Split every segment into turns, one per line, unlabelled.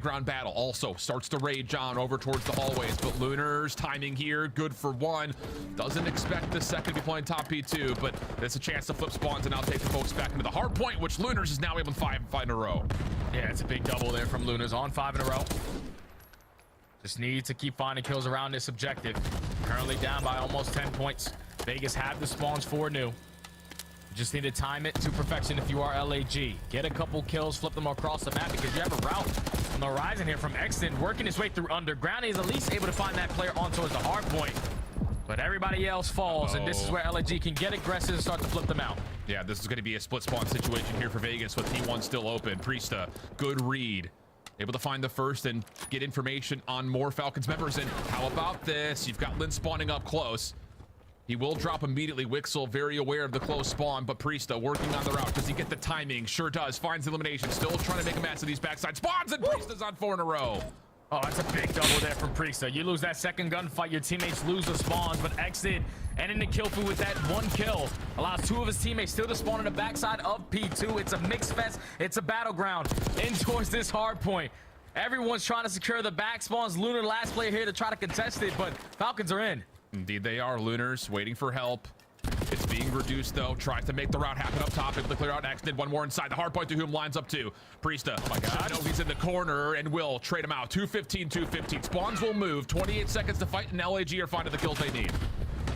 Ground battle also starts to rage on over towards the hallways, but Lunar's timing here, good for one. Doesn't expect the second to be playing top P2, but there's a chance to flip spawns and now take the folks back into the hard point, which Lunar's is now able to five in a row.
Yeah, it's a big double there from Lunar's on 5 in a row. Just need to keep finding kills around this objective. Currently down by almost 10 points. Vegas have the spawns for new. You just need to time it to perfection if you are LAG. Get a couple kills, flip them across the map because you have a route on the horizon here from Exton working his way through underground. He's at least able to find that player on towards the hard point. But everybody else falls, and this is where LAG can get aggressive and start to flip them out.
Yeah, this is going to be a split spawn situation here for Vegas with P1 still open. Priesta, good read. Able to find the first and get information on more Falcons members. And how about this? You've got Lin spawning up close. He will drop immediately. Wixel very aware of the close spawn, but Priesta working on the route. Does he get the timing? Sure does. Finds the elimination. Still trying to make a mess of these backside spawns, and Priesta's on 4 in a row.
Oh, that's a big double there from Priesta. You lose that second gunfight, your teammates lose the spawns, but Exit and in the kill food with that 1 kill allows 2 of his teammates still to spawn on the backside of P2. It's a mixed fest. It's a battleground in towards this hard point. Everyone's trying to secure the back spawns. Lunar last player here to try to contest it, but Falcons are in.
Indeed they are. Lunar's waiting for help. It's being reduced though. Tries to make the route happen up top. Able to clear out Exton. One more inside the hard point to whom lines up to Priesta. Oh my god. No, he's in the corner and will trade him out. 215. Spawns will move. 28 seconds to fight, and LAG are finding the kills they need.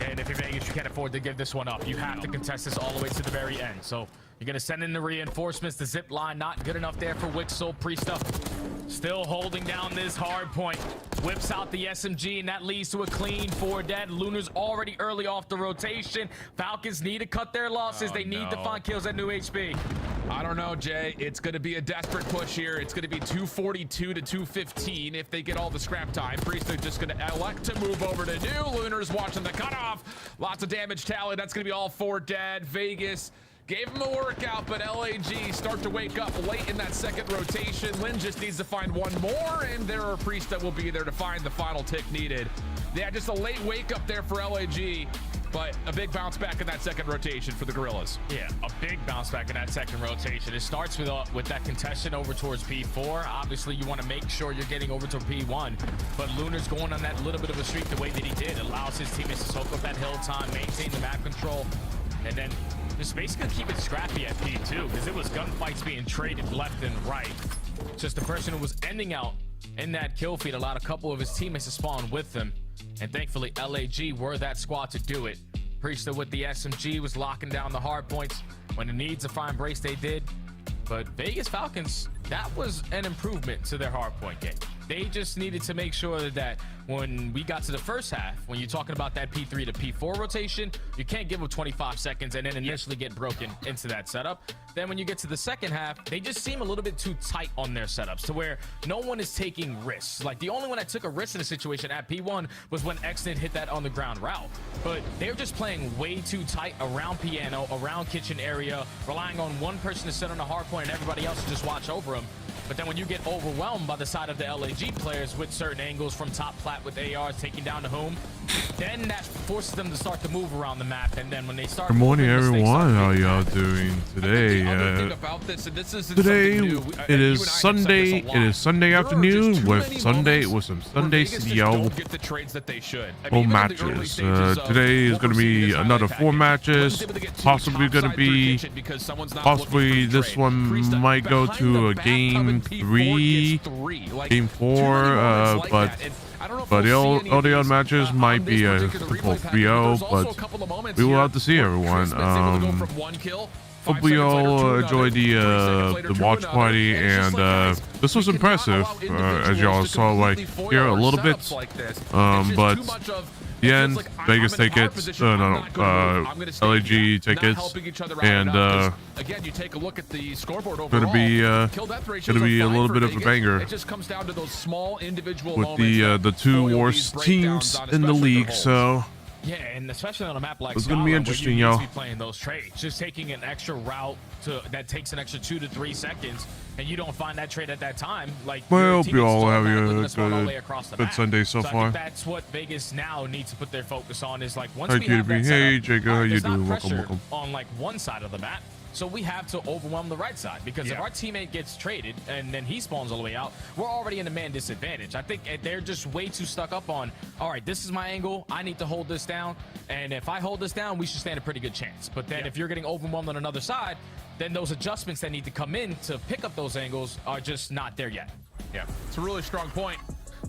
And if you're Vegas, you can't afford to give this one up. You have to contest this all the way to the very end. So you're gonna send in the reinforcements. The zip line not good enough there for Wixel. Priesta still holding down this hard point. Whips out the SMG, and that leads to a clean 4 dead. Lunar's already early off the rotation. Falcons need to cut their losses. They need to find kills at new HP.
I don't know, Jay. It's going to be a desperate push here. It's going to be 242 to 215 if they get all the scrap time. Priesta just going to elect to move over to new. Lunar's watching the cutoff. Lots of damage tally. That's going to be all 4 dead. Vegas gave him a workout, but LAG start to wake up late in that second rotation. Lin just needs to find 1 more, and there are Priesta will be there to find the final tick needed. Yeah, just a late wake up there for LAG, but a big bounce back in that second rotation for the Gorillas.
Yeah, a big bounce back in that second rotation. It starts with that contestation over towards P4. Obviously, you want to make sure you're getting over to P1, but Lunar's going on that little bit of a streak the way that he did. Allows his teammates to soak up that hill time, maintain the map control, and then just basically keep it scrappy at P2 because it was gunfights being traded left and right. Just the person who was ending out in that kill feed allowed a couple of his teammates to spawn with them, and thankfully LAG were that squad to do it. Priesta with the SMG was locking down the hard points. When it needs a fine brace, they did. But Vegas Falcons, that was an improvement to their hardpoint game. They just needed to make sure that when we got to the first half, when you're talking about that P3 to P4 rotation, you can't give them 25 seconds and then initially get broken into that setup. Then when you get to the second half, they just seem a little bit too tight on their setups to where no one is taking risks. Like the only one that took a risk in the situation at P1 was when Exton hit that on the ground route. But they're just playing way too tight around piano, around kitchen area, relying on one person to sit on the hard point and everybody else to just watch over them. But then when you get overwhelmed by the side of the LAG players with certain angles from top plat with ARs taking down the home, then that forces them to start to move around the map. And then when they start,
good morning, everyone. How y'all doing today? Today it is Sunday. It is Sunday afternoon with some Sunday CDL home matches. Today is going to be another 4 matches. Possibly going to be this one might go to a game 3, game 4, but all the other matches might be a simple 3-0, but we will have to see, everyone. Hope we all enjoyed the watch party, and this was impressive, as y'all saw right here a little bit, but the end, Vegas tickets, LAG tickets, and
again, you take a look at the scoreboard
gonna be a little bit of a banger.
It just comes down to those small individual
with the 2 worst teams in the league, so
yeah, and especially on a map like
it's gonna be interesting, y'all.
Playing those trades, just taking an extra route that takes an extra 2 to 3 seconds, and you don't find that trade at that time. Like,
well, hope you all have a good Sunday so far.
That's what Vegas now needs to put their focus on. Is like once
hi,
we have that
hey,
setup,
Jacob, how you doing? Welcome.
On like one side of the map. So we have to overwhelm the right side, because if our teammate gets traded and then he spawns all the way out, we're already in a man disadvantage. I think they're just way too stuck up on, all right, this is my angle, I need to hold this down, and if I hold this down, we should stand a pretty good chance. But then if you're getting overwhelmed on another side, then those adjustments that need to come in to pick up those angles are just not there yet.
Yeah, it's a really strong point.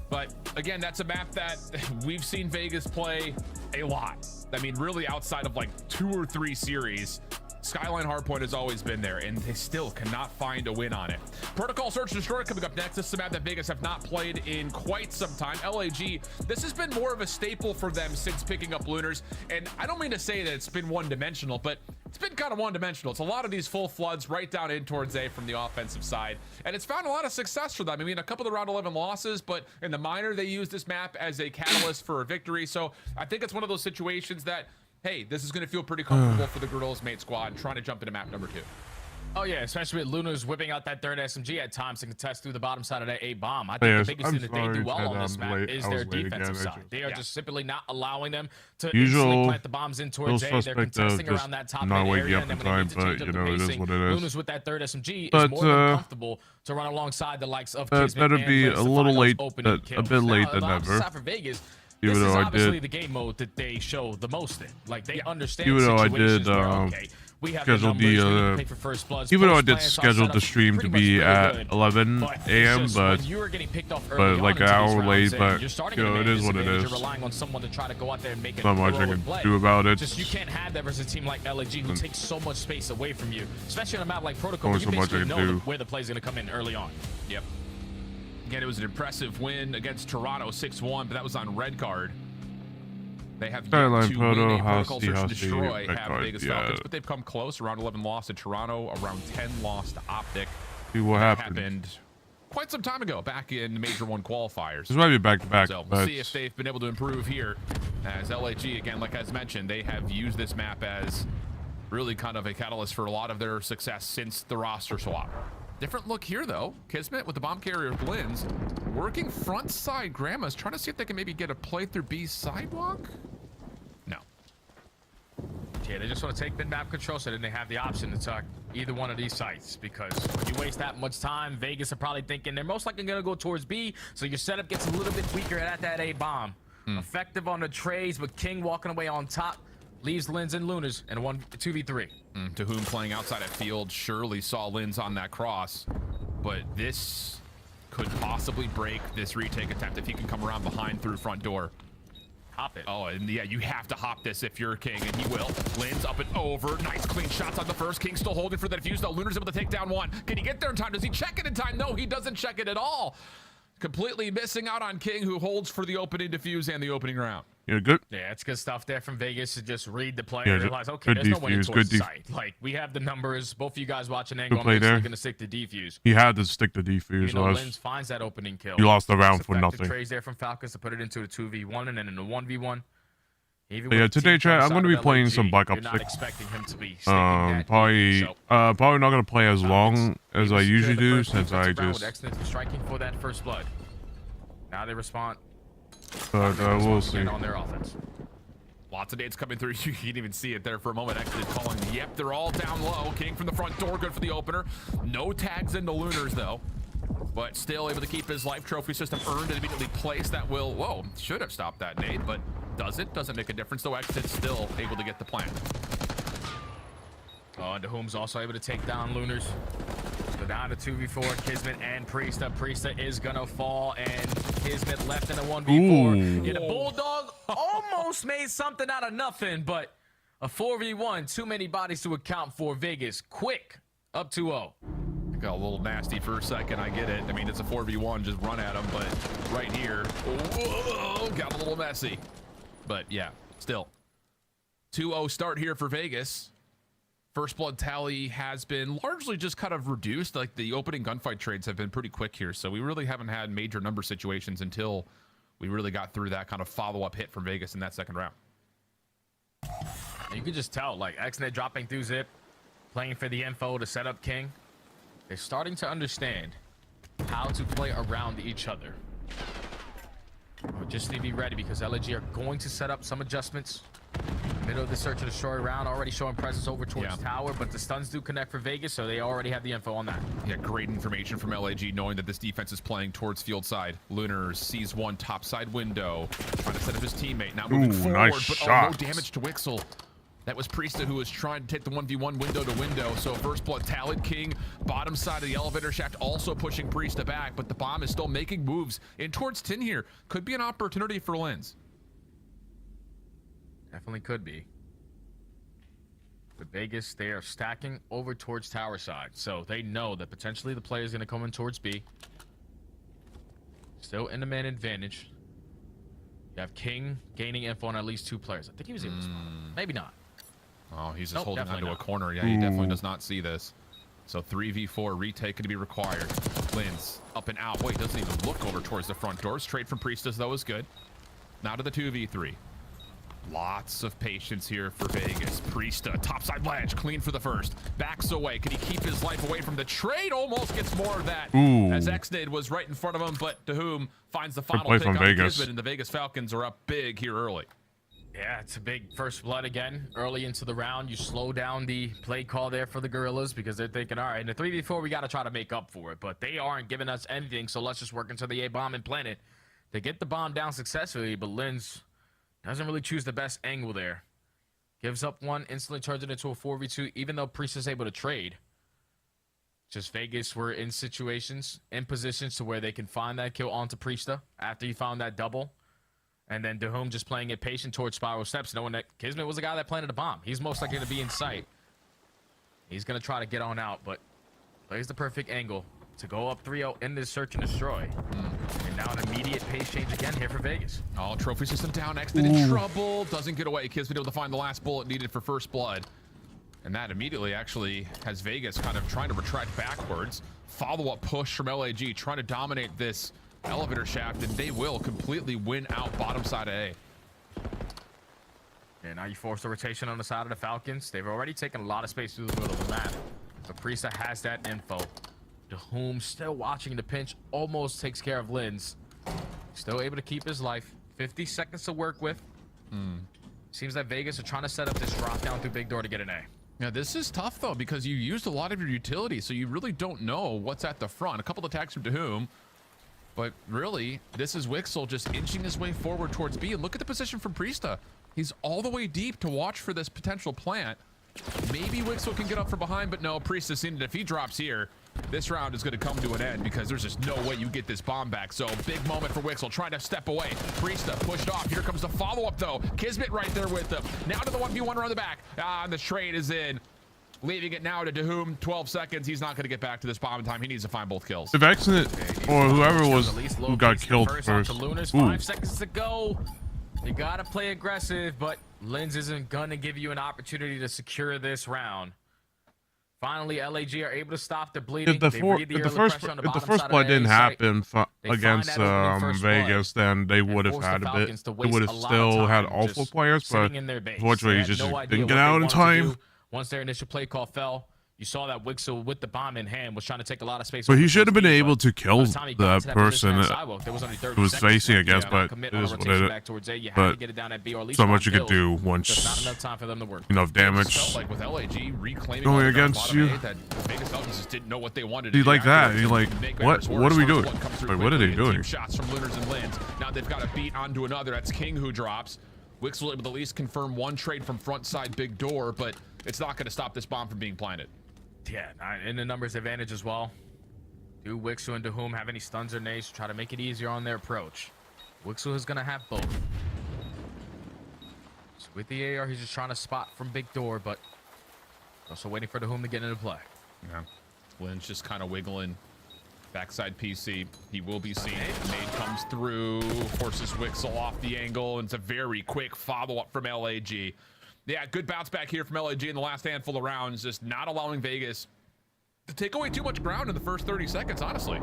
But again, that's a map that we've seen Vegas play a lot. I mean, really outside of like 2 or 3 series, Skyline Hardpoint has always been there, and they still cannot find a win on it. Protocol Search and Destroy coming up next. This is a map that Vegas have not played in quite some time. LAG, this has been more of a staple for them since picking up Lunars, and I don't mean to say that it's been one-dimensional, but it's been kind of one-dimensional. It's a lot of these full floods right down in towards A from the offensive side, and it's found a lot of success for them. I mean, a couple of the round 11 losses, but in the minor, they used this map as a catalyst for a victory. So I think it's one of those situations that, hey, this is going to feel pretty comfortable for the Girls mate squad trying to jump into map number 2.
Oh, yeah, especially with Lunars whipping out that third SMG at times to contest through the bottom side of that A bomb. I think the biggest thing that they do well on this map is their defensive side. They are just simply not allowing them to instantly plant the bombs in towards A. They're contesting around that top mid area, and then when they need to change up the pacing, Lunars with that third SMG is more than comfortable to run alongside the likes of Kismet
better be a little late, a bit late than ever.
For Vegas, this is obviously the game mode that they show the most in. Like, they understand situations where, okay, we have the numbers, we need to pay for first bloods.
Even though I did schedule the stream to be at 11 a.m., but like an hour late, but you know, it is what it is.
You're relying on someone to try to go out there and make
not much I can do about it.
Just you can't have that versus a team like LAG who takes so much space away from you, especially on a map like Protocol, where you basically know where the play's going to come in early on.
Yep. Again, it was an impressive win against Toronto 6-1, but that was on red card. They have yet to win a Protocol Search and Destroy, have Vegas Falcons, but they've come close. Around 11 loss to Toronto, around 10 loss to Optic.
See what happened
quite some time ago, back in Major 1 qualifiers.
This might be back-to-back.
So we'll see if they've been able to improve here. As LAG, again, like as mentioned, they have used this map as really kind of a catalyst for a lot of their success since the roster swap. Different look here, though. Kismet with the bomb carrier Blins working front side. Grandma's trying to see if they can maybe get a play through B sidewalk. No.
Yeah, they just want to take mid-map control, so then they have the option to tuck either one of these sites, because when you waste that much time, Vegas are probably thinking they're most likely going to go towards B, so your setup gets a little bit weaker at that A bomb. Effective on the trades, but King walking away on top leaves Lins and Lunars in a 2v3.
To whom playing outside of field surely saw Lins on that cross, but this could possibly break this retake attempt if he can come around behind through front door.
Hop it.
Oh, and yeah, you have to hop this if you're King, and he will. Lins up and over. Nice clean shots on the first. King still holding for the defuse, though. Lunar's able to take down one. Can he get there in time? Does he check it in time? No, he doesn't check it at all. Completely missing out on King, who holds for the opening defuse and the opening round.
Yeah, good.
Yeah, it's good stuff there from Vegas to just read the play
and
realize, okay, there's no winning towards the site. Like, we have the numbers. Both of you guys watching angle, I'm basically going to stick to defuse.
He had to stick to defuse.
Lins finds that opening kill.
You lost the round for nothing.
Trades there from Falcons to put it into a 2v1 and then in a 1v1.
Yeah, today, chat, I'm going to be playing some Black Ops 6.
Not expecting him to be
probably not going to play as long as I usually do, since I just
striking for that first blood. Now they respond.
But we'll see.
On their offense.
Lots of nades coming through. You can even see it there for a moment. Actually calling. Yep, they're all down low. King from the front door, good for the opener. No tags into Lunars though, but still able to keep his life trophy system earned and immediately placed. That will, whoa, should have stopped that nade, but does it? Doesn't make a difference though. Exit's still able to get the plant.
Oh, and Whom's also able to take down Lunars. So down to 2v4, Kismet and Priesta. Priesta is gonna fall, and Kismet left in a 1v4. Yeah, the Bulldog almost made something out of nothing, but a 4v1, too many bodies to account for. Vegas, quick, up 2-0.
Got a little nasty for a second, I get it. I mean, it's a 4v1, just run at him, but right here, whoa, got a little messy. But yeah, still. 2-0 start here for Vegas. First blood tally has been largely just kind of reduced. Like, the opening gunfight trades have been pretty quick here, so we really haven't had major number situations until we really got through that kind of follow-up hit from Vegas in that second round.
You could just tell, like, XNet dropping through Zip, playing for the info to set up King. They're starting to understand how to play around each other. Just need to be ready, because LG are going to set up some adjustments. Middle of the search and destroy round, already showing presence over towards tower, but the stuns do connect for Vegas, so they already have the info on that.
Yeah, great information from LAG, knowing that this defense is playing towards field side. Lunar sees one top side window, trying to set up his teammate. Now moving forward,
nice
but no damage to Wixel. That was Priesta who was trying to take the 1v1 window to window. So first blood, Talent King, bottom side of the elevator shaft, also pushing Priesta back, but the bomb is still making moves in towards Tin here. Could be an opportunity for Lens.
Definitely could be. With Vegas, they are stacking over towards tower side, so they know that potentially the player is going to come in towards B. Still in the man advantage. You have King gaining info on at least 2 players. I think he was able to spot. Maybe not.
Oh, he's just holding onto a corner. Yeah, he definitely does not see this. So 3v4 retake to be required. Lins up and out. Wait, doesn't even look over towards the front door. Straight from Priestess, though, is good. Now to the 2v3. Lots of patience here for Vegas. Priesta, topside ledge, clean for the first. Backs away. Can he keep his life away from the trade? Almost gets more of that. As Xnid was right in front of him, but Dahum finds the final pick on
Vegas.
Kismet, and the Vegas Falcons are up big here early.
Yeah, it's a big first blood again. Early into the round, you slow down the play call there for the Gorillas because they're thinking, all right, in the 3v4, we got to try to make up for it. But they aren't giving us anything, so let's just work into the A-bomb and plant it. They get the bomb down successfully, but Lins doesn't really choose the best angle there. Gives up one, instantly turns it into a 4v2, even though Priest is able to trade. Just Vegas were in situations, in positions to where they can find that kill onto Priesta after he found that double. And then Dahum just playing it patient towards Spiral Steps, knowing that Kismet was the guy that planted a bomb. He's most likely to be in sight. He's going to try to get on out, but plays the perfect angle to go up 3-0 in this search and destroy. And now an immediate pace change again here for Vegas.
Oh, trophy system down. Xnid in trouble. Doesn't get away. Kismet able to find the last bullet needed for first blood. And that immediately actually has Vegas kind of trying to retract backwards. Follow-up push from LAG, trying to dominate this elevator shaft, and they will completely win out bottom side of A.
And now you force the rotation on the side of the Falcons. They've already taken a lot of space through the middle of the map. But Priesta has that info. Dahum still watching the pinch, almost takes care of Lins. Still able to keep his life. 50 seconds to work with. Seems that Vegas are trying to set up this drop down through big door to get an A.
Yeah, this is tough though, because you used a lot of your utility, so you really don't know what's at the front. A couple of attacks from Dahum, but really, this is Wixel just inching his way forward towards B. And look at the position from Priesta. He's all the way deep to watch for this potential plant. Maybe Wixel can get up from behind, but no, Priesta's seen it. If he drops here, this round is going to come to an end because there's just no way you get this bomb back. So big moment for Wixel, trying to step away. Priesta pushed off. Here comes the follow-up though. Kismet right there with them. Now to the 1v1 around the back. And the trade is in. Leaving it now to Dahum. 12 seconds. He's not going to get back to this bomb in time. He needs to find both kills.
If Xnid or whoever was who got killed first.
Lunars, 5 seconds to go. You got to play aggressive, but Lins isn't going to give you an opportunity to secure this round. Finally, LAG are able to stop the bleeding.
If the first blood didn't happen against Vegas, then they would have had a bit. They would have still had awful players, but unfortunately, he just didn't get out in time.
Once their initial play call fell, you saw that Wixel with the bomb in hand was trying to take a lot of space.
But he should have been able to kill the person who was facing against, but it is what it is. But so much you could do once enough damage going against you. He's like that. He's like, what are we doing? Like, what are they doing?
Shots from Lunars and Lins. Now they've got a beat onto another. That's King who drops. Wixel able to at least confirm one trade from front side big door, but it's not going to stop this bomb from being planted.
Yeah, in the numbers advantage as well. Do Wixel and Dahum have any stuns or nades to try to make it easier on their approach? Wixel is going to have both. So with the AR, he's just trying to spot from big door, but also waiting for Dahum to get into play.
Yeah, Lynn's just kind of wiggling. Backside PC, he will be seen. Nade comes through, forces Wixel off the angle, and it's a very quick follow-up from LAG. Yeah, good bounce back here from LAG in the last handful of rounds, just not allowing Vegas to take away too much ground in the first 30 seconds, honestly.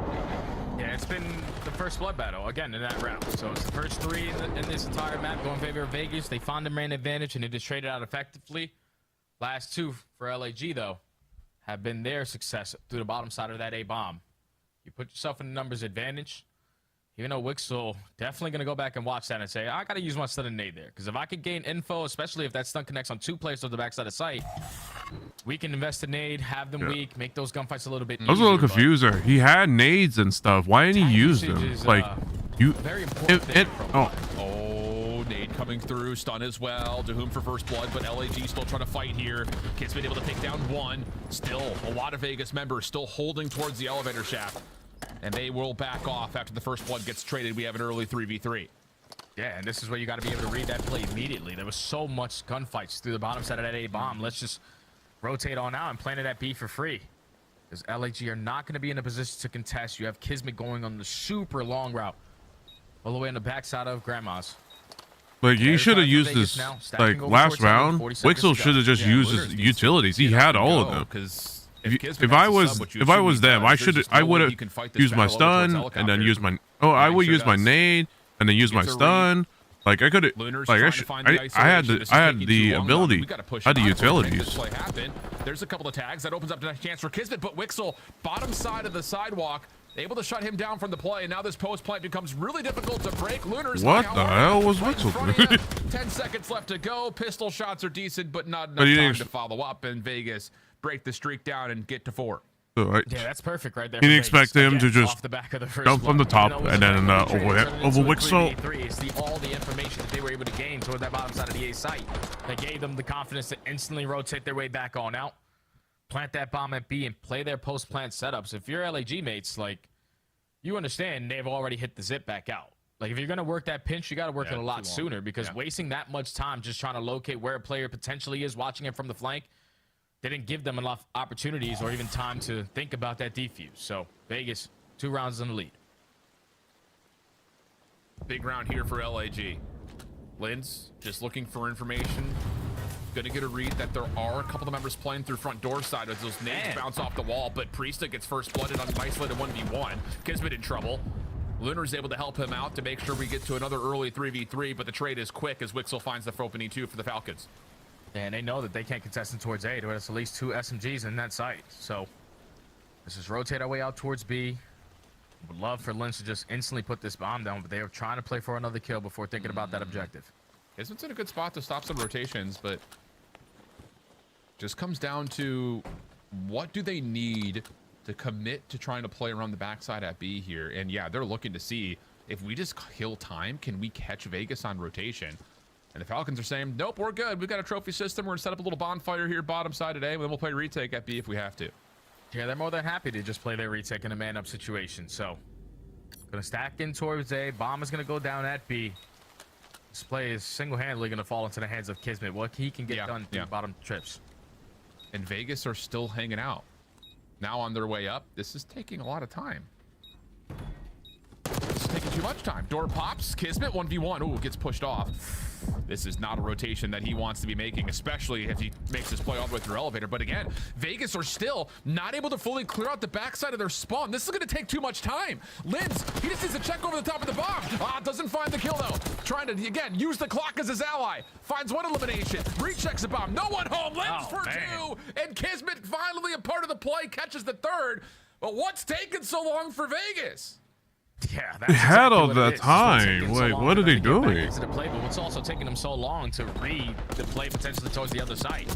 Yeah, it's been the first blood battle, again, in that round. So it's the first 3 in this entire map going in favor of Vegas. They found the man advantage, and they just traded out effectively. Last 2 for LAG, though, have been their success through the bottom side of that A-bomb. You put yourself in the numbers advantage. Even though Wixel definitely going to go back and watch that and say, I got to use my stun and nade there. Because if I could gain info, especially if that stun connects on 2 players on the backside of site, we can invest in nade, have them weak, make those gunfights a little bit easier.
I was a little confused there. He had nades and stuff. Why didn't he use them?
Is,
like, you...
very important
Oh, nade coming through, stun as well. To whom for first blood, but LAG still trying to fight here. Kid's been able to take down 1. Still, a lot of Vegas members still holding towards the elevator shaft. And they will back off after the first blood gets traded. We have an early 3v3.
Yeah, and this is where you got to be able to read that play immediately. There was so much gunfights through the bottom side of that A bomb. Let's just rotate on out and plant it at B for free. Because LAG are not going to be in a position to contest. You have Kismet going on the super long route. All the way on the backside of Grandma's.
Like, he should have used this, like, last round. Wixel should have just used his utilities. He had all of them.
Because
if I was them, I would have used my stun and then used my I would use my nade and then use my stun. Like, I could have, like, I had the ability, I had the utilities.
There's a couple of tags that opens up a chance for Kismet, but Wixel, bottom side of the sidewalk, able to shut him down from the play, and now this post plant becomes really difficult to break. Lunar's
what the hell was Wixel doing?
10 seconds left to go. Pistol shots are decent, but not enough time to follow up, and Vegas break the streak down and get to 4.
Yeah, that's perfect right there.
You didn't expect him to just
off the back of the first
jump from the top and then over Wixel.
It's all the information that they were able to gain toward that bottom side of the A site. That gave them the confidence to instantly rotate their way back on out, plant that bomb at B, and play their post-plant setups. If you're LAG mates, like, you understand they've already hit the zip back out. Like, if you're going to work that pinch, you got to work it a lot sooner, because wasting that much time just trying to locate where a player potentially is watching him from the flank, they didn't give them enough opportunities or even time to think about that defuse. So Vegas, 2 rounds in the lead.
Big round here for LAG. Linz just looking for information. Gonna get a read that there are a couple of members playing through front door side as those nades bounce off the wall, but Priesta gets first blooded on an isolated 1v1. Kismet in trouble. Lunar's able to help him out to make sure we get to another early 3v3, but the trade is quick as Wixel finds the opening 2 for the Falcons.
And they know that they can't contest him towards A. There's at least 2 SMGs in that site. So let's just rotate our way out towards B. Would love for Lynch to just instantly put this bomb down, but they are trying to play for another kill before thinking about that objective.
Kismet's in a good spot to stop some rotations, but just comes down to what do they need to commit to trying to play around the backside at B here. And yeah, they're looking to see if we just kill time, can we catch Vegas on rotation? And the Falcons are saying, nope, we're good. We've got a trophy system. We're going to set up a little bonfire here bottom side today, and then we'll play retake at B if we have to.
Yeah, they're more than happy to just play their retake in a man-up situation. So, going to stack in towards A. Bomb is going to go down at B. This play is single-handedly going to fall into the hands of Kismet. What he can get done through bottom trips.
And Vegas are still hanging out. Now on their way up. This is taking a lot of time. This is taking too much time. Door pops. Kismet 1v1. Ooh, gets pushed off. This is not a rotation that he wants to be making, especially if he makes his play all the way through elevator. But again, Vegas are still not able to fully clear out the backside of their spawn. This is going to take too much time. Linz, he just needs to check over the top of the bomb. Doesn't find the kill though. Trying to, again, use the clock as his ally. Finds one elimination. Rechecks the bomb. No one home. Linz for 2. And Kismet finally a part of the play. Catches the 3rd. But what's taking so long for Vegas?
Yeah,
they had all that time. Wait, what are they doing?
To the play, but what's also taking them so long to read the play potentially towards the other side?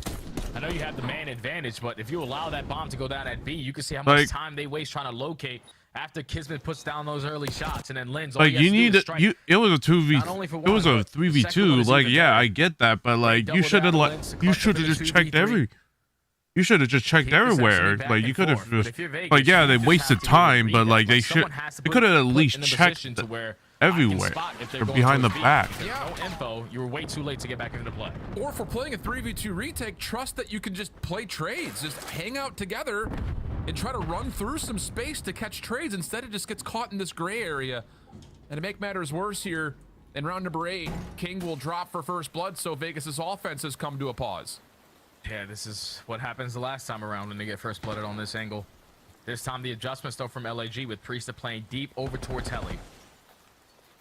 I know you have the man advantage, but if you allow that bomb to go down at B, you can see how much time they waste trying to locate after Kismet puts down those early shots, and then Linz.
Like, you need to, it was a 2v, it was a 3v2. Like, yeah, I get that, but like, you should have just checked every. You should have just checked everywhere. Like, you could have just, like, yeah, they wasted time, but like, they could have at least checked everywhere or behind the back.
Yeah, no info. You were way too late to get back into play.
Or if we're playing a 3v2 retake, trust that you can just play trades, just hang out together and try to run through some space to catch trades. Instead, it just gets caught in this gray area. And to make matters worse here, in round number 8, King will drop for first blood, so Vegas's offense has come to a pause.
Yeah, this is what happens the last time around when they get first blooded on this angle. This time the adjustments though from LAG with Priesta playing deep over towards Heli.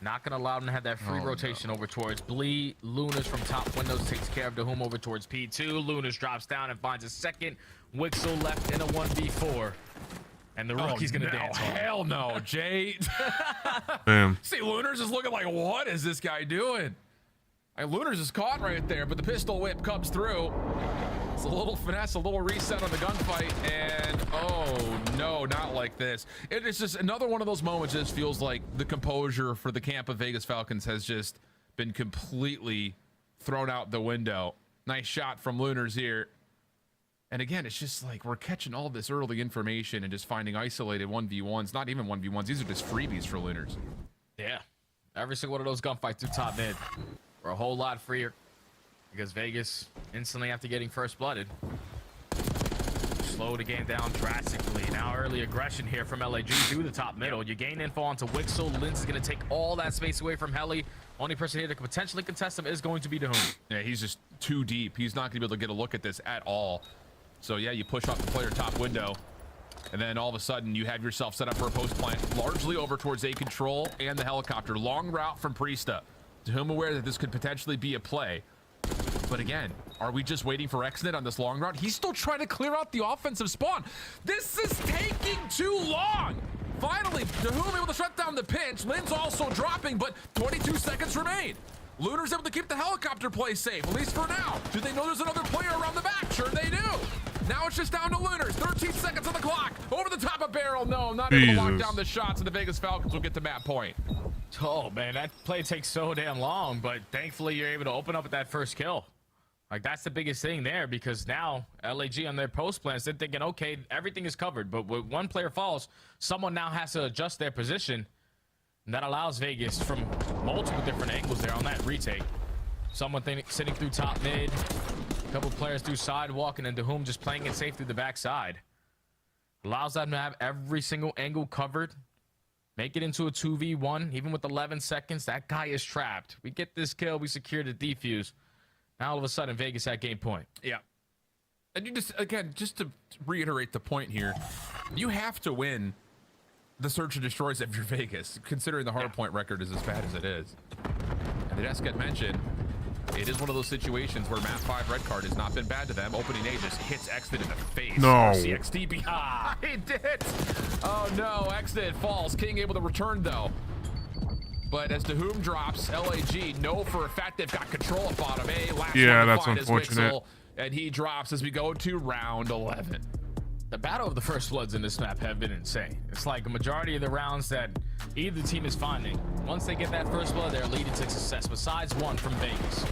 Not gonna allow them to have that free rotation over towards Blee. Lunas from top windows takes care of the Doom over towards P2. Lunas drops down and finds a second. Wixel left in a 1v4. And the rookie's gonna dance.
Hell no, Jay.
Damn.
See, Lunars is looking like, what is this guy doing? And Lunars is caught right there, but the pistol whip comes through. It's a little finesse, a little reset on the gunfight, and oh no, not like this. It is just another one of those moments that just feels like the composure for the camp of Vegas Falcons has just been completely thrown out the window. Nice shot from Lunars here. And again, it's just like we're catching all this early information and just finding isolated 1v1s, not even 1v1s. These are just freebies for Lunars.
Yeah, every single one of those gunfights through top mid were a whole lot freer because Vegas instantly after getting first blooded slowed the game down drastically. Now early aggression here from LAG through the top middle. You gain info onto Wixel. Linz is going to take all that space away from Heli. Only person here that could potentially contest him is going to be DeHoom.
Yeah, he's just too deep. He's not going to be able to get a look at this at all. So yeah, you push off the player top window, and then all of a sudden you have yourself set up for a post plant largely over towards A control and the helicopter. Long route from Priesta. DeHoom aware that this could potentially be a play. But again, are we just waiting for Xnet on this long route? He's still trying to clear out the offensive spawn. This is taking too long. Finally, DeHoom able to shut down the pinch. Lin's also dropping, but 22 seconds remain. Lunar's able to keep the helicopter play safe, at least for now. Do they know there's another player around the back? Sure they do. Now it's just down to Lunars. 13 seconds on the clock. Over the top of barrel. No, not able to lock down the shots, and the Vegas Falcons will get to map point.
Oh, man, that play takes so damn long, but thankfully you're able to open up with that first kill. Like, that's the biggest thing there, because now LAG on their post plans, they're thinking, okay, everything is covered, but when one player falls, someone now has to adjust their position, and that allows Vegas from multiple different angles there on that retake. Someone sitting through top mid, a couple players through sidewalk, and then DeHoom just playing it safe through the backside. Allows them to have every single angle covered. Make it into a 2v1, even with 11 seconds. That guy is trapped. We get this kill, we secure the defuse. Now all of a sudden, Vegas at game point.
Yeah. And you just, again, just to reiterate the point here, you have to win the search and destroys if you're Vegas, considering the hardpoint record is as bad as it is. And the Desket mentioned, it is one of those situations where map 5 red card has not been bad to them. Opening A just hits Xvid in the face.
No.
CXD behind it. Oh no, Xvid falls. King able to return though. But as DeHoom drops, LAG know for a fact they've got control at bottom A. Last
yeah,
one to
that's
find is
unfortunate.
Wixel, and he drops as we go to round 11.
The battle of the first bloods in this map have been insane. It's like a majority of the rounds that either team is finding, once they get that first blood, they're leading to success, besides one from Vegas.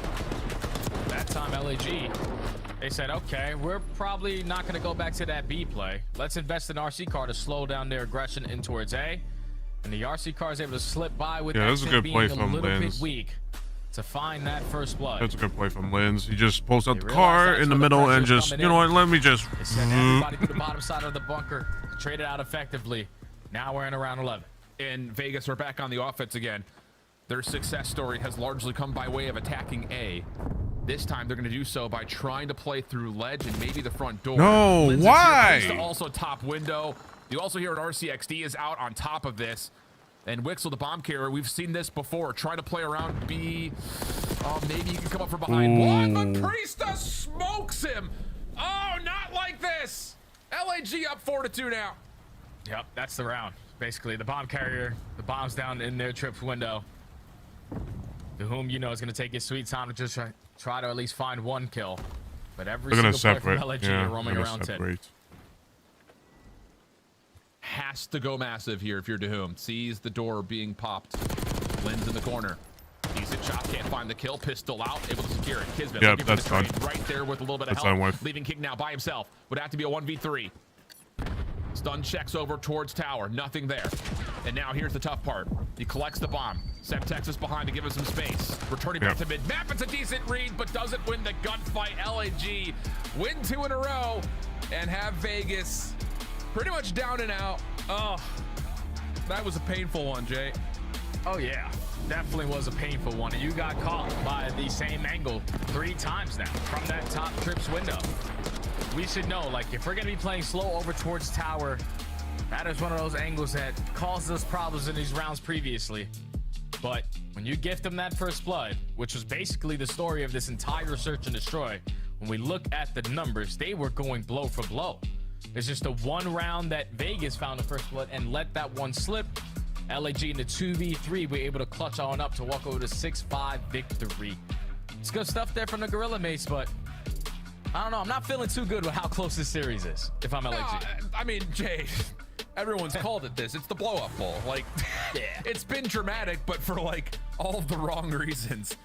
That time, LAG, they said, okay, we're probably not going to go back to that B play. Let's invest in RC car to slow down their aggression in towards A. And the RC car is able to slip by with
that was a good play
being a
from
little
Linz.
bit weak to find that first blood.
That's a good play from Linz. He just pulls out
They
the
realized
car
that's
in the
where the
middle and
pressure's
just,
coming
you know
in.
what, let me just...
They sent everybody to the bottom side of the bunker, traded out effectively. Now we're in round 11.
And Vegas are back on the offense again. Their success story has largely come by way of attacking A. This time they're going to do so by trying to play through ledge and maybe the front door.
No,
Lindsay's
why?
here, also top window. You also hear an RCXD is out on top of this. And Wixel, the bomb carrier, we've seen this before. Try to play around B. Maybe he can come up from behind. One, but Priesta smokes him. Oh, not like this. LAG up 4-2 now.
Yep, that's the round. Basically, the bomb carrier, the bomb's down in their trip window. DeHoom, you know, is going to take his sweet time to just try to at least find one kill. But every single player from LAG are roaming around 10.
Has to go massive here if you're DeHoom. Sees the door being popped. Linz in the corner. Decent shot, can't find the kill. Pistol out, able to secure it. Kismet looking for the trade right there with a little bit of help. Leaving King now by himself. Would have to be a 1v3. Stun checks over towards tower. Nothing there. And now here's the tough part. He collects the bomb. Semtex is behind to give him some space. Returning back to mid-map. It's a decent read, but doesn't win the gunfight. LAG win 2 in a row and have Vegas pretty much down and out. Oh, that was a painful one, Jay.
Oh, yeah. Definitely was a painful one. And you got caught by the same angle 3 times now from that top trips window. We should know, like, if we're going to be playing slow over towards tower, that is one of those angles that caused us problems in these rounds previously. But when you gift them that first blood, which was basically the story of this entire search and destroy, when we look at the numbers, they were going blow for blow. It's just the one round that Vegas found the first blood and let that one slip. LAG in the 2v3 were able to clutch on up to walk over to 6-5 victory. It's good stuff there from the Gorilla Mace, but I don't know. I'm not feeling too good with how close this series is, if I'm LAG.
I mean, Jay, everyone's called it this. It's the blow-up bowl. Like, yeah, it's been dramatic, but for like all the wrong reasons.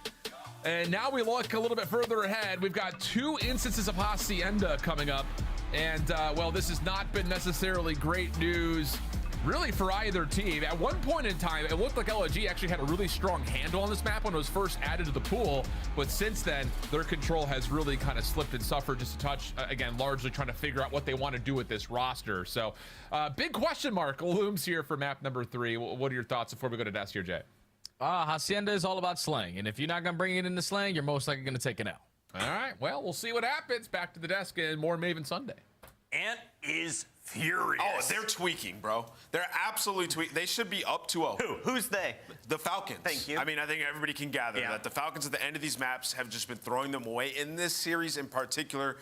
And now we look a little bit further ahead. We've got 2 instances of Hacienda coming up. And, well, this has not been necessarily great news, really, for either team. At one point in time, it looked like LG actually had a really strong handle on this map when it was first added to the pool. But since then, their control has really kind of slipped and suffered just a touch. Again, largely trying to figure out what they want to do with this roster. So, big question mark looms here for map number 3. What are your thoughts before we go to desk here, Jay?
Hacienda is all about slang, and if you're not gonna bring it into slang, you're most likely gonna take an L.
All right, well, we'll see what happens. Back to the desk and more Maven Sunday.
Ant is furious.
Oh, they're tweaking, bro. They're absolutely tweaking. They should be up 2-0.
Who's they?
The Falcons.
Thank you.
I mean, I think everybody can gather that the Falcons at the end of these maps have just been throwing them away. In this series in particular,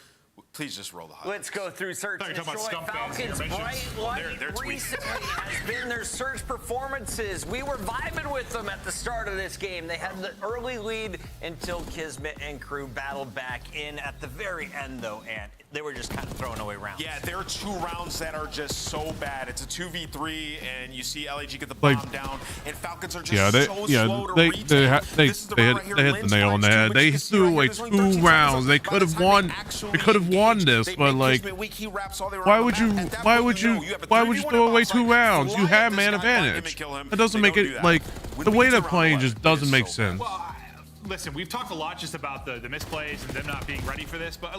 please just roll the highlights.
Let's go through search and destroy. Falcons'
They're
bright light recently has been their search performances. We were vibing with them at the start of this game. They had the early lead until Kismet and crew battled back in at the very end, though, and they were just kind of throwing away rounds.
Yeah, there are 2 rounds that are just so bad. It's a 2v3, and you see LAG get the bomb down, and Falcons are just so slow to retake.
They hit the nail on the head. They threw like 2 rounds. They could have won. They could have won this, but like, why would you throw away 2 rounds? You have man advantage. That doesn't make it like the way they're playing just doesn't make sense.
Listen, we've talked a lot just about the misplays and them not being ready for this, but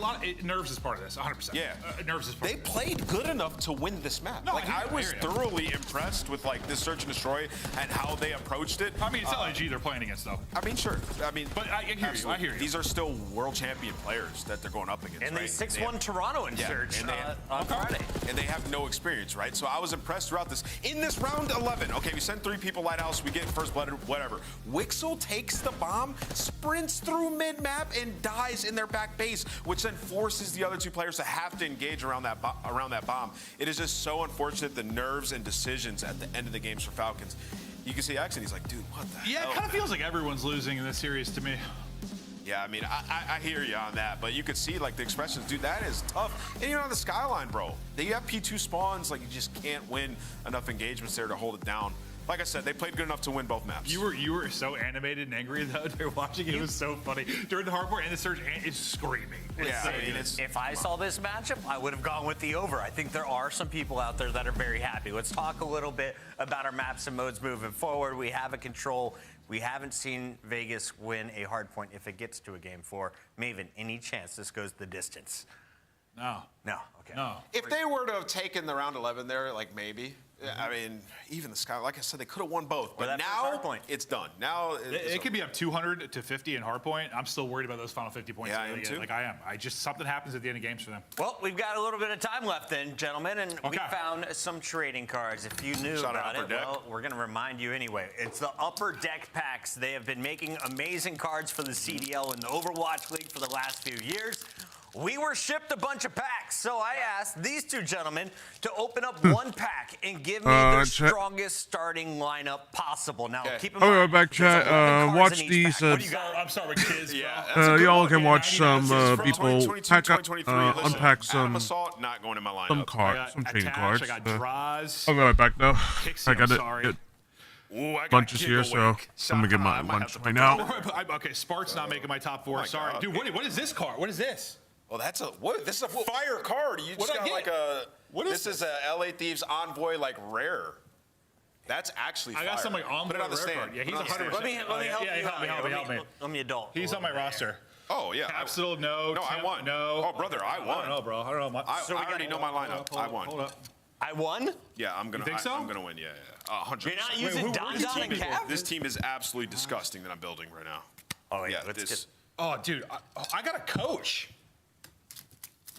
nerves is part of this, 100%.
Yeah,
nerves is part
they
of this.
played good enough to win this map.
No,
I was thoroughly impressed with like this search and destroy and how they approached it.
I mean, it's LG they're playing against, though.
I mean, sure. I mean,
but I hear you. I hear you.
These are still world champion players that they're going up against.
And they 6-1 Toronto in search on Friday.
And they have no experience, right? So I was impressed throughout this. In this round 11, okay, we send 3 people Lighthouse, we get first blood, whatever. Wixel takes the bomb, sprints through mid-map, and dies in their back base, which then forces the other 2 players to have to engage around that bomb. It is just so unfortunate, the nerves and decisions at the end of the games for Falcons. You can see X, and he's like, dude, what the hell?
Yeah, it kind of feels like everyone's losing in this series to me.
Yeah, I mean, I hear you on that, but you could see, like, the expressions. Dude, that is tough. And you're on the skyline, bro. You have P2 spawns. Like, you just can't win enough engagements there to hold it down. Like I said, they played good enough to win both maps.
You were so animated and angry, though, during watching it. It was so funny. During the hardcore and the surge, Ant is screaming.
Yeah, I mean,
if I saw this matchup, I would have gone with the over. I think there are some people out there that are very happy. Let's talk a little bit about our maps and modes moving forward. We have a control. We haven't seen Vegas win a hard point if it gets to a game 4. Maven, any chance this goes the distance?
No.
No. Okay.
No.
If they were to have taken the round 11 there, like maybe. I mean, even the Sky, like I said, they could have won both. But now it's done. Now
it could be up 200 to 50 in hardpoint. I'm still worried about those final 50 points.
Yeah, I am too.
Like I am. Something happens at the end of games for them.
Well, we've got a little bit of time left then, gentlemen, and we found some trading cards. If you knew about it, well, we're going to remind you anyway. It's the Upper Deck packs. They have been making amazing cards for the CDL and the Overwatch League for the last few years. We were shipped a bunch of packs, so I asked these 2 gentlemen to open up 1 pack and give me their strongest starting lineup possible. Now, keep in mind,
right back, chat. Watch these.
I'm sorry, kids.
Y'all can watch some people unpack some
not going in my lineup.
some cards, some trading cards.
I got draws.
I'll be right back though. I got
sorry.
Bunches here, so I'm gonna get my lunch right now.
Okay, Spark's not making my top 4. Sorry, dude. What is this card? What is this?
Well, that's this is a fire card. You just got like a. This is a LA Thieves Envoy like rare. That's actually fire.
I got some like Envoy
Put it on the stand.
Card. Yeah, he's 100%.
Let me help you.
Help me.
Let me adult.
He's on my roster.
Oh yeah.
Capsule, no.
No, I won.
No.
Oh brother, I won.
I don't know, bro. I don't know.
I already know my lineup. I won.
Hold up.
I won?
Yeah, I'm gonna.
You think so?
I'm gonna win. Yeah, 100%.
You're not using Don and Cav?
This team is absolutely disgusting that I'm building right now.
Oh yeah.
This.
Oh, dude, I got a coach.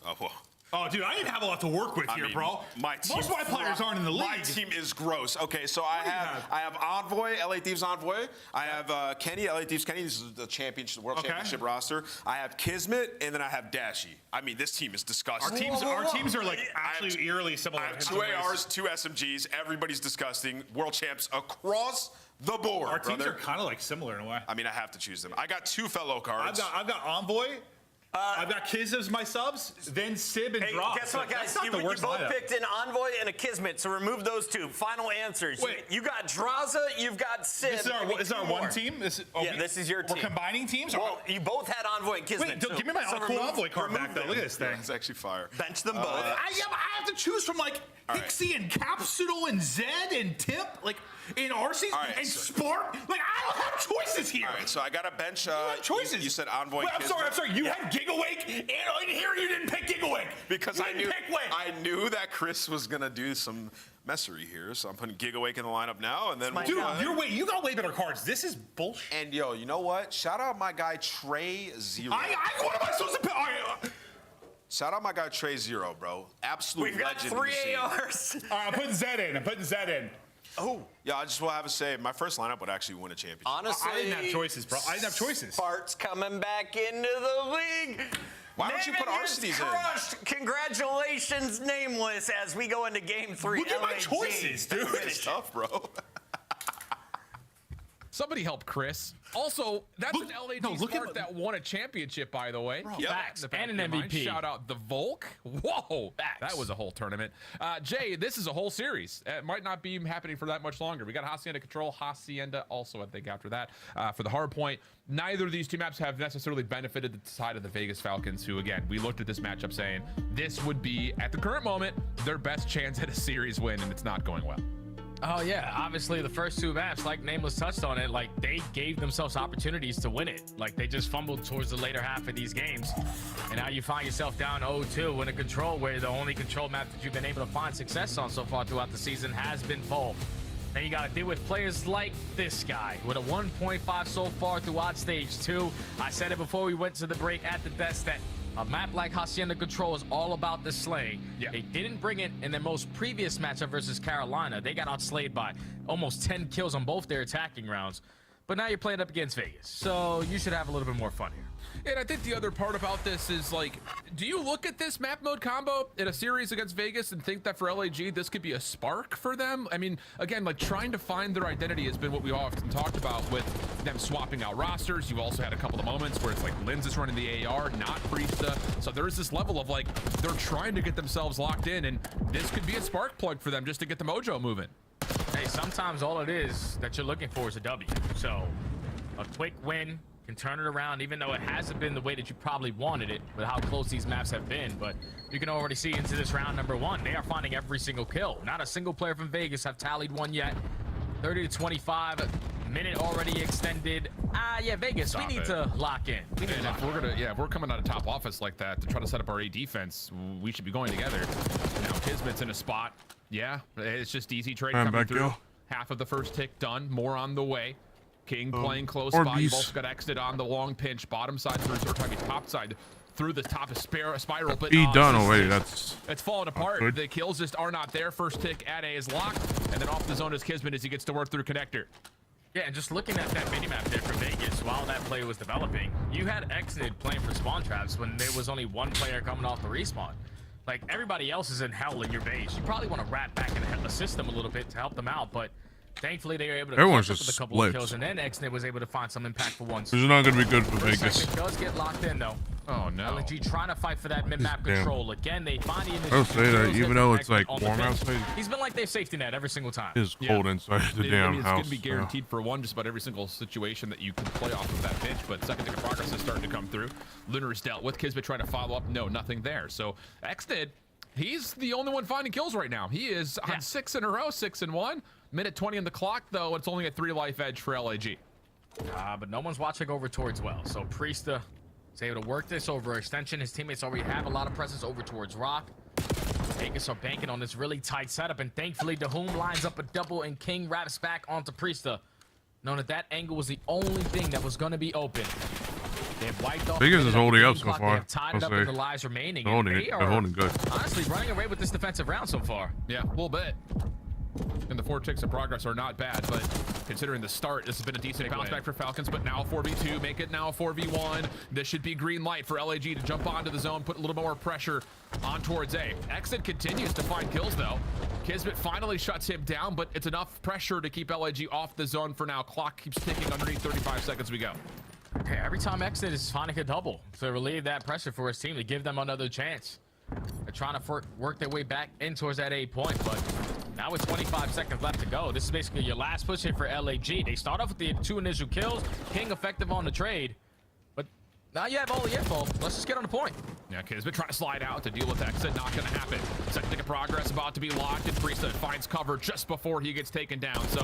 Oh well.
Oh, dude, I didn't have a lot to work with here, bro. Most of my players aren't in the league.
My team is gross. Okay, so I have Envoy, LA Thieves Envoy. I have Kenny, LA Thieves Kenny. This is the championship, world championship roster. I have Kismet, and then I have Dashy. I mean, this team is disgusting.
Our teams are like actually eerily similar.
I have 2 ARs, 2 SMGs. Everybody's disgusting. World champs across the board.
Our teams are kind of like similar in a way.
I mean, I have to choose them. I got 2 fellow cards.
I've got Envoy. I've got Kiz as my subs, then Sib and Drop.
Guess what, guys? You both picked an Envoy and a Kismet, so remove those 2. Final answers.
Wait.
You got Draza, you've got Sib.
This is our one team? This
is your team.
We're combining teams?
Well, you both had Envoy and Kismet.
Wait, give me my cool Envoy card back, though. Look at this thing.
It's actually fire.
Bench them both.
I have to choose from, like, Pixie and Capsule and Zed and Tip, like, in Arceus and Spark. Like, I don't have choices here.
All right, so I got a bench.
Choices.
You said Envoy.
Wait, I'm sorry. You had Gigawake, and in here you didn't pick Gigawake.
Because I knew that Chris was going to do some messery here, so I'm putting Gigawake in the lineup now, and then
Dude, you got way better cards. This is bullshit.
And, yo, you know what? Shout out my guy, Trey Zero.
What am I supposed to pick?
Shout out my guy, Trey Zero, bro. Absolute
We've got
legend.
3 ARs.
All right, I'm putting Zed in.
Oh. Yeah, I just will have to say, my first lineup would actually win a championship.
Honestly,
I didn't have choices, bro. I didn't have choices.
Spart's coming back into the league.
Why don't you put Arceus in?
Congratulations, Nameless, as we go into game 3.
Look at my choices, dude.
It's tough, bro.
Somebody help Chris. Also, that's an LAG Spark that won a championship, by the way.
Facts. And an MVP.
Shout out the Volk. Whoa. Facts. That was a whole tournament. Jay, this is a whole series. It might not be happening for that much longer. We got Hacienda Control, Hacienda also, I think, after that. For the hard point, neither of these 2 maps have necessarily benefited the side of the Vegas Falcons, who, again, we looked at this matchup saying this would be, at the current moment, their best chance at a series win, and it's not going well.
Oh, yeah. Obviously, the first 2 maps, like Nameless touched on it, like, they gave themselves opportunities to win it. Like, they just fumbled towards the later half of these games. And now you find yourself down 0-2 in a control where the only control map that you've been able to find success on so far throughout the season has been full. And you got to deal with players like this guy with a 1.5 so far throughout stage 2. I said it before we went to the break at the desk that a map like Hacienda Control is all about the slaying. Yeah. They didn't bring it in their most previous matchup versus Carolina. They got outslayed by almost 10 kills on both their attacking rounds. But now you're playing up against Vegas, so you should have a little bit more fun here.
And I think the other part about this is, like, do you look at this map mode combo in a series against Vegas and think that for LAG, this could be a spark for them? I mean, again, like, trying to find their identity has been what we often talked about with them swapping out rosters. You've also had a couple of moments where it's like Linz is running the AR, not Priesta. So there's this level of, like, they're trying to get themselves locked in, and this could be a spark plug for them just to get the mojo moving.
Hey, sometimes all it is that you're looking for is a W. So a quick win can turn it around, even though it hasn't been the way that you probably wanted it with how close these maps have been. But you can already see into this round number 1, they are finding every single kill. Not a single player from Vegas have tallied one yet. 30-25, minute already extended. Yeah, Vegas, we need to lock in.
If we're coming out of top office like that to try to set up our A defense, we should be going together. Now Kismet's in a spot. Yeah, it's just easy trade coming through. Half of the first tick done, more on the way. King playing close by. You've also got Exit on the long pinch, bottom side through, or talking top side through the top of spiral. But
done already.
It's falling apart. The kills just are not there. First tick at A is locked, and then off the zone is Kismet as he gets to work through connector.
Yeah, and just looking at that minimap there for Vegas while that play was developing, you had Exnid playing for spawn traps when there was only 1 player coming off the respawn. Like, everybody else is in hell in your base. You probably want to rat back and assist them a little bit to help them out, but thankfully they were able to
Everyone's
with
just
a couple
split.
of kills, and then Exnid was able to find some impactful ones.
This is not going to be good for Vegas.
It does get locked in, though.
Oh, no.
LG trying to fight for that mid-map control. Again, they find the initiative.
I'll say that even though it's like warm outside.
He's been like their safety net every single time.
It's cold inside the damn
it's
house.
It's going to be guaranteed for one, just about every single situation that you can play off of that pitch. But second tick of progress is starting to come through. Lunar is dealt with. Kismet trying to follow up. No, nothing there. So Exnid, he's the only one finding kills right now. He is on 6 in a row, 6-1. Minute 20 on the clock, though. It's only a 3-life edge for LAG.
But no one's watching over towards well. So Priesta is able to work this over extension. His teammates already have a lot of presence over towards Rock. Vegas are banking on this really tight setup, and thankfully Dahum lines up a double, and King wraps back onto Priesta, knowing that that angle was the only thing that was going to be open. They've wiped off.
Vegas is holding up so
clock.
far.
They have tied it up in the lives remaining. They're
holding good.
Honestly, running away with this defensive round so far.
Yeah, a little bit. And the 4 ticks of progress are not bad, but considering the start, this has been a decent bounce back for Falcons, but now 4v2, make it now 4v1. This should be green light for LAG to jump onto the zone, put a little bit more pressure on towards A. Exit continues to find kills, though. Kismet finally shuts him down, but it's enough pressure to keep LAG off the zone for now. Clock keeps ticking underneath 35 seconds we go.
Okay, every time Exit is finding a double to relieve that pressure for his team, to give them another chance. They're trying to work their way back in towards that A point, but now with 25 seconds left to go, this is basically your last push hit for LAG. They start off with the 2 initial kills, King effective on the trade, but now you have all the info. Let's just get on the point.
Yeah, Kismet trying to slide out to deal with Exit. Not going to happen. Second tick of progress about to be locked, and Priesthood finds cover just before he gets taken down. So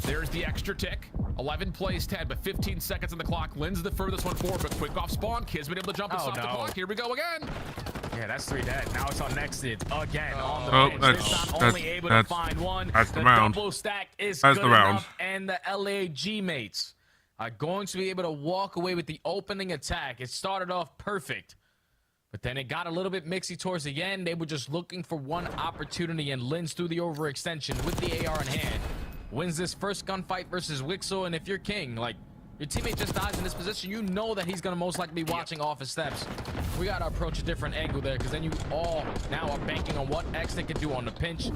there's the extra tick. 11 plays 10, but 15 seconds on the clock. Lynn's the furthest one forward, but quick off spawn. Kismet able to jump and stop the clock. Here we go again.
Yeah, that's 3 dead. Now it's on Exit again on the bench.
That's
only able to find one.
That's the round.
Double stack is
That's
good
the round.
enough, and the LAG mates are going to be able to walk away with the opening attack. It started off perfect, but then it got a little bit mixy towards the end. They were just looking for one opportunity, and Lynn's through the overextension with the AR in hand. Wins this first gunfight versus Wixel, and if you're King, like, your teammate just dies in this position, you know that he's going to most likely be watching off his steps. We got to approach a different angle there, because then you all now are banking on what Exit can do on the pinch.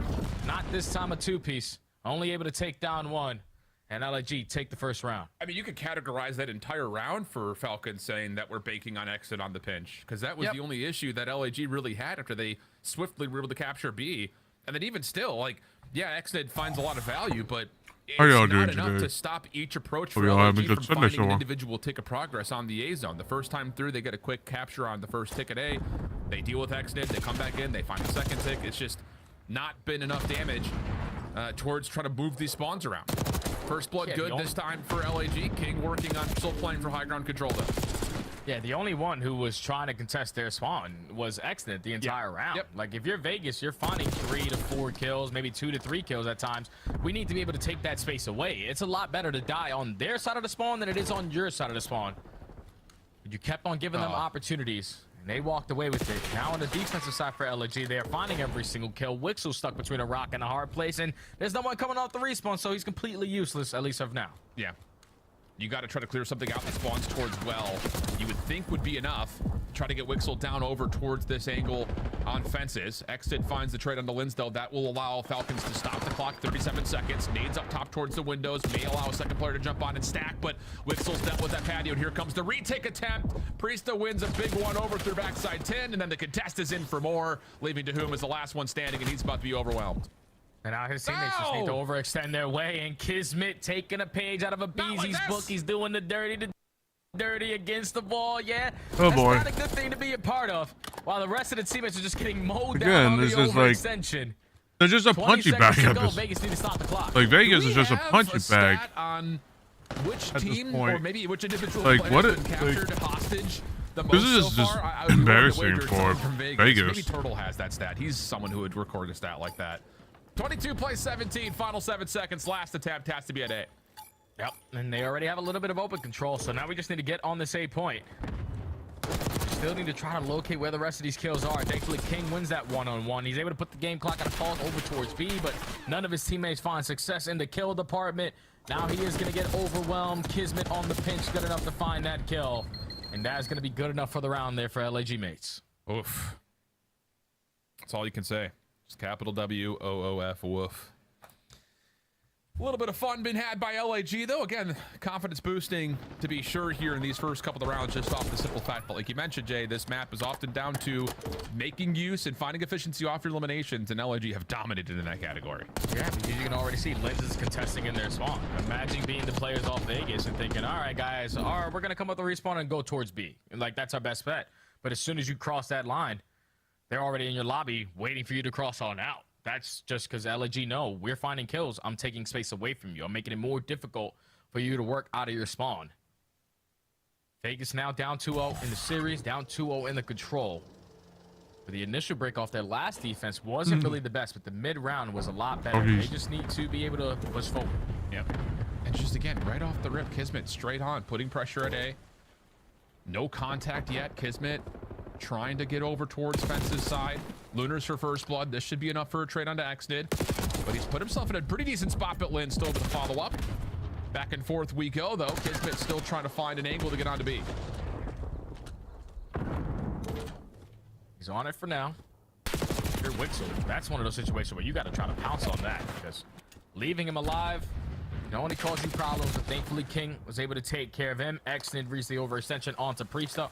Not this time a 2-piece. Only able to take down 1. And LAG take the first round.
I mean, you could categorize that entire round for Falcons saying that we're banking on Exit on the pinch, because that was the only issue that LAG really had after they swiftly were able to capture B. And then even still, like, yeah, Exit finds a lot of value, but it's not enough to stop each approach for LAG from finding an individual tick of progress on the A zone. The first time through, they get a quick capture on the first tick at A. They deal with Exit, they come back in, they find a second tick. It's just not been enough damage towards trying to move these spawns around. First blood good this time for LAG. King working on still playing for high ground control though.
Yeah, the only one who was trying to contest their spawn was Exit the entire round. Like, if you're Vegas, you're finding 3 to 4 kills, maybe 2 to 3 kills at times. We need to be able to take that space away. It's a lot better to die on their side of the spawn than it is on your side of the spawn. But you kept on giving them opportunities, and they walked away with it. Now on the defensive side for LAG, they are finding every single kill. Wixel stuck between a rock and a hard place, and there's no one coming off the respawn, so he's completely useless, at least of now.
Yeah. You got to try to clear something out that spawns towards well. You would think would be enough to try to get Wixel down over towards this angle on fences. Exit finds the trade on the Linsdale. That will allow Falcons to stop the clock. 37 seconds. Nades up top towards the windows. May allow a second player to jump on and stack, but Wixel's dealt with that patio. And here comes the retake attempt. Priesta wins a big one over through backside 10, and then the contest is in for more, leaving Dahum as the last one standing, and he's about to be overwhelmed.
And now his teammates just need to overextend their way, and Kismet taking a page out of a Beezy's book. He's doing the dirty against the wall. Yeah, that's not a good thing to be a part of. While the rest of the teammates are just getting mowed down on the overextension.
They're just a punching bag.
Vegas need to stop the clock.
Like, Vegas is just a punching bag.
On which team or maybe which individual
like,
player has been captured hostage the most
this is
so
just
far?
embarrassing for Vegas.
Maybe Turtle has that stat. He's someone who would record a stat like that. 22 plays 17, final 7 seconds. Last attempt has to be at A.
Yep, and they already have a little bit of open control, so now we just need to get on this A point. Still need to try to locate where the rest of these kills are. Thankfully, King wins that one-on-one. He's able to put the game clock on a pause over towards B, but none of his teammates find success in the kill department. Now he is going to get overwhelmed. Kismet on the pinch, good enough to find that kill. And that's going to be good enough for the round there for LAG mates.
Oof. That's all you can say. Just capital W-O-O-F, woof. A little bit of fun been had by LAG, though. Again, confidence boosting to be sure here in these first couple of rounds, just off the simple fact that, like you mentioned, Jay, this map is often down to making use and finding efficiency off your eliminations, and LAG have dominated in that category.
Yeah, because you can already see Lens is contesting in their spawn. Imagine being the players off Vegas and thinking, all right, guys, we're going to come up with a respawn and go towards B. And, like, that's our best bet. But as soon as you cross that line, they're already in your lobby waiting for you to cross on out. That's just because LAG know we're finding kills. I'm taking space away from you. I'm making it more difficult for you to work out of your spawn. Vegas now down 2-0 in the series, down 2-0 in the control. But the initial break off their last defense wasn't really the best, but the mid-round was a lot better. They just need to be able to push forward.
Yep. And just, again, right off the rip, Kismet straight on, putting pressure at A. No contact yet. Kismet trying to get over towards Fence's side. Lunars for first blood. This should be enough for a trade onto Xnid. But he's put himself in a pretty decent spot, but Lynn still to follow up. Back and forth we go, though. Kismet still trying to find an angle to get onto B.
He's on it for now. Here, Wixel. That's one of those situations where you got to try to pounce on that, because leaving him alive not only caused you problems, but thankfully King was able to take care of him. Xnid reached the overextension onto Priesta.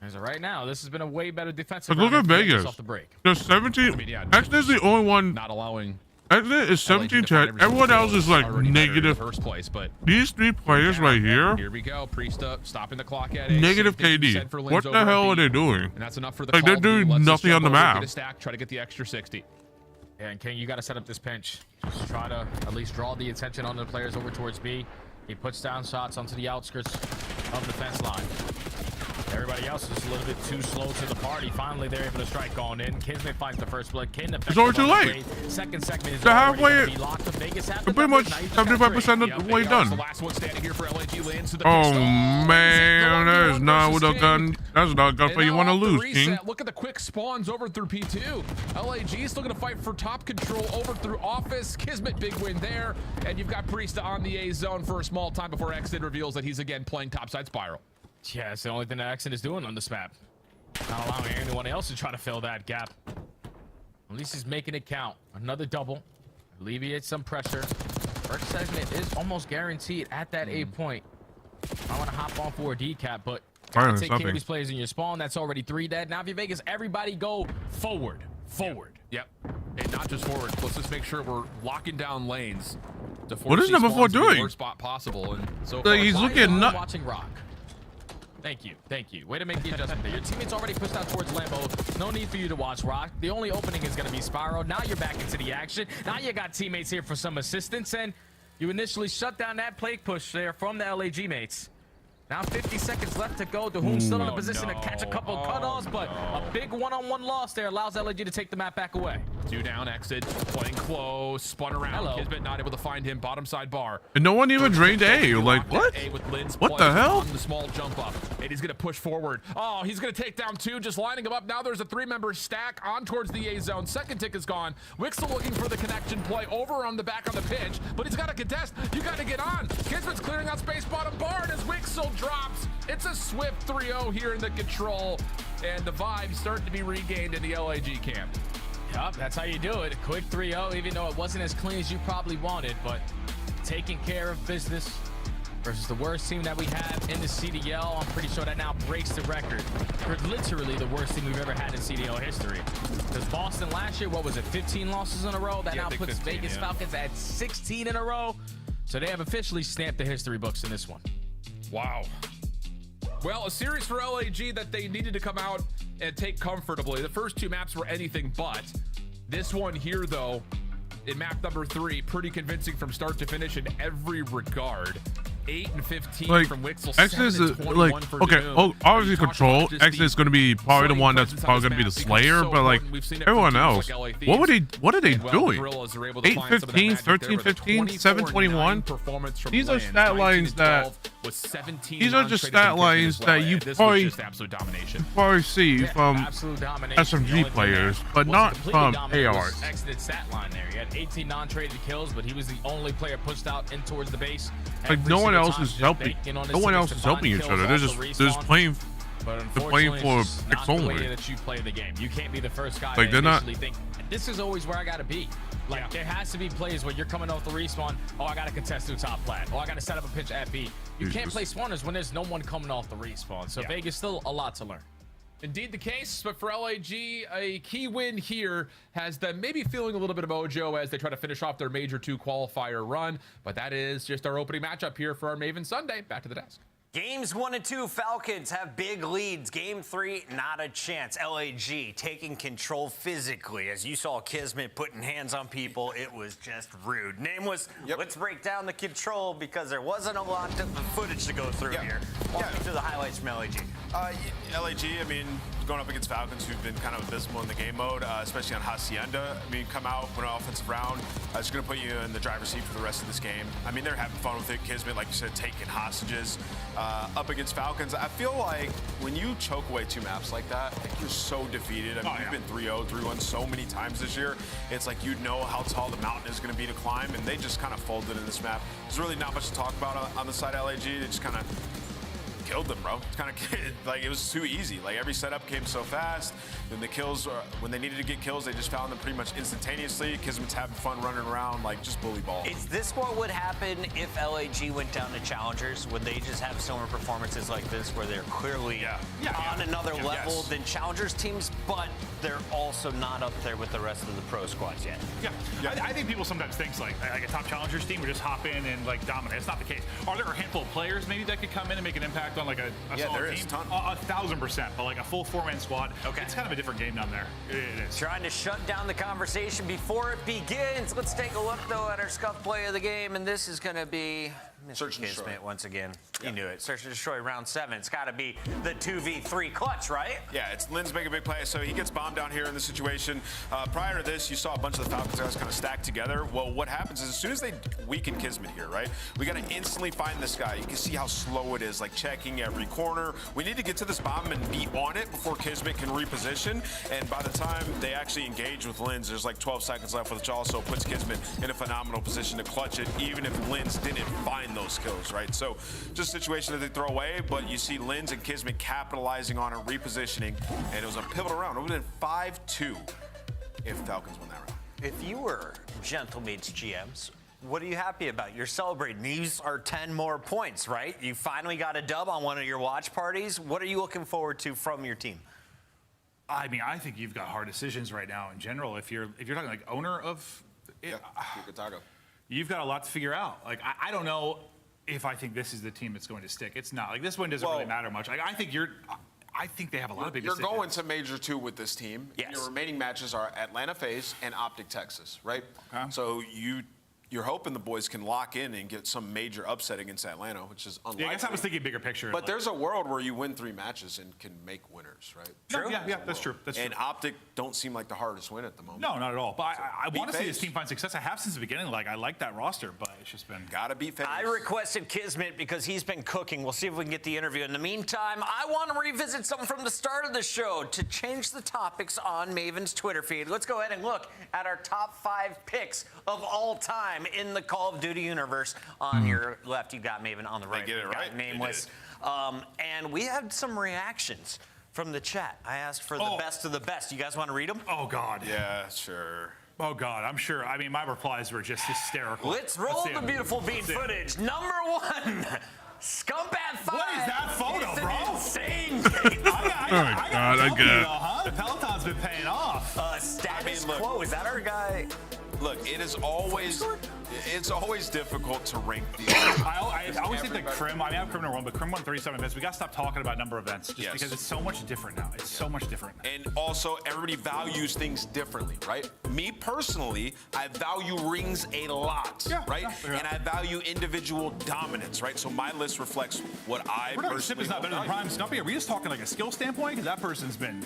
As of right now, this has been a way better defensive.
But look at Vegas.
Off the break.
There's 17.
I mean, yeah,
Xnid's the only one.
Not allowing.
Xnid is 17-10. Everyone else is like negative.
First place, but
these three players right here.
Here we go. Priesta stopping the clock at
Negative KD. What the hell are they doing?
And that's enough for the
like they're doing nothing on the map.
Get a stack, try to get the extra 60.
Yeah, and King, you got to set up this pinch. Just try to at least draw the attention on the players over towards B. He puts down shots onto the outskirts of the fence line. Everybody else is a little bit too slow to the party. Finally, they're able to strike on in. Kismet finds the first blood.
It's over too late.
Second segment is
halfway.
Vegas
Pretty much 75% of the way done.
The last one standing here for LAG lands to the
oh man, that is not with a gun. That's not a gunfight you want to lose, King.
Look at the quick spawns over through P2. LAG still going to fight for top control over through Office. Kismet big win there, and you've got Priesta on the A zone for a small time before Xnid reveals that he's again playing topside Spiral.
Yeah, it's the only thing that Xnid is doing on this map. Not allowing anyone else to try to fill that gap. At least he's making it count. Another double. Alleviates some pressure. First segment is almost guaranteed at that A point. I want to hop on for a decap, but gotta take care of these players in your spawn. That's already 3 dead. Now if you're Vegas, everybody go forward. Forward.
Yep. And not just forward. Let's just make sure we're locking down lanes.
What is number 4 doing?
Worst spot possible. And so
like he's looking nuts.
Watching Rock. Thank you. Thank you. Way to make the adjustment there. Your teammates already pushed out towards Lambo. No need for you to watch Rock. The only opening is going to be Spyro. Now you're back into the action. Now you got teammates here for some assistance, and you initially shut down that plague push there from the LAG mates. Now 50 seconds left to go. DeHoom still in a position to catch a couple of cutoffs, but a big one-on-one loss there allows LAG to take the map back away.
2 down, exit, playing close, spun around.
Hello.
Kismet not able to find him, bottom side bar.
And no one even drained A. Like, what?
A with Lynn's
what the hell?
On the small jump up, and he's going to push forward. Oh, he's going to take down 2, just lining him up. Now there's a 3-member stack on towards the A zone. Second tick is gone. Wixel looking for the connection play over on the back on the pitch, but he's got to contest. You got to get on. Kismet's clearing out space bottom bar, and as Wixel drops, it's a swift 3-0 here in the control, and the vibe's starting to be regained in the LAG camp.
Yup, that's how you do it. A quick 3-0, even though it wasn't as clean as you probably wanted, but taking care of business versus the worst team that we have in the CDL. I'm pretty sure that now breaks the record for literally the worst team we've ever had in CDL history. Because Boston last year, what was it, 15 losses in a row? That now puts 15, Vegas Falcons at 16 in a row. So they have officially stamped the history books in this one.
Wow. Well, a series for LAG that they needed to come out and take comfortably. The first 2 maps were anything but. This one here, though, in map number 3, pretty convincing from start to finish in every regard. 8 and 15
like,
from Wixel.
X is like, okay, obviously control. X is going to be probably the one that's probably going to be the slayer, but like everyone else, what are they doing? 8, 15, 13, 15, 7, 21. These are stat lines that you probably see from SMG players, but not from ARs.
Exited stat line there. He had 18 non-traded kills, but he was the only player pushed out in towards the base.
Like no one else is helping. No one else is helping each other. They're just playing. They're playing for X only.
The way that you play the game. You can't be the first guy
like
to initially think this is always where I gotta be. Like there has to be plays where you're coming off the respawn. Oh, I gotta contest through top flat. Oh, I gotta set up a pitch at B. You can't play spawners when there's no one coming off the respawn. So Vegas still a lot to learn.
Indeed the case, but for LAG, a key win here has them maybe feeling a little bit of mojo as they try to finish off their Major 2 qualifier run, but that is just our opening matchup here for our Maven Sunday. Back to the desk.
Games 1 and 2, Falcons have big leads. Game 3, not a chance. LAG taking control physically. As you saw Kismet putting hands on people, it was just rude. Nameless, let's break down the control because there wasn't a lot of footage to go through here. Walk me through the highlights from LAG.
LAG, I mean, going up against Falcons, who've been kind of abysmal in the game mode, especially on Hacienda. I mean, come out, win an offensive round. It's going to put you in the driver's seat for the rest of this game. I mean, they're having fun with it. Kismet, like you said, taking hostages. up against Falcons. I feel like when you choke away 2 maps like that, I think you're so defeated. I mean, you've been 3-0, 3-1 so many times this year. It's like you know how tall the mountain is going to be to climb, and they just kind of folded in this map. There's really not much to talk about on the side of LAG. They just kind of killed them, bro. It's kind of like it was too easy. Like every setup came so fast. Then the kills, when they needed to get kills, they just found them pretty much instantaneously. Kismet's having fun running around, like just bully ball.
Is this what would happen if LAG went down to Challengers? Would they just have similar performances like this, where they're clearly on another level than Challengers teams, but they're also not up there with the rest of the pro squads yet?
I think people sometimes think like a top Challengers team would just hop in and like dominate. It's not the case. Are there a handful of players maybe that could come in and make an impact on like a solid team? 1,000%, but like a full 4-man squad, it's kind of a different game down there. It is.
Trying to shut down the conversation before it begins. Let's take a look, though, at our scuff play of the game, and this is going to be
Search and Destroy
once again. You knew it. Search and Destroy round 7. It's got to be the 2v3 clutch, right?
Yeah, it's Lynn's making a big play, so he gets bombed down here in this situation. Prior to this, you saw a bunch of the Falcons guys kind of stacked together. Well, what happens is as soon as they weaken Kismet here, right, we got to instantly find this guy. You can see how slow it is, like checking every corner. We need to get to this bomb and be on it before Kismet can reposition. And by the time they actually engage with Lynn's, there's like 12 seconds left, which also puts Kismet in a phenomenal position to clutch it, even if Lynn's didn't find those kills, right? So just a situation that they throw away, but you see Lynn's and Kismet capitalizing on it, repositioning, and it was a pivotal round. It would have been 5-2 if Falcons won that round.
If you were Gentlemeats GMs, what are you happy about? You're celebrating. These are 10 more points, right? You finally got a dub on one of your watch parties. What are you looking forward to from your team?
I mean, I think you've got hard decisions right now in general. If you're talking like owner of it, you've got a lot to figure out. Like, I don't know if I think this is the team that's going to stick. It's not. Like, this one doesn't really matter much. Like, I think they have a lot of big decisions.
You're going to Major 2 with this team.
Yes.
Your remaining matches are Atlanta FaZe and Optic Texas, right? So you're hoping the boys can lock in and get some major upset against Atlanta, which is unlikely.
Yeah, I guess I was thinking bigger picture.
But there's a world where you win 3 matches and can make winners, right?
True. Yeah, that's true. That's
and
true.
Optic don't seem like the hardest win at the moment.
No, not at all. But I want to see
FaZe.
this team find success. I have since the beginning. Like, I like that roster, but it's just been...
Gotta beat FaZe.
I requested Kismet because he's been cooking. We'll see if we can get the interview. In the meantime, I want to revisit something from the start of the show to change the topics on Maven's Twitter feed. Let's go ahead and look at our top 5 picks of all time in the Call of Duty universe. On your left, you got Maven. On the right,
get it
you got
right.
Nameless. And we had some reactions from the chat. I asked for the best of the best. You guys want to read them?
Oh, God.
Yeah, sure.
Oh, God, I'm sure. I mean, my replies were just hysterical.
Let's roll the beautiful bean footage. Number 1. Scump at 5.
What is that photo,
it's
bro?
An insane game.
I get it.
The Peloton's been paying off.
Status quo. Is that our guy?
Look, it's always difficult to rank these.
I always think that Crim, I have Crim number 1, but Crim won 37 events. We got to stop talking about number of events just because it's so much different now. It's so much different.
And also, everybody values things differently, right? Me personally, I value rings a lot, right?
Yeah.
And I value individual dominance, right? So my list reflects what I personally
Sip is not better than Prime Scumpy. Are we just talking like a skill standpoint? Because that person's been...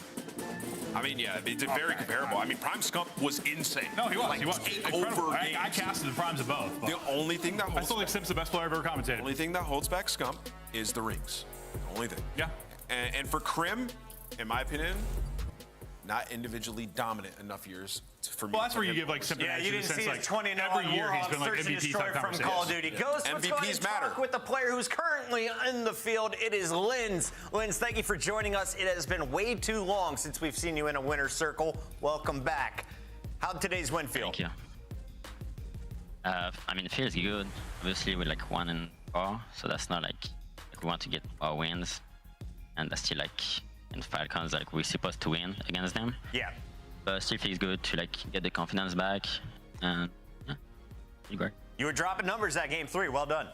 I mean, yeah, it's very comparable. I mean, Prime Scump was insane.
No, he was.
Like,
he was.
Over
I casted the Primes of both.
The only thing that
I
holds
still think Simp's the best player I've ever commentated.
The only thing that holds back Scump is the rings. The only thing.
Yeah.
And for Crim, in my opinion, not individually dominant enough years for me.
Well, that's where you give like Simp
Yeah, you didn't see his 20
every year he's been like MVP type
from Call of Duty. Ghost, let's go ahead and talk with the player who's currently in the field. It is Linz. Linz, thank you for joining us. It has been way too long since we've seen you in a winner's circle. Welcome back. How'd today's win feel?
Thank you. I mean, it feels good. Obviously, we're like 1-4, so that's not like we want to get more wins, and that's still like in Falcons, like we're supposed to win against them.
Yeah.
But still feels good to like get the confidence back, and yeah, pretty great.
You were dropping numbers that game 3. Well done.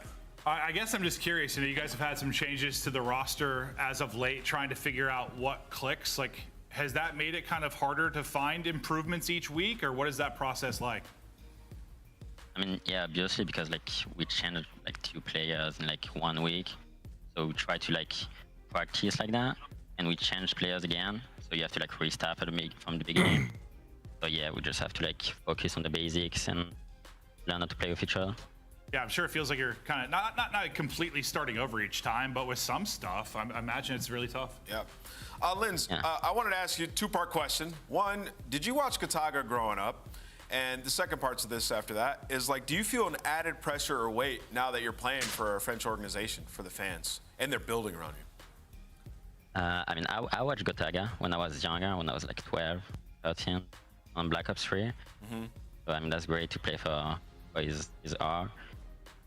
I guess I'm just curious. You know, you guys have had some changes to the roster as of late, trying to figure out what clicks. Like, has that made it kind of harder to find improvements each week, or what is that process like?
I mean, yeah, obviously, because like we changed like 2 players in like 1 week, so we try to like practice like that, and we change players again, so you have to like restart from the beginning. So yeah, we just have to like focus on the basics and learn how to play with each other.
Yeah, I'm sure it feels like you're kind of not completely starting over each time, but with some stuff, I imagine it's really tough.
Yeah. Linz, I wanted to ask you a two-part question. One, did you watch Kataga growing up? And the second part to this after that is like, do you feel an added pressure or weight now that you're playing for a French organization, for the fans, and they're building around you?
I mean, I watched Gotaga when I was younger, when I was like 12, 13, on Black Ops 3. So I mean, that's great to play for his R.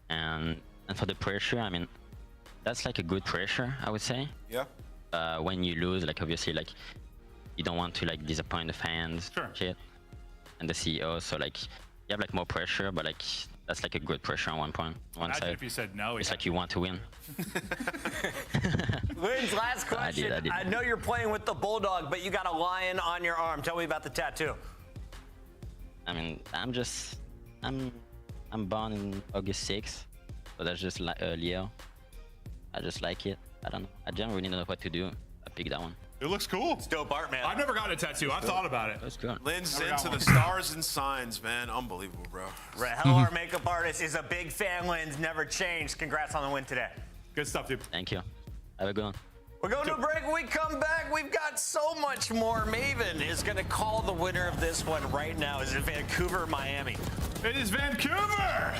And for the pressure, I mean, that's like a good pressure, I would say.
Yeah.
When you lose, like obviously, like you don't want to like disappoint the fans, shit, and the CEO. So like you have like more pressure, but like that's like a good pressure on one point. One
Imagine
side.
if you said no.
It's like you want to win.
Lynn's last question.
I did.
I know you're playing with the Bulldog, but you got a lion on your arm. Tell me about the tattoo.
I mean, I'm born in August 6th, so that's just like Leo. I just like it. I don't know. I don't really know what to do. I picked that one.
It looks cool.
It's dope art, man.
I've never gotten a tattoo. I've thought about it.
That's good.
Lynn's into the stars and signs, man. Unbelievable, bro.
Rahel, our makeup artist, is a big fan. Lynn's never changed. Congrats on the win today.
Good stuff, dude.
Thank you. Have a good one.
We're going to a break. When we come back, we've got so much more. Maven is going to call the winner of this one right now. Is it Vancouver or Miami?
It is Vancouver.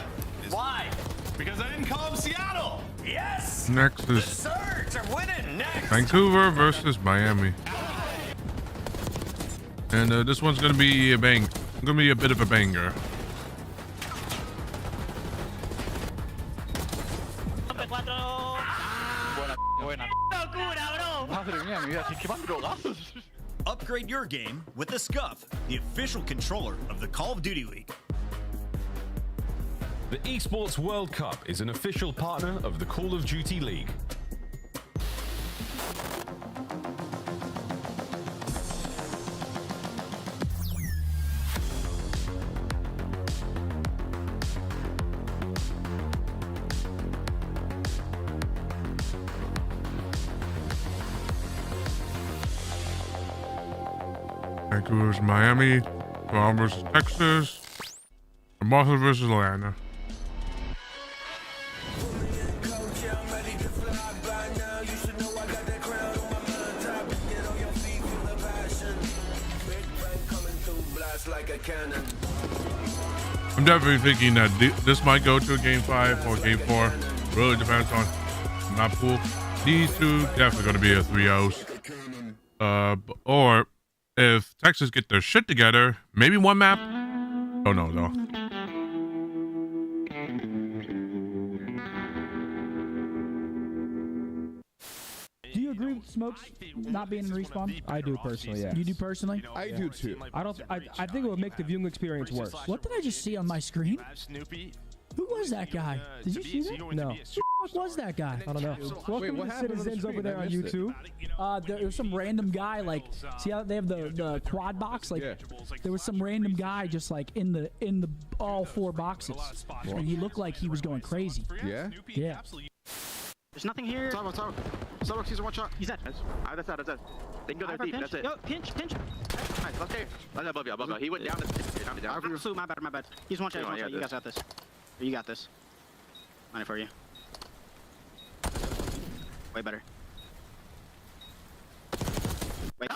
Why?
Because I didn't call him Seattle.
Yes.
Next
The
is
Surge are winning next.
Vancouver versus Miami. And this one's gonna be a bit of a banger.
Upgrade your game with the Scuff, the official controller of the Call of Duty League.
The Esports World Cup is an official partner of the Call of Duty League.
Vancouver versus Miami, Toronto versus Texas, and Martha versus Atlanta. I'm definitely thinking that this might go to a game 5 or game 4. Really depends on map pool. These two definitely going to be a 3-0s. Or if Texas get their shit together, maybe one map. Oh no, though.
Do you agree with Smokes not being in respawn?
I do personally, yeah.
You do personally?
I do too.
I think it would make the viewing experience worse. What did I just see on my screen? Who was that guy? Did you see that?
No.
Who the fuck was that guy?
I don't know.
Welcome
what
to the
happened on the
citizens
screen?
over there
I
on
missed it.
YouTube. There was some random guy, like, see how they have the quad box? Like,
Yeah.
there was some random guy just like in the all 4 boxes, and he looked like he was going crazy.
Yeah?
Yeah.
There's nothing here.
Starbucks, he's a one shot.
He's dead.
That's it. They can go there deep. That's it.
Yo, pinch.
Nice, let's go. That's above you. He went down.
Absolute, my bad. He's one shot. You guys got this. You got this. Money for you. Way better. Wait.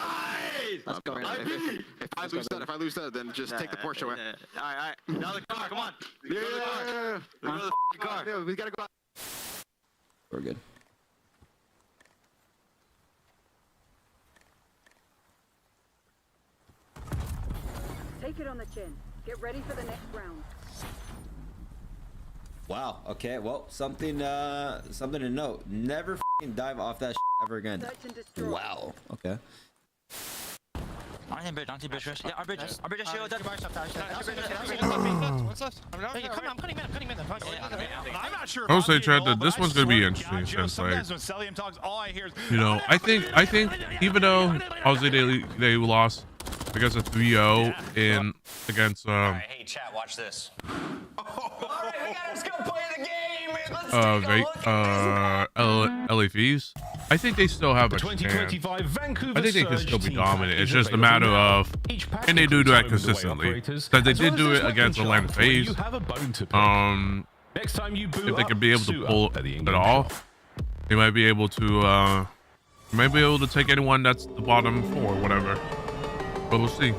Let's go.
If I lose that, then just take the Porsche away.
All right. Another car. Come on.
Yeah.
Another car.
Yeah, we gotta go.
We're good.
Take it on the chin. Get ready for the next round.
Wow. Okay. Well, something to note. Never f***ing dive off that ever again.
Search and destroy.
Wow. Okay.
Anti-bridge. Yeah, our bridge is shield.
What's this?
I'm cutting in.
I'm not sure.
I would say, Chad, that this one's going to be interesting since, like, you know, I think even though Jose they lost against a 3-0 in against
Hey, chat, watch this. All right, let's go play the game. Let's take a look at
LA Thieves. I think they still have a chance. I think they can still be dominant. It's just a matter of can they do that consistently? Because they did do it against Atlanta FaZe.
Next time you boot
if they
up,
could be able to
suit
pull
up at the
it
in-game
off, they might be able to take anyone that's the bottom 4 or whatever. But we'll see.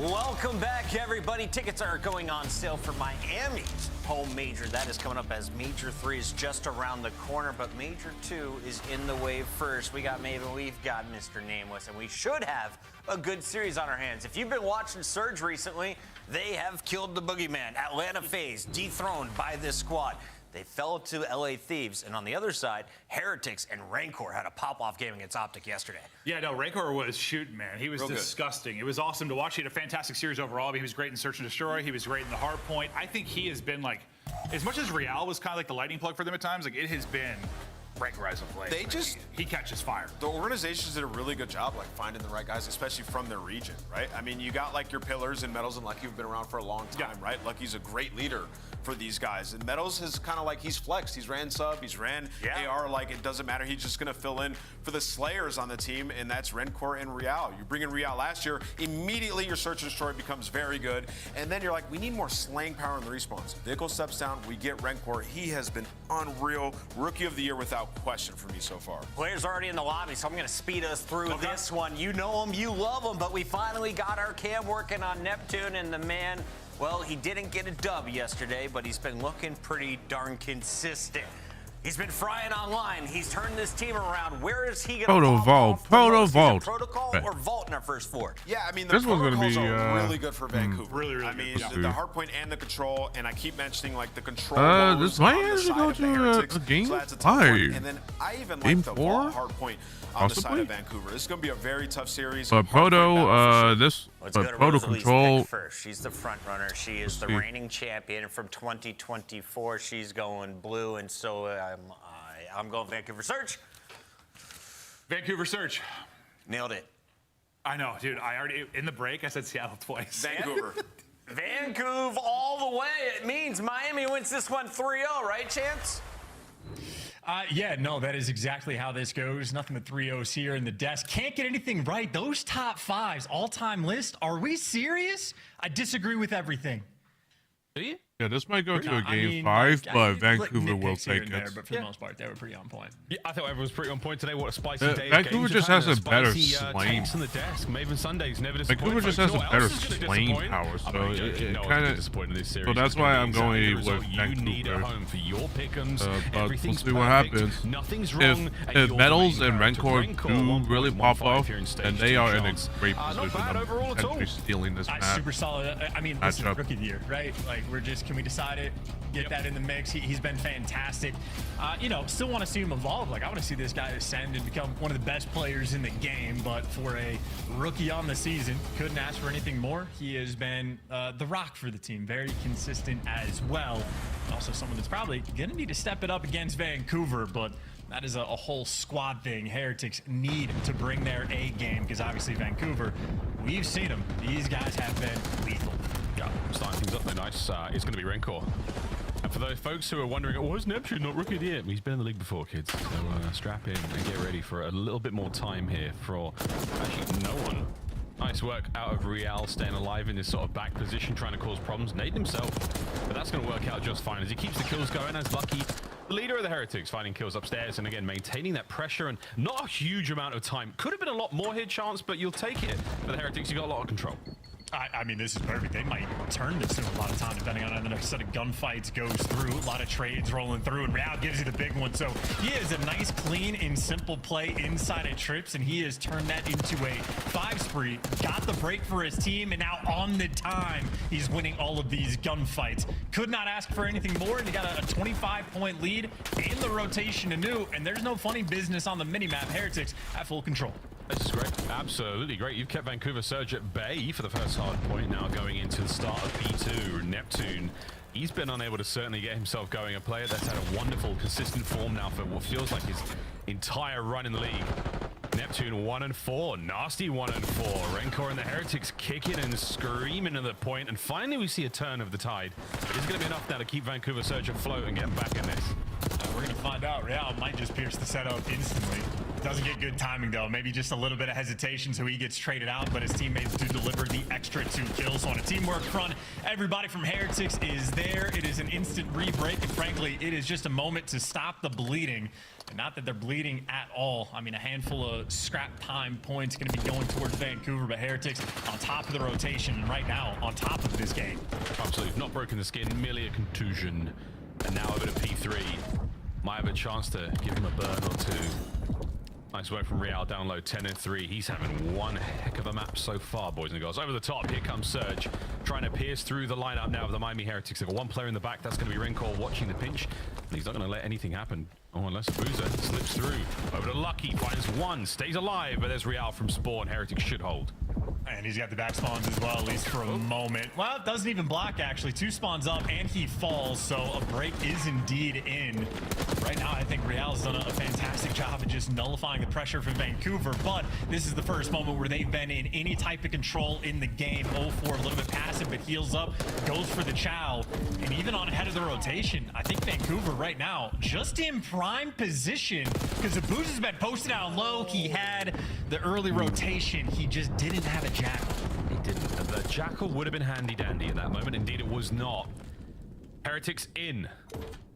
Welcome back, everybody. Tickets are going on sale for Miami's home major. That is coming up as Major 3 is just around the corner, but Major 2 is in the way first. We got Maven, we've got Mr. Nameless, and we should have a good series on our hands. If you've been watching Surge recently, they have killed the boogeyman. Atlanta FaZe dethroned by this squad. They fell to LA Thieves, and on the other side, Heretics and Rancor had a pop-off game against Optic yesterday.
Yeah, no, Rancor was shooting, man. He was disgusting. It was awesome to watch. He had a fantastic series overall. He was great in Search and Destroy. He was great in the hard point. I think he has been like, as much as Real was kind of like the lightning plug for them at times, like it has been Rancor as of late.
They just
he catches fire.
The organizations did a really good job like finding the right guys, especially from their region, right? I mean, you got like your pillars and Metals and Lucky who've been around for a long time, right? Lucky's a great leader for these guys, and Metals is kind of like he's flexed. He's ran sub, he's ran AR. Like it doesn't matter. He's just gonna fill in for the Slayers on the team, and that's Rancor and Real. You bring in Real last year, immediately your Search and Destroy becomes very good, and then you're like, we need more slaying power in the respawns. Vehicle steps down, we get Rancor. He has been unreal, rookie of the year without question for me so far.
Players already in the lobby, so I'm going to speed us through this one. You know him, you love him, but we finally got our cam working on Neptune, and the man, well, he didn't get a dub yesterday, but he's been looking pretty darn consistent. He's been frying online. He's turned this team around. Where is he going to
Vault.
Protocol or Vault in our first 4?
Yeah, I mean, the
this one's going to be
really good for Vancouver. Really
I
mean,
good.
the hardpoint and the control, and I keep mentioning like the control.
This might actually go to a game 5.
And then I even like the Vault hardpoint on the side of Vancouver. This is going to be a very tough series.
But Proto, Proto control.
First. She's the front runner. She is the reigning champion from 2024. She's going blue, and so I'm going Vancouver Search.
Vancouver Search.
Nailed it.
I know, dude. I already, in the break, I said Seattle twice.
Vancouver.
Vancouver all the way. It means Miami wins this one 3-0, right, Chance?
Yeah, no, that is exactly how this goes. Nothing but 3-0s here in the desk. Can't get anything right. Those top 5s, all-time list. Are we serious? I disagree with everything.
Do you?
Yeah, this might go to a game 5, but Vancouver will take it.
There, but for the most part, they were pretty on point.
Yeah, I thought everyone was pretty on point today. What a spicy day.
Vancouver just has a better slaying.
On the desk. Maven Sundays never
Vancouver just has a better slaying power, so it kind of disappointed this series. So that's why I'm going with Vancouver.
You need at home for your pick'ems.
But we'll see what happens.
Nothing's wrong.
If Metals and Rancor do really pop off, then they are in a great position of potentially stealing this match.
Super solid. I mean, this is rookie of the year, right? Like, can we decide it? Get that in the mix. He's been fantastic. You know, still want to see him evolve. Like, I want to see this guy ascend and become one of the best players in the game. But for a rookie on the season, couldn't ask for anything more. He has been the rock for the team. Very consistent as well. Also someone that's probably going to need to step it up against Vancouver, but that is a whole squad thing. Heretics need to bring their A game because obviously Vancouver, we've seen them. These guys have been lethal.
Yeah, starting things up there nice. It's going to be Rancor. And for those folks who are wondering, oh, is Neptune not rookie of the year? He's been in the league before, kids. So strap in and get ready for a little bit more time here for actually no one. Nice work out of Real, staying alive in this sort of back position, trying to cause problems. Nade himself, but that's going to work out just fine as he keeps the kills going. As Lucky, the leader of the Heretics, finding kills upstairs and again maintaining that pressure and not a huge amount of time. Could have been a lot more here, Chance, but you'll take it. For the Heretics, you got a lot of control.
I mean, this is perfect. They might turn this in a lot of time, depending on how the next set of gunfights goes through. A lot of trades rolling through, and Real gives you the big one. So he is a nice, clean, and simple play inside of trips, and he has turned that into a 5 spree. Got the break for his team, and now on the time, he's winning all of these gunfights. Could not ask for anything more, and he got a 25-point lead in the rotation anew, and there's no funny business on the minimap. Heretics at full control.
This is great. Absolutely great. You've kept Vancouver Surge at bay for the first hard point. Now going into the start of B2, Neptune. He's been unable to certainly get himself going. A player that's had a wonderful, consistent form now for what feels like his entire run in the league. Neptune 1-4. Nasty 1-4. Rencor and the Heretics kicking and screaming at the point. And finally we see a turn of the tide. It's going to be enough now to keep Vancouver Surge afloat and get back in this.
We're going to find out. Real might just pierce the setup instantly. Doesn't get good timing, though. Maybe just a little bit of hesitation, so he gets traded out, but his teammates do deliver the extra 2 kills. So on a teamwork front, everybody from Heretics is there. It is an instant re-break, and frankly, it is just a moment to stop the bleeding. And not that they're bleeding at all. I mean, a handful of scrap time points going to be going towards Vancouver, but Heretics on top of the rotation, and right now on top of this game.
Absolutely. Not broken the skin, merely a contusion. And now over to P3. Might have a chance to give him a burn or 2. Nice work from Real down low, 10-3. He's having one heck of a map so far, boys and girls. Over the top, here comes Surge, trying to pierce through the lineup now of the Miami Heretics. They've got one player in the back. That's going to be Rencor watching the pinch. And he's not going to let anything happen. Oh, unless Boozer slips through. Over to Lucky, finds one, stays alive, but there's Real from Spawn. Heretics should hold.
And he's got the back spawns as well, at least for a moment. Well, it doesn't even block, actually. 2 spawns up, and he falls, so a break is indeed in. Right now, I think Real's done a fantastic job of just nullifying the pressure from Vancouver, but this is the first moment where they've been in any type of control in the game. 0-4, a little bit passive, but heals up, goes for the chow, and even on ahead of the rotation, I think Vancouver right now just in prime position, because the boost has been posted down low. He had the early rotation. He just didn't have a jackal.
He didn't. The jackal would have been handy dandy at that moment. Indeed, it was not. Heretics in.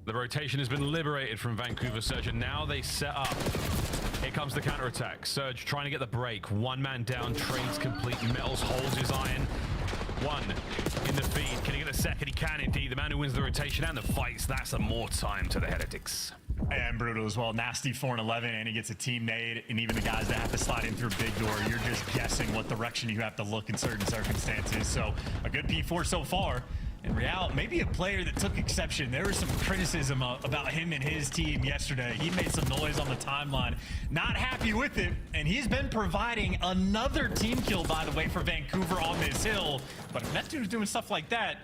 The rotation has been liberated from Vancouver Surge, and now they set up. Here comes the counterattack. Surge trying to get the break. One man down, trades complete. Metals holds his iron. One in the feed. Can he get a second? He can indeed. The man who wins the rotation and the fights. That's a more time to the Heretics.
And brutal as well. Nasty 4-11, and he gets a team nade, and even the guys that have to slide in through big door, you're just guessing what direction you have to look in certain circumstances. So a good P4 so far. And Real, maybe a player that took exception. There was some criticism about him and his team yesterday. He made some noise on the timeline. Not happy with it, and he's been providing another team kill, by the way, for Vancouver on this hill. But if Neptune's doing stuff like that,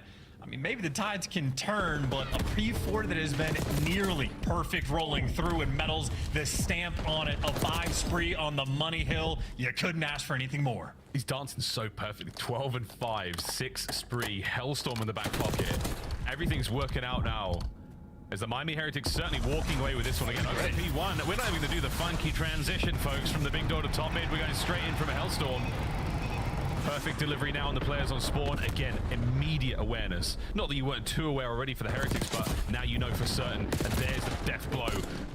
I mean, maybe the tides can turn, but a P4 that has been nearly perfect rolling through, and Metals the stamp on it. A 5 spree on the money hill. You couldn't ask for anything more.
He's dancing so perfectly. 12-5, 6 spree, Hellstorm in the back pocket. Everything's working out now. As the Miami Heretics certainly walking away with this one again. Over to P1. We're not even going to do the funky transition, folks, from the big door to top mid. We're going straight in from a Hellstorm. Perfect delivery now on the players on Spawn. Again, immediate awareness. Not that you weren't too aware already for the Heretics, but now you know for certain. And there's the death blow.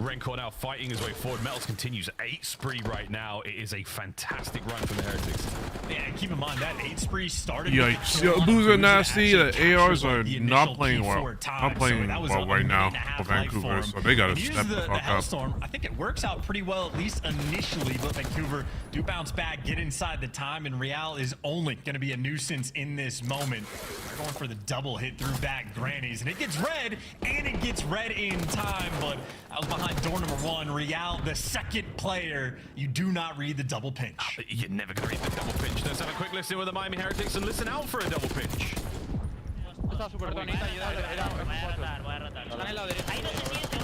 Rencor now fighting his way forward. Metals continues 8 spree right now. It is a fantastic run from the Heretics.
Yeah, and keep in mind that 8 spree started.
Yikes. Boozer Nasty. The ARs are not playing well. Not playing well right now for Vancouver, so they got to step the fuck up.
I think it works out pretty well, at least initially, but Vancouver do bounce back, get inside the time, and Real is only going to be a nuisance in this moment. They're going for the double hit through back grannies, and it gets red, and it gets red in time, but I was behind door number 1. Real, the second player, you do not read the double pinch.
You're never going to read the double pinch. Let's have a quick listen with the Miami Heretics and listen out for a double pinch.
Está súper bonita, ayuda, era voy a rotar. Están en la derecha. Ahí no te sientes. Sí,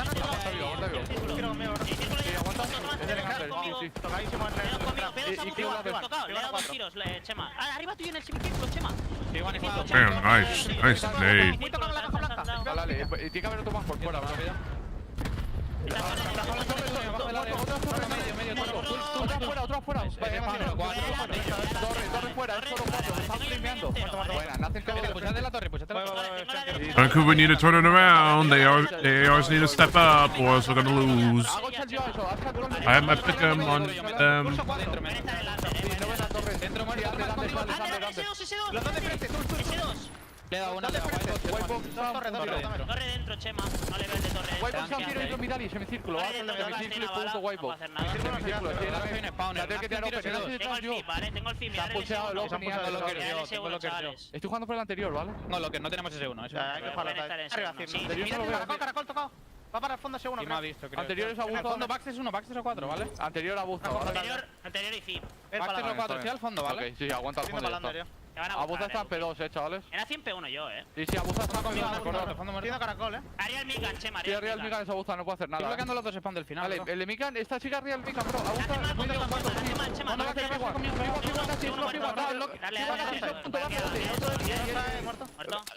aguanta. Es el enganche. Sí, tocadísimo en el tocado. Le he dado 2 tiros, Chema. Arriba tuyo en el semicírculo, Chema.
Damn, nice. Nice nade.
Muy tocado en la caja blanca.
Dale, tiene que haber otro más por fuera, ¿no? Otro afuera. Torre fuera, es solo 4. Están flameando. Buena, nacen todo. Puchate la torre, puchate la torre.
Vancouver need to turn it around. The ARs need to step up, or else we're gonna lose. I have my pick 'em on them.
Dentro muerto.
S2.
Los dos de frente,
S2.
Le he dado una.
Torre dentro, Chema. No le veo el de torre dentro.
Whitebox se tiro y Midali, semicírculo.
Torre dentro,
Semicírculo y
bala,
punto
no puedo
Whitebox.
hacer nada.
Semicírculo, sí, hay un spawner.
Tengo el fin,
Se ha pulseado el open y ando lo que tengo lo que Estoy jugando por el anterior, ¿vale? No, lo que no tenemos ese uno.
Hay que jugar
Caracol tocado.
Va para el fondo segundo.
Me ha visto, creo. Anterior es a Busto. Fondo Baxter es 1, Baxter es 4, ¿vale? Anterior a Busto.
Anterior y fin.
Baxter es 4, sí al fondo, ¿vale? Ok, sí, aguanta al fondo. A Busto está en P2, chavales.
Era 100 P1 yo,
Sí, a Busto está conmigo en el corredor.
Tiene caracol,
Haría el Mikan, Chema.
Sí, Real Mikan es a Busto, no puedo hacer nada. Estoy bloqueando los dos spawns del final. Vale, el de Mikan, esta chica Real Mikan, bro. A Busto, no va a tener igual.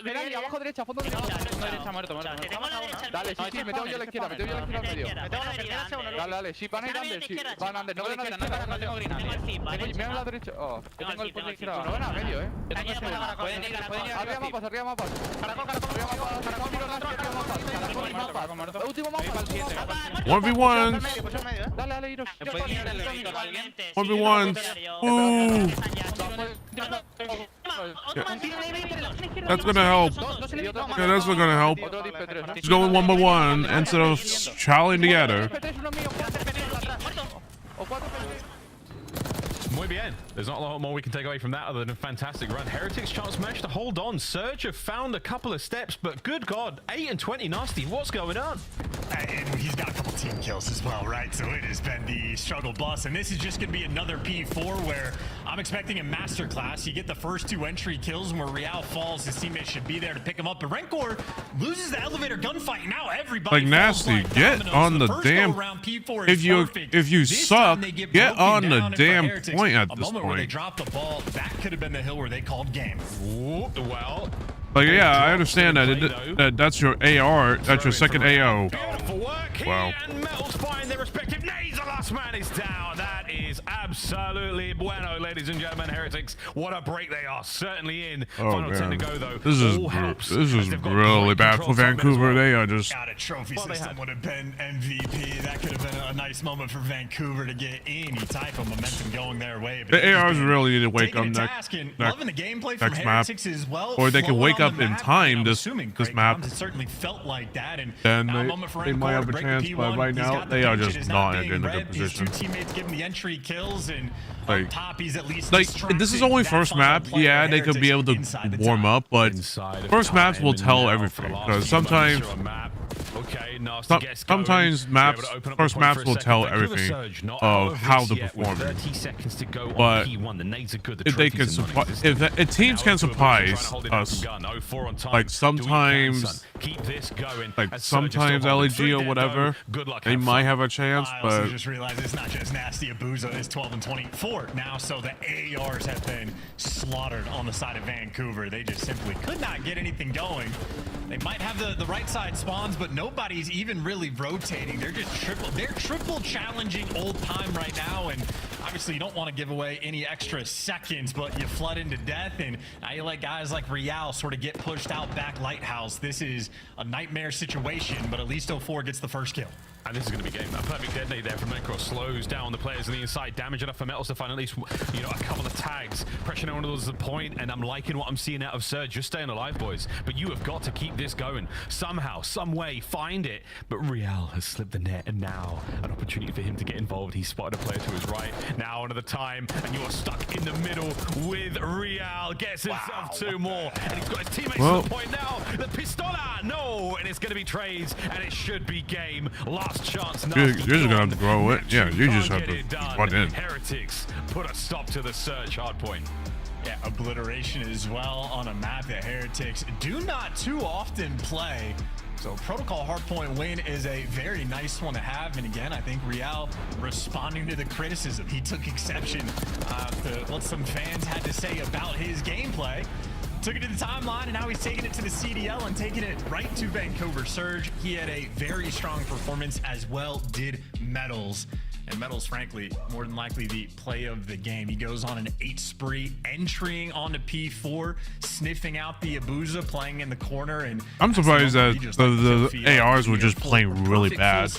Dale, abajo derecha, fondo derecha. Muerto. Dale, sí, me tengo yo a la izquierda, al medio. Dale, sí, van a ir under, sí. Van under, no ven a la izquierda, no tengo green. Mira a la derecha. Oh, tengo el puente izquierda. No ven a medio, Arriba mapas. Último mapa.
1v1.
Dale, Iros.
1v1. That's gonna help. Yeah, that's not gonna help. Just going 1v1 instead of challing together.
Muy bien. There's not a lot more we can take away from that other than a fantastic run. Heretics chance managed to hold on. Surge have found a couple of steps, but good God, 8 and 20 Nasty. What's going on?
And he's got a couple team kills as well, right? So it has been the struggle bus, and this is just going to be another P4 where I'm expecting a masterclass. You get the first 2 entry kills, and where Real falls, his teammates should be there to pick him up. But Rencor loses the elevator gunfight. Now everybody
like Nasty, get on the damn. If you suck, get on the damn point at this point.
Where they dropped the ball, that could have been the hill where they called game.
Ooh, well,
like yeah, I understand that that's your AR, that's your second AO.
Beautiful work here,
wow.
And Metals find their respective nades. The last man is down. That is absolutely bueno, ladies and gentlemen. Heretics, what a break they are. Certainly in. Final 10 to go though.
This is really bad for Vancouver. They are just.
God, a trophy system would have been MVP. That could have been a nice moment for Vancouver to get any type of momentum going their way.
The ARs really need to wake up next map, or they can wake up in time this map.
It certainly felt like that, and
then they might have a chance. But right now, they are just not in a good position.
His 2 teammates give him the entry kills, and
like,
top, he's at least
this is only first map. Yeah, they could be able to warm up, but first maps will tell everything because sometimes. Sometimes first maps will tell everything of how to perform. But if they can if teams can surprise us, like sometimes LEG or whatever, they might have a chance.
I
but
also just realized it's not just Nasty. Abuza is 12 and 24 now, so the ARs have been slaughtered on the side of Vancouver. They just simply could not get anything going. They might have the right side spawns, but nobody's even really rotating. They're just triple challenging old time right now, and obviously you don't want to give away any extra seconds, but you flood into death, and now you let guys like Real sort of get pushed out back Lighthouse. This is a nightmare situation, but at least 04 gets the first kill.
And this is going to be game. That perfect detonate there from Metcross slows down the players on the inside. Damage enough for Metals to find at least, you know, a couple of tags. Pressure on those is the point, and I'm liking what I'm seeing out of Surge. Just staying alive, boys. But you have got to keep this going. Somehow, some way, find it. But Real has slipped the net, and now an opportunity for him to get involved. He spotted a player to his right. Now another time, and you are stuck in the middle with Real. Gets himself 2 more, and he's got his teammates to the point now. The Pistola, no, and it's going to be trades, and it should be game. Last chance.
You're just gonna have to throw it. Yeah, you just have to run in.
Heretics put a stop to the Surge hardpoint.
Yeah, obliteration as well on a map that Heretics do not too often play. So protocol hardpoint win is a very nice one to have. And again, I think Real responding to the criticism. He took exception to what some fans had to say about his gameplay. Took it to the timeline, and now he's taking it to the CDL and taking it right to Vancouver Surge. He had a very strong performance, as well did Metals.
And Metal's, frankly, more than likely the play of the game. He goes on an 8 spree, entering onto P4, sniffing out the Abuza, playing in the corner. And
I'm surprised that the ARs were just playing really bad.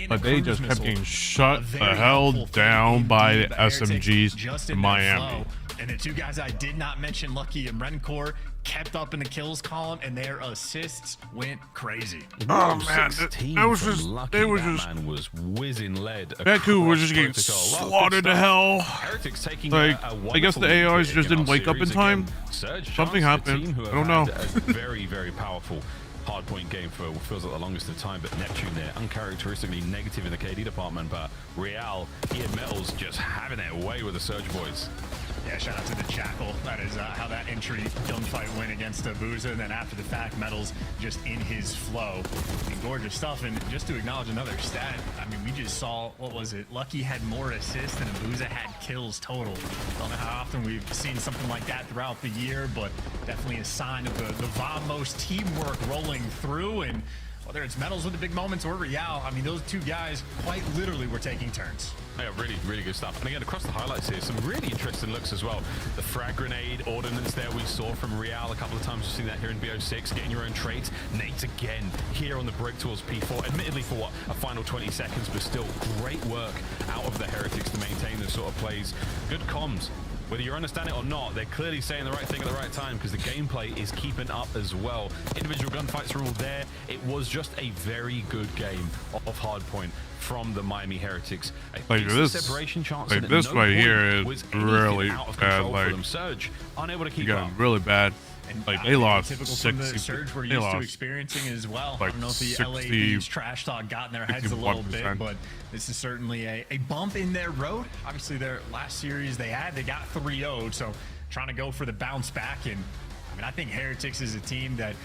But they just kept getting shut the hell down by the SMGs in Miami.
And the two guys I did not mention, Lucky and Rencor, kept up in the kills column, and their assists went crazy.
Oh man, it was just
man was whizzing lead.
Vancouver was just getting slaughtered to hell.
Heretics taking
like, I guess the ARs just didn't wake up in time. Something happened. I don't know.
Very, very powerful hardpoint game for what feels like the longest of time, but Neptune there, uncharacteristically negative in the KD department, but Real, he and Metals just having their way with the Surge boys.
Yeah, shout out to the Jackal. That is how that entry gunfight went against Abuza. And then after the fact, Metals just in his flow. And gorgeous stuff. And just to acknowledge another stat, I mean, we just saw, what was it? Lucky had more assists than Abuza had kills total. Don't know how often we've seen something like that throughout the year, but definitely a sign of the Vamos teamwork rolling through. And whether it's Metals with the big moments or Real, I mean, those two guys quite literally were taking turns.
Yeah, really, really good stuff. And again, across the highlights here, some really interesting looks as well. The frag grenade ordnance there we saw from Real a couple of times. We've seen that here in BO6, getting your own traits. Nate again here on the break towards P4. Admittedly for what, a final 20 seconds, but still great work out of the Heretics to maintain this sort of plays. Good comms. Whether you understand it or not, they're clearly saying the right thing at the right time because the gameplay is keeping up as well. Individual gunfights are all there. It was just a very good game of Hardpoint from the Miami Heretics.
Like this,
separation chance
like this right here is really bad. Like
Surge, unable to keep
up. Really bad.
And
like they lost
typical
60.
From the Surge we're used to experiencing as well.
Like
I don't know if the LA's trash talk got in their heads a little bit, but this is certainly a bump in their road. Obviously, their last series they got 3-0'd, so trying to go for the bounce back. And I mean, I think Heretics is a team that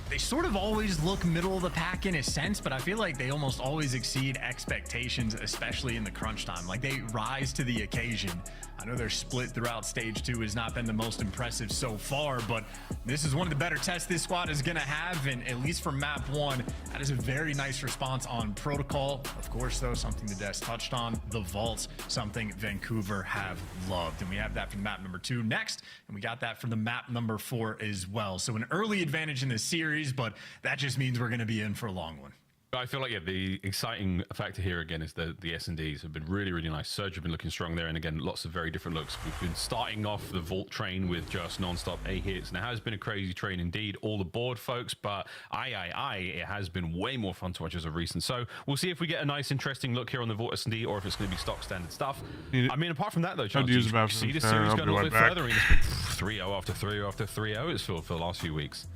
they sort of always look middle of the pack in a sense, but I feel like they almost always exceed expectations, especially in the crunch time. Like they rise to the occasion. I know their split throughout stage 2 has not been the most impressive so far, but this is one of the better tests this squad is going to have, and at least for map 1, that is a very nice response on protocol. Of course, though, something the Des touched on, the vaults, something Vancouver have loved, and we have that from map number 2 next, and we got that from the map number 4 as well. So an early advantage in this series, but that just means we're going to be in for a long one.
I feel like, yeah, the exciting factor here again is the S&Ds have been really, really nice. Surge have been looking strong there, and again, lots of very different looks. We've been starting off the Vault train with just non-stop A hits, and it has been a crazy train indeed, all aboard, folks, but it has been way more fun to watch as of recent. So we'll see if we get a nice, interesting look here on the Vault S&D, or if it's going to be stock standard stuff. I mean, apart from that, though, Chance, you see the series going a little bit further. I mean, it's been 3-0 after 3-0 after 3-0, it's for the last few weeks.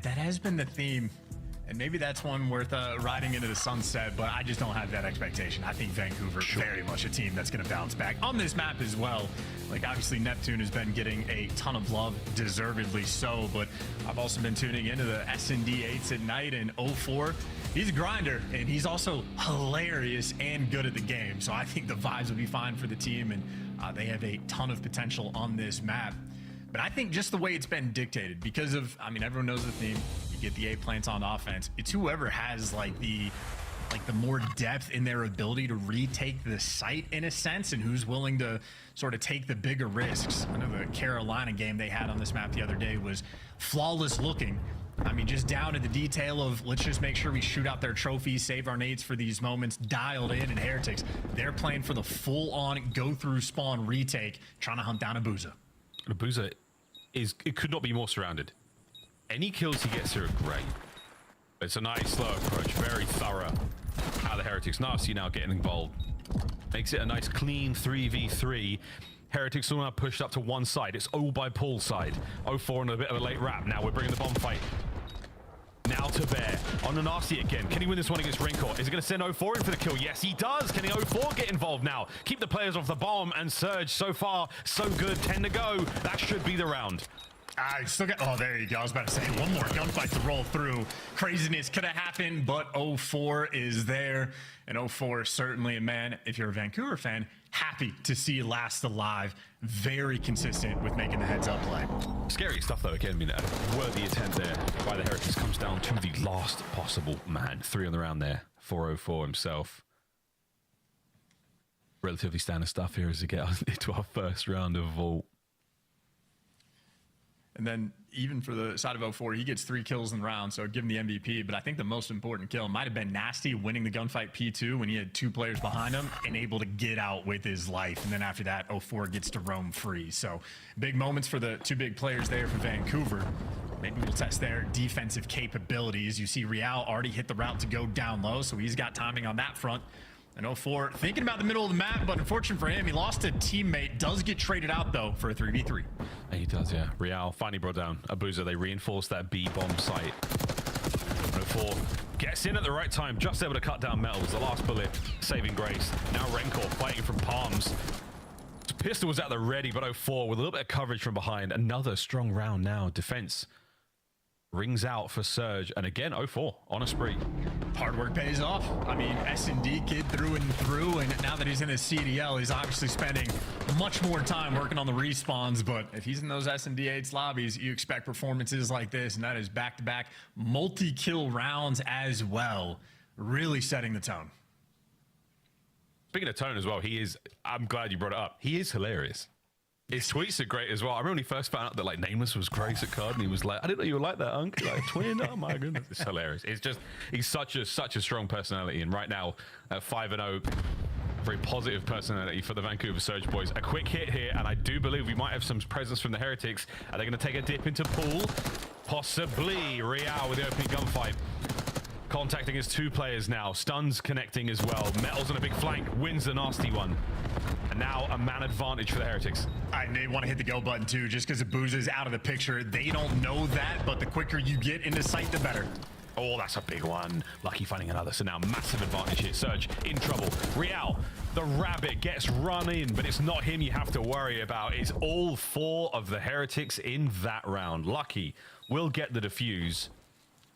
That has been the theme. And maybe that's one worth riding into the sunset, but I just don't have that expectation. I think Vancouver very much a team that's going to bounce back on this map as well. Like, obviously, Neptune has been getting a ton of love, deservedly so, but I've also been tuning into the S&D 8s at night, and 04, he's a grinder, and he's also hilarious and good at the game. So I think the vibes will be fine for the team, and they have a ton of potential on this map. But I think just the way it's been dictated, because of, I mean, everyone knows the theme. You get the A plants on offense. It's whoever has like the more depth in their ability to retake the site in a sense, and who's willing to sort of take the bigger risks. I know the Carolina game they had on this map the other day was flawless looking. I mean, just down to the detail of let's just make sure we shoot out their trophies, save our nades for these moments, dialed in. And Heretics, they're playing for the full-on go-through spawn retake, trying to hunt down Abuza.
Abuza it could not be more surrounded. Any kills he gets here are great. It's a nice slow approach, very thorough. How the Heretics nasty now getting involved. Makes it a nice clean 3v3. Heretics all now pushed up to one side. It's all by Paul's side. 04 on a bit of a late wrap. Now we're bringing the bomb fight. Now to Bear on the nasty again. Can he win this one against Rincor? Is he going to send 04 in for the kill? Yes, he does. Can the 04 get involved now? Keep the players off the bomb, and Surge so far so good. 10 to go. That should be the round.
I still got, oh, there you go. I was about to say one more gunfight to roll through. Craziness could have happened, but 04 is there. And 04 certainly, a man, if you're a Vancouver fan, happy to see last alive. Very consistent with making the heads up play.
Scary stuff, though. Again, I mean, a worthy attempt there by the Heretics comes down to the last possible man. 3 on the round there. 404 himself. relatively standard stuff here as we get into our first round of Vault.
And then even for the side of 04, he gets 3 kills in the round, so give him the MVP. But I think the most important kill might have been Nasty winning the gunfight P2 when he had 2 players behind him and able to get out with his life. And then after that, 04 gets to roam free. So big moments for the 2 big players there for Vancouver. Maybe we'll test their defensive capabilities. You see Real already hit the route to go down low, so he's got timing on that front. And 04 thinking about the middle of the map, but unfortunate for him, he lost a teammate. Does get traded out, though, for a 3v3.
He does, yeah. Real finally brought down Abuza. They reinforced that B bomb site. 04 gets in at the right time, just able to cut down Metals. The last bullet, saving grace. Now Renkor fighting from Palms. Pistol was at the ready, but 04 with a little bit of coverage from behind. Another strong round now. Defense rings out for Surge, and again 04 on a spree.
Hard work pays off. I mean, S&D kid through and through, and now that he's in his CDL, he's obviously spending much more time working on the respawns. But if he's in those S&D 8s lobbies, you expect performances like this, and that is back-to-back multi-kill rounds as well, really setting the tone.
Speaking of tone as well, I'm glad you brought it up, he is hilarious. His tweets are great as well. I remember when he first found out that like Nameless was Grace at COD, and he was like, I didn't know you were like that, Unc. Like twin. Oh my goodness. It's hilarious. It's just, he's such a strong personality. And right now at 5-0, very positive personality for the Vancouver Surge boys. A quick hit here, and I do believe we might have some presence from the Heretics. Are they going to take a dip into pool? Possibly. Real with the opening gunfight. Contacting his 2 players now. Stuns connecting as well. Metals on a big flank. Wins the nasty one. And now a man advantage for the Heretics.
They want to hit the go button too, just because Abuza is out of the picture. They don't know that, but the quicker you get into sight, the better.
Oh, that's a big one. Lucky finding another. So now massive advantage here. Surge in trouble. Real, the rabbit, gets run in, but it's not him you have to worry about. It's all 4 of the Heretics in that round. Lucky will get the defuse.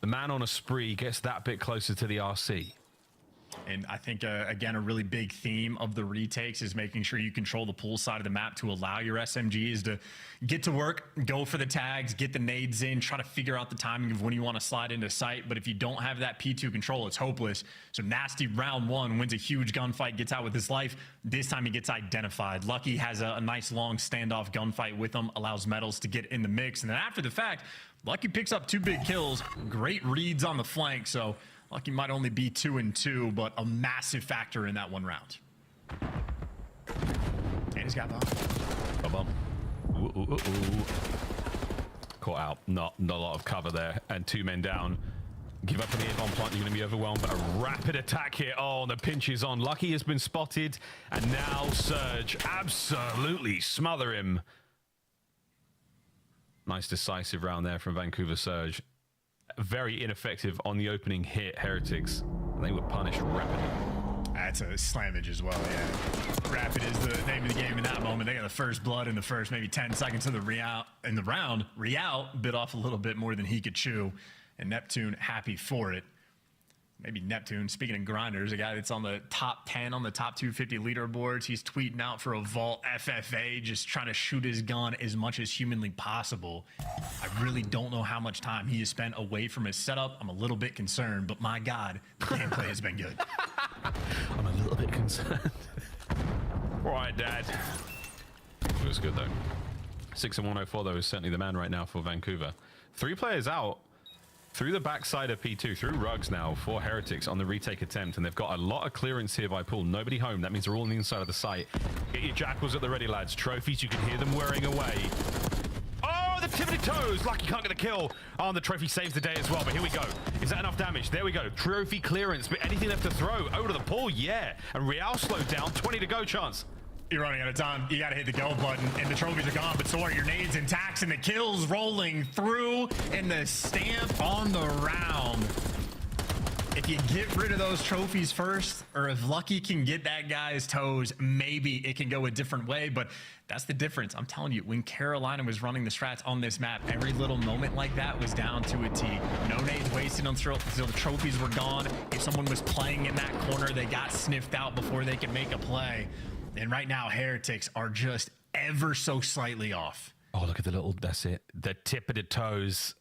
The man on a spree gets that bit closer to the RC.
And I think, again, a really big theme of the retakes is making sure you control the pool side of the map to allow your SMGs to get to work, go for the tags, get the nades in, try to figure out the timing of when you want to slide into sight. But if you don't have that P2 control, it's hopeless. So Nasty round 1 wins a huge gunfight, gets out with his life. This time he gets identified. Lucky has a nice long standoff gunfight with him, allows Metals to get in the mix. And then after the fact, Lucky picks up 2 big kills, great reads on the flank. So Lucky might only be 2-2, but a massive factor in that 1 round. And he's got bomb.
A bomb. Ooh. Caught out. Not a lot of cover there. And 2 men down. Give up on the A-bomb plant. You're going to be overwhelmed. But a rapid attack here. Oh, and the pinch is on. Lucky has been spotted. And now Surge absolutely smother him. Nice decisive round there from Vancouver Surge. Very ineffective on the opening hit, Heretics. They were punished rapidly.
That's a slammage as well, yeah. Rapid is the name of the game in that moment. They got the first blood in the first maybe 10 seconds of the round. Real bit off a little bit more than he could chew, and Neptune happy for it. Maybe Neptune, speaking of grinders, a guy that's on the top 10 on the top 250 leaderboards. He's tweeting out for a Vault FFA, just trying to shoot his gun as much as humanly possible. I really don't know how much time he has spent away from his setup. I'm a little bit concerned, but my God, the gameplay has been good.
I'm a little bit concerned. All right, Dad. It was good, though. 6-104, though, is certainly the man right now for Vancouver. 3 players out. Through the backside of P2, through rugs now for Heretics on the retake attempt, and they've got a lot of clearance here by pool. Nobody home. That means they're all on the inside of the site. Get your jackals at the ready, lads. Trophies, you can hear them whirring away. Oh, the tippity toes. Lucky can't get a kill. Oh, and the trophy saves the day as well, but here we go. Is that enough damage? There we go. Trophy clearance, but anything left to throw? Over to the pool, yeah. And Real slowed down. 20 to go chance.
You're running out of time. You got to hit the go button, and the trophies are gone, but so are your nades and tacks, and the kills rolling through, and the stamp on the round. If you get rid of those trophies first, or if Lucky can get that guy's toes, maybe it can go a different way, but that's the difference. I'm telling you, when Carolina was running the strats on this map, every little moment like that was down to a T. No nades wasted until the trophies were gone. If someone was playing in that corner, they got sniffed out before they could make a play. And right now, Heretics are just ever so slightly off.
Oh, look at the little, that's it. The tip of the toes.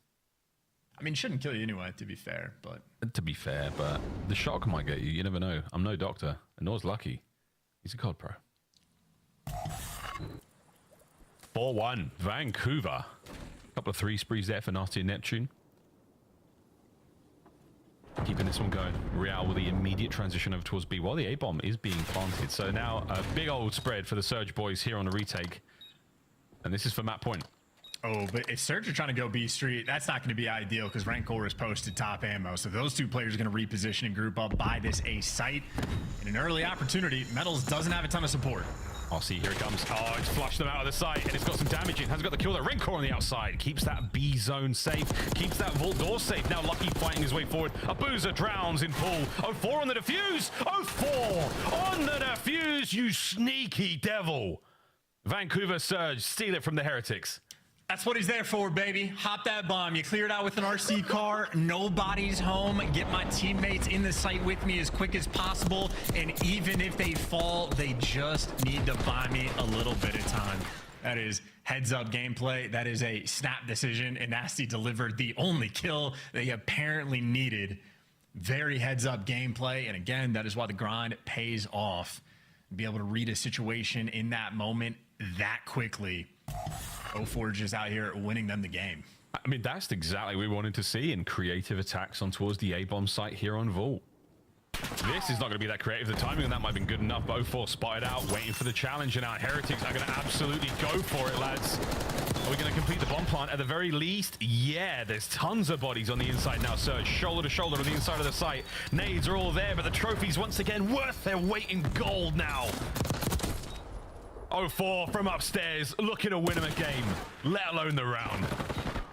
I mean, shouldn't kill you anyway, to be fair, but...
To be fair, but the shock might get you. You never know. I'm no doctor, and nor's Lucky. He's a COD pro. 4-1, Vancouver. A couple of 3 sprees there for Nasty and Neptune. Keeping this one going. Real with the immediate transition over towards B while the A-bomb is being planted. So now a big old spread for the Surge boys here on the retake. And this is for Matt Point.
Oh, but if Surge are trying to go B Street, that's not going to be ideal because Rancor is posted top ammo. So those two players are going to reposition and group up by this A site. In an early opportunity, Metals doesn't have a ton of support.
I'll see, here it comes. Oh, it's flushed them out of the site, and it's got some damage in. Hasn't got the kill there. Rancor on the outside. Keeps that B zone safe. Keeps that vault door safe. Now Lucky fighting his way forward. Abuza drowns in pool. 04 on the defuse. 04 on the defuse, you sneaky devil. Vancouver Surge, steal it from the Heretics.
That's what he's there for, baby. Hop that bomb. You clear it out with an RC car. Nobody's home. Get my teammates in the site with me as quick as possible. And even if they fall, they just need to buy me a little bit of time. That is heads-up gameplay. That is a snap decision. And Nasty delivered the only kill they apparently needed. Very heads-up gameplay. And again, that is why the grind pays off. Be able to read a situation in that moment that quickly. 04 just out here winning them the game.
I mean, that's exactly what we wanted to see in creative attacks on towards the A-bomb site here on Vault. This is not going to be that creative. The timing on that might have been good enough. 04 spotted out, waiting for the challenge, and now Heretics are going to absolutely go for it, lads. Are we going to complete the bomb plant at the very least? Yeah, there's tons of bodies on the inside now. Surge shoulder to shoulder on the inside of the site. Nades are all there, but the trophies once again worth their weight in gold now. 04 from upstairs, looking to win him a game, let alone the round.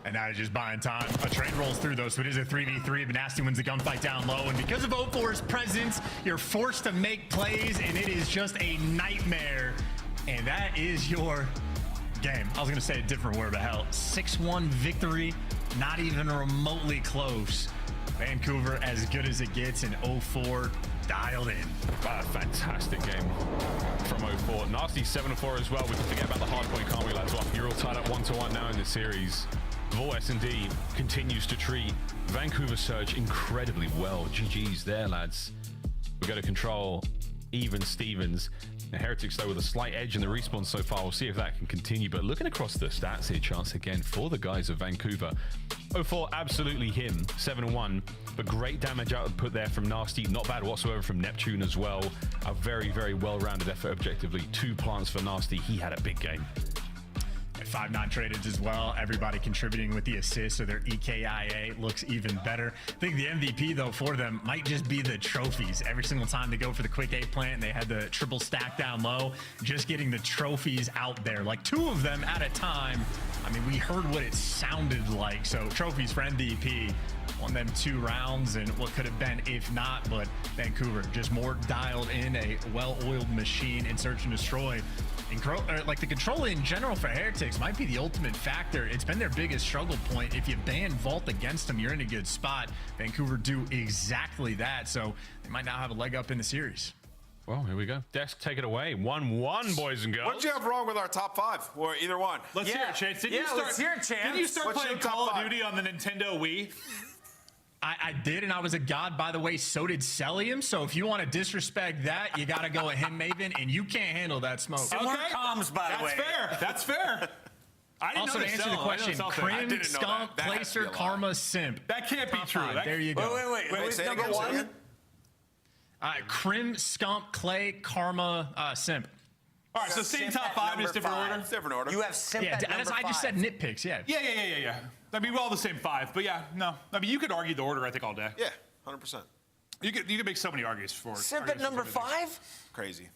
And now he's just buying time. A train rolls through though, so it is a 3v3, but Nasty wins the gunfight down low. And because of 04's presence, you're forced to make plays, and it is just a nightmare. And that is your game. I was gonna say a different word, but hell, 6-1 victory, not even remotely close. Vancouver as good as it gets, and 04 dialed in.
A fantastic game from 04. Nasty 7-4 as well. We can forget about the hard point, can't we, lads? Well, you're all tied up 1-1 now in the series. Vault S&D continues to treat Vancouver Surge incredibly well. GG's there, lads. We go to control even Stevens. The Heretics, though, with a slight edge in the respawn so far. We'll see if that can continue. But looking across the stats here, chance again for the guys of Vancouver. 04, absolutely him. 7-1, but great damage output there from Nasty. Not bad whatsoever from Neptune as well. A very, very well-rounded effort objectively. 2 plants for Nasty. He had a big game.
5-9 traded as well. Everybody contributing with the assist, so their EKIA looks even better. I think the MVP, though, for them might just be the trophies. Every single time they go for the quick A plant, and they had the triple stack down low, just getting the trophies out there. Like 2 of them at a time. I mean, we heard what it sounded like. So trophies for MVP. Won them 2 rounds, and what could have been if not, but Vancouver just more dialed in, a well-oiled machine in search and destroy. Like the control in general for Heretics might be the ultimate factor. It's been their biggest struggle point. If you ban Vault against them, you're in a good spot. Vancouver do exactly that, so they might now have a leg up in the series.
Well, here we go. Desk, take it away. 1-1, boys and girls.
What did you have wrong with our top 5, or either one?
Let's hear it, Chance. Didn't you start playing Call of Duty on the Nintendo Wii?
I did, and I was a god. By the way, so did Celium. So if you want to disrespect that, you got to go with him, Maven, and you can't handle that smoke.
Similar comms, by the way.
That's fair. I didn't
also, to answer the question, Crim, Scump, Placer, Karma, Simp.
That can't be true.
There you go.
Wait, say number 1?
Crim, Scump, Clay, Karma, Simp.
All right, so same top 5 is different order?
Different order.
You have Simp at number 5.
I just said nitpicks, yeah.
Yeah. I mean, we're all the same 5, but yeah, no. I mean, you could argue the order, I think, all day.
Yeah, 100%.
You could make so many arguments for it.
Simp at number 5?
Crazy.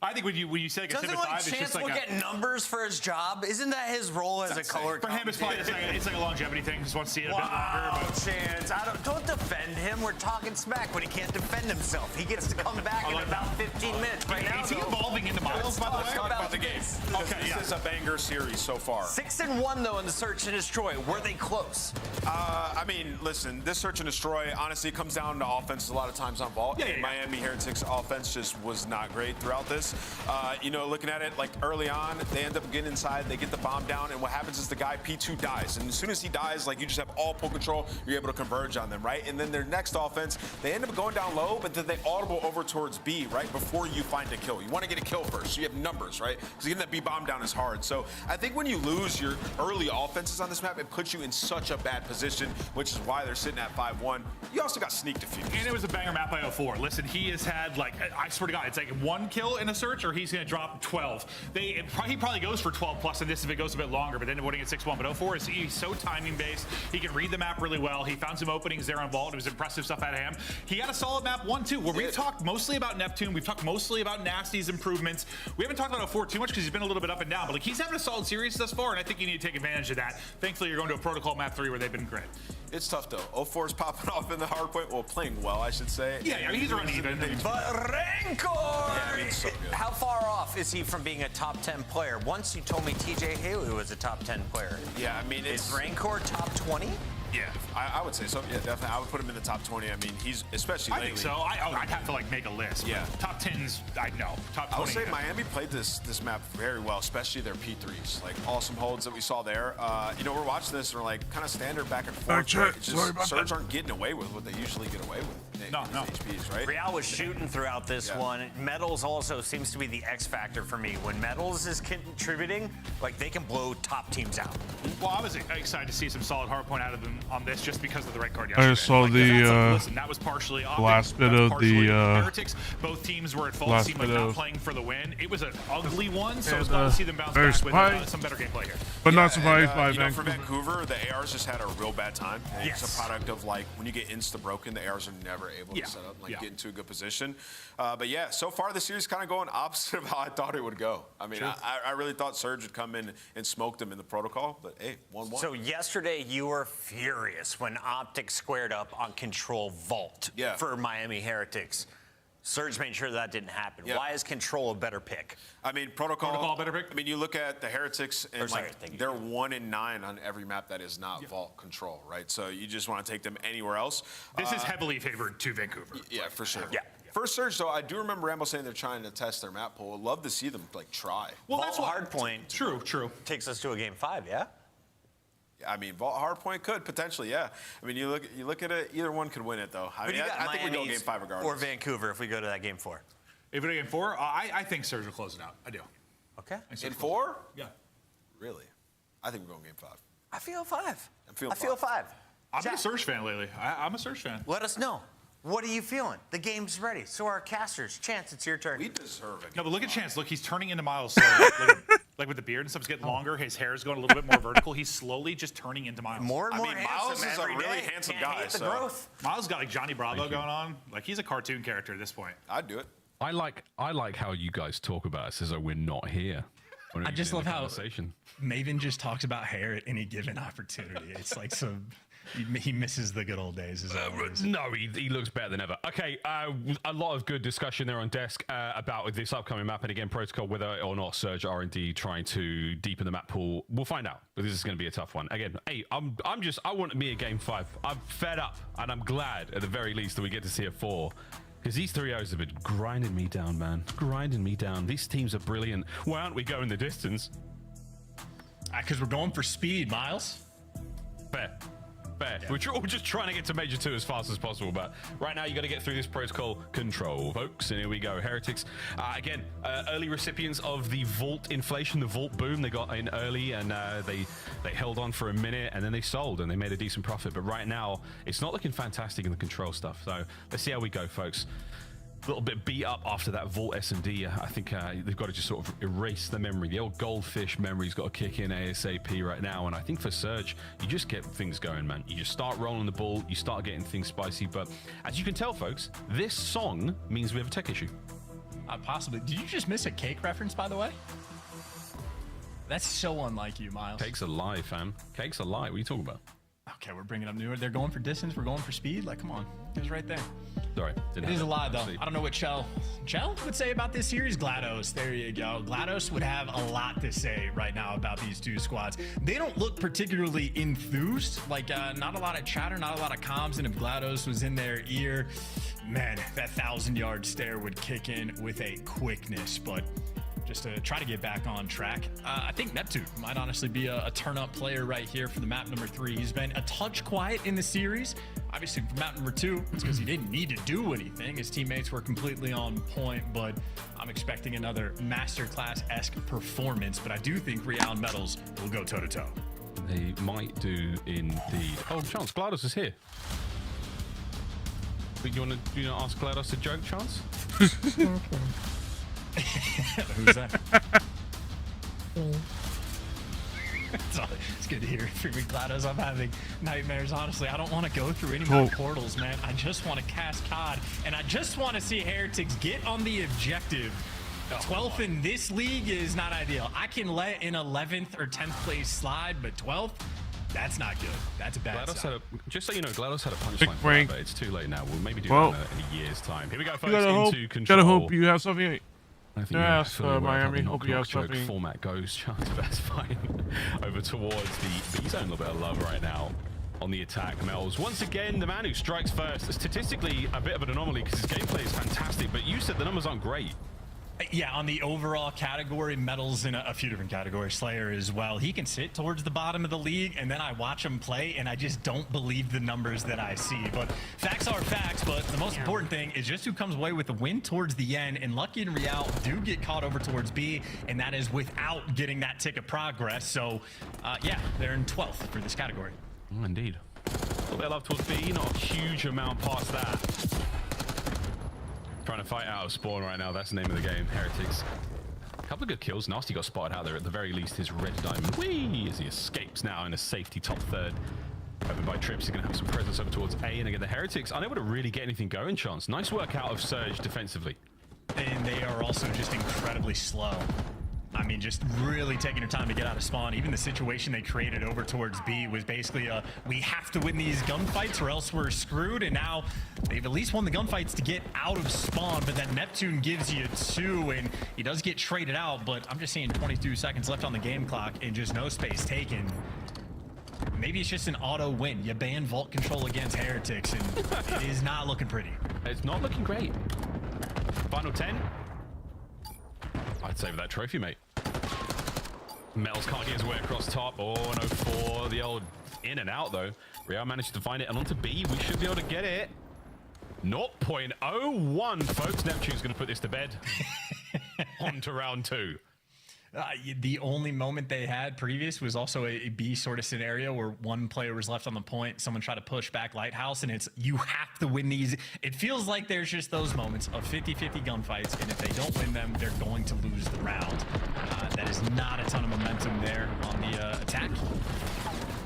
I think when you say like a Simp at 5, it's just like
Chance will get numbers for his job? Isn't that his role as a color
for him, it's like a longevity thing. Just want to see it a bit longer. But
Chance, don't defend him. We're talking smack when he can't defend himself. He gets to come back in about 15 minutes. Right now,
is he evolving into Miles, by the way?
Let's talk about the game. Okay, this is a banger series so far.
6-1 though in the search and destroy. Were they close?
I mean, listen, this search and destroy honestly comes down to offenses a lot of times on Vault.
Yeah.
Miami Heretics offense just was not great throughout this. this. You know, looking at it like early on, they end up getting inside, they get the bomb down, and what happens is the guy P2 dies. And as soon as he dies, like you just have all pull control, you're able to converge on them, right? And then their next offense, they end up going down low, but then they audible over towards B, right? Before you find a kill. You want to get a kill first, so you have numbers, right? Because getting that B bomb down is hard. So I think when you lose your early offenses on this map, it puts you in such a bad position, which is why they're sitting at 5-1. You also got sneak defused.
And it was a banger map by 04. Listen, he has had, like, I swear to God, it's like 1 kill in a search, or he's going to drop 12. He probably goes for 12 plus in this if it goes a bit longer, but then winning at 6-1. But 04 he's so timing based. He can read the map really well. He found some openings there on Vault. It was impressive stuff out of him. He had a solid map 1-2, where we've talked mostly about Neptune. We've talked mostly about Nasty's improvements. We haven't talked about 04 too much because he's been a little bit up and down, but like he's having a solid series thus far, and I think you need to take advantage of that. Thankfully, you're going to a Protocol map 3 where they've been great.
It's tough though. 04 is popping off in the hard point. Well, playing well, I should say.
Yeah, I mean, he's running even.
But Rancor!
Yeah, I mean, so good.
How far off is he from being a top 10 player? Once you told me TJ Haley was a top 10 player.
Yeah, I mean,
is Rancor top 20?
Yeah, I would say so. Yeah, definitely. I would put him in the top 20. I mean, he's especially lately.
I think so. I'd have to like make a list.
Yeah.
Top 10s, I know. Top 20.
I would say Miami played this map very well, especially their P3s. Like awesome holds that we saw there. You know, we're watching this and we're like kind of standard back and forth. Right? It's just Surge aren't getting away with what they usually get away with.
No.
HPs, right?
Real was shooting throughout this one. Metals also seems to be the X factor for me. When Metals is contributing, like they can blow top teams out.
Well, I was excited to see some solid hardpoint out of them on this just because of the red card yesterday.
I saw
like,
listen,
that was partially
last bit of the
Heretics. Both teams were at fault. Seemed like not playing for the win. It was an ugly one, so it's glad to see them bounce back with some better gameplay here.
But not surprised by
Vancouver. For Vancouver, the ARs just had a real bad time.
Yes.
It's a product of like when you get insta broken, the ARs are never able to set up, get into a good position. But yeah, so far the series kind of going opposite of how I thought it would go. I mean, I really thought Surge would come in and smoke them in the protocol, but hey, 1-1.
So yesterday you were furious when Optic squared up on Control Vault for Miami Heretics. Surge made sure that didn't happen. Yeah. Why is Control a better pick?
I mean, Protocol
a better pick?
I mean, you look at the Heretics and they're 1-9 on every map that is not Vault Control, right? So you just want to take them anywhere else.
This is heavily favored to Vancouver.
Yeah, for sure. Yeah. First Surge, though, I do remember Rambo saying they're trying to test their map pool. I'd love to see them like try.
Well, that's what Hardpoint.
True.
Takes us to a game 5, yeah?
I mean, Vault Hardpoint could potentially, yeah. I mean, you look at it. Either one could win it, though. I mean, I think we go game 5 regardless.
Or Vancouver if we go to that game 4.
If we go to game 4, I think Surge will close it out. I do.
Okay.
In 4?
Yeah.
Really? I think we're going game 5.
I feel 5.
I feel 5.
I've been a Surge fan lately. I'm a Surge fan.
Let us know. What are you feeling? The game's ready. So are our casters. Chance, it's your turn.
We deserve it.
No, but look at Chance. Look, he's turning into Miles slowly. like with the beard and stuff's getting longer. His hair is going a little bit more vertical. He's slowly just turning into Miles.
More and more
Miles is a really handsome guy.
The growth.
Miles got like Johnny Bravo going on. Like he's a cartoon character at this point.
I'd do it.
I like how you guys talk about us as though we're not here.
I just love how Maven just talks about hair at any given opportunity. It's like he misses the good old days.
No, he looks better than ever. Okay, a lot of good discussion there on desk about this upcoming map, and again, Protocol, whether or not Surge are indeed trying to deepen the map pool. We'll find out, but this is going to be a tough one. Again, hey, I want me a game 5. I'm fed up, and I'm glad at the very least that we get to see a 4. Because these 3-0s have been grinding me down, man. Grinding me down. These teams are brilliant. Why aren't we going the distance?
Because we're going for speed, Miles.
Fair. Yeah. We're all just trying to get to Major 2 as fast as possible, but right now you got to get through this Protocol Control, folks. And here we go. Heretics, again, early recipients of the Vault inflation, the Vault boom. They got in early and they held on for a minute and then they sold and they made a decent profit. But right now, it's not looking fantastic in the Control stuff. So let's see how we go, folks. A little bit beat up after that Vault S&D. I think they've got to just sort of erase the memory. The old goldfish memory's got to kick in ASAP right now. And I think for Surge, you just get things going, man. You just start rolling the ball. You start getting things spicy. But as you can tell, folks, this song means we have a tech issue.
Possibly. Did you just miss a cake reference, by the way? That's so unlike you, Miles.
Cake's a lie, fam. Cake's a lie. What are you talking about?
Okay, we're bringing up newer. They're going for distance. We're going for speed. Like, come on. It was right there.
Sorry.
It is a lie, though. I don't know what Chell would say about this series. GLaDOS. There you go. GLaDOS would have a lot to say right now about these two squads. They don't look particularly enthused. Like, not a lot of chatter, not a lot of comms. And if GLaDOS was in their ear, man, that 1,000-yard stare would kick in with a quickness, but just to try to get back on track, I think Neptune might honestly be a turn-up player right here for the map number 3. He's been a touch quiet in the series. Obviously, for map number 2, it's because he didn't need to do anything. His teammates were completely on point, but I'm expecting another masterclass-esque performance, but I do think Real and Metals will go toe-to-toe.
They might do indeed. Oh, Chance, GLaDOS is here. But you want to ask GLaDOS a joke, Chance?
Who's that? It's good to hear from me, GLaDOS. I'm having nightmares, honestly. I don't want to go through any more portals, man. I just want to cast COD, and I just want to see Heretics get on the objective. 12th in this league is not ideal. I can let an 11th or 10th place slide, but 12th, that's not good. That's a bad sign.
Just so you know, GLaDOS had a punchline for that, but it's too late now. We'll maybe do that in a year's time. Here we go, folks, into control.
Gotta hope you have something.
I think
Yes, Miami. Hope you have something.
Format goes, Chance, that's fine. Over towards the B zone, a little bit of love right now on the attack. Mel's once again the man who strikes first. Statistically, a bit of an anomaly because his gameplay is fantastic, but you said the numbers aren't great.
Yeah, on the overall category, Metals in a few different categories, Slayer as well. He can sit towards the bottom of the league, and then I watch him play, and I just don't believe the numbers that I see. But facts are facts, but the most important thing is just who comes away with the win towards the end, and Lucky and Real do get caught over towards B, and that is without getting that tick of progress. So, yeah, they're in 12th for this category.
Oh, indeed. A little bit of love towards B, not a huge amount past that. Trying to fight out of spawn right now. That's the name of the game. Heretics. A couple of good kills. Nasty got spotted out there. At the very least, his red diamond. Whee! As he escapes now in a safety top third. Open by Trips. He's going to have some presence over towards A. And again, the Heretics unable to really get anything going, Chance. Nice work out of Surge defensively.
And they are also just incredibly slow. I mean, just really taking their time to get out of spawn. Even the situation they created over towards B was basically we have to win these gunfights or else we're screwed. And now they've at least won the gunfights to get out of spawn. But then Neptune gives you 2, and he does get traded out. But I'm just seeing 22 seconds left on the game clock and just no space taken. Maybe it's just an auto win. You ban vault control against Heretics, and it is not looking pretty.
It's not looking great. Final 10. I'd save that trophy, mate. Mel's can't get his way across top. Oh, no 4. The old in and out, though. Real managed to find it. And onto B. We should be able to get it. 0.01, folks. Neptune's going to put this to bed. On to round 2.
The only moment they had previous was also a B sort of scenario where one player was left on the point. Someone tried to push back Lighthouse, and it's you have to win these. It feels like there's just those moments of 50-50 gunfights, and if they don't win them, they're going to lose the round. That is not a ton of momentum there on the attack.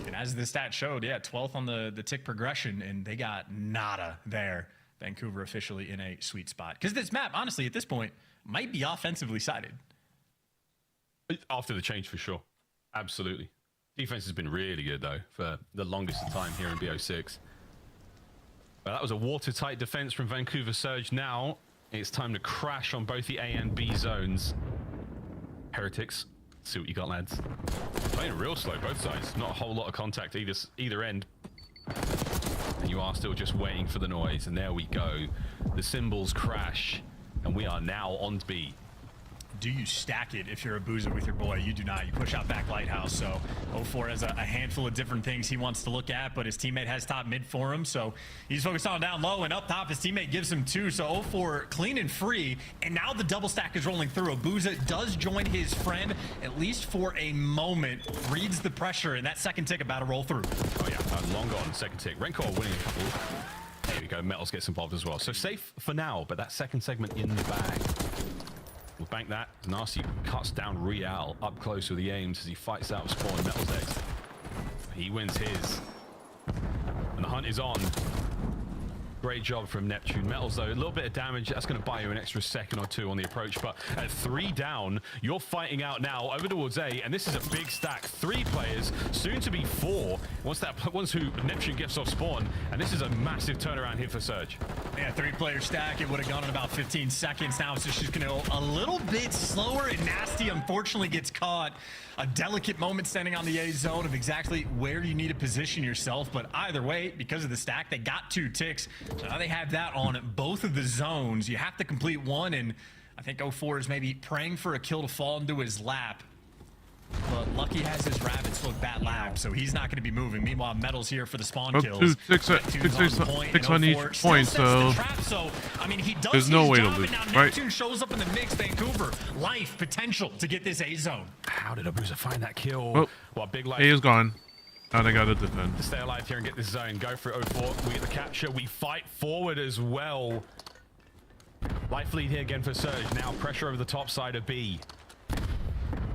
And as the stat showed, yeah, 12th on the tick progression, and they got nada there. Vancouver officially in a sweet spot. Because this map, honestly, at this point, might be offensively sided.
After the change, for sure. Absolutely. Defense has been really good, though, for the longest of time here in BO6. But that was a watertight defense from Vancouver Surge. Now it's time to crash on both the A and B zones. Heretics, see what you got, lads. Playing real slow, both sides. Not a whole lot of contact either end. And you are still just waiting for the noise. And there we go. The cymbals crash. And we are now on to B.
Do you stack it if you're a boozer with your boy? You do not. You push out back Lighthouse. So 04 has a handful of different things he wants to look at, but his teammate has top mid for him. So he's focused on down low, and up top his teammate gives him 2. So 04 clean and free. And now the double stack is rolling through. Abuza does join his friend, at least for a moment, reads the pressure, and that second tick about to roll through.
Oh yeah, long gone, second tick. Rencor winning a couple. There we go, Metals gets involved as well. So safe for now, but that second segment in the bag. We'll bank that. Nasty cuts down Real up close with the aims as he fights out of spawn. Metals next. He wins his. And the hunt is on. Great job from Neptune. Metals, though, a little bit of damage. That's going to buy you an extra second or 2 on the approach. But at 3 down, you're fighting out now over towards A. And this is a big stack. 3 players, soon to be 4. Once who Neptune gets off spawn. And this is a massive turnaround here for Surge.
Yeah, 3-player stack. It would have gone in about 15 seconds. Now it's just going to go a little bit slower. And Nasty, unfortunately, gets caught. A delicate moment standing on the A zone of exactly where you need to position yourself. But either way, because of the stack, they got 2 ticks. So now they have that on both of the zones. You have to complete one, and I think 04 is maybe praying for a kill to fall into his lap. But Lucky has his rabbits look that lap, so he's not going to be moving. Meanwhile, Metal's here for the spawn kills.
Six on each point, so
I mean, he does
there's no way to
job,
lose,
and now
right?
Neptune shows up in the mix. Vancouver, life, potential to get this A zone.
How did Abuza find that kill?
Oh,
Well, big life.
A is gone. Now they got to defend.
To stay alive here and get this zone. Go for it, 04. We get the capture. We fight forward as well. Life lead here again for Surge. Now pressure over the top side of B.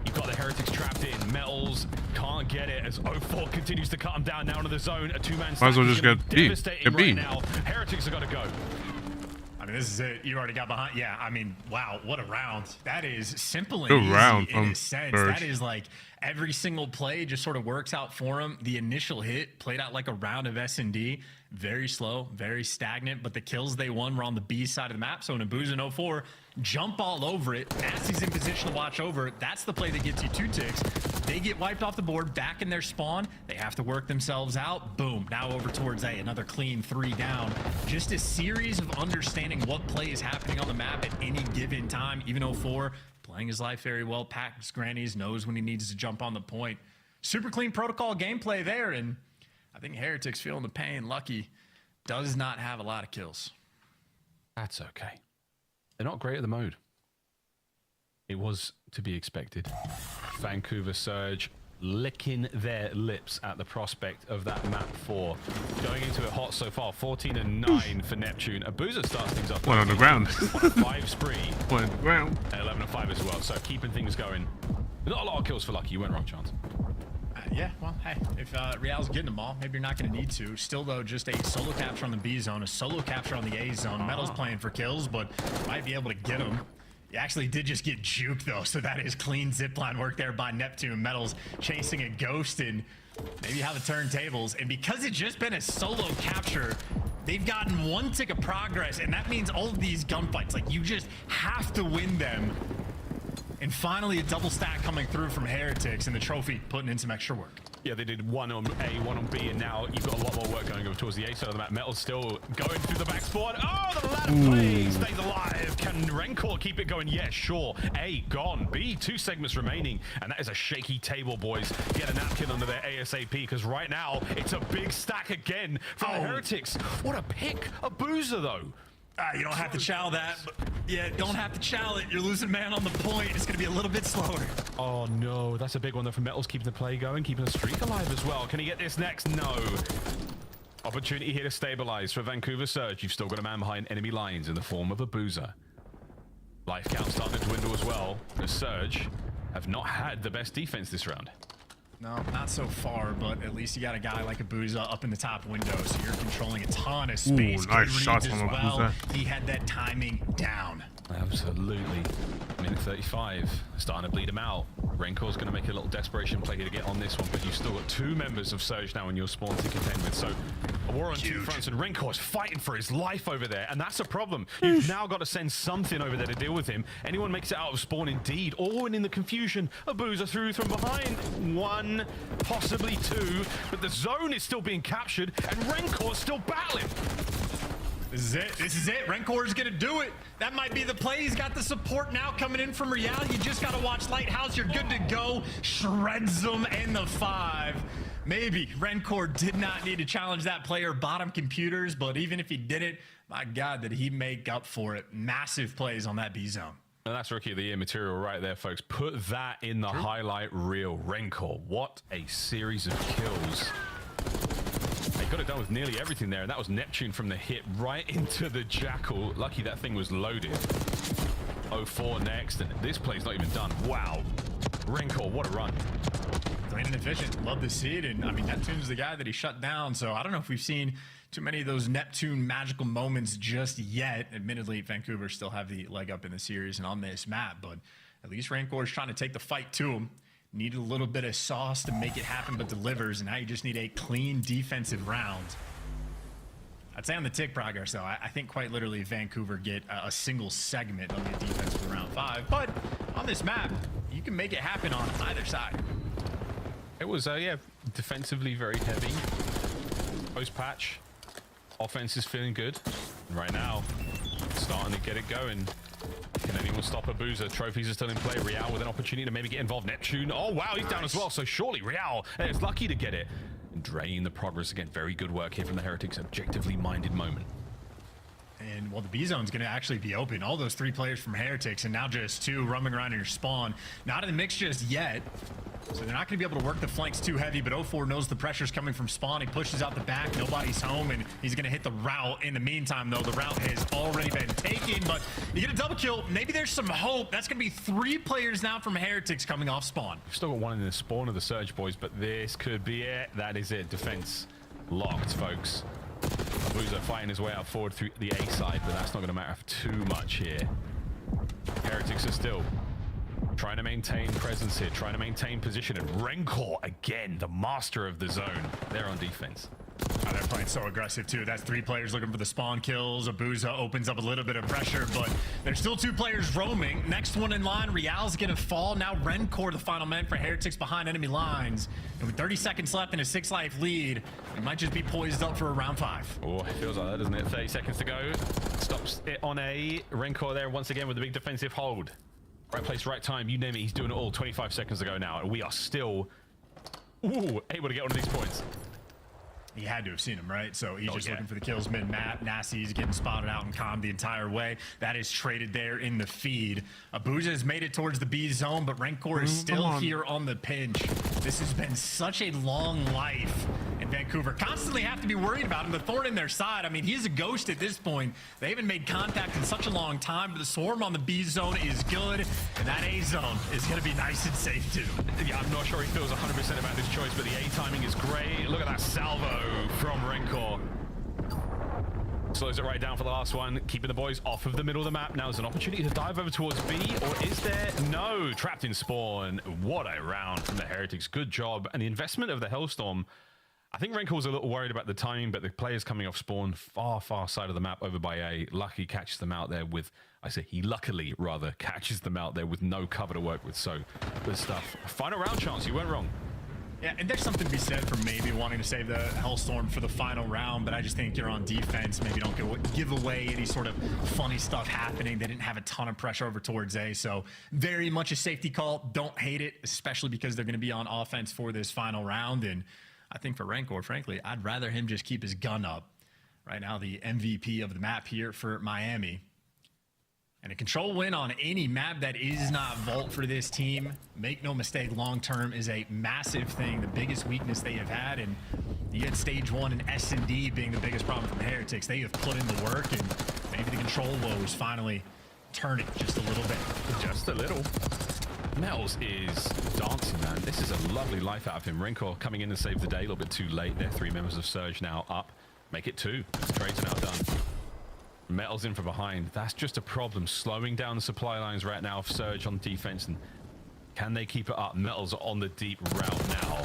You've got the Heretics trapped in. Metals can't get it as 04 continues to cut them down now into the zone. A two-man stack.
Might as well just get B.
Devastating
Get B.
right now. Heretics have got to go.
I mean, this is it. You already got behind. Yeah, I mean, wow, what a round. That is simple and
Good
easy
round
in
from
a sense.
Surge.
That is like every single play just sort of works out for him. The initial hit played out like a round of S&D. Very slow, very stagnant, but the kills they won were on the B side of the map. So Abuza and 04 jump all over it. Nasty's in position to watch over. That's the play that gets you 2 ticks. They get wiped off the board, back in their spawn. They have to work themselves out. Boom, now over towards A, another clean 3 down. Just a series of understanding what play is happening on the map at any given time. Even 04 playing his life very well. Packs grannies, knows when he needs to jump on the point. Super clean protocol gameplay there, and I think Heretics feeling the pain. Lucky does not have a lot of kills.
That's okay. They're not great at the mode. It was to be expected. Vancouver Surge licking their lips at the prospect of that map 4. Going into it hot so far. 14 and 9 for Neptune. Abuza starts things off.
One on the ground.
5 spree.
One on the ground.
And 11 and 5 as well. So keeping things going. Not a lot of kills for Lucky. You went wrong, Chance.
Yeah, well, hey, if Real's getting them all, maybe you're not going to need to. Still, though, just a solo capture on the B zone, a solo capture on the A zone. Metal's playing for kills, but might be able to get them. He actually did just get juked, though, so that is clean zipline work there by Neptune. Metal's chasing a ghost and maybe how the turntables. And because it's just been a solo capture, they've gotten 1 tick of progress, and that means all of these gunfights, like, you just have to win them. And finally, a double stack coming through from Heretics, and the trophy putting in some extra work.
Yeah, they did 1 on A, 1 on B, and now you've got a lot more work going over towards the A side of the map. Metal's still going through the back spawn. Oh, the ladder play stays alive. Can Rencor keep it going? Yeah, sure. A gone. B, 2 segments remaining, and that is a shaky table, boys. Get a napkin under there ASAP, because right now it's a big stack again from the Heretics. What a pick. Abuza, though.
You don't have to chow that, but yeah, don't have to chow it. You're losing man on the point. It's going to be a little bit slower.
Oh, no. That's a big one, though, for Metals, keeping the play going, keeping the streak alive as well. Can he get this next? No. Opportunity here to stabilize for Vancouver Surge. You've still got a man behind enemy lines in the form of Abuza. Life count starting to dwindle as well. The Surge have not had the best defense this round.
No, not so far, but at least you got a guy like Abuza up in the top window, so you're controlling a ton of space.
Ooh, nice
Good
shots
reads
from
as well.
Abuza.
He had that timing down.
Absolutely. Minute 35. Starting to bleed him out. Renkor's going to make a little desperation play here to get on this one, but you've still got 2 members of Surge now in your spawn to contend with. So a war on 2 fronts, and Renkor's fighting for his life over there, and that's a problem. You've now got to send something over there to deal with him. Anyone makes it out of spawn indeed, or in the confusion, Abuza through from behind. 1, possibly 2, but the zone is still being captured, and Renkor's still battling.
This is it. This is it. Renkor's going to do it. That might be the play. He's got the support now coming in from Real. You just got to watch Lighthouse. You're good to go. Shreds them and the 5. Maybe Renkor did not need to challenge that player bottom computers, but even if he did it, my God, did he make up for it. Massive plays on that B zone.
And that's Rookie of the Year material right there, folks. Put that in the highlight reel. Renkor, what a series of kills. They got it done with nearly everything there, and that was Neptune from the hit right into the Jackal. Lucky that thing was loaded. 04 next, and this play's not even done. Wow. Renkor, what a run.
Clean and efficient. Love to see it. And I mean, Neptune's the guy that he shut down, so I don't know if we've seen too many of those Neptune magical moments just yet. Admittedly, Vancouver still have the leg up in the series and on this map, but at least Renkor is trying to take the fight to him. Needed a little bit of sauce to make it happen, but delivers, and now you just need a clean defensive round. I'd say on the tick progress, though, I think quite literally Vancouver get a single segment of the defense for round 5, but on this map, you can make it happen on either side.
It was, yeah, defensively very heavy. Post-patch, Offense is feeling good. And right now, starting to get it going. Can anyone stop Abuza? Trophies are still in play. Real with an opportunity to maybe get involved. Neptune. Oh, wow, he's down as well. So surely Real is lucky to get it. And drain the progress again. Very good work here from the Heretics. Objectively minded moment.
And well, the B zone's going to actually be open. All those 3 players from Heretics, and now just 2 roaming around in your spawn. Not in the mix just yet. So they're not going to be able to work the flanks too heavy, but 04 knows the pressure's coming from spawn. He pushes out the back. Nobody's home, and he's going to hit the route. In the meantime, though, the route has already been taken, but you get a double kill. Maybe there's some hope. That's going to be 3 players now from Heretics coming off spawn.
We've still got 1 in the spawn of the Surge boys, but this could be it. That is it. Defense locked, folks. Abuza fighting his way out forward through the A side, but that's not going to matter too much here. Heretics are still trying to maintain presence here, trying to maintain position. And Rencor, again, the master of the zone. They're on defense.
Oh, they're playing so aggressive, too. That's 3 players looking for the spawn kills. Abuza opens up a little bit of pressure, but there's still 2 players roaming. Next one in line, Real's going to fall. Now Rencor, the final man for Heretics behind enemy lines. And with 30 seconds left and a 6-life lead, it might just be poised up for a round 5.
Oh, it feels like that, doesn't it? 30 seconds to go. Stops it on A. Rencor there once again with a big defensive hold. Right place, right time, you name it, he's doing it all. 25 seconds to go now, and we are still able to get one of these points.
He had to have seen him, right? So he's just looking for the kills mid-map. Nasty's getting spotted out and calmed the entire way. That is traded there in the feed. Abuza has made it towards the B zone, but Rencor is still here on the pinch. This has been such a long life in Vancouver. Constantly have to be worried about him. The thorn in their side. I mean, he's a ghost at this point. They haven't made contact in such a long time, but the swarm on the B zone is good, and that A zone is going to be nice and safe too.
Yeah, I'm not sure he feels 100% about this choice, but the A timing is great. Look at that salvo from Rencor. Slows it right down for the last one, keeping the boys off of the middle of the map. Now there's an opportunity to dive over towards B, or is there? No, trapped in spawn. What a round from the Heretics. Good job. And the investment of the Hellstorm, I think Rencor was a little worried about the timing, but the players coming off spawn far side of the map over by A. Lucky catches them out there with, he luckily rather catches them out there with no cover to work with. So good stuff. Final round chance, you weren't wrong.
Yeah, and there's something to be said for maybe wanting to save the Hellstorm for the final round, but I just think you're on defense. Maybe don't give away any sort of funny stuff happening. They didn't have a ton of pressure over towards A, so very much a safety call. Don't hate it, especially because they're going to be on offense for this final round. And I think for Rencor, frankly, I'd rather him just keep his gun up. Right now, the MVP of the map here for Miami. And a control win on any map that is not Vault for this team, make no mistake, long-term is a massive thing, the biggest weakness they have had. And you get stage 1 and S&D being the biggest problem from Heretics. They have put in the work, and maybe the control woes finally turning just a little bit.
Just a little. Mel's is dancing, man. This is a lovely life out of him. Rencor coming in to save the day, a little bit too late there. 3 members of Surge now up. Make it 2. Trade's now done. Metal's in from behind. That's just a problem. Slowing down the supply lines right now of Surge on defense. And can they keep it up? Metal's on the deep route now.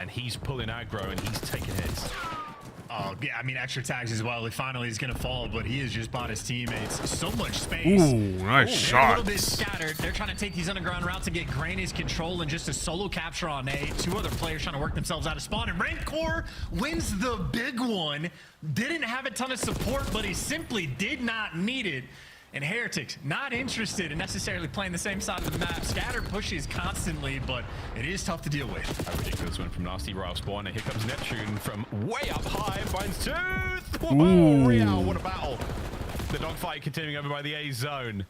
And he's pulling aggro and he's taking hits.
Oh, yeah, I mean, extra tags as well. He finally is going to fall, but he has just bought his teammates so much space.
Ooh, nice shot.
A little bit scattered. They're trying to take these underground routes to get Granny's control and just a solo capture on A. 2 other players trying to work themselves out of spawn. And Rencor wins the big one. Didn't have a ton of support, but he simply did not need it. And Heretics, not interested in necessarily playing the same side of the map. Scatter pushes constantly, but it is tough to deal with.
A ridiculous one from Nasty Royal Spawn. And here comes Neptune from way up high. Finds 2. Whoa, Real, what a battle. The dogfight continuing over by the A zone.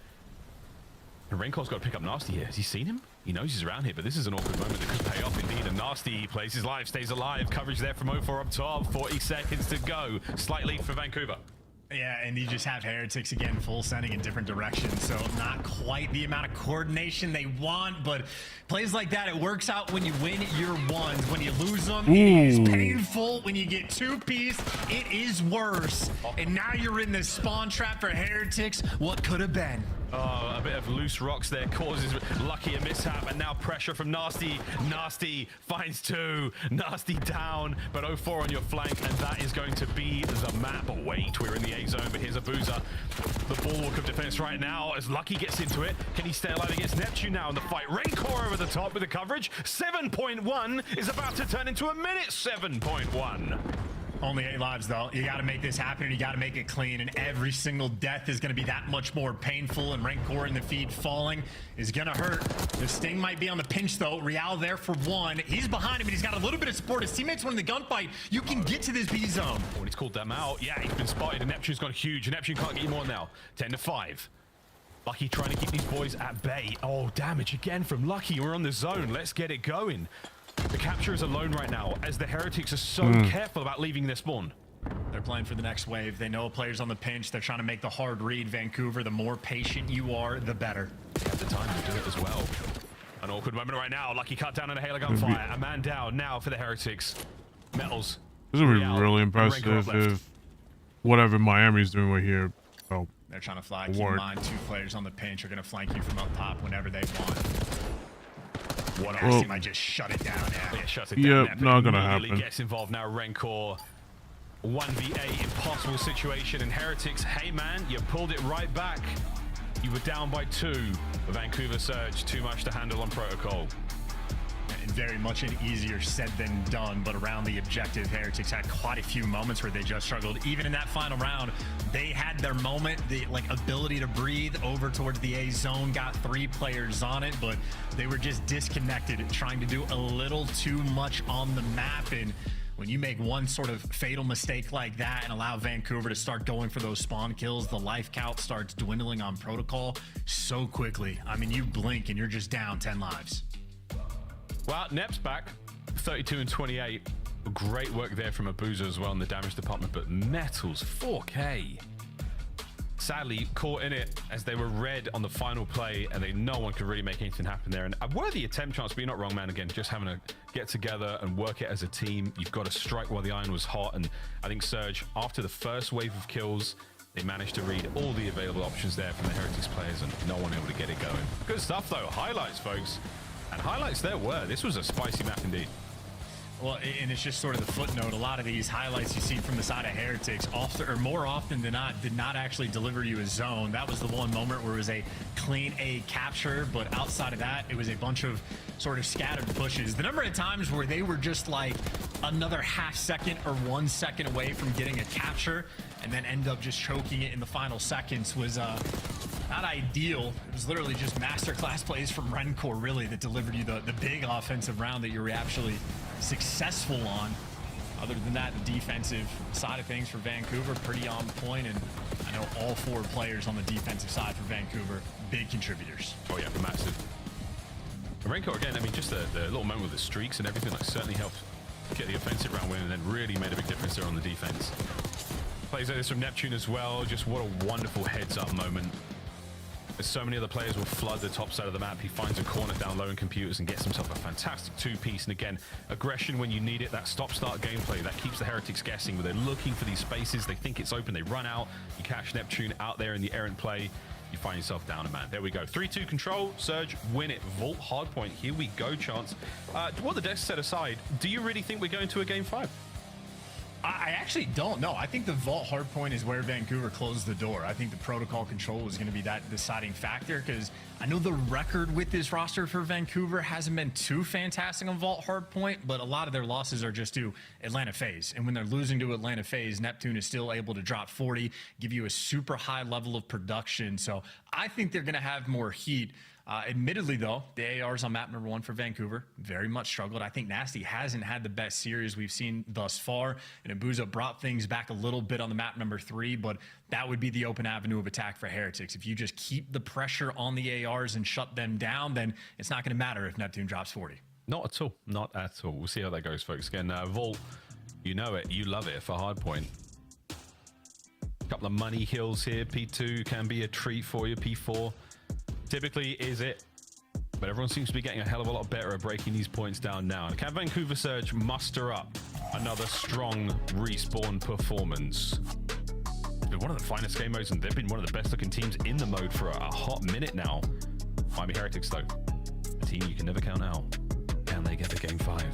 And Renkor's got to pick up Nasty here. Has he seen him? He knows he's around here, but this is an awkward moment that could pay off indeed. And Nasty plays his life, stays alive. Coverage there from 04 up top. 40 seconds to go. Slight lead for Vancouver.
Yeah, and you just have Heretics again full sending in different directions, so not quite the amount of coordination they want, but plays like that, it works out when you win your ones. When you lose them, it is painful. When you get 2-piece, it is worse. And now you're in this spawn trap for Heretics. What could have been?
Oh, a bit of loose rocks there causes Lucky a mishap, and now pressure from Nasty. Nasty finds 2. Nasty down, but 04 on your flank, and that is going to be the map. But wait, we're in the A zone, but here's Abuza. The bulwark of defense right now as Lucky gets into it. Can he stay alive against Neptune now in the fight? Rencor over the top with the coverage. 7.1 is about to turn into a minute 7.1.
Only 8 lives, though. You got to make this happen, and you got to make it clean, and every single death is going to be that much more painful, and Rancor in the feed falling is going to hurt. The Sting might be on the pinch, though. Real there for 1. He's behind him, and he's got a little bit of support. His teammates won the gunfight. You can get to this B zone.
Oh, he's called them out. Yeah, he's been spotted, and Neptune's gone huge. Neptune can't get you more now. 10-5. Lucky trying to keep these boys at bay. Oh, damage again from Lucky. We're on the zone. Let's get it going. The capture is alone right now, as the Heretics are so careful about leaving their spawn.
They're playing for the next wave. They know a player's on the pinch. They're trying to make the hard read. Vancouver, the more patient you are, the better.
They have the time to do it as well. An awkward moment right now. Lucky cut down on a Halo gunfire. A man down now for the Heretics. Metals.
This would be really impressive if whatever Miami's doing right here. Oh,
they're trying to fly. Keep in mind, 2 players on the pinch are going to flank you from up top whenever they want. One RC might just shut it down.
Yeah, shut it down.
Yep, not gonna happen.
Gets involved now. Rancor, 1v8, impossible situation. And Heretics, hey man, you pulled it right back. You were down by 2. Vancouver Surge, too much to handle on protocol.
And very much an easier said than done, but around the objective, Heretics had quite a few moments where they just struggled. Even in that final round, they had their moment, the ability to breathe over towards the A zone, got 3 players on it, but they were just disconnected, trying to do a little too much on the map. And when you make one sort of fatal mistake like that and allow Vancouver to start going for those spawn kills, the life count starts dwindling on protocol so quickly. I mean, you blink and you're just down 10 lives.
Well, Nep's back, 32 and 28. Great work there from Abuza as well in the damage department, but Metals, 4K. Sadly, caught in it as they were red on the final play, and no one could really make anything happen there. And a worthy attempt, Chance, but you're not wrong, man. Again, just having to get together and work it as a team. You've got to strike while the iron was hot, and I think Surge, after the first wave of kills, they managed to read all the available options there from the Heretics players, and no one able to get it going. Good stuff, though. Highlights, folks. And highlights there were. This was a spicy map indeed.
Well, and it's just sort of the footnote. A lot of these highlights you see from the side of Heretics, more often than not, did not actually deliver you a zone. That was the one moment where it was a clean A capture, but outside of that, it was a bunch of sort of scattered pushes. The number of times where they were just like another half second or 1 second away from getting a capture and then end up just choking it in the final seconds was not ideal. It was literally just masterclass plays from Rancor, really, that delivered you the big offensive round that you were actually successful on. Other than that, the defensive side of things for Vancouver, pretty on point, and I know all 4 players on the defensive side for Vancouver, big contributors.
Oh yeah, massive. Rancor, again, I mean, just the little moment with the streaks and everything, like, certainly helped get the offensive round win, and then really made a big difference there on the defense. Plays like this from Neptune as well. Just what a wonderful heads-up moment. As so many other players will flood the top side of the map, he finds a corner down low in computers and gets himself a fantastic 2-piece. And again, aggression when you need it, that stop-start gameplay, that keeps the Heretics guessing, where they're looking for these spaces, they think it's open, they run out, you catch Neptune out there in the errant play, you find yourself down a man. There we go. 3-2 control, Surge, win it, Vault, hardpoint. Here we go, Chance. What the desk set aside, do you really think we're going to a Game 5?
I actually don't know. I think the Vault hardpoint is where Vancouver closed the door. I think the protocol control is going to be that deciding factor, because I know the record with this roster for Vancouver hasn't been too fantastic on Vault hardpoint, but a lot of their losses are just to Atlanta FaZe. And when they're losing to Atlanta FaZe, Neptune is still able to drop 40, give you a super high level of production. So I think they're going to have more heat. Admittedly, though, the ARs on map number 1 for Vancouver very much struggled. I think Nasty hasn't had the best series we've seen thus far, and Abuza brought things back a little bit on the map number 3, but that would be the open avenue of attack for Heretics. If you just keep the pressure on the ARs and shut them down, then it's not going to matter if Neptune drops 40.
Not at all. Not at all. We'll see how that goes, folks. Again, Vault, you know it. You love it for hardpoint. Couple of money hills here. P2 can be a treat for you. P4 typically is it, but everyone seems to be getting a hell of a lot better at breaking these points down now. And can Vancouver Surge muster up another strong respawn performance? It's been one of the finest game modes, and they've been one of the best looking teams in the mode for a hot minute now. Miami Heretics, though, a team you can never count out. Can they get the Game 5?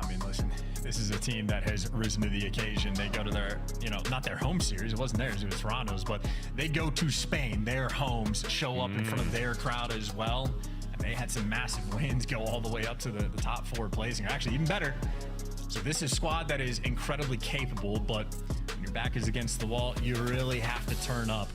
I mean, listen, this is a team that has risen to the occasion. They go to their, not their home series. It wasn't theirs, it was Toronto's, but they go to Spain, their homes, show up in front of their crowd as well. And they had some massive wins, go all the way up to the top 4 placing. Actually, even better,
So this is a squad that is incredibly capable, but when your back is against the wall, you really have to turn up.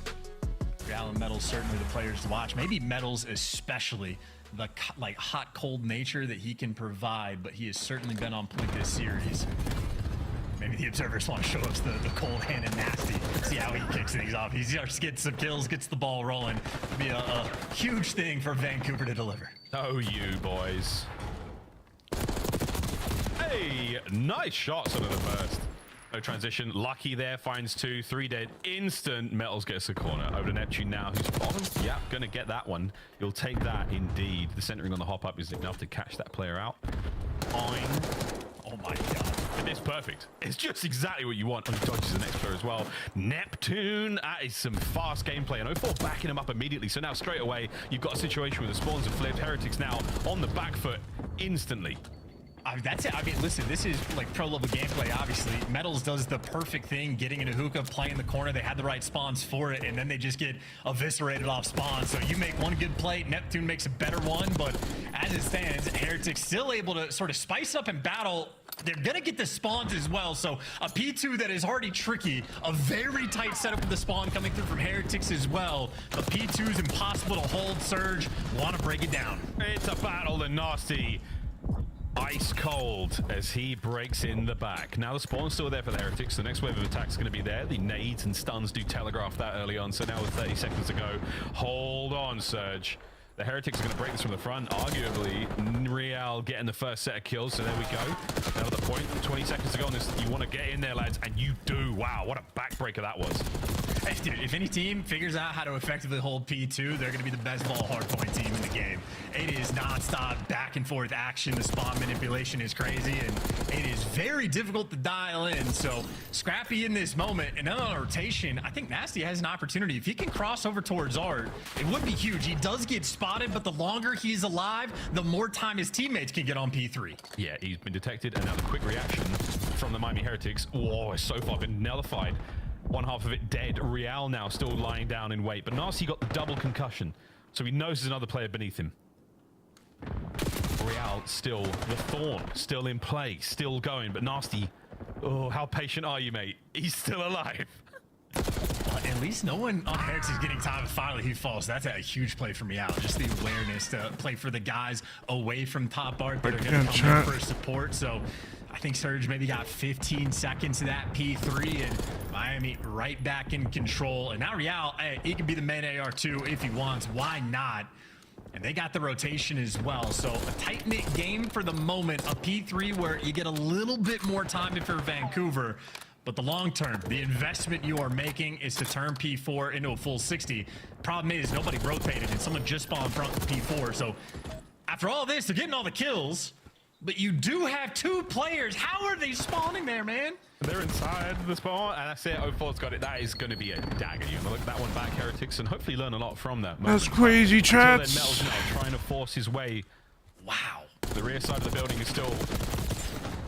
Real and Metals certainly the players to watch. Maybe Metals especially, the like hot cold nature that he can provide, but he has certainly been on point this series. Maybe the observers want to show us the cold hand and nasty, see how he kicks things off. He starts to get some kills, gets the ball rolling. It'll be a huge thing for Vancouver to deliver.
Oh, you boys. Hey, nice shots under the burst. No transition. Lucky there, finds 2, 3 dead. Instant. Metals gets a corner. Over to Neptune now, who's bottom. Yeah, gonna get that one. You'll take that indeed. The centering on the hop up is enough to catch that player out. Fine.
Oh my god.
And it's perfect. It's just exactly what you want. And he dodges the next player as well. Neptune, that is some fast gameplay. And 04 backing him up immediately. So now straight away, you've got a situation where the spawns have flipped. Heretics now on the back foot instantly.
That's it. I mean, listen, this is like pro level gameplay, obviously. Metals does the perfect thing, getting into hookah, playing the corner. They had the right spawns for it, and then they just get eviscerated off spawn. So you make one good play, Neptune makes a better one, but as it stands, Heretics still able to sort of spice up and battle. They're gonna get the spawns as well, so a P2 that is already tricky, a very tight setup with the spawn coming through from Heretics as well. The P2 is impossible to hold. Surge, want to break it down.
It's a battle, the nasty. Ice cold as he breaks in the back. Now the spawn's still there for the Heretics. The next wave of attack is going to be there. The nades and stuns do telegraph that early on. So now with 30 seconds to go, hold on, Surge. The Heretics are going to break this from the front. Arguably, Real getting the first set of kills. So there we go. Now to the point. 20 seconds to go on this. You want to get in there, lads, and you do. Wow, what a backbreaker that was.
Hey, dude, if any team figures out how to effectively hold P2, they're going to be the best ball hardpoint team in the game. It is non-stop back and forth action. The spawn manipulation is crazy, and it is very difficult to dial in. So Scrappy in this moment, and then on a rotation, I think Nasty has an opportunity. If he can cross over towards Art, it would be huge. He does get spotted, but the longer he's alive, the more time his teammates can get on P3.
Yeah, he's been detected, and now the quick reaction from the Miami Heretics. Whoa, it's so far been nullified. One half of it dead. Real now still lying down in wait, but Nasty got the double concussion, so he knows there's another player beneath him. Real still, the Thorn still in play, still going, but Nasty, oh, how patient are you, mate? He's still alive.
At least no one on Heretics is getting time, and finally he falls. That's a huge play from Real. Just the awareness to play for the guys away from top art that are going to come in for support. So I think Surge maybe got 15 seconds of that P3, and Miami right back in control. And now Real, he can be the main AR2 if he wants. Why not? And they got the rotation as well. So a tight-knit game for the moment. A P3 where you get a little bit more time for Vancouver. But the long term, the investment you are making is to turn P4 into a full 60. Problem is, nobody rotated, and someone just spawned front of P4. So after all this, they're getting all the kills. But you do have 2 players. How are they spawning there, man?
They're inside the spawn, and that's it. 04's got it. That is going to be a dagger. You're going to look that one back, Heretics, and hopefully learn a lot from that moment.
That's crazy, chats.
Metals now trying to force his way.
Wow.
The rear side of the building is still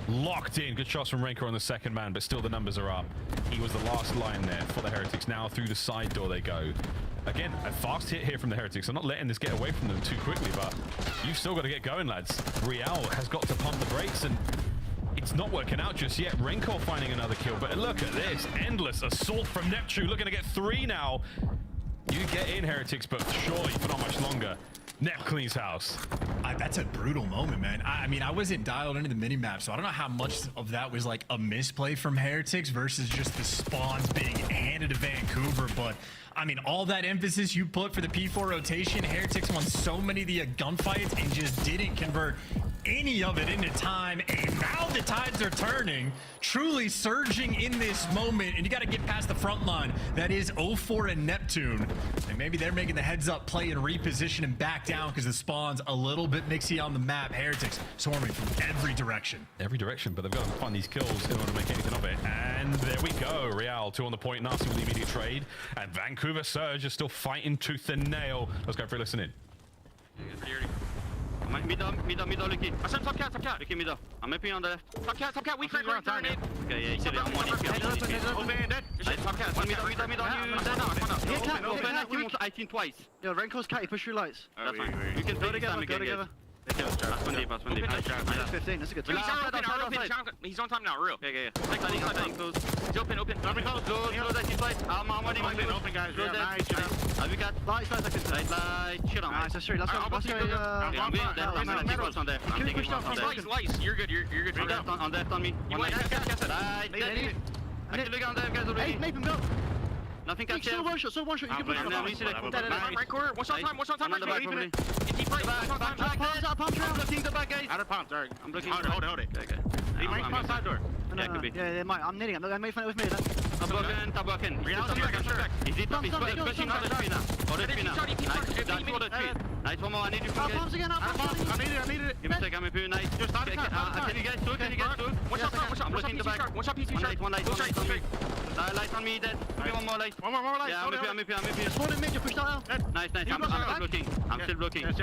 locked in. Good shots from Renko on the second man, but still the numbers are up. He was the last line there for the Heretics. Now through the side door they go. Again, a fast hit here from the Heretics. I'm not letting this get away from them too quickly, but you've still got to get going, lads. Real has got to pump the brakes, and it's not working out just yet. Renko finding another kill, but look at this. Endless assault from Neptune. Looking to get 3 now. You get in, Heretics, but surely for not much longer. Nep cleans house.
That's a brutal moment, man. I mean, I wasn't dialed into the minimap, so I don't know how much of that was like a misplay from Heretics versus just the spawns being handed to Vancouver. But I mean, all that emphasis you put for the P4 rotation, Heretics won so many of the gunfights and just didn't convert any of it into time. And now the tides are turning, truly surging in this moment, and you got to get past the front line. That is 04 and Neptune, and maybe they're making the heads up play and reposition and back down because the spawn's a little bit mixy on the map. Heretics swarming from every direction.
Every direction, but they've got to find these kills in order to make anything of it. And there we go. Real 2 on the point. Nasty with the immediate trade, and Vancouver Surge is still fighting tooth and nail. Let's go for a listen in.
Middle, Lucky. Ascend, top cat, Lucky, middle. I'm mapping on the left. Top cat, weak right, okay, yeah, you said it. I'm one over and dead. Top cat, one middle, you. I think twice.
Yo, Renko's cat, push your lights.
That's fine. You can go together, Last one deep. Nice job.
15, that's a good
He's
time.
open. He's on time now, real. Yeah. He's open. Close that slide. I'm open, guys. Close that. We got light. Shit on.
Nice, that's three. Let's go.
I'm there. I'm taking one. Slice. You're good. You're good. On left on me.
I need to look on there, guys already. Hey, Nathan, go.
Nothing can
still one shot. You can push it.
Right corner. What's on time?
Deep right.
I'm looking the back, guys.
Out of pound, sorry.
I'm looking.
Hold it.
Okay.
He might come outside door.
Yeah, it could be.
Yeah, they might. I'm needing him. I'm making it with me then.
Top broken. Reality, I got your back. He's pushing on the tree now. Nice, one more. I need you.
Palms again.
I need it.
Give me a sec, I'm in point. Nice. Can you guys through? One shot. I'm looking the back. One shot, PC. One light. Light on me, dead. Give me one more light.
One more light.
Yeah, I'm in.
Spawning mid, you pushed out now.
Nice. I'm still blocking.
Good,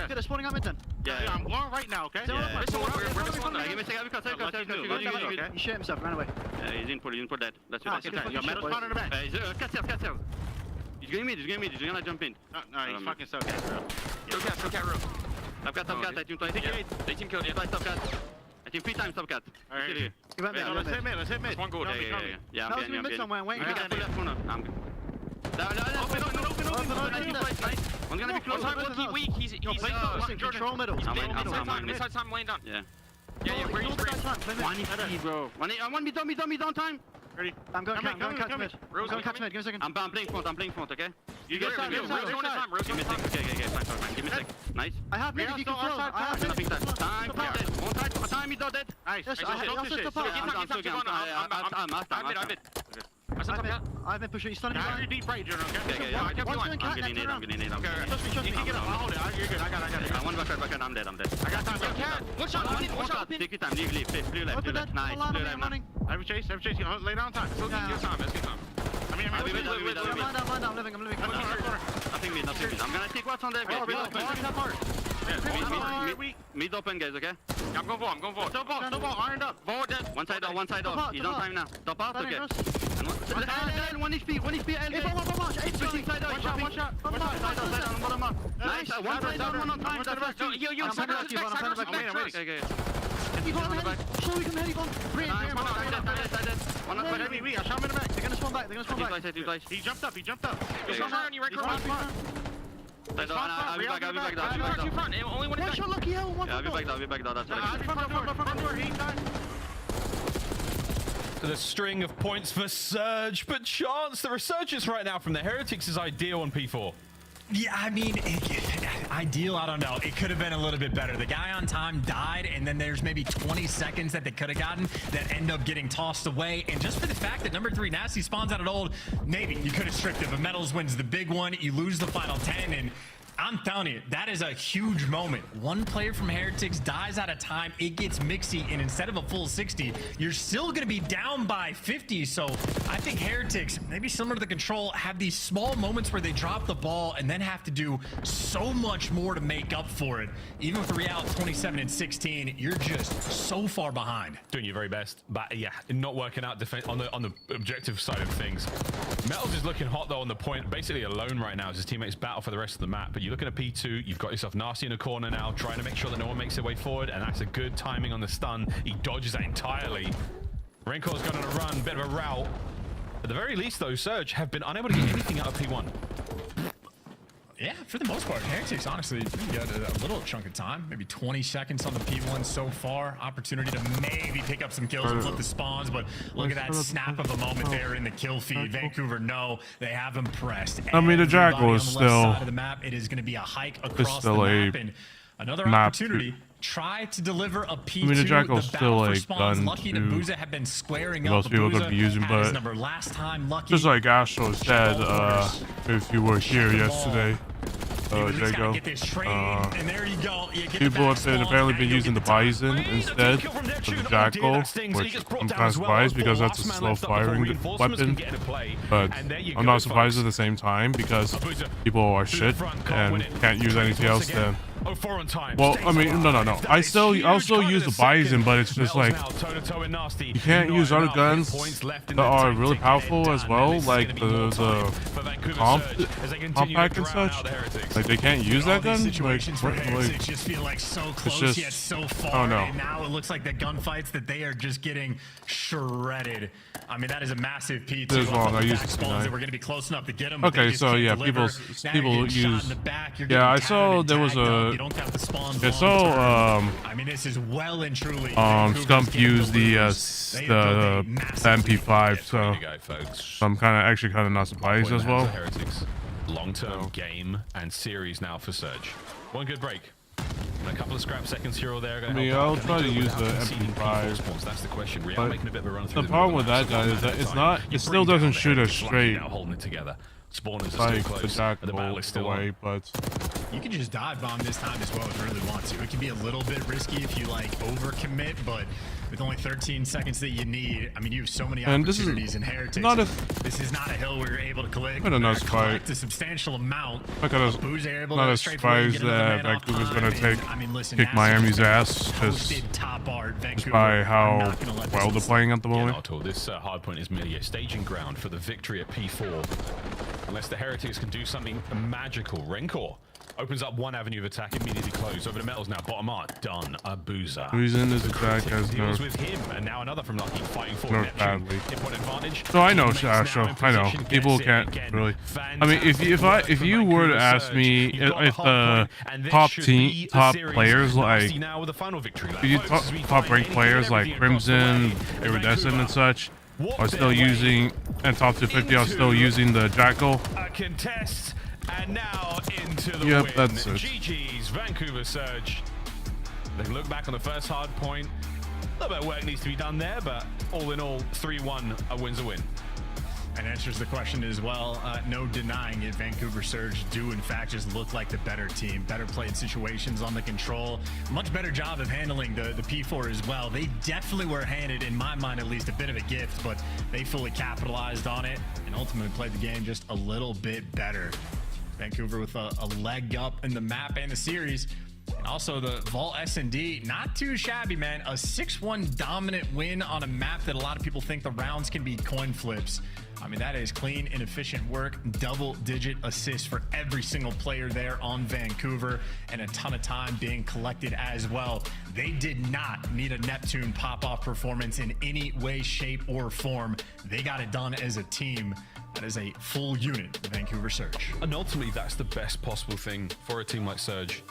they're spawning out mid then.
Yeah.
I'm going right now, okay?
Yeah.
Listen,
Give me a sec,
He shit himself, ran away.
Yeah, he's in for that. That's it.
Okay,
Your metal spawn in the back.
Cut out. He's going mid. He's gonna jump in.
No, he's fucking so cat, bro.
Top cat, row. Top cat. I team twice. They team killed. Twice top cat. I team 3 times top cat.
Alright. Let's hit mid.
One good. Yeah,
I'm in mid somewhere. Wait,
I got the left corner. I'm good. Open. Nice. One's gonna be close. He's weak. He's
control middle.
Inside time laying down. Yeah, where you straight? One EP, bro. One me down time.
Ready?
I'm going catch mid. Rose going catch mid. Give me a second.
I'm playing front, okay?
You get time.
Give me a sec. Okay, fine. Give me a sec. Nice.
I have mid if you can throw. I have mid.
Nothing time. One time, he's not dead.
Nice.
Yes, I've been pushing. He's stunning me.
You're deep right, Jordan, okay?
Yeah.
One's going cat,
I'm
left
getting it.
Trust me.
You can get up. I'll hold it. You're good. I got it.
One back. I'm dead.
I got time.
One shot. Take your time. Leave. Blue left. Nice. Blue left.
Every chase. Lay down time.
It's good time.
I mean,
I'm living.
I'm living.
Nothing mid. I'm gonna take what's on there, guys. Mid open, guys, okay? I'm going for.
Still ball. Ironed up.
Forward dead. One side off. He's on time now. Top out, okay. And one HP. It's pushing side out.
One shot.
Side on bottom up. Nice. One side down, one on time. Yo, side out. Okay.
Yvonne, show we come ahead, Yvonne. Brilliant.
One on
Heavy, I shot him in the back.
They're gonna spawn back.
He jumped up.
He's on you, right corner. I'll be back. Only one
shot, lucky hell.
I'll be back. That's
right.
The string of points for Surge, but chance the resurgence right now from the Heretics is ideal on P4.
Yeah, I mean, ideal, I don't know. It could have been a little bit better. The guy on time died, and then there's maybe 20 seconds that they could have gotten that end up getting tossed away. And just for the fact that number 3 Nasty spawns out at old, maybe you could have stripped it, but Metals wins the big one. You lose the final 10, and I'm telling you, that is a huge moment. One player from Heretics dies out of time. It gets mixy, and instead of a full 60, you're still going to be down by 50. So I think Heretics, maybe similar to the Control, have these small moments where they drop the ball and then have to do so much more to make up for it. Even with Real 27 and 16, you're just so far behind.
Doing your very best, but yeah, not working out on the objective side of things. Metals is looking hot though on the point, basically alone right now as his teammates battle for the rest of the map. But you're looking at P2, you've got yourself Nasty in a corner now, trying to make sure that no one makes their way forward, and that's a good timing on the stun. He dodges that entirely. Renkor's going on a run, bit of a route. At the very least though, Surge have been unable to get anything out of P1.
Yeah, for the most part, Heretics honestly got a little chunk of time, maybe 20 seconds on the P1 so far. Opportunity to maybe pick up some kills and flip the spawns, but look at that snap of a moment there in the kill feed. Vancouver, no, they have impressed.
I mean, the Jackal is still
side of the map. It is going to be a hike across the map, and another opportunity. Try to deliver a P2.
I mean, the Jackal's still a gun
Lucky and Abuza have been squaring up.
Most people could be using, but
last time, Lucky,
just like Astro's dead, if you were here yesterday, Jago.
And there you go.
People have apparently been using the Bison instead of the Jackal, which I'm kind of surprised because that's a slow firing weapon. But I'm not surprised at the same time because people are shit and can't use anything else than
Oh, 4 on time.
Well, I mean, no. I'll still use the Bison, but it's just like you can't use other guns that are really powerful as well, like the compact and such. Like they can't use that gun.
Situations for Heretics just feel like so close yet so far.
Oh no!
And now it looks like the gunfights that they are just getting shredded. I mean, that is a massive P2.
This is wrong. I used
that we're going to be close enough to get them.
Okay, so yeah, people use. Yeah, I saw there was a. Yeah, so
I mean, this is well and truly.
Scump used the MP5, so I'm actually kind of not surprised as well.
Long-term game and series now for Surge. One good break. And a couple of scrap seconds here or there.
I'll try to use the MP5.
That's the question. We are making a bit of a run through
the problem with that gun is that it still doesn't shoot as straight.
Holding it together. Spawners are
like
still close.
The battle is still away, but
you can just dive bomb this time as well if you really want to. It can be a little bit risky if you like overcommit, but with only 13 seconds that you need, I mean, you have so many opportunities in Heretics.
This
is not a hill where you're able to collect
a
substantial amount.
Not as surprised that Vancouver's gonna kick Miami's ass just by how well they're playing at the moment.
This hard point is merely a staging ground for the victory at P4. Unless the Heretics can do something magical. Rencor opens up one avenue of attack, immediately closed. Over to Metals now, bottom art, done. A boozer.
Reason is attack has
deals with him, and now another from Lucky fighting for
badly.
Hit-point advantage.
No, I know, I know. People can't really. I mean, if you were to ask me if the top players like top ranked players like Crimson, Iridescent, and such are still using, and top 250 are still using the Jackal.
A contest, and now into the
win.
That's it. GG's Vancouver Surge. They look back on the first hard point. A little bit of work needs to be done there, but all in all, 3-1, a win's a win.
And answers the question as well. No denying it. Vancouver Surge do, in fact, just look like the better team. Better played situations on the control. Much better job of handling the P4 as well. They definitely were handed, in my mind at least, a bit of a gift, but they fully capitalized on it and ultimately played the game just a little bit better. Vancouver with a leg up in the map and the series. And also the Vault S&D, not too shabby, man. A 6-1 dominant win on a map that a lot of people think the rounds can be coin flips. I mean, that is clean and efficient work. Double-digit assists for every single player there on Vancouver, and a ton of time being collected as well. They did not need a Neptune pop-off performance in any way, shape, or form. They got it done as a team. That is a full unit, the Vancouver Surge.
And ultimately, that's the best possible thing for a team like Surge.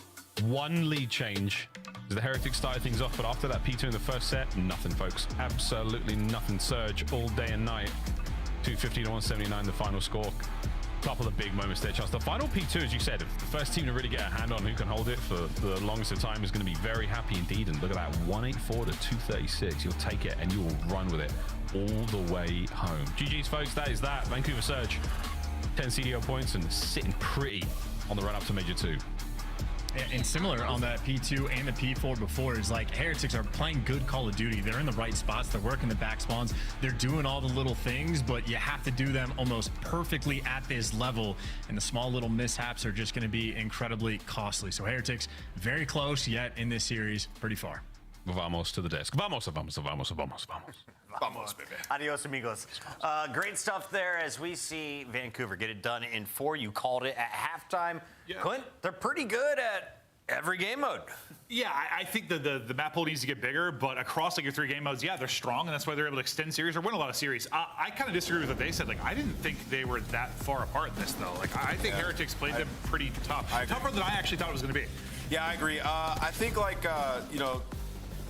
One lead change as the Heretics started things off, but after that P2 in the first set, nothing, folks. Absolutely nothing. Surge all day and night. 250 to 179, the final score. Couple of big moments there, Charles. The final P2, as you said, the first team to really get a hand on who can hold it for the longest of time is going to be very happy indeed. And look at that, 184 to 236. You'll take it and you will run with it all the way home. GG's, folks. That is that. Vancouver Surge, 10 CDO points and sitting pretty on the run up to Major 2.
And similar on that P2 and the P4 before is like Heretics are playing good Call of Duty. They're in the right spots. They're working the back spawns. They're doing all the little things, but you have to do them almost perfectly at this level. And the small little mishaps are just going to be incredibly costly. So Heretics very close, yet in this series pretty far.
Vamos to the desk. Vamos, vamos, vamos, vamos, vamos.
Vamos, baby. Adios, amigos. Great stuff there as we see Vancouver get it done in 4. You called it at halftime. Yeah. Clint, they're pretty good at every game mode.
Yeah, I think the map pool needs to get bigger, but across like your 3 game modes, yeah, they're strong, and that's why they're able to extend series or win a lot of series. I kind of disagree with what they said. Like, I didn't think they were that far apart in this, though. Like, I think Heretics played them pretty tough. Tougher than I actually thought it was going to be.
Yeah, I agree. I think, like, you know,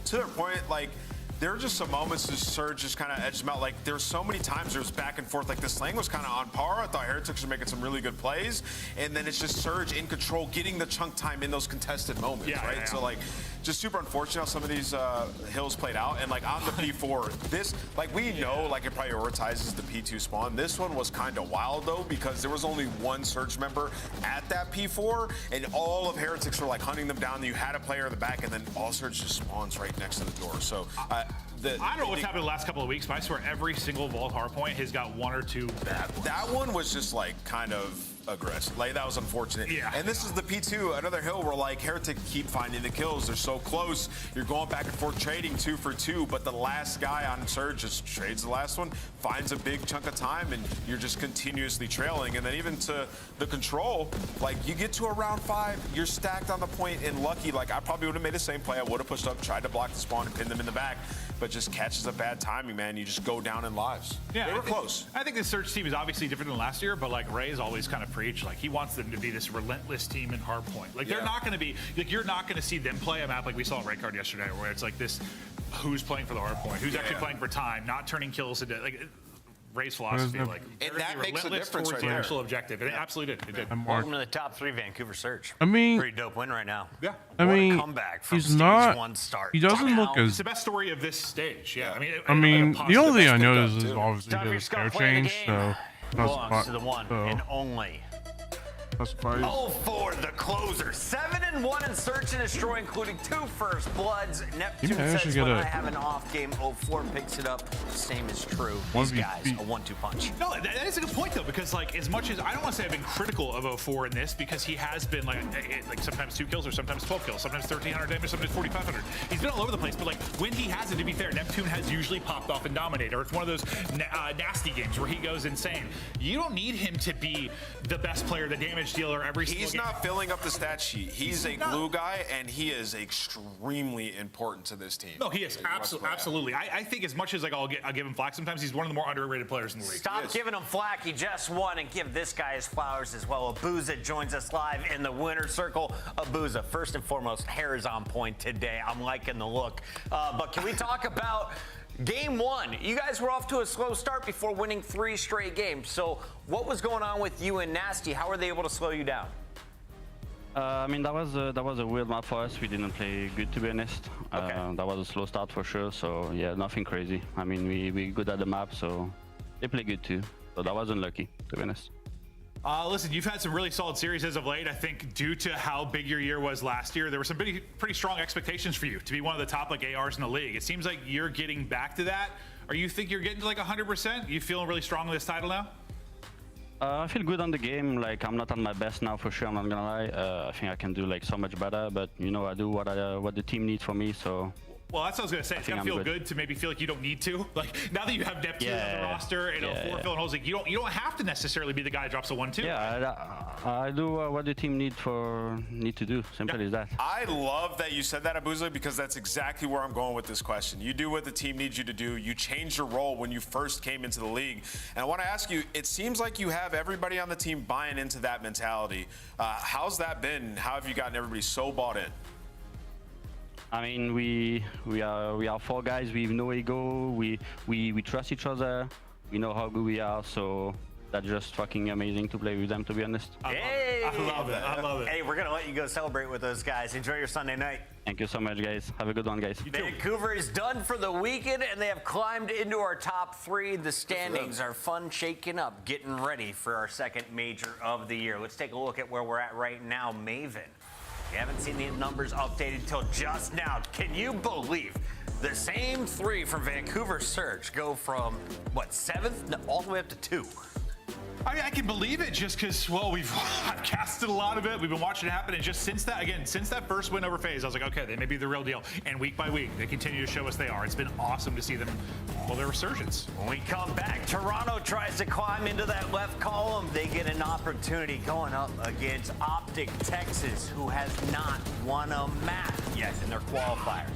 to their point, like, there were just some moments the Surge just kind of edged them out. Like, there were so many times there was back and forth. Like, the slang was kind of on par. I thought Heretics were making some really good plays. And then it's just Surge in control, getting the chunk time in those contested moments, right? Yeah. So, like, just super unfortunate how some of these hills played out. And, like, on the P4, this, like, we know, like, it prioritizes the P2 spawn. This one was kind of wild, though, because there was only one Surge member at that P4. And all of Heretics were, like, hunting them down. You had a player in the back, and then all Surge just spawns right next to the door. So,
I don't know what's happened the last couple of weeks, but I swear every single Vault hardpoint has got 1 or 2 bad ones.
That one was just like kind of aggressive. Like, that was unfortunate.
Yeah.
And this is the P2, another hill where, like, Heretic keep finding the kills. They're so close. You're going back and forth trading 2 for 2, but the last guy on Surge just trades the last one, finds a big chunk of time, and you're just continuously trailing. And then even to the control, like, you get to around 5, you're stacked on the point and lucky. Like, I probably would have made the same play. I would have pushed up, tried to block the spawn and pin them in the back, but just catches a bad timing, man. You just go down in lives.
Yeah,
they were close.
I think the Surge team is obviously different than last year, but like Ray's always kind of preached, like he wants them to be this relentless team in hardpoint. Like they're not going to be, like you're not going to see them play a map like we saw in Ray Card yesterday, where it's like this, who's playing for the hardpoint, who's actually playing for time, not turning kills into like Ray's philosophy. Like,
and that makes a difference right
the
there.
actual objective. And it absolutely did. It did.
Welcome to the top 3 Vancouver Surge.
I mean,
pretty dope win right now.
Yeah.
I mean,
comeback from
he's
stage
not.
1 start.
He doesn't look
It's
as.
the best story of this stage. Yeah.
I mean, the only thing I know is obviously his hair change. So
belongs to the one and only. Oh, for the closer. 7-1 in Search and Destroy, including 2 first bloods. Neptune says when I have an off game, 0-4 picks it up. Same is true. These guys, a 1-2 punch.
No, that is a good point though, because like as much as I don't want to say I've been critical of 0-4 in this, because he has been like sometimes 2 kills or sometimes 12 kills, sometimes 1,300 damage, sometimes 4,500. He's been all over the place, but like when he has it, to be fair, Neptune has usually popped off and dominated, or it's one of those nasty games where he goes insane. You don't need him to be the best player, the damage dealer every single game.
He's not filling up the stat sheet. He's a glue guy, and he is extremely important to this team.
No, he is absolutely. I think as much as like I'll give him flack, sometimes he's one of the more underrated players in the league.
Stop giving him flack. He just won, and give this guy his flowers as well. Abuza joins us live in the winner's circle. Abuza, first and foremost, hair is on point today. I'm liking the look. But can we talk about Game 1? You guys were off to a slow start before winning 3 straight games. So what was going on with you and Nasty? How were they able to slow you down?
I mean, that was a weird map for us. We didn't play good, to be honest. That was a slow start for sure. So yeah, nothing crazy. I mean, we good at the map, so they play good too. So that was unlucky, to be honest.
Listen, you've had some really solid series as of late. I think due to how big your year was last year, there were some pretty strong expectations for you to be one of the top like ARs in the league. It seems like you're getting back to that. Or you think you're getting to like 100%? You feeling really strong with this title now?
I feel good on the game. Like I'm not on my best now for sure. I'm not gonna lie. I think I can do like so much better. But you know, I do what the team needs from me. So.
Well, that's what I was gonna say. It's gonna feel good to maybe feel like you don't need to. Like now that you have Neptune on the roster and 4 filling holes, like you don't have to necessarily be the guy that drops a 1-2.
Yeah, I do what the team need to do. Simple as that.
I love that you said that, Abuza, because that's exactly where I'm going with this question. You do what the team needs you to do. You changed your role when you first came into the league. And I want to ask you, it seems like you have everybody on the team buying into that mentality. How's that been? How have you gotten everybody so bought in?
I mean, we are 4 guys. We have no ego. We trust each other. We know how good we are. So that's just fucking amazing to play with them, to be honest.
Hey,
I love it. I love it.
Hey, we're gonna let you go celebrate with those guys. Enjoy your Sunday night.
Thank you so much, guys. Have a good one, guys.
Vancouver is done for the weekend, and they have climbed into our top 3. The standings are fun shaking up, getting ready for our second major of the year. Let's take a look at where we're at right now. Maven. We haven't seen the numbers updated till just now. Can you believe the same 3 from Vancouver Surge go from, what, 7th all the way up to 2?
I mean, I can believe it just because, well, I've casted a lot of it. We've been watching it happen. And just since that first win over FaZe, I was like, okay, they may be the real deal. And week by week, they continue to show us they are. It's been awesome to see them, well, their resurgence.
When we come back, Toronto tries to climb into that left column. They get an opportunity going up against Optic Texas, who has not won a map yet in their qualifiers.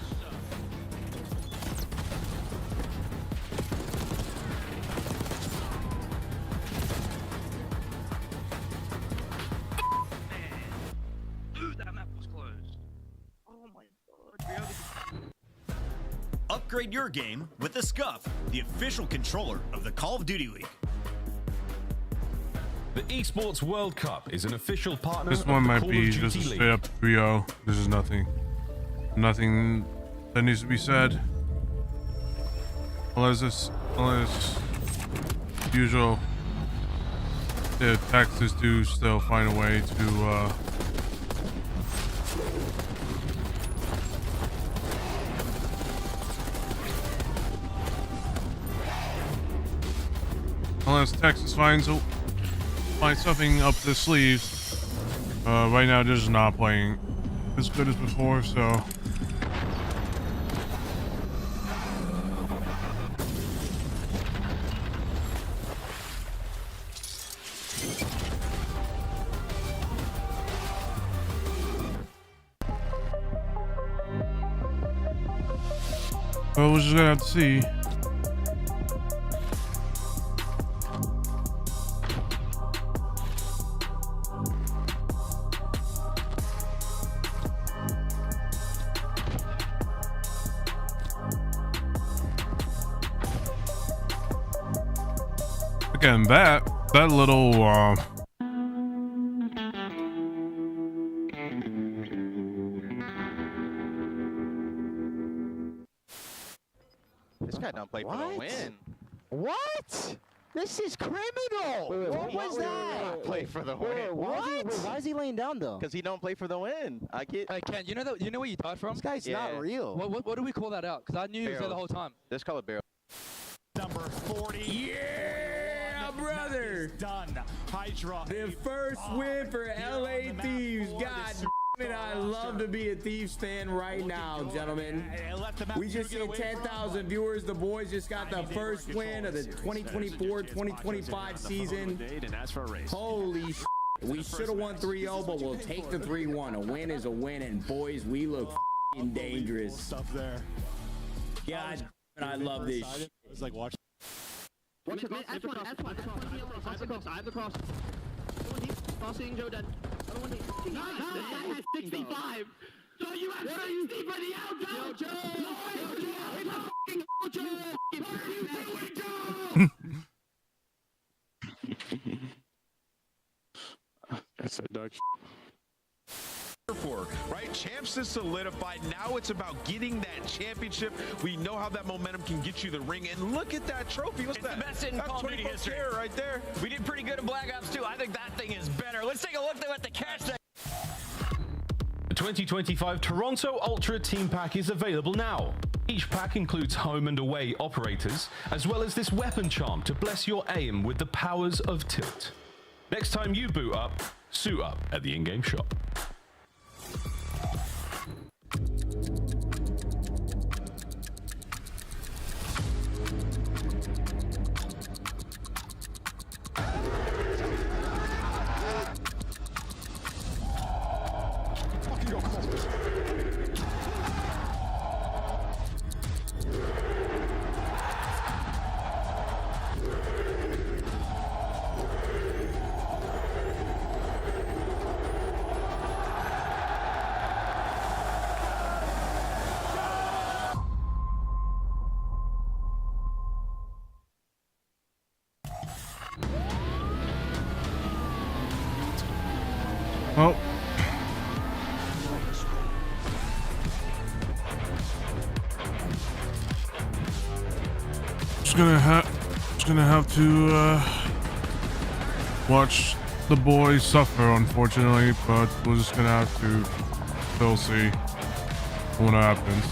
Upgrade your game with the Scuff, the official controller of the Call of Duty League.
The Esports World Cup is an official partner.
This one might
Call
be
of Duty
just a
League.
straight up 3-0. This is nothing that needs to be said. Unless usual, the Texas do still find a way to unless Texas finds a find something up the sleeves. Right now, they're just not playing as good as before, so. Well, we're just gonna have to see. Again, that little
This guy don't play for the win.
What? This is criminal. What was that?
Play for the win.
Why is he laying down though?
Because he don't play for the win. I get.
Hey Ken, you know where you died from?
This guy's not real.
What do we call that out? Because I knew he was there the whole time.
Let's call it barrel.
Number 40.
Yeah, brother.
Done. Hydra.
The first win for LA Thieves. God damn it, I love to be a Thieves fan right now, gentlemen. We just hit 10,000 viewers. The boys just got the first win of the 2024-2025 season. Holy shit. We should have won 3-0, but we'll take the 3-1. A win is a win, and boys, we look dangerous. God, I love this shit.
It's like watch.
Watch it, I have the cross. Crossing, Joe dead. Other one, nice. 65. So you have 60 for the out, Joe. Joe. What are you doing, Joe?
That's a Dutch.
For, right? Champs is solidified. Now it's about getting that championship. We know how that momentum can get you the ring. And look at that trophy. What's that?
The best in Call of Duty history
right there.
We did pretty good in Black Ops 2. I think that thing is better. Let's take a look at the cash that.
The 2025 Toronto Ultra Team Pack is available now. Each pack includes home and away operators, as well as this weapon charm to bless your aim with the powers of tilt. Next time you boot up, suit up at the in-game shop.
Oh. Just gonna have to watch the boys suffer, unfortunately, but we're just gonna have to still see what happens.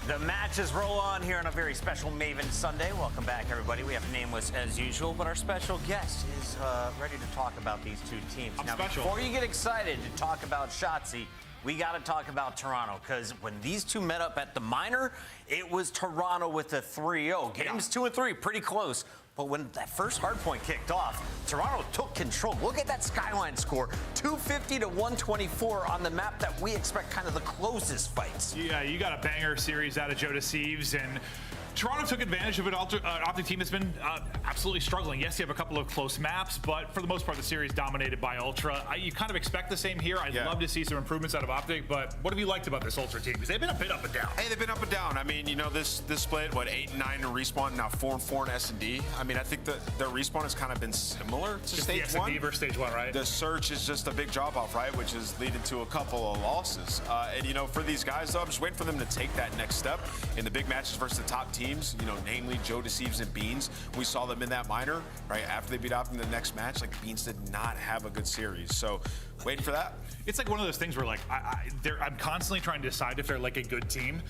The matches roll on here on a very special Maven Sunday. Welcome back, everybody. We have Nameless as usual, but our special guest is ready to talk about these two teams. Now, before you get excited to talk about Shotzi, we got to talk about Toronto, because when these two met up at the minor, it was Toronto with a 3-0. Games 2 and 3, pretty close. But when that first hardpoint kicked off, Toronto took control. Look at that Skyline score, 250 to 124 on the map that we expect kind of the closest fights.
Yeah, you got a banger series out of Joe Deceives, and Toronto took advantage of an Optic team that's been absolutely struggling. Yes, you have a couple of close maps, but for the most part, the series dominated by Ultra. You kind of expect the same here. I'd love to see some improvements out of Optic, but what have you liked about this Ultra team? Because they've been a bit up and down.
Hey, they've been up and down. I mean, you know, this split, what, 8 and 9 in Respawn, now 4 and 4 in S&D. I mean, I think their Respawn has kind of been similar to Stage 1.
S&D versus Stage 1, right?
The search is just a big drop-off, right, which is leading to a couple of losses. And, you know, for these guys, though, I'm just waiting for them to take that next step in the big matches versus the top teams, you know, namely Joe Deceives and Beans. We saw them in that minor, right, after they beat Optic in the next match. Like, Beans did not have a good series. So, waiting for that.
It's like one of those things where, like, I'm constantly trying to decide if they're, like, a good team.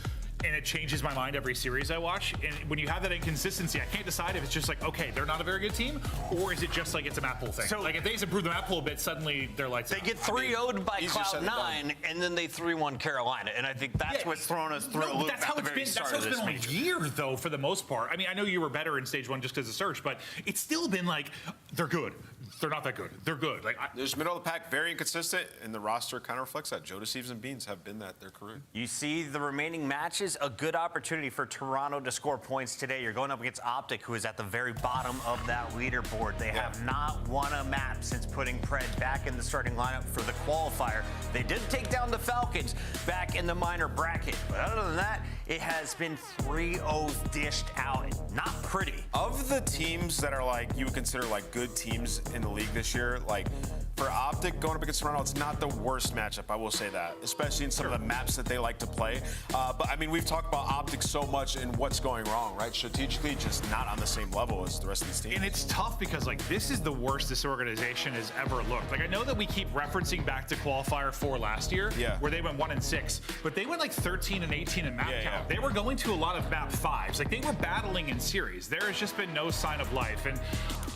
And it changes my mind every series I watch. And when you have that inconsistency, I can't decide if it's just like, okay, they're not a very good team, or is it just like it's a map pool thing? So, like, if they just improve the map pool a bit, suddenly they're like,
they get 3-0'd by Cloud9, and then they 3-1 Carolina. And I think that's what's thrown us through a loop at the very start of this major.
All year, though, for the most part. I mean, I know you were better in Stage 1 just because of search, but it's still been like, they're good. They're not that good. They're good. Like,
there's middle of the pack, very inconsistent, and the roster kind of reflects that. Joe Deceives and Beans have been that their career.
You see the remaining matches, a good opportunity for Toronto to score points today. You're going up against Optic, who is at the very bottom of that leaderboard. They have not won a map since putting Pred back in the starting lineup for the qualifier. They did take down the Falcons back in the minor bracket, but other than that, it has been 3-0 dished out. Not pretty.
Of the teams that are like, you would consider like good teams in the league this year, like for Optic going up against Toronto, it's not the worst matchup, I will say that, especially in some of the maps that they like to play. But I mean, we've talked about Optic so much and what's going wrong, right? Strategically, just not on the same level as the rest of these teams.
And it's tough because, like, this is the worst this organization has ever looked. Like, I know that we keep referencing back to Qualifier 4 last year, where they went 1 and 6, but they went like 13 and 18 in map count. They were going to a lot of map 5s. Like, they were battling in series. There has just been no sign of life. And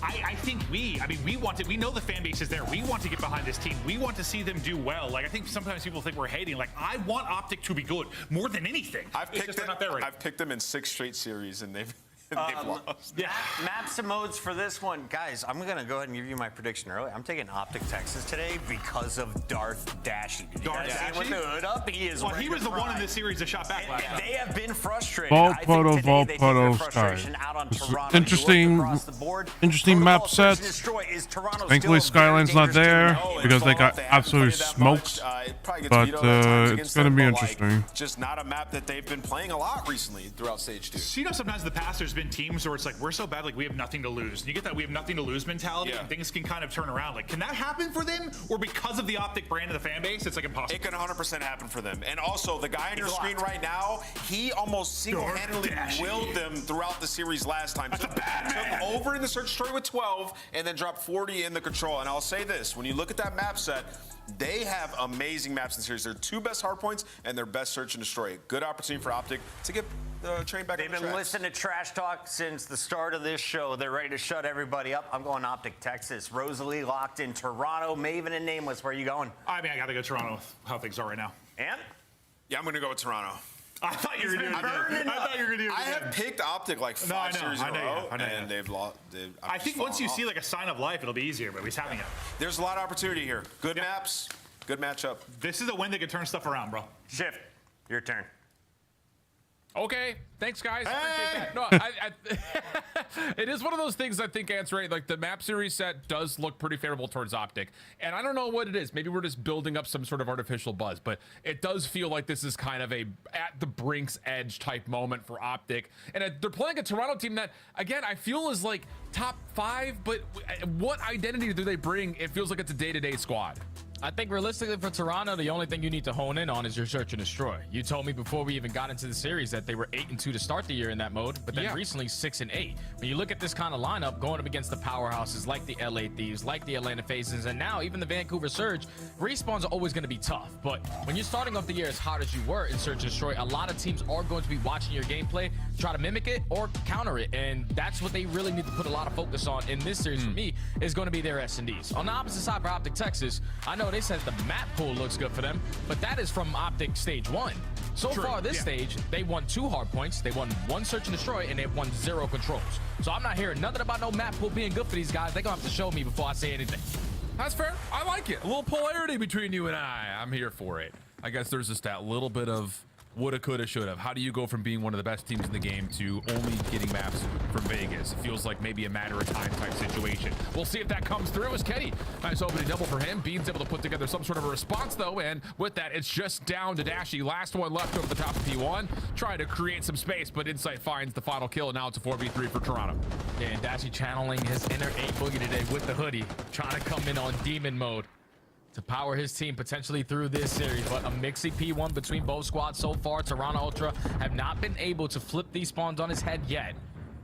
I think we know the fan base is there. We want to get behind this team. We want to see them do well. Like, I think sometimes people think we're hating. Like, I want Optic to be good more than anything.
I've picked them in 6 straight series, and they've lost.
Yeah. Maps and modes for this one. Guys, I'm going to go ahead and give you my prediction early. I'm taking Optic Texas today because of Darth Dashy. Did you guys see him with the hood up? He is
he was the one in this series that shot back last time.
They have been frustrated.
Vault Photo Sky. Interesting map sets. Thankfully, Skyline's not there because they got absolutely smoked. But it's going to be interesting.
Just not a map that they've been playing a lot recently throughout Stage 2.
So, you know, sometimes in the past there's been teams where it's like, we're so bad, like, we have nothing to lose. And you get that we have nothing to lose mentality, and things can kind of turn around. Like, can that happen for them? Or because of the Optic brand of the fan base, it's like impossible?
It can 100% happen for them. And also, the guy on your screen right now, he almost single-handedly willed them throughout the series last time. Took over in the search story with 12, and then dropped 40 in the control. And I'll say this, when you look at that map set, they have amazing maps in the series. Their 2 best hardpoints and their best search and destroy. Good opportunity for Optic to get the train back on the tracks.
They've been listening to trash talk since the start of this show. They're ready to shut everybody up. I'm going Optic Texas. Rosalie locked in Toronto. Maven and Nameless, where are you going?
I mean, I got to go Toronto with how things are right now.
And?
Yeah, I'm going to go with Toronto.
I thought you were going to do it.
I have picked Optic like 5 series in a row, and they've lost.
I think once you see like a sign of life, it'll be easier, but he's having it.
There's a lot of opportunity here. Good maps, good matchup.
This is a win that could turn stuff around, bro.
Shift, your turn.
Okay, thanks, guys.
Hey!
No, it is one of those things I think Ant's right. Like, the map series set does look pretty favorable towards Optic. And I don't know what it is. Maybe we're just building up some sort of artificial buzz, but it does feel like this is kind of a at the brink's edge type moment for Optic. And they're playing a Toronto team that, again, I feel is like top 5, but what identity do they bring? It feels like it's a day-to-day squad.
I think realistically for Toronto, the only thing you need to hone in on is your search and destroy. You told me before we even got into the series that they were 8-2 to start the year in that mode, but then recently 6-8. When you look at this kind of lineup going up against the powerhouses like the LA Thieves, like the Atlanta Phases, and now even the Vancouver Surge, respawns are always going to be tough. But when you're starting off the year as hot as you were in search and destroy, a lot of teams are going to be watching your gameplay, try to mimic it or counter it, and that's what they really need to put a lot of focus on in this series for me, is going to be their S&Ds. On the opposite side for Optic Texas, I know they said the map pool looks good for them, but that is from Optic Stage 1. So far this stage, they won 2 hard points, they won 1 search and destroy, and they've won 0 controls. So I'm not hearing nothing about no map pool being good for these guys. They're gonna have to show me before I say anything.
That's fair. I like it. A little polarity between you and I. I'm here for it. I guess there's just that little bit of
woulda, coulda, shoulda. How do you go from being one of the best teams in the game to only getting maps from Vegas? It feels like maybe a matter of time type situation. We'll see if that comes through as Kenny. Nice opening double for him. Bean's able to put together some sort of a response though, and with that, it's just down to Dashy. Last one left over the top of P1. Trying to create some space, but Insight finds the final kill, and now it's a 4v3 for Toronto.
Yeah, and Dashy channeling his inner 8 boogie today with the hoodie, trying to come in on demon mode to power his team potentially through this series. But a mixy P1 between both squads so far. Toronto Ultra have not been able to flip these spawns on his head yet.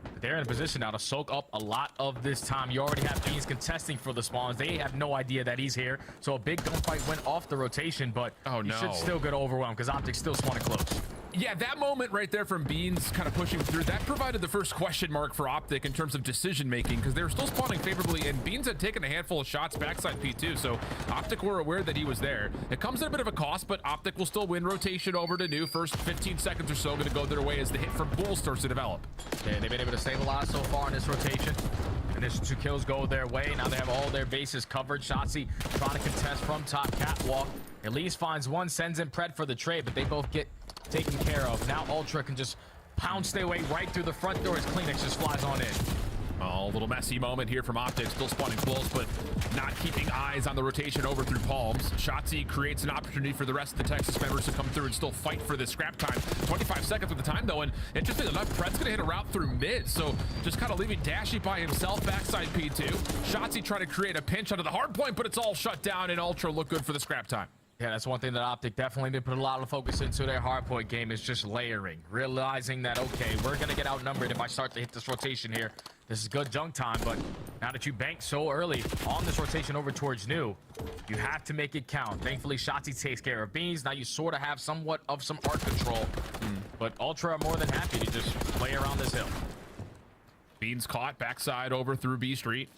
But they're in a position now to soak up a lot of this time. You already have Beans contesting for the spawns. They have no idea that he's here. So a big gunfight went off the rotation, but he should still get overwhelmed because Optic's still spawning close.
Yeah, that moment right there from Beans kind of pushing through, that provided the first question mark for Optic in terms of decision making, because they were still spawning favorably, and Beans had taken a handful of shots backside P2, so Optic were aware that he was there. It comes at a bit of a cost, but Optic will still win rotation over to New. First 15 seconds or so going to go their way as the hit from Bull starts to develop.
Yeah, they've been able to save a lot so far in this rotation. Initial 2 kills go their way. Now they have all their bases covered. Shotzzy trying to contest from top catwalk. At least finds one, sends in Pred for the trade, but they both get taken care of. Now Ultra can just pounce their way right through the front door as Kleenex just flies on in.
Oh, a little messy moment here from Optic, still spawning close, but not keeping eyes on the rotation over through Palms. Shotzzy creates an opportunity for the rest of the Texas members to come through and still fight for this scrap time. 25 seconds with the time though, and interestingly enough, Pred's gonna hit a route through mid, so just kind of leaving Dashy by himself backside P2. Shotzzy trying to create a pinch onto the hard point, but it's all shut down, and Ultra look good for the scrap time.
Yeah, that's one thing that Optic definitely did put a lot of focus into their hardpoint game, is just layering, realizing that, okay, we're going to get outnumbered if I start to hit this rotation here. This is good junk time, but now that you banked so early on this rotation over towards New, you have to make it count. Thankfully, Shotzzy takes care of Beans. Now you sort of have somewhat of some arc control, but Ultra are more than happy to just play around this hill.
Beans caught backside over through B Street.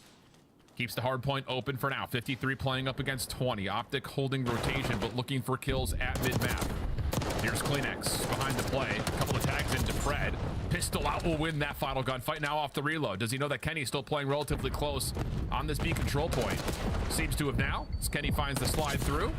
Keeps the hard point open for now. 53 playing up against 20. Optic holding rotation, but looking for kills at mid-map. Here's Kleenex behind the play. A couple of tags into Pred. Pistol out will win that final gunfight. Now off the reload. Does he know that Kenny's still playing relatively close on this B control point? Seems to have now, as Kenny finds the slide through.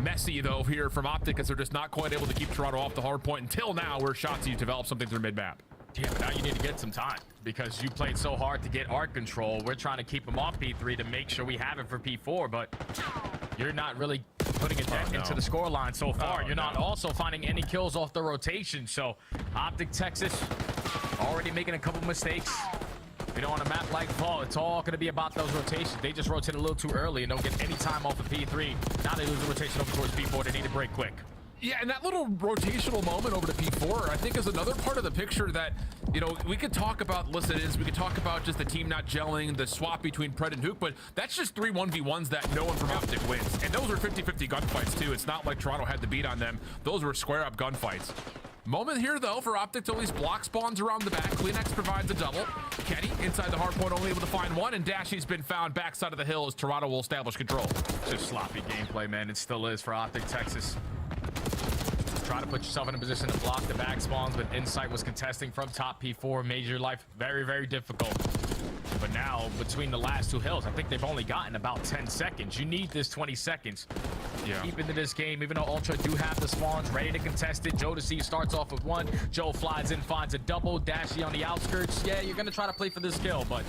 Messy, though, here from Optic, as they're just not quite able to keep Toronto off the hard point until now, where Shotzzy develops something through mid-map.
Yeah, but now you need to get some time because you played so hard to get arc control. We're trying to keep him off P3 to make sure we have it for P4, but you're not really putting it into the scoreline so far. You're not also finding any kills off the rotation. So Optic Texas already making a couple mistakes. You know, on a map like Fall, it's all going to be about those rotations. They just rotate a little too early and don't get any time off of P3. Now they lose the rotation over towards P4. They need to break quick.
Yeah, and that little rotational moment over to P4, I think, is another part of the picture that, you know, we could talk about listeners, we could talk about just the team not gelling, the swap between Pred and Hook, but that's just 3 1v1s that no one from Optic wins. And those were 50-50 gunfights, too. It's not like Toronto had the beat on them. Those were square-up gunfights. Moment here, though, for Optic to at least block spawns around the back. Kleenex provides a double. Kenny, inside the hard point, only able to find one, and Dashy's been found backside of the hill as Toronto will establish control.
Just sloppy gameplay, man. It still is for Optic Texas. Try to put yourself in a position to block the back spawns, but Insight was contesting from top P4, made your life very, very difficult. But now, between the last 2 hills, I think they've only gotten about 10 seconds. You need this 20 seconds. Yeah. Keep into this game, even though Ultra do have the spawns ready to contest it. Joe to see starts off with 1. Joe flies in, finds a double. Dashy on the outskirts. Yeah, you're going to try to play for this kill, but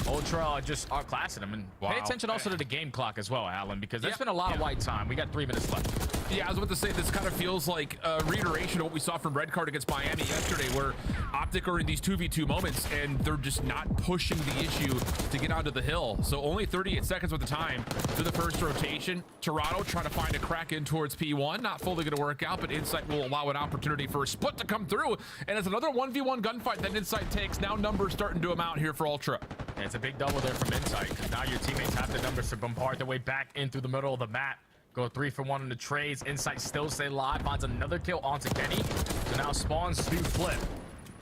Ultra just outclassing him. And pay attention also to the game clock as well, Alan, because there's been a lot of white time. We got 3 minutes left.
Yeah, I was about to say, this kind of feels like a reiteration of what we saw from Red Card against Miami yesterday, where Optic are in these 2v2 moments, and they're just not pushing the issue to get onto the hill. So only 38 seconds with the time to the first rotation. Toronto trying to find a crack in towards P1. Not fully going to work out, but Insight will allow an opportunity for a split to come through. And it's another 1v1 gunfight that Insight takes. Now numbers starting to amount here for Ultra.
Yeah, it's a big double there from Insight, because now your teammates have the numbers to bombard their way back in through the middle of the map. Go 3 for 1 on the trades. Insight still stay live. Finds another kill onto Kenny. So now spawns do flip.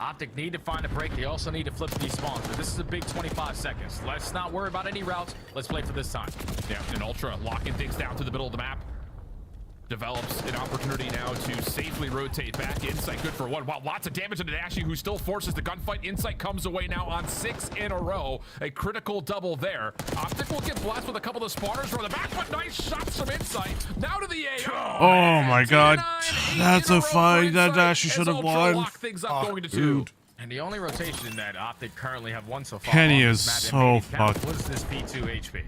Optic need to find a break. They also need to flip these spawns. But this is a big 25 seconds. Let's not worry about any routes. Let's play for this time.
Yeah, and Ultra locking things down to the middle of the map. develops an opportunity now to safely rotate back. Insight good for one. Wow, lots of damage to Nashi, who still forces the gunfight. Insight comes away now on 6 in a row. A critical double there. Optic will get blessed with a couple of spawners from the back, but nice shots from Insight. Now to the AR.
Oh my god. That's a fight that Nashi should have won.
Lock things up going to 2.
Dude.
And the only rotation that Optic currently have won so far
Kenny
on
is
this map
so
was
fucked.
this P2 HP.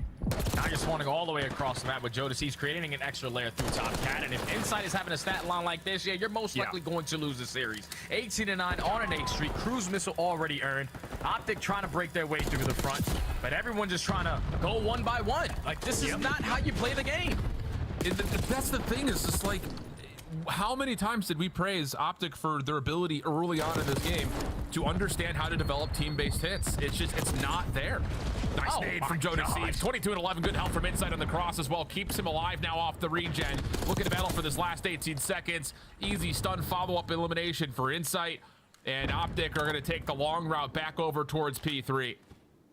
Now you're spawning all the way across the map with Jodeci's creating an extra layer through top cat. And if Insight is having a stat line like this, yeah, you're most likely going to lose the series. 18-9 on an 8 streak. Cruise missile already earned. Optic trying to break their way through the front, but everyone just trying to go one by one. Like, this is not how you play the game.
That's the thing, is just like, how many times did we praise Optic for their ability early on in this game to understand how to develop team-based hits? It's just, it's not there. Nice nade from Jodeci. 22 and 11, good help from Insight on the cross as well. Keeps him alive now off the regen. Looking to battle for this last 18 seconds. Easy stun follow-up elimination for Insight. And Optic are gonna take the long route back over towards P3.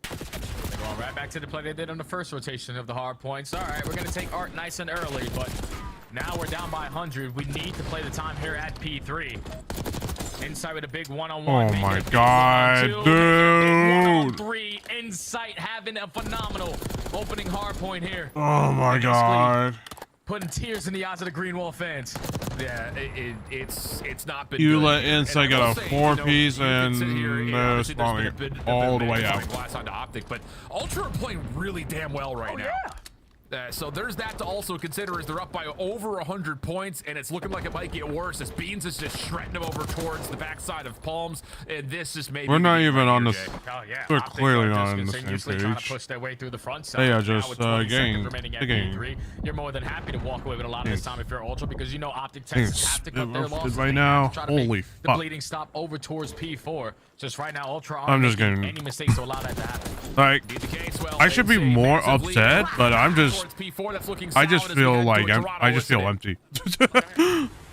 They're going right back to the play they did on the first rotation of the hard points. All right, we're gonna take Art nice and early, but now we're down by 100. We need to play the time here at P3. Insight with a big one-on-one.
Oh my god, dude.
1-on-3. Insight having a phenomenal opening hard point here.
Oh my god.
Putting tears in the eyes of the Green Wall fans.
Yeah, it's not been
You
good
let
here.
Insight get a 4-piece and they're spawning all the way out.
Glass onto Optic, but Ultra are playing really damn well right now. So there's that to also consider, as they're up by over 100 points, and it's looking like it might get worse as Beans is just shredding them over towards the backside of Palms, and this is maybe...
We're not even on this.
Oh, yeah.
We're
Optic
clearly
are
not
just
on the
continuously
same
trying to
page.
push their way through the front side.
They are
Now
just
with 20 seconds
game.
remaining at
The game.
P3, you're more than happy to walk away with a lot of this time if you're Ultra, because you know Optic Texas have to cut their
It's
losses.
right
They
now.
have to try to
Holy
make the
fuck.
bleeding stop over towards P4. Just right now, Ultra
I'm
aren't
just
making
getting-
any mistakes to allow that to happen.
Like, I should be more upset, but I'm just, I just feel like I just feel empty.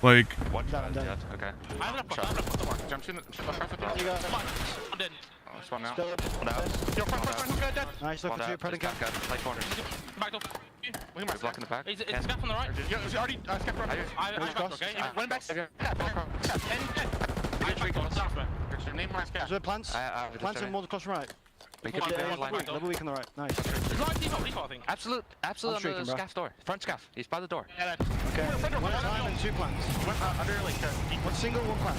Like,
One shot, yeah, okay.
I'm gonna put the mark. Jump in the front.
You got
Come on. I'm dead.
Oh, this one now.
Still
One out.
Yo, front, dead.
Nice, look for two, Predator. Play corners.
Back up.
He's blocking the back.
It's Scaff on the right. Yo, it's already Scaff front. I back, okay? Run back. Name my Scaff.
Is there plants? Plants and more across right.
We could
Level weak on the right. Nice.
Default, I think.
Absolute on the scaff door. Front scaff. He's by the door.
Yeah,
Okay. One time and 2 plants.
Under like
One single, 1 plant.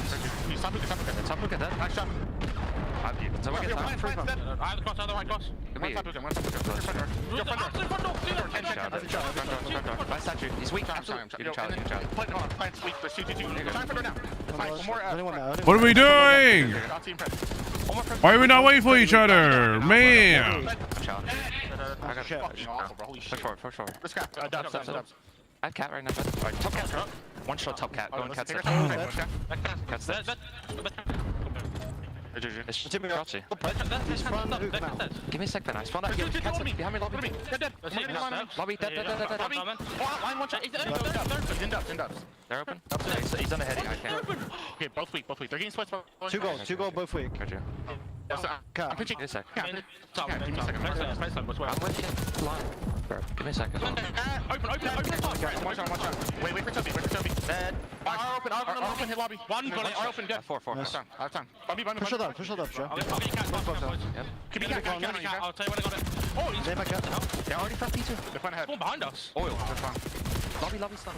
You stop looking.
Top look at that.
Nice shot.
Someone get time.
I have the cross, other right cross. One top looking. Your front door.
By statue. He's weak. Absolute. You can challenge.
Plants weak. There's 2. Time for door now. One more.
what are we doing? Why are we not waiting for each other? Man.
Challenge. I got push forward.
Let's go. Dubs.
I have cat right now. Alright, top cat. One shot top cat. Going cat. Cat's dead. It's Rotzi. Give me a sec, man. I spawned out here. Cat's behind me, lobby. Lobby, dead.
Line one shot. In dubs.
They're open. He's on the heading. I can't.
Okay, both weak. They're getting splits.
2 goals, both weak.
Gotcha.
I'm pitching.
Give me a sec.
Give me a second.
I'm with you. Bro, give me a second.
Open. One shot. Wait for Toby. Dead. Open. Hit lobby. One bullet. Open. Dead.
4.
I have time.
Push it up, Joe.
I'll get cat. Give me cat. I'll tell you when I got it. Oh, he's
Name my cat.
They're already front P2.
They're ahead. One behind us.
Oil. They're fine. Lobby stun.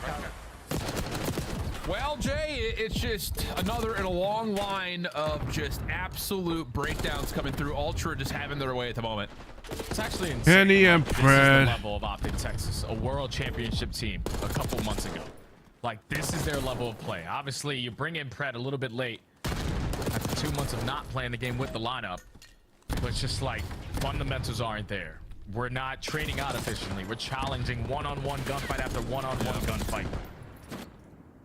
Well, Jay, it's just another in a long line of just absolute breakdowns coming through. Ultra just having their way at the moment.
It's actually insane.
Kenny and
This is the
Fred.
level of Optic Texas, a world championship team a couple months ago. Like, this is their level of play. Obviously, you bring in Pred a little bit late after 2 months of not playing the game with the lineup. But it's just like, fundamentals aren't there. We're not trading out efficiently. We're challenging one-on-one gunfight after one-on-one gunfight.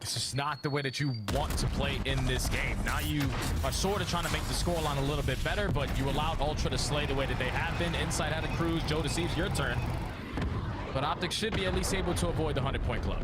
This is not the way that you want to play in this game. Now you are sort of trying to make the scoreline a little bit better, but you allowed Ultra to slay the way that they have been. Insight had a cruise. Joe, to see it's your turn. But Optic should be at least able to avoid the 100-point club.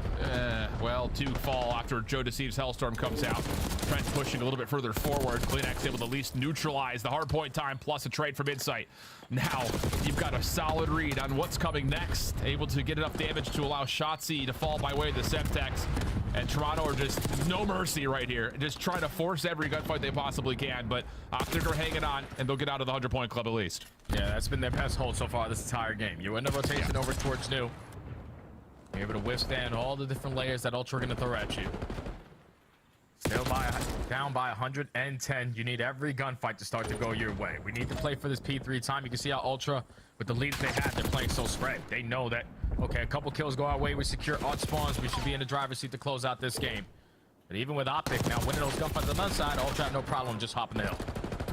Well, 2 fall after Joe Deceives Hellstorm comes out. Trent pushing a little bit further forward. Kleenex able to at least neutralize the hard point time plus a trade from Insight. Now, you've got a solid read on what's coming next. Able to get enough damage to allow Shotzi to fall by way of the Semtex. And Toronto are just no mercy right here. Just trying to force every gunfight they possibly can. But Optic are hanging on, and they'll get out of the 100-point club at least.
Yeah, that's been their best hold so far this entire game. You win the rotation over towards New. You're able to withstand all the different layers that Ultra are going to throw at you. Still down by 110. You need every gunfight to start to go your way. We need to play for this P3 time. You can see how Ultra, with the leads they have, they're playing so spread. They know that, okay, a couple kills go our way. We secure odd spawns. We should be in the driver's seat to close out this game. But even with Optic now winning those gunfights on the other side, Ultra have no problem just hopping the hill.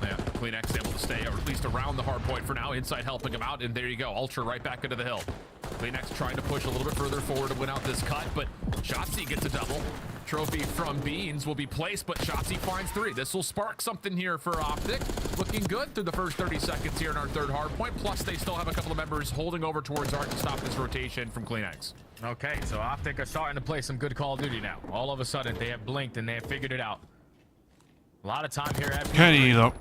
Yeah, Kleenex able to stay, or at least around the hard point for now. Insight helping him out, and there you go. Ultra right back into the hill. Kleenex trying to push a little bit further forward to win out this cut, but Shotzi gets a double. Trophy from Beans will be placed, but Shotzi finds 3. This will spark something here for Optic. Looking good through the first 30 seconds here in our third hard point. Plus, they still have a couple of members holding over towards Art to stop this rotation from Kleenex.
Okay, so Optic are starting to play some good Call of Duty now. All of a sudden, they have blinked and they have figured it out. A lot of time here at
Kenny, though.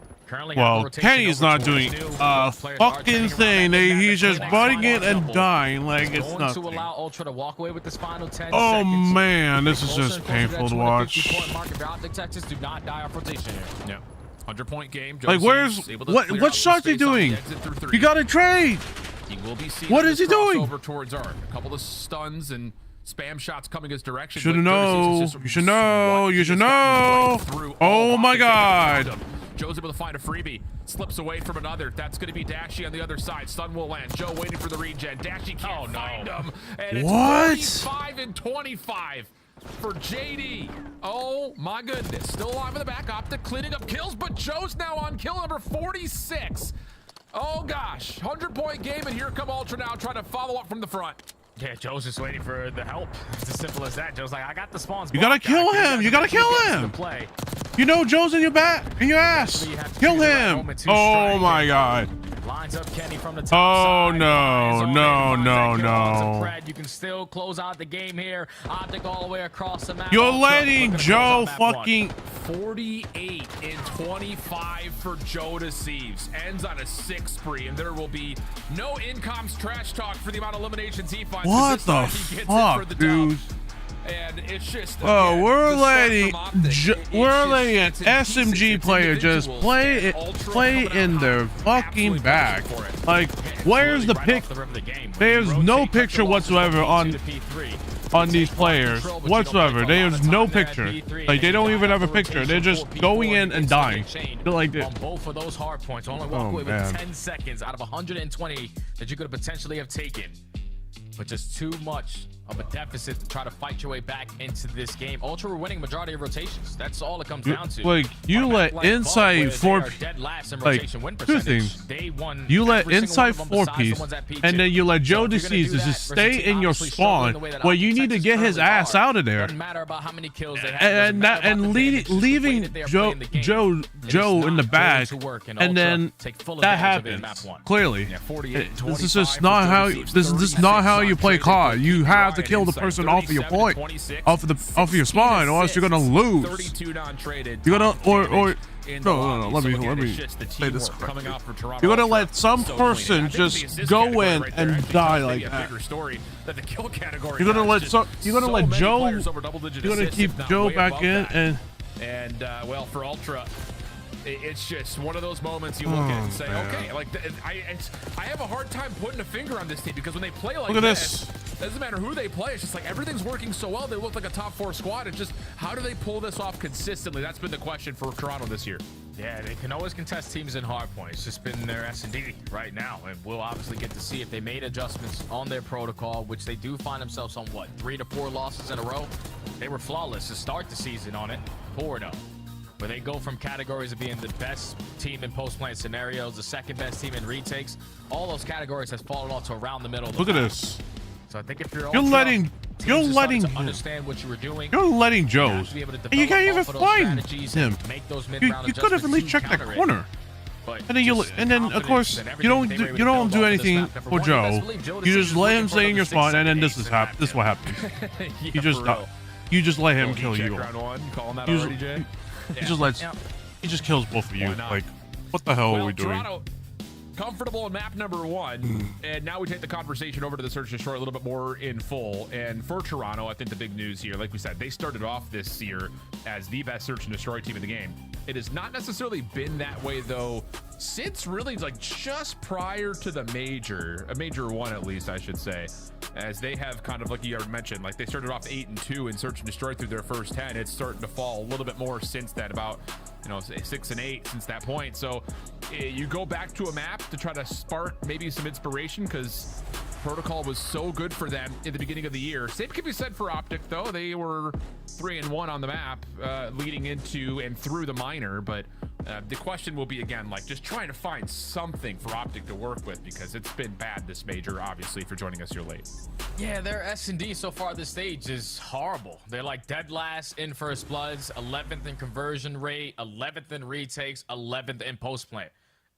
Well, Kenny's not doing a fucking thing. He's just butting it and dying like it's nothing.
To allow Ultra to walk away with this final 10
oh
seconds.
man, this is just painful to watch.
Optic Texas do not die off rotation here.
Yeah, 100-point game.
Like, where's what shot's he doing? You got to trade.
He will be seen.
What is he doing?
Over towards Art. A couple of stuns and spam shots coming his direction.
Should know. You should know. You should know. Oh my God.
Joe's able to find a freebie. Slips away from another. That's going to be Dashy on the other side. Stun will land. Joe waiting for the regen. Dashy can't find him. And it's 45 and 25 for JD. Oh my goodness. Still alive in the back. Optic cleaning up kills, but Joe's now on kill number 46. Oh gosh. 100-point game, and here come Ultra now trying to follow up from the front.
Yeah, Joe's just waiting for the help. It's as simple as that. Joe's like, I got the spawns.
You gotta kill him. You gotta kill him. You know Joe's in your back, in your ass. Kill him. Oh my God.
Lines up Kenny from the top
side. No.
You can still close out the game here. Optic all the way across the map.
You're letting Joe fucking
48 and 25 for Joe Deceives. Ends on a 6 spree, and there will be no incomes trash talk for the amount of eliminations he finds.
What the fuck, dude?
And it's just
we're letting an SMG player just play in their fucking back. Like, where's the pick? There's no picture whatsoever on these players whatsoever. There's no picture. Like, they don't even have a picture. They're just going in and dying. They're like this.
On both of those hard points, only walk away with 10 seconds out of 120 that you could have potentially have taken. But just too much of a deficit to try to fight your way back into this game. Ultra were winning majority of rotations. That's all it comes down to.
Like, you let Insight 4 like 2 things. You let Insight 4-piece, and then you let Joe Deceives just stay in your spawn where you need to get his ass out of there. And leaving Joe in the back, and then that happens. Clearly, this is just not how you play COD. You have to kill the person off of your point, off of your spawn, or else you're gonna lose. You're gonna no. Let me say this correctly. You're gonna let some person just go in and die like that. You're gonna let Joe. You're gonna keep Joe back in
and well, for Ultra, it's just one of those moments you look at and say, okay, like I have a hard time putting a finger on this team, because when they play like this, doesn't matter who they play, it's just like everything's working so well. They look like a top 4 squad. It's just, how do they pull this off consistently? That's been the question for Toronto this year.
Yeah, they can always contest teams in hardpoint. It's just been their S&D right now, and we'll obviously get to see if they made adjustments on their protocol, which they do find themselves on, what, 3 to 4 losses in a row? They were flawless to start the season on it, 4-0. Where they go from categories of being the best team in post-plant scenarios, the second best team in retakes. All those categories has fallen off to around the middle of the
Look at
map.
this.
So I think if you're
letting
understand what you were doing,
you're letting Joe's, and you can't even find him. You could have at least checked that corner.
But
And then of course you don't do anything for Joe. You just let him stay in your spot, and then this is what happens. You just let him kill you. He just kills both of you. Like, what the hell are we doing?
Toronto, comfortable in map number 1, and now we take the conversation over to the search and destroy a little bit more in full. And for Toronto, I think the big news here, like we said, they started off this year as the best search and destroy team in the game. It has not necessarily been that way though since really like just prior to the major 1 at least, I should say, as they have kind of, like you already mentioned, like they started off 8-2 in search and destroy through their first 10. It's starting to fall a little bit more since that, about 6 and 8 since that point. So you go back to a map to try to spark maybe some inspiration, because protocol was so good for them in the beginning of the year. Same can be said for Optic though. They were 3-1 on the map leading into and through the minor, but the question will be again, like, just trying to find something for Optic to work with, because it's been bad this major. Obviously, for joining us here late.
Yeah, their S&D so far this stage is horrible. They're like dead last in first bloods, 11th in conversion rate, 11th in retakes, 11th in post play.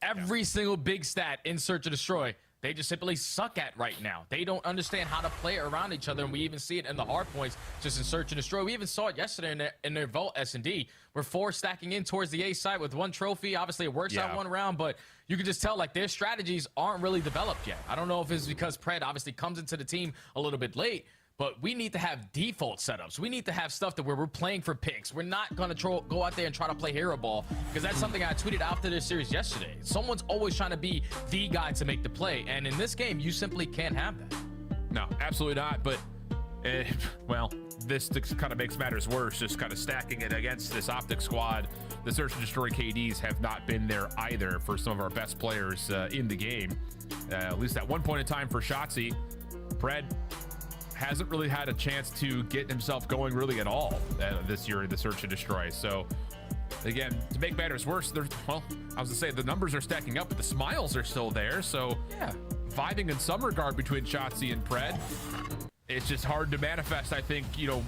Every single big stat in search and destroy, they just simply suck at right now. They don't understand how to play around each other, and we even see it in the hard points just in search and destroy. We even saw it yesterday in their vault S&D, where 4 stacking in towards the A site with 1 trophy. Obviously, it works out 1 round, but you can just tell like their strategies aren't really developed yet. I don't know if it's because Pred obviously comes into the team a little bit late, but we need to have default setups. We need to have stuff that where we're playing for picks. We're not going to go out there and try to play hero ball, because that's something I tweeted after this series yesterday. Someone's always trying to be the guy to make the play, and in this game, you simply can't have that.
No, absolutely not. But, well, this kind of makes matters worse, just kind of stacking it against this Optic squad. The search and destroy KDs have not been there either for some of our best players in the game. At least at one point in time for Shotzzy. Pred hasn't really had a chance to get himself going really at all this year in the search and destroy. So again, to make matters worse, well, I was gonna say the numbers are stacking up, but the smiles are still there. So yeah, vibing in some regard between Shotzzy and Pred. It's just hard to manifest, I think,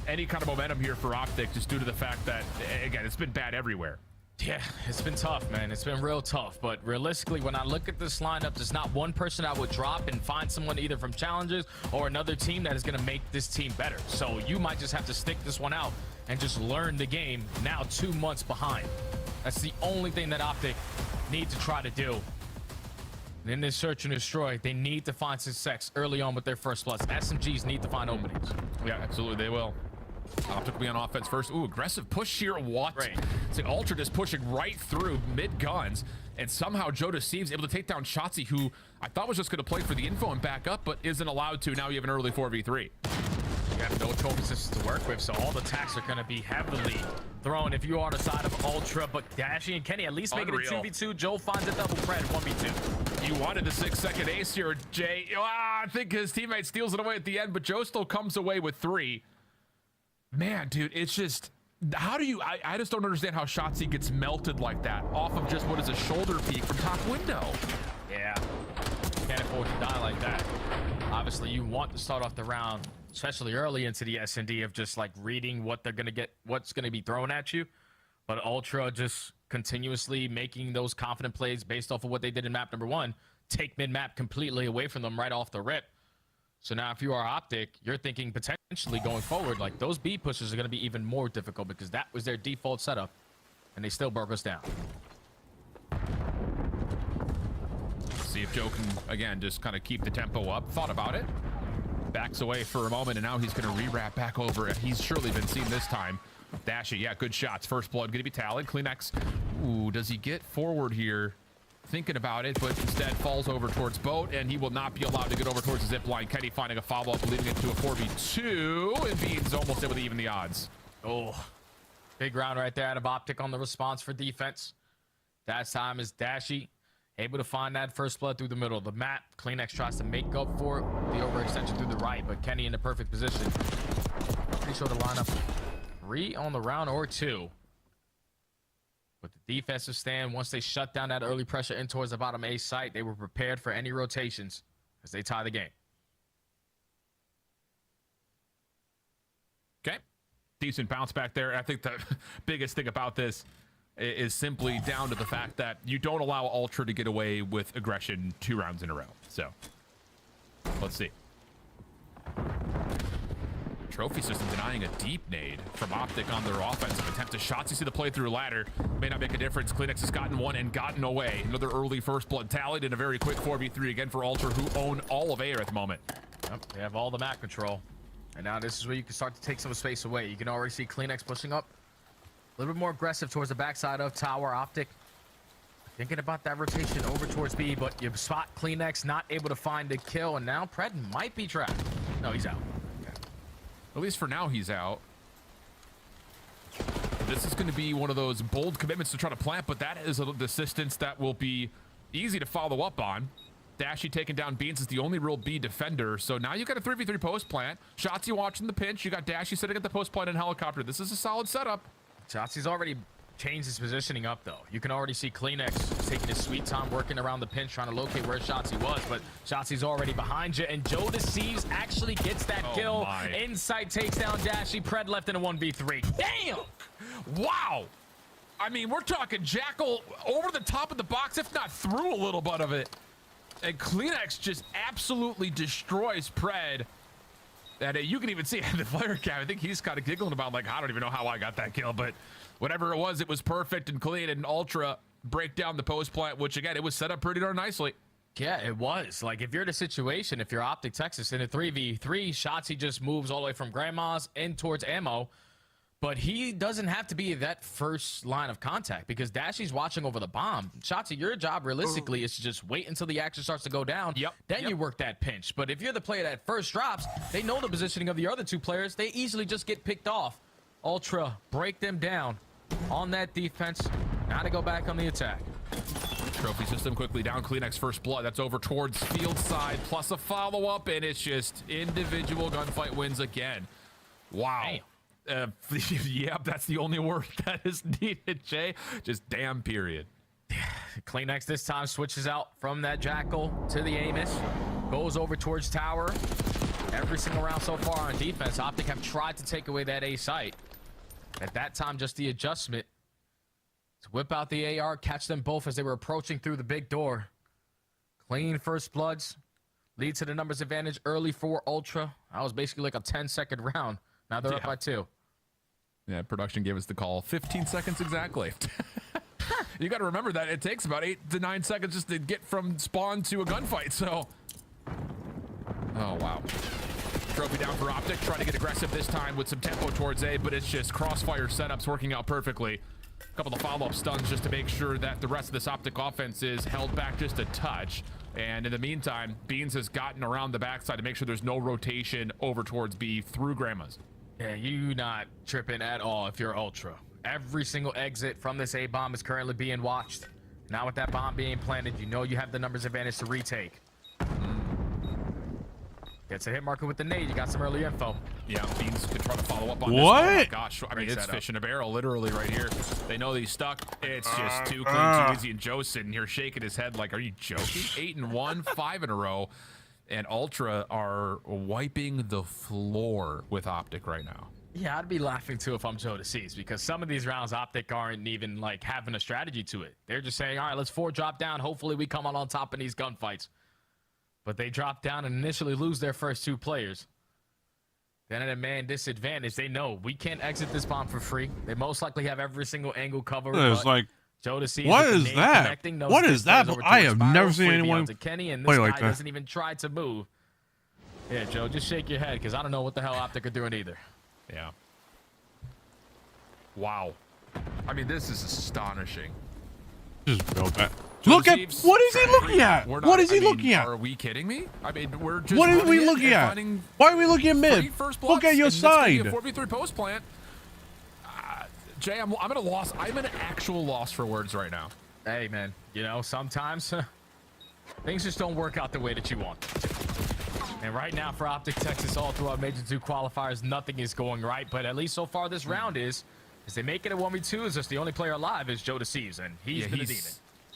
any kind of momentum here for Optic, just due to the fact that, again, it's been bad everywhere.
Yeah, it's been tough, man. It's been real tough. But realistically, when I look at this lineup, there's not one person I would drop and find someone either from challenges or another team that is going to make this team better. So you might just have to stick this one out and just learn the game now 2 months behind. That's the only thing that Optic need to try to do. And in this search and destroy, they need to find success early on with their first plus. SMGs need to find openings.
Yeah, absolutely, they will. Optic will be on offense first. Ooh, aggressive push here. What? Right. It's like Ultra just pushing right through mid guns, and somehow Joe Deceives able to take down Shotzzy, who I thought was just going to play for the info and back up, but isn't allowed to. Now you have an early 4v3.
You have no trophy systems to work with, so all the attacks are going to be heavily thrown if you are on the side of Ultra, but Dashy and Kenny at least making it 2v2. Joe finds a double Pred 1v2.
You wanted the 6-second ace here, Jay. I think his teammate steals it away at the end, but Joe still comes away with 3. Man, dude, it's just, how do you, I just don't understand how Shotzzy gets melted like that off of just what is a shoulder peek from top window.
Yeah, can't afford to die like that. Obviously, you want to start off the round, especially early into the S&D, of just like reading what they're going to get, what's going to be thrown at you. But Ultra just continuously making those confident plays based off of what they did in map number 1, take mid-map completely away from them right off the rip. So now if you are Optic, you're thinking potentially going forward, like those B pushes are going to be even more difficult, because that was their default setup, and they still broke us down.
See if Joe can, again, just kind of keep the tempo up. Thought about it. Backs away for a moment, and now he's going to re-wrap back over. He's surely been seen this time. Dashy, yeah, good shots. First blood going to be tallied. Kleenex, ooh, does he get forward here? Thinking about it, but instead falls over towards Boat, and he will not be allowed to get over towards the zip line. Kenny finding a follow-up, leading it to a 4v2, and Bean's almost able to even the odds.
Oh, big round right there out of Optic on the response for defense. That time is Dashy able to find that first blood through the middle of the map. Kleenex tries to make up for it, the overextension through the right, but Kenny in the perfect position. Pretty sure the lineup 3 on the round or 2. With the defensive stand, once they shut down that early pressure in towards the bottom A site, they were prepared for any rotations as they tie the game.
Okay. Decent bounce back there. I think the biggest thing about this, is simply down to the fact that you don't allow Ultra to get away with aggression 2 rounds in a row. So let's see. Trophy System denying a deep nade from Optic on their offensive attempt to shots. You see the play through ladder. May not make a difference. Kleenex has gotten one and gotten away. Another early first blood tallied in a very quick 4v3 again for Ultra, who own all of Air at the moment.
Yep, they have all the map control. And now this is where you can start to take some space away. You can already see Kleenex pushing up a little bit more aggressive towards the backside of Tower. Optic thinking about that rotation over towards B, but you spot Kleenex not able to find the kill, and now Pred might be trapped. No, he's out.
At least for now, he's out. This is going to be one of those bold commitments to try to plant, but that is a distance that will be easy to follow up on. Dashy taking down Beans is the only real B defender, so now you got a 3v3 post plant. Shotzzy watching the pinch. You got Dashy sitting at the post plant in helicopter. This is a solid setup.
Shotzzy's already changed his positioning up, though. You can already see Kleenex taking his sweet time working around the pinch, trying to locate where Shotzzy was, but Shotzzy's already behind you, and Joe Deceives actually gets that kill. Insight takes down Dashy. Pred left in a 1v3. Damn!
Wow! I mean, we're talking Jackal over the top of the box, if not through a little bit of it. And Kleenex just absolutely destroys Pred. And you can even see the player cam. I think he's kind of giggling about, like, I don't even know how I got that kill, but whatever it was perfect and clean, and Ultra break down the post plant, which again, it was set up pretty darn nicely.
Yeah, it was. Like, if you're in a situation, if you're Optic Texas in a 3v3, Shotzzy just moves all the way from Grandma's in towards ammo, but he doesn't have to be that first line of contact because Dashy's watching over the bomb. Shotzzy, your job realistically is to just wait until the action starts to go down. Then you work that pinch. But if you're the player that first drops, they know the positioning of the other 2 players. They easily just get picked off. Ultra break them down on that defense. Now to go back on the attack.
Trophy System quickly down. Kleenex first blood. That's over towards field side, plus a follow-up, and it's just individual gunfight wins again. Wow. Yep, that's the only word that is needed, Jay. Just damn, period.
Kleenex this time switches out from that Jackal to the Amos. Goes over towards Tower. Every single round so far on defense, Optic have tried to take away that A site. At that time, just the adjustment to whip out the AR, catch them both as they were approaching through the big door. Clean first bloods. Lead to the numbers advantage early for Ultra. That was basically like a 10-second round. Now they're up by 2.
Yeah, production gave us the call. 15 seconds exactly. You got to remember that it takes about 8 to 9 seconds just to get from spawn to a gunfight, so. Oh, wow. Trophy down for Optic. Trying to get aggressive this time with some tempo towards A, but it's just crossfire setups working out perfectly. A couple of follow-up stuns just to make sure that the rest of this Optic offense is held back just a touch. And in the meantime, Beans has gotten around the backside to make sure there's no rotation over towards B through Grandma's.
Yeah, you not tripping at all if you're Ultra. Every single exit from this A bomb is currently being watched. Now with that bomb being planted, you know you have the numbers advantage to retake. Gets a hit marker with the nade. You got some early info.
Yeah, Beans could try to follow up on
what?
this. Oh my gosh, I mean, it's fish in a barrel, literally right here. They know that he's stuck. It's just too clean, too easy. And Joe's sitting here shaking his head like, are you joking? 8-1, 5 in a row. And Ultra are wiping the floor with Optic right now.
Yeah, I'd be laughing too if I'm Joe Deceives because some of these rounds Optic aren't even like having a strategy to it. They're just saying, all right, let's 4 drop down. Hopefully we come out on top in these gunfights. But they drop down and initially lose their first 2 players. Then at a man disadvantage, they know we can't exit this bomb for free. They most likely have every single angle covered.
It's like,
Joe Deceives
what is that? What is that? I have never seen anyone
Kenny, and this
play
guy
like that.
doesn't even try to move. Yeah, Joe, just shake your head because I don't know what the hell Optic are doing either.
Yeah. Wow. I mean, this is astonishing.
Just build that. Look at what is he looking at? What is he looking at?
Are we kidding me? I mean, we're just.
What are we looking at? Why are we looking at mid? Look at your side.
4v3 post plant. Jay, I'm at a loss. I'm at an actual loss for words right now.
Hey, man. You know, sometimes things just don't work out the way that you want. And right now for Optic Texas, all throughout Major 2 qualifiers, nothing is going right. But at least so far this round is they make it a 1v2. Is just the only player alive is Joe Deceives, and he's been a demon.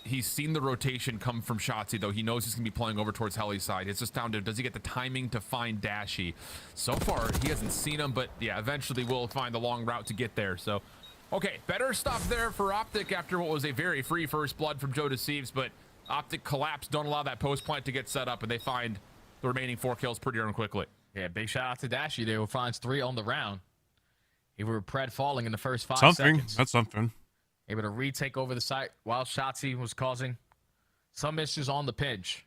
He's seen the rotation come from Shotzzy, though. He knows he's going to be playing over towards Heli's side. It's just down to, does he get the timing to find Dashy? So far, he hasn't seen him, but yeah, eventually we'll find the long route to get there. So Okay, better stuff there for Optic after what was a very free first blood from Joe Deceives, but Optic collapse, don't allow that post plant to get set up, and they find the remaining 4 kills pretty darn quickly.
Yeah, big shout out to Dashy there, who finds 3 on the round. He were Pred falling in the first 5 seconds.
That's something.
Able to retake over the site while Shotzi was causing some issues on the pinch.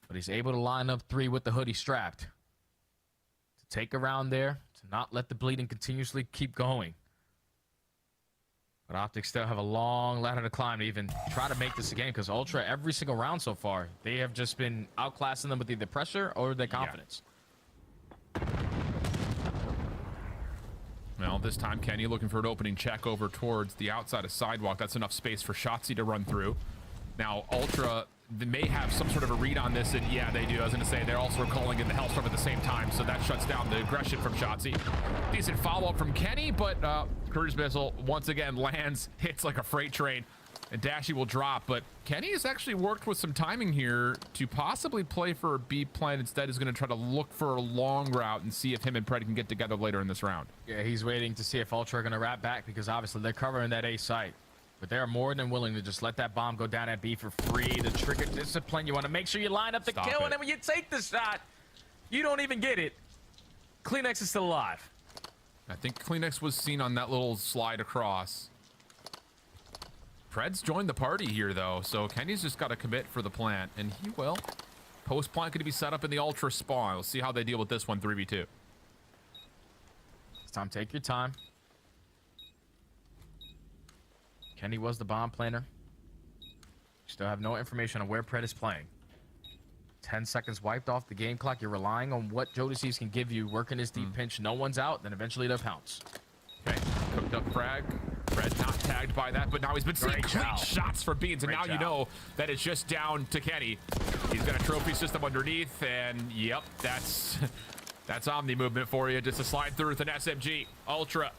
But he's able to line up 3 with the hoodie strapped. To take a round there, to not let the bleeding continuously keep going. But Optic still have a long ladder to climb to even try to make this a game, because Ultra, every single round so far, they have just been outclassing them with either pressure or their confidence.
Well, this time Kenny looking for an opening check over towards the outside of sidewalk. That's enough space for Shotzi to run through. Now, Ultra, they may have some sort of a read on this, and yeah, they do. I was going to say, they're also calling in the Hellstorm at the same time, so that shuts down the aggression from Shotzi. Decent follow-up from Kenny, but cruise missile once again lands, hits like a freight train, and Dashy will drop. But Kenny has actually worked with some timing here to possibly play for a B plan. Instead, is going to try to look for a long route and see if him and Pred can get together later in this round.
Yeah, he's waiting to see if Ultra are going to wrap back, because obviously they're covering that A site. But they're more than willing to just let that bomb go down at B for free. The trigger discipline, you want to make sure you line up the kill, and then when you take the shot, you don't even get it. Kleenex is still alive.
I think Kleenex was seen on that little slide across. Pred's joined the party here, though, so Kenny's just got to commit for the plant, and he will. Post plant going to be set up in the Ultra spawn. We'll see how they deal with this one, 3v2.
It's time to take your time. Kenny was the bomb planner. Still have no information on where Pred is playing. 10 seconds wiped off the game clock. You're relying on what Joe Deceives can give you. Working his deep pinch. No one's out. Then eventually they'll pounce.
Okay, cooked up frag. Pred not tagged by that, but now he's been seeing clean shots for Beans, and now you know that it's just down to Kenny. He's got a trophy system underneath, and yep, that's Omni movement for you. Just a slide through with an SMG. Ultra,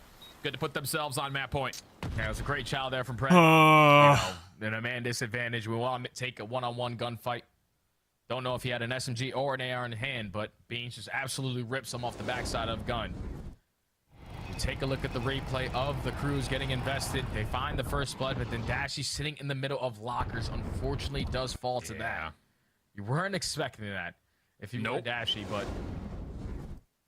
good to put themselves on map point.
Yeah, it was a great chow there from Pred. You know, in a man disadvantage, we want to take a one-on-one gunfight. Don't know if he had an SMG or an AR in hand, but Beans just absolutely rips him off the backside of gun. You take a look at the replay of the crews getting invested. They find the first blood, but then Dashy sitting in the middle of lockers unfortunately does fall to that. You weren't expecting that if you were Dashy, but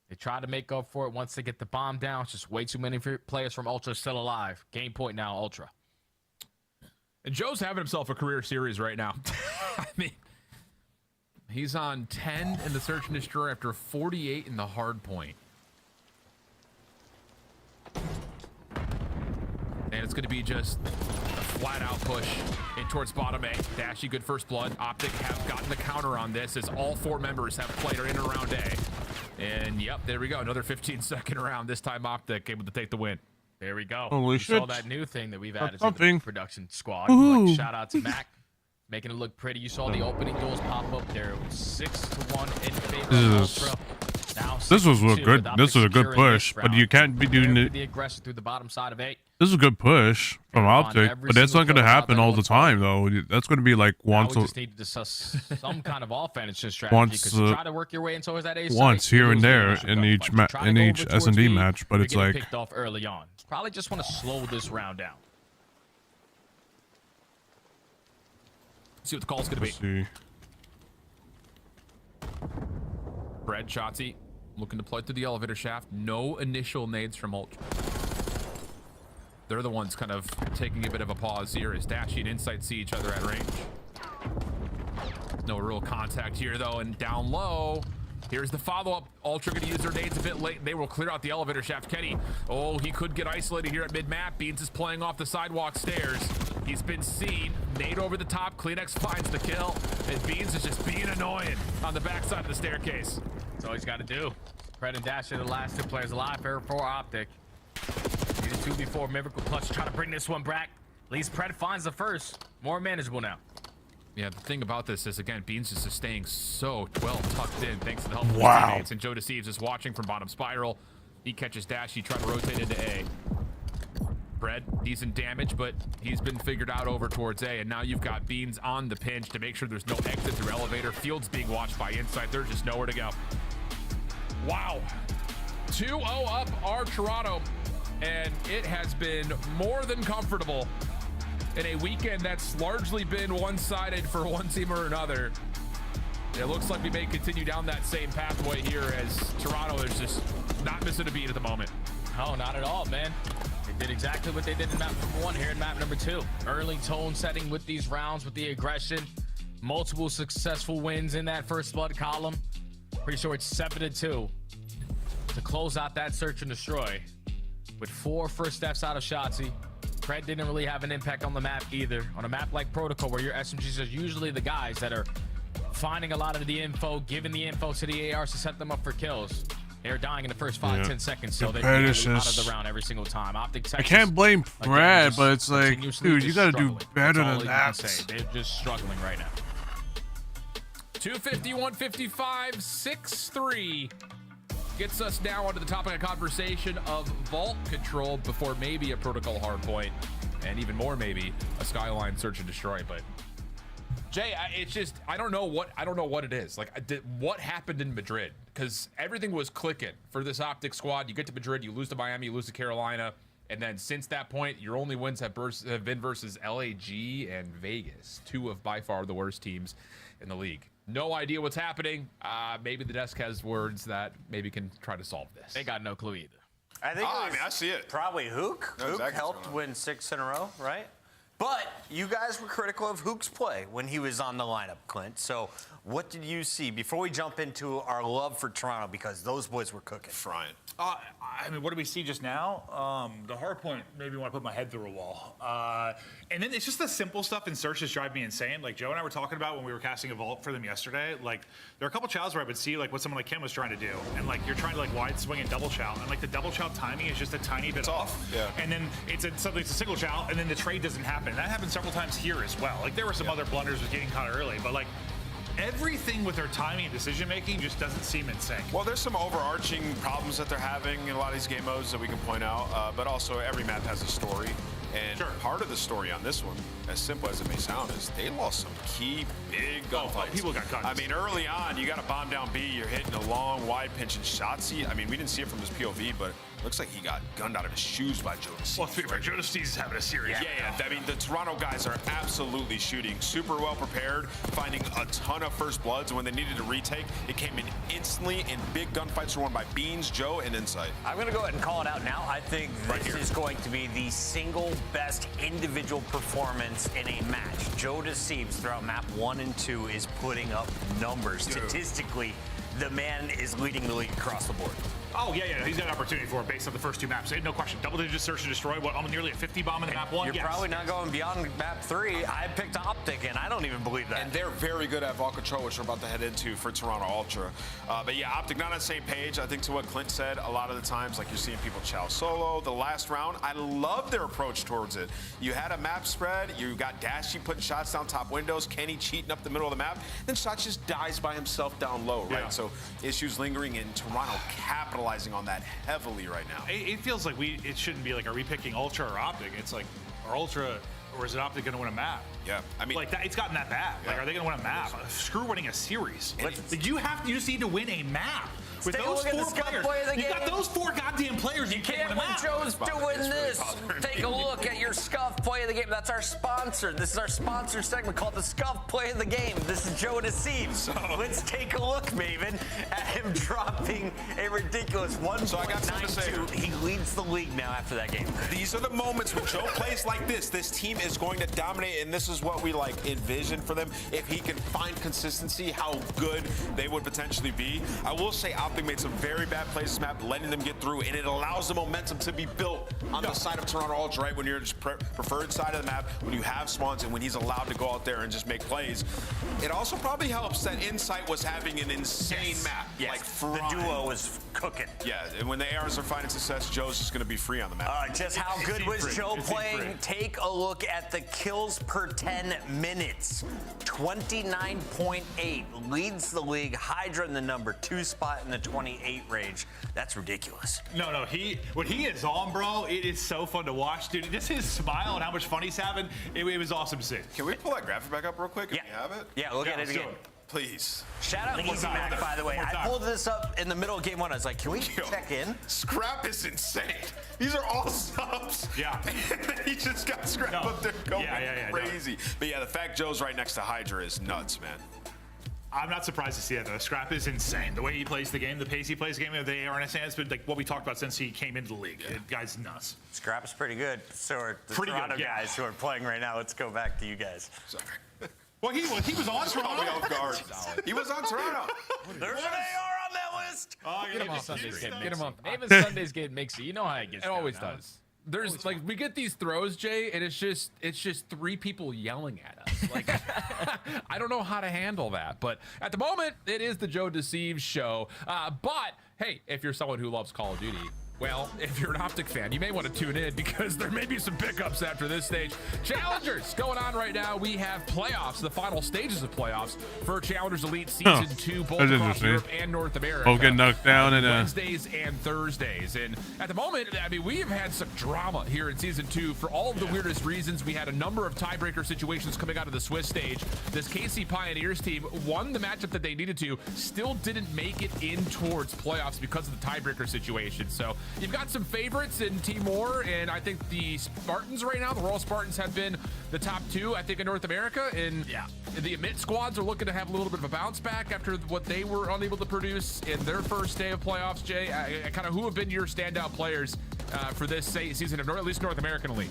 they try to make up for it once they get the bomb down. It's just way too many players from Ultra still alive. Game point now, Ultra.
And Joe's having himself a career series right now. I mean, he's on 10 in the search and destroy after 48 in the hard point. And it's going to be just a flat-out push in towards bottom A. Dashy, good first blood. Optic have gotten the counter on this as all 4 members have played in around A. And yep, there we go. Another 15-second round. This time Optic able to take the win.
There we go.
Holy
you
shit.
saw that new thing that we've added
That's
to the production squad. Like, shout out to Mac, making it look pretty. You saw the opening doors pop up there. It was 6-1 in favor of Ultra. Now
This was a good. This was a good push, but you can't be doing it.
The aggressor through the bottom side of 8.
This is a good push from Optic, but that's not going to happen all the time, though. That's going to be like once.
We just need to discuss some kind of offense strategy.
Once,
try to work your way in towards that A
once
site,
here and there in each S&D match, but it's like
picked off early on. Probably just want to slow this round down.
See what the call's going to be.
See.
Pred, Shotzi, looking to play through the elevator shaft. No initial nades from Ultra. They're the ones kind of taking a bit of a pause here as Dashy and Insight see each other at range. No real contact here, though, and down low. Here's the follow-up. Ultra going to use their nades a bit late. They will clear out the elevator shaft. Kenny, oh, he could get isolated here at mid-map. Beans is playing off the sidewalk stairs. He's been seen. Nade over the top. Kleenex finds the kill. And Beans is just being annoying on the backside of the staircase.
That's all he's got to do. Pred and Dash are the last 2 players alive here for Optic. Need a 2v4 Miracle Clutch. Try to bring this one back. At least Pred finds the first. More manageable now.
Yeah, the thing about this is, again, Beans is just staying so well tucked in thanks to the help of his teammates. And Joe Deceives is watching from bottom spiral. He catches Dashy, trying to rotate into A. Pred, decent damage, but he's been figured out over towards A. And now you've got Beans on the pinch to make sure there's no exit through elevator. Field's being watched by Insight. There's just nowhere to go. Wow. 2-0 up are Toronto. and it has been more than comfortable in a weekend that's largely been one-sided for one team or another. It looks like we may continue down that same pathway here as Toronto is just not missing a beat at the moment.
Oh, not at all, man. They did exactly what they did in map number 1 here in map number 2. Early tone setting with these rounds, with the aggression. Multiple successful wins in that first blood column. Pretty sure it's 7-2 to close out that search and destroy. With 4 first deaths out of Shotzzy. Pred didn't really have an impact on the map either. On a map like Protocol, where your SMGs are usually the guys that are finding a lot of the info, giving the info to the ARs to set them up for kills. They're dying in the first 5-10 seconds, so they're out of the round every single time. Optic Texas,
I can't blame Brad, but it's like, dude, you gotta do better than that.
They're just struggling right now.
250, 155, 6-3 gets us now onto the topic of conversation of vault control before maybe a Protocol hardpoint, and even more maybe a Skyline search and destroy. But Jay, it's just I don't know what it is. Like, what happened in Madrid? Because everything was clicking for this Optic squad. You get to Madrid, you lose to Miami, you lose to Carolina, and then since that point, your only wins have been versus LAG and Vegas, 2 of by far the worst teams in the league. No idea what's happening. Maybe the desk has words that maybe can try to solve this.
They got no clue either.
I think
I see it.
Probably Hook. Hook helped win 6 in a row, right? But you guys were critical of Hook's play when he was on the lineup, Clint. So what did you see before we jump into our love for Toronto, because those boys were cooking?
Frying.
I mean, what do we see just now? The hard point made me want to put my head through a wall. And then it's just the simple stuff in search that drive me insane. Like Joe and I were talking about when we were casting a vault for them yesterday. Like, there are a couple chows where I would see like what someone like Kim was trying to do, and like you're trying to like wide swing and double chow, and like the double chow timing is just a tiny bit off.
Yeah.
And then it's a single chow, and then the trade doesn't happen. And that happened several times here as well. Like there were some other blunders with getting caught early, but like everything with their timing and decision making just doesn't seem in sync.
Well, there's some overarching problems that they're having in a lot of these game modes that we can point out, but also every map has a story. And part of the story on this one, as simple as it may sound, is they lost some key big gunfights.
People got cut.
I mean, early on, you got a bomb down B, you're hitting a long, wide pinch and Shotzzy. I mean, we didn't see it from his POV, but it looks like he got gunned out of his shoes by Joe Deceased.
Well, to be fair, Joe Deceased is having a serious.
Yeah. I mean, the Toronto guys are absolutely shooting super well prepared, finding a ton of first bloods. And when they needed to retake, it came in instantly, and big gunfights were won by Beans, Joe, and Insight.
I'm going to go ahead and call it out now. I think this is going to be the single best individual performance in a match. Joe Deceased throughout map 1 and 2 is putting up numbers. Statistically, the man is leading the league across the board.
Oh, yeah. He's got an opportunity for it based on the first 2 maps. No question. Double-digit search and destroy. What, almost nearly a 50 bomb in the map 1?
You're probably not going beyond map 3. I picked Optic, and I don't even believe that.
And they're very good at vault control, which we're about to head into for Toronto Ultra. But yeah, Optic not on the same page. I think to what Clint said, a lot of the times, like you're seeing people chow solo. The last round, I love their approach towards it. You had a map spread. You got Dashy putting shots down top windows. Kenny cheating up the middle of the map. Then Shot just dies by himself down low, right? Yeah. So issues lingering in Toronto, capitalizing on that heavily right now.
It feels like it shouldn't be like, are we picking Ultra or Optic? It's like, are Ultra or is it Optic going to win a map?
Yeah, I mean,
like that, it's gotten that bad. Yeah. Like, are they going to win a map? Screw winning a series. You just need to win a map. With those 4 players, you got those 4 goddamn players.
You can't when Joe's doing this. Take a look at your Scuff play of the game. That's our sponsor. This is our sponsor segment called the Scuff play of the game. This is Joe Deceased. So let's take a look, Maven, at him dropping a ridiculous 1.92. He leads the league now after that game.
These are the moments when Joe plays like this. This team is going to dominate, and this is what we like envision for them. If he can find consistency, how good they would potentially be. I will say, Optic made some very bad plays this map, letting them get through, and it allows the momentum to be built on the side of Toronto Ultra, right? When you're just preferred side of the map, when you have Swans, and when he's allowed to go out there and just make plays. It also probably helps that Insight was having an insane map.
Yes. Like the duo was cooking.
Yeah, and when the ARs are finding success, Joe's just going to be free on the map.
Just how good was Joe playing? Take a look at the kills per 10 minutes. 29.8 leads the league. Hydra in the number 2 spot in the 28 range. That's ridiculous.
No, when he is on, bro, it is so fun to watch, dude. Just his smile and how much fun he's having, it was awesome to see.
Can we pull that graphic back up real quick if you have it?
Yeah, look at it again.
Please.
Shout out Easy Mac, by the way. I pulled this up in the middle of game 1. I was like, can we check in?
Scrap is insane. These are all subs.
Yeah.
He just got Scrap up there going crazy. No. But yeah, the fact Joe's right next to Hydra is nuts, man.
I'm not surprised to see that, though. Scrap is insane. The way he plays the game, the pace he plays the game, the ARNS, it's been like what we talked about since he came into the league. The guy's nuts.
Scrap is pretty good. So are the Toronto guys who are playing right now. Let's go back to you guys.
Sorry.
Well, he was on Toronto.
Off guard. He was on Toronto.
There's an AR on that list.
Oh,
get him off Sunday's game. Get him off.
Even Sunday's game makes it. You know how it gets.
It always does. There's like we get these throws, Jay, and it's just 3 people yelling at us. Like I don't know how to handle that, but at the moment it is the Joe Deceives show. But hey, if you're someone who loves Call of Duty, well, if you're an Optic fan, you may want to tune in because there may be some pickups after this stage. Challengers going on right now. We have playoffs, the final stages of playoffs for Challengers Elite Season 2, both across Europe and North America.
Both get knocked down in
Wednesdays and Thursdays. And at the moment, I mean, we have had some drama here in Season 2 for all of the weirdest reasons. We had a number of tiebreaker situations coming out of the Swiss stage. This KC Pioneers team won the matchup that they needed to, still didn't make it in towards playoffs because of the tiebreaker situation. So you've got some favorites in Timor, and I think the Spartans right now, the Royal Spartans have been the top 2, I think, in North America. And the Emit squads are looking to have a little bit of a bounce back after what they were unable to produce in their first day of playoffs. Jay, kind of who have been your standout players for this season of at least North American Elite?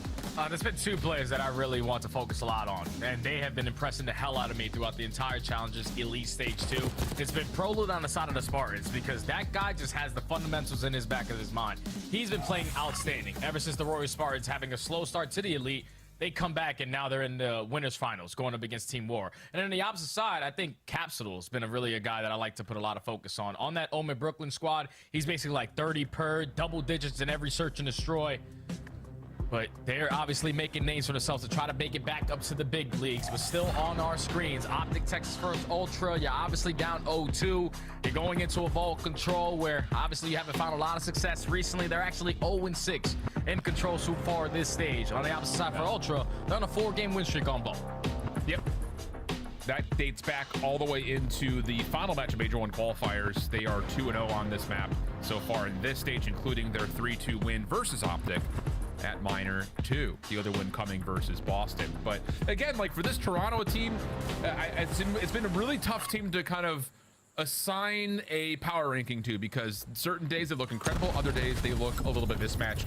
There's been 2 players that I really want to focus a lot on, and they have been impressing the hell out of me throughout the entire Challenges Elite Stage 2. It's been Prolude on the side of the Spartans because that guy just has the fundamentals in his back of his mind. He's been playing outstanding ever since the Royal Spartans having a slow start to the Elite. They come back and now they're in the winners finals going up against Team War. And on the opposite side, I think Capsule has been a guy that I like to put a lot of focus on. On that Omen Brooklyn squad, he's basically like 30 per, double digits in every search and destroy. But they're obviously making names for themselves to try to make it back up to the big leagues, but still on our screens. Optic Texas First Ultra, you're obviously down 0-2. You're going into a Vault Control where obviously you haven't found a lot of success recently. They're actually 0-6 in Control so far this stage. On the opposite side for Ultra, they're on a 4-game win streak on Vault.
Yep. That dates back all the way into the final match of Major 1 qualifiers. They are 2-0 on this map so far in this stage, including their 3-2 win versus Optic at Minor 2, the other one coming versus Boston. But again, like for this Toronto team, it's been a really tough team to kind of assign a power ranking to, because certain days they look incredible, other days they look a little bit mismatched.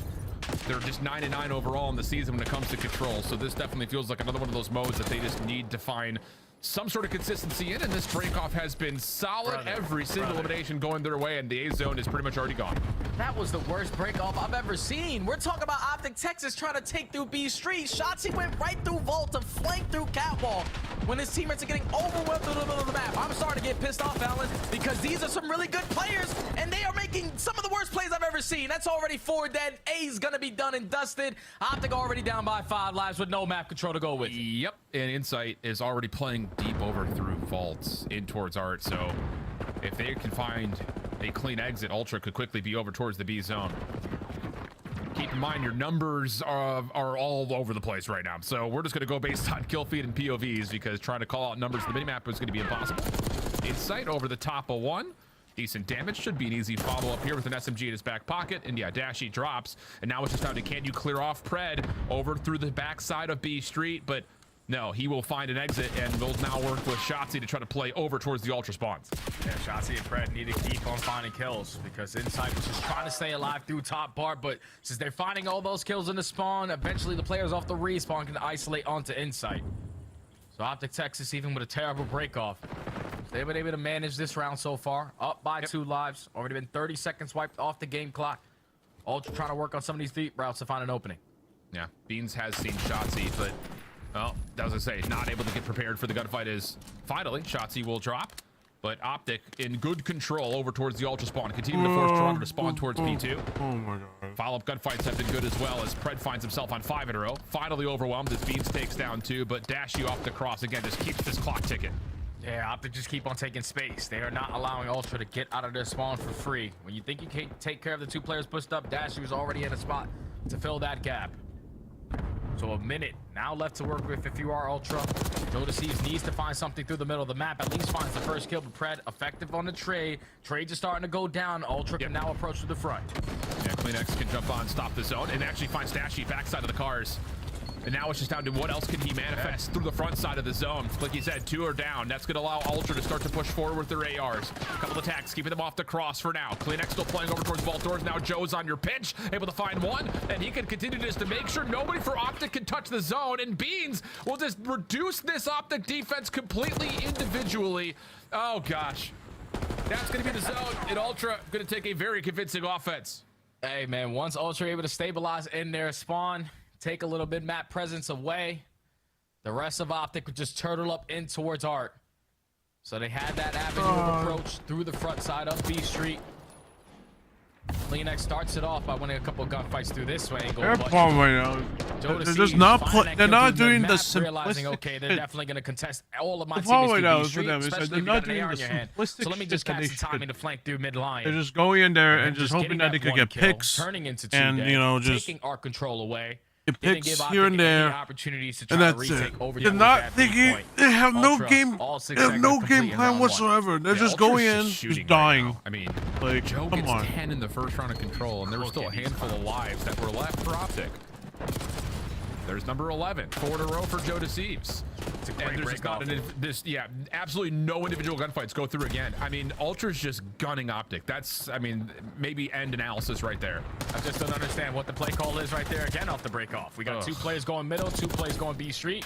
They're just 9-9 overall in the season when it comes to Control, so this definitely feels like another one of those modes that they just need to find some sort of consistency in, and this breakoff has been solid. Every single elimination going their way, and the A zone is pretty much already gone.
That was the worst breakoff I've ever seen. We're talking about Optic Texas trying to take through B Street. Shotzi went right through Vault to flank through Catwalk when his teammates are getting overwhelmed through the middle of the map. I'm starting to get pissed off, Alan, because these are some really good players, and they are making some of the worst plays I've ever seen. That's already 4 dead. A's gonna be done and dusted. Optic already down by 5 lives with no map control to go with.
Yep, and Insight is already playing deep over through Vaults in towards Art, so if they can find a clean exit, Ultra could quickly be over towards the B zone. Keep in mind your numbers are all over the place right now, so we're just going to go based on kill feed and POVs, because trying to call out numbers in the minimap is going to be impossible. Insight over the top of 1. Decent damage, should be an easy follow-up here with an SMG in his back pocket, and yeah, Dashy drops, and now it's just down to can you clear off Pred over through the backside of B Street, but no, he will find an exit, and will now work with Shotzi to try to play over towards the Ultra spawns.
Yeah, Shotzi and Pred need to keep on finding kills, because Insight was just trying to stay alive through top part, but since they're finding all those kills in the spawn, eventually the players off the respawn can isolate onto Insight. So Optic Texas, even with a terrible breakoff, they've been able to manage this round so far, up by 2 lives, already been 30 seconds wiped off the game clock. Ultra trying to work on some of these deep routes to find an opening.
Yeah, Beans has seen Shotzi, but well, as I say, not able to get prepared for the gunfight is finally Shotzi will drop, but Optic in good control over towards the Ultra spawn, continuing to force Toronto to spawn towards P2.
Oh my god.
Follow-up gunfights have been good as well, as Pred finds himself on 5 in a row. Finally overwhelmed as Beans takes down 2, but Dashy off the cross again just keeps this clock ticking.
Yeah, Optic just keep on taking space. They are not allowing Ultra to get out of their spawn for free. When you think you can take care of the 2 players pushed up, Dashy was already in a spot to fill that gap. So a minute now left to work with if you are Ultra. Joe Deceives needs to find something through the middle of the map. At least finds the first kill, but Pred effective on the trade. Trades are starting to go down. Ultra can now approach to the front.
Yeah, CleanX can jump on, stop the zone, and actually find Stashy backside of the cars. And now it's just down to what else can he manifest through the front side of the zone. Like you said, 2 are down. That's going to allow Ultra to start to push forward with their ARs. A couple attacks, keeping them off the cross for now. CleanX still playing over towards vault doors. Now Joe's on your pitch, able to find one, and he can continue just to make sure nobody for Optic can touch the zone. And Beans will just reduce this Optic defense completely individually. Oh, gosh. That's going to be the zone, and Ultra going to take a very convincing offense.
Hey, man, once Ultra able to stabilize in their spawn, take a little bit map presence away, the rest of Optic would just turtle up in towards Art. So they had that avenue of approach through the front side of B Street. CleanX starts it off by winning a couple of gunfights through this way.
They're palm right now. They're just not. They're not doing the
realizing,
simplistic.
okay, they're definitely going to contest all of my
problem right now
teammates
is
through
for
B
them
Street,
is that
especially
they're
if you
not
got an AR
doing
in
the
your hand.
simplistic
So let me just
shit that
catch
they
the timing
should.
to flank through mid line.
They're just going in there and just hoping that they could get picks,
turning into 2
and
dead,
you know, just
taking our control away.
get
Didn't
picks
give
here and
Optic any
there,
opportunities to
and
try to
that's it.
retake over
They're
that
not thinking.
point.
They have no
Ultra,
game.
all 6
They have no
segments
game
complete in
plan
round
whatsoever. They're
one.
just
Yeah,
going
Ultra's
in,
just
just
shooting
dying.
Right now. I mean,
like,
Joe
come
gets
on.
10 in the first round of control, and there were still a handful of lives that were left for Optic. There's number 11, 4 in a row for Joe Deceives.
It's a great
And there's just not absolutely no individual gunfights go through again. I mean, Ultra's just gunning Optic. That's, I mean, maybe end analysis right there.
I just don't understand what the play call is right there again off the break off. We got 2 players going middle, 2 players going B Street.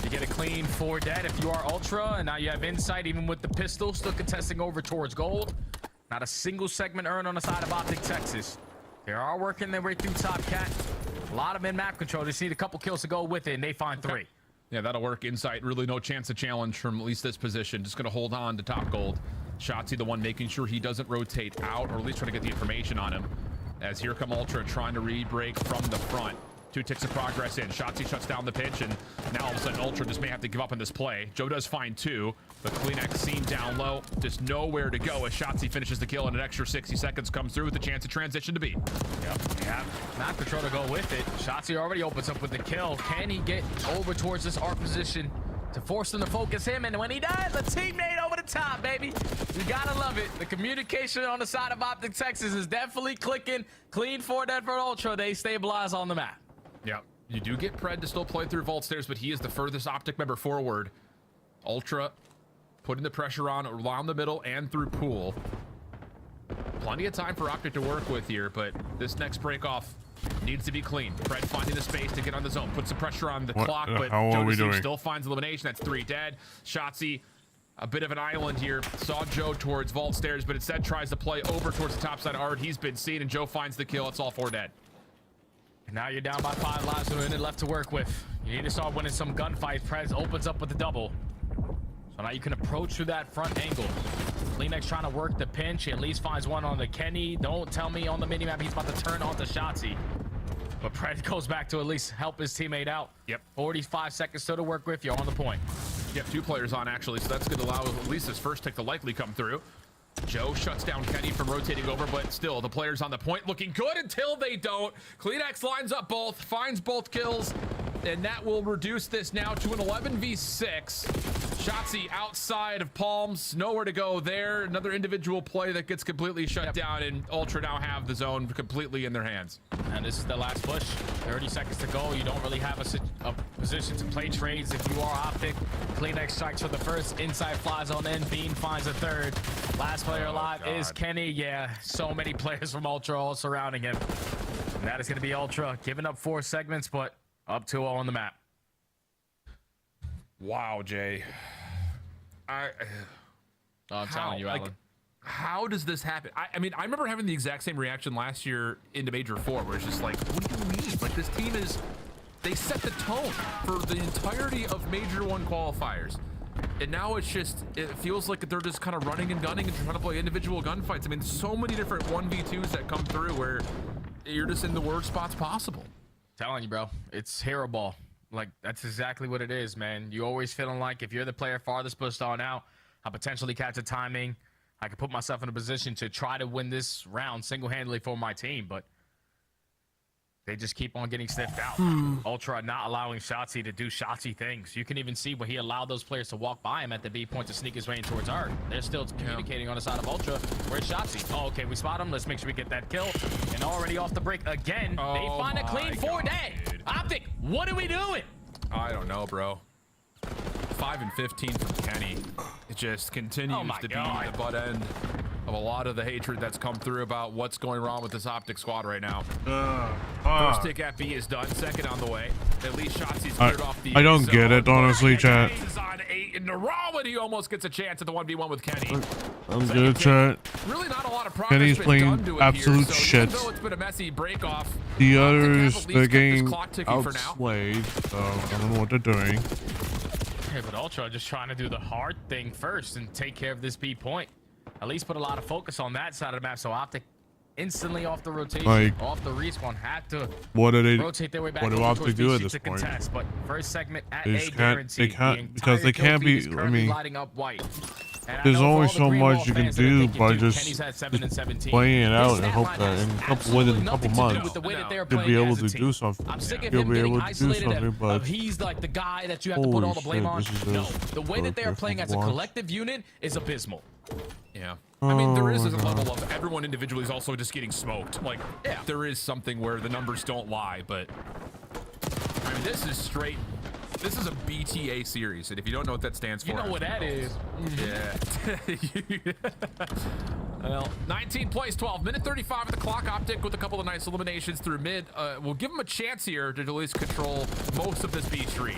You get a clean 4 dead if you are Ultra, and now you have Insight even with the pistol, still contesting over towards gold. Not a single segment earned on the side of Optic Texas. They are working their way through Top Cat. A lot of mid-map control. They just need a couple kills to go with it, and they find 3.
Yeah, that'll work. Insight, really no chance to challenge from at least this position. Just going to hold on to top gold. Shotzzy, the one making sure he doesn't rotate out, or at least try to get the information on him. As here come Ultra trying to re-break from the front. 2 ticks of progress in. Shotzzy shuts down the pitch, and now all of a sudden Ultra just may have to give up on this play. Joe does find 2, but CleanX seen down low. Just nowhere to go as Shotzzy finishes the kill, and an extra 60 seconds comes through with a chance to transition to B.
Yep, yeah. Map control to go with it. Shotzzy already opens up with the kill. Can he get over towards this arc position to force them to focus him? And when he does, a teammate over the top, baby. You gotta love it. The communication on the side of Optic Texas is definitely clicking. Clean 4 dead for Ultra. They stabilize on the map.
Yeah, you do get Pred to still play through vault stairs, but he is the furthest Optic member forward. Ultra putting the pressure on around the middle and through pool. Plenty of time for Optic to work with here, but this next break off needs to be clean. Pred finding the space to get on the zone, put some pressure on the clock, but Joe Deceives still finds elimination. That's 3 dead. Shotzzy, a bit of an island here. Saw Joe towards vault stairs, but instead tries to play over towards the top side of Art. He's been seen, and Joe finds the kill. It's all 4 dead.
Now you're down by 5 lives with a minute left to work with. You need to start winning some gunfights. Prez opens up with the double. So now you can approach through that front angle. CleanX trying to work the pinch. He at least finds one on the Kenny. Don't tell me on the minimap he's about to turn on to Shotzzy. But Prez goes back to at least help his teammate out.
Yep.
45 seconds still to work with. You're on the point.
Yep, 2 players on actually, so that's going to allow at least his first tick to likely come through. Joe shuts down Kenny from rotating over, but still, the players on the point looking good until they don't. CleanX lines up both, finds both kills, and that will reduce this now to an 11v6. Shotzzy outside of Palms, nowhere to go there. Another individual play that gets completely shut down, and Ultra now have the zone completely in their hands.
And this is the last push. 30 seconds to go. You don't really have a position to play trades if you are Optic. CleanX strikes for the first. Inside flies on in. Bean finds a 3rd. Last player alive is Kenny. Yeah, so many players from Ultra all surrounding him. And that is going to be Ultra giving up 4 segments, but up 2-0 on the map.
Wow, Jay.
I'm telling you, Alan.
How does this happen? I mean, I remember having the exact same reaction last year into Major 4, where it's just like, what do you mean? Like, this team is, they set the tone for the entirety of Major 1 qualifiers. And now it's just, it feels like they're just kind of running and gunning and trying to play individual gunfights. I mean, so many different 1v2s that come through where you're just in the worst spots possible.
Telling you, bro, it's hero ball. Like, that's exactly what it is, man. You always feeling like if you're the player farthest pushed on out, I potentially catch a timing. I could put myself in a position to try to win this round single-handedly for my team, but
They just keep on getting sniffed out. Ultra not allowing Shotzzy to do Shotzzy things. You can even see when he allowed those players to walk by him at the B point to sneak his way in towards Art. They're still communicating on the side of Ultra. Where's Shotzzy? Oh, okay, we spot him. Let's make sure we get that kill. And already off the break again. They find a clean 4-day. Optic, what are we doing?
I don't know, bro. 5 and 15 from Kenny. It just continues to be the butt end of a lot of the hatred that's come through about what's going wrong with this Optic squad right now. First tick at B is done. Second on the way. At least Shotzzy's cleared off the
I don't get it, honestly, chat.
He's on 8 in a row, and he almost gets a chance at the 1v1 with Kenny.
I'm good, chat.
Really not a lot of progress.
Kenny's
been
playing
done to it
absolute
here, so
shit.
even though it's been a messy break off,
The others,
they're
getting outplayed, so I don't know what they're doing.
Hey, but Ultra just trying to do the hard thing first and take care of this B point. At least put a lot of focus on that side of the map. So Optic instantly off the rotation, off the respawn, had to rotate their way back.
What do Optic do at this point?
Contest, but first segment at
They
A
just
guaranteed.
they can't because they can't be. I mean,
lighting up white.
there's only so much you can do by just playing it out and hope that within a couple months you'll be able to do something. You'll be able to do something, but
he's like the guy that you have to put all the blame on. No, the way that they are playing as a collective unit is abysmal.
Yeah. I mean, there is a level of everyone individually is also just getting smoked. Like, there is something where the numbers don't lie, but I mean, this is straight. This is a BTA series, and if you don't know what that stands for,
you know what that is.
Yeah. Well, 19 plays, 12. Minute 35 of the clock. Optic with a couple of nice eliminations through mid. We'll give them a chance here to at least control most of this B streak.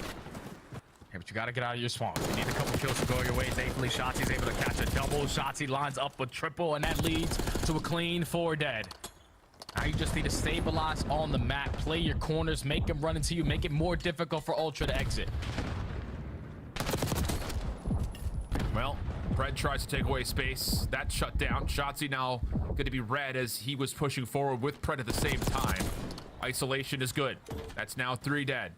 Hey, but you got to get out of your swamp. You need a couple kills to go your way. Thankfully, Shotzzy's able to catch a double. Shotzzy lines up a triple, and that leads to a clean 4 dead. Now you just need to stabilize on the map, play your corners, make them run into you, make it more difficult for Ultra to exit.
Well, Pred tries to take away space. That's shut down. Shotzzy now going to be red as he was pushing forward with Pred at the same time. Isolation is good. That's now 3 dead.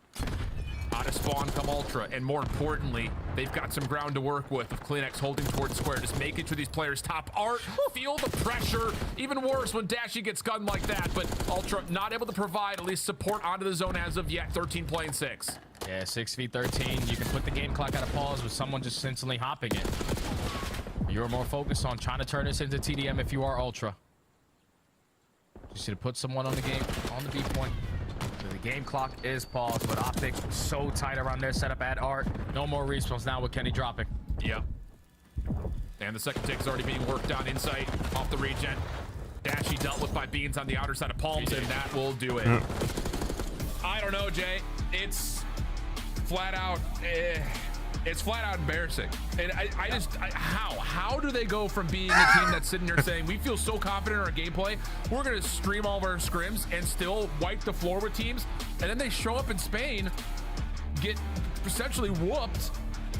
Out of spawn come Ultra, and more importantly, they've got some ground to work with Kleenex holding towards square, just making sure these players top Art, feel the pressure. Even worse when Dashy gets gunned like that, but Ultra not able to provide at least support onto the zone as of yet. 13 playing 6.
Yeah, 6v13. You can put the game clock at a pause with someone just instantly hopping it. You're more focused on trying to turn this into TDM if you are Ultra. Just need to put someone on the game, on the B point. So the game clock is paused, but Optic so tight around their setup at Art. No more respawns now with Kenny dropping.
Yeah. And the second tick is already being worked on inside off the regen. Dashy dealt with by Beans on the outer side of Palms, and that will do it. I don't know, Jay. It's flat out. It's flat out embarrassing. And how do they go from being a team that's sitting there saying we feel so confident in our gameplay, we're gonna stream all of our scrims and still wipe the floor with teams, and then they show up in Spain, get essentially whooped,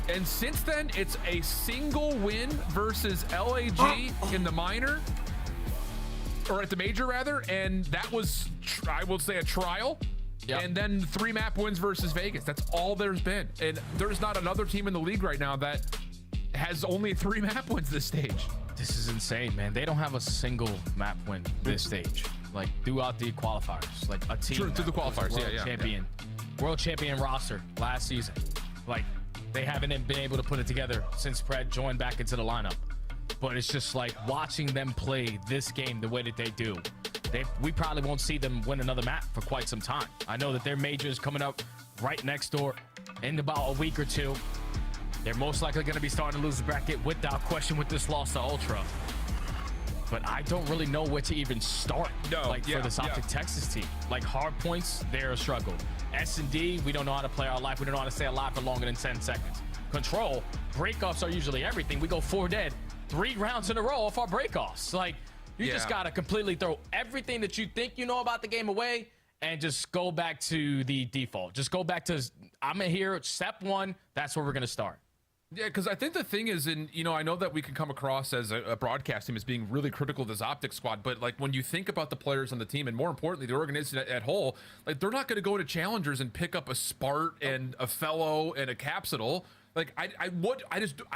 and since then it's a single win versus LAG in the minor, or at the major rather, and that was I will say a trial. Yep. And then 3 map wins versus Vegas. That's all there's been. And there's not another team in the league right now that has only 3 map wins this stage.
This is insane, man. They don't have a single map win this stage. Like throughout the qualifiers. Like a team.
Through the qualifiers,
world champion roster last season. Like they haven't been able to put it together since Pred joined back into the lineup. But it's just like watching them play this game the way that they do. We probably won't see them win another map for quite some time. I know that their major is coming up right next door in about a week or 2. They're most likely going to be starting to lose the bracket without question with this loss to Ultra. But I don't really know where to even start for this Optic Texas team. Like hard points, they're a struggle. S&D, we don't know how to play our life. We don't know how to stay alive for longer than 10 seconds. Control, breakoffs are usually everything. We go 4 dead, 3 rounds in a row off our breakoffs. Like, you just got to completely throw everything that you think you know about the game away and just go back to the default. Just go back to, I'm in here, step 1, that's where we're going to start.
Yeah, because I think the thing is, I know that we can come across as a broadcast team as being really critical of this Optic squad, but like when you think about the players on the team, and more importantly, the organization at whole, like they're not going to go to challengers and pick up a Spart and a Fellow and a Capsidal. Like I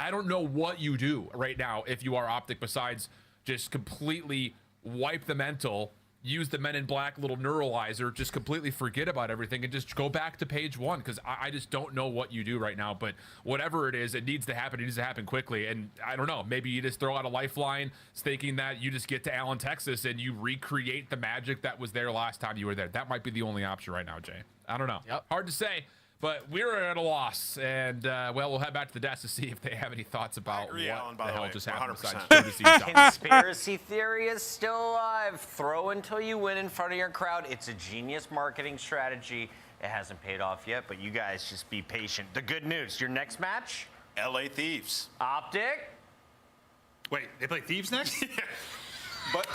don't know what you do right now if you are Optic besides just completely wipe the mental use the Men in Black little neuralizer, just completely forget about everything and just go back to page 1, because I just don't know what you do right now. But whatever it is, it needs to happen. It needs to happen quickly. And I don't know, maybe you just throw out a lifeline thinking that you just get to Allen, Texas, and you recreate the magic that was there last time you were there. That might be the only option right now, Jay. I don't know. Hard to say. But we're at a loss, and well, we'll head back to the desk to see if they have any thoughts about what
Alan,
the hell just happened.
100%.
Conspiracy theory is still alive. Throw until you win in front of your crowd. It's a genius marketing strategy. It hasn't paid off yet, but you guys just be patient. The good news, your next match?
LA Thieves.
Optic.
Wait, they play Thieves next?
But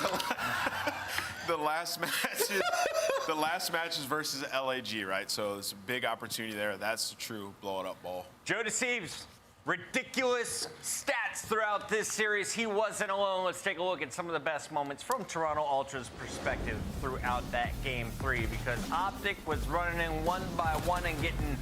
the last match is versus LAG, right? So it's a big opportunity there. That's the true blow it up ball.
Joe Deceives, ridiculous stats throughout this series. He wasn't alone. Let's take a look at some of the best moments from Toronto Ultra's perspective throughout that game 3, because Optic was running in one by one and getting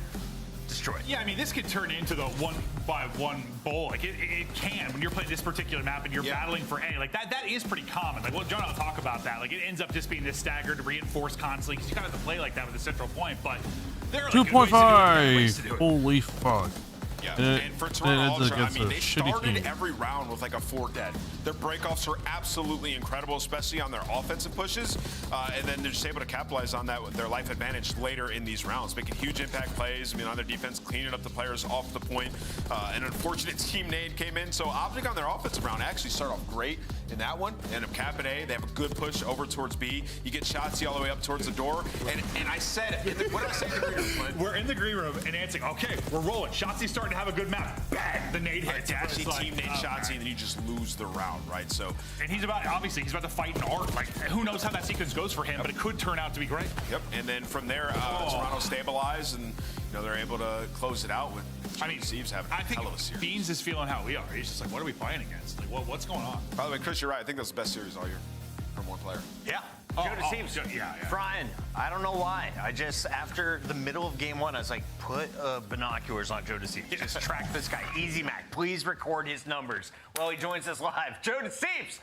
destroyed.
Yeah, I mean, this could turn into the 1-by-1 bowl. Like, it can. When you're playing this particular map and you're battling for A, like, that is pretty common. Like, well, John and I'll talk about that. Like, it ends up just being this staggered, reinforced constantly, because you kind of have to play like that with the central point. But there are, like,
2.5. Holy fuck.
Yeah,
and
for Toronto Ultra, I mean, they started
team.
every round with like a 4 dead. Their breakoffs are absolutely incredible, especially on their offensive pushes, and then they're just able to capitalize on that with their life advantage later in these rounds, making huge impact plays. I mean, on their defense, cleaning up the players off the point. An unfortunate team nade came in, so Optic on their offensive round actually start off great in that one. End up capping A. They have a good push over towards B. You get Shotzi all the way up towards the door, and I said, what did I say in the green room, Clint?
We're in the green room, and Ant's like, okay, we're rolling. Shotzi's starting to have a good map. Bang! The nade hits.
Actually, team nade Shotzi, and then you just lose the round, right? So,
and he's about to fight an arc. Like, who knows how that sequence goes for him, but it could turn out to be great.
Yep. And then from there, Toronto stabilized, and they're able to close it out with. Steve's having a hell of a series.
Beans is feeling how we are. He's just like, what are we playing against? Like, what's going on?
By the way, Chris, you're right. I think that's the best series all year from one player.
Yeah. Joe Deceives. Brian, I don't know why. I just, after the middle of game 1, I was like, put binoculars on Joe Deceives. Just track this guy. Easy Mac. Please record his numbers while he joins us live. Joe Deceives,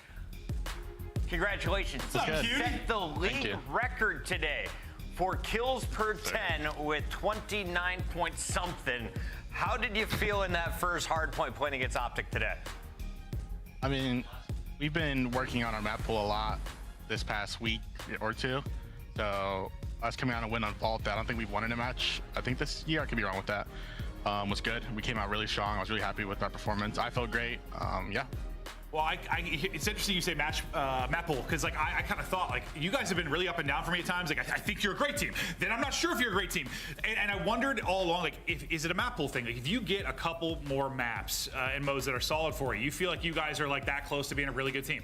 congratulations.
What's up,
You set the league record today for kills per 10 with 29 point something. How did you feel in that first hard point playing against Optic today?
I mean, we've been working on our map pool a lot this past week or two. So us coming out and win on Vault, I don't think we've won in a match. I think this year, I could be wrong with that, was good. We came out really strong. I was really happy with our performance. I felt great. Yeah.
Well, it's interesting you say map pool, because like I kind of thought like you guys have been really up and down for me at times. Like I think you're a great team. Then I'm not sure if you're a great team, and I wondered all along like is it a map pool thing? Like if you get a couple more maps and modes that are solid for you, you feel like you guys are like that close to being a really good team.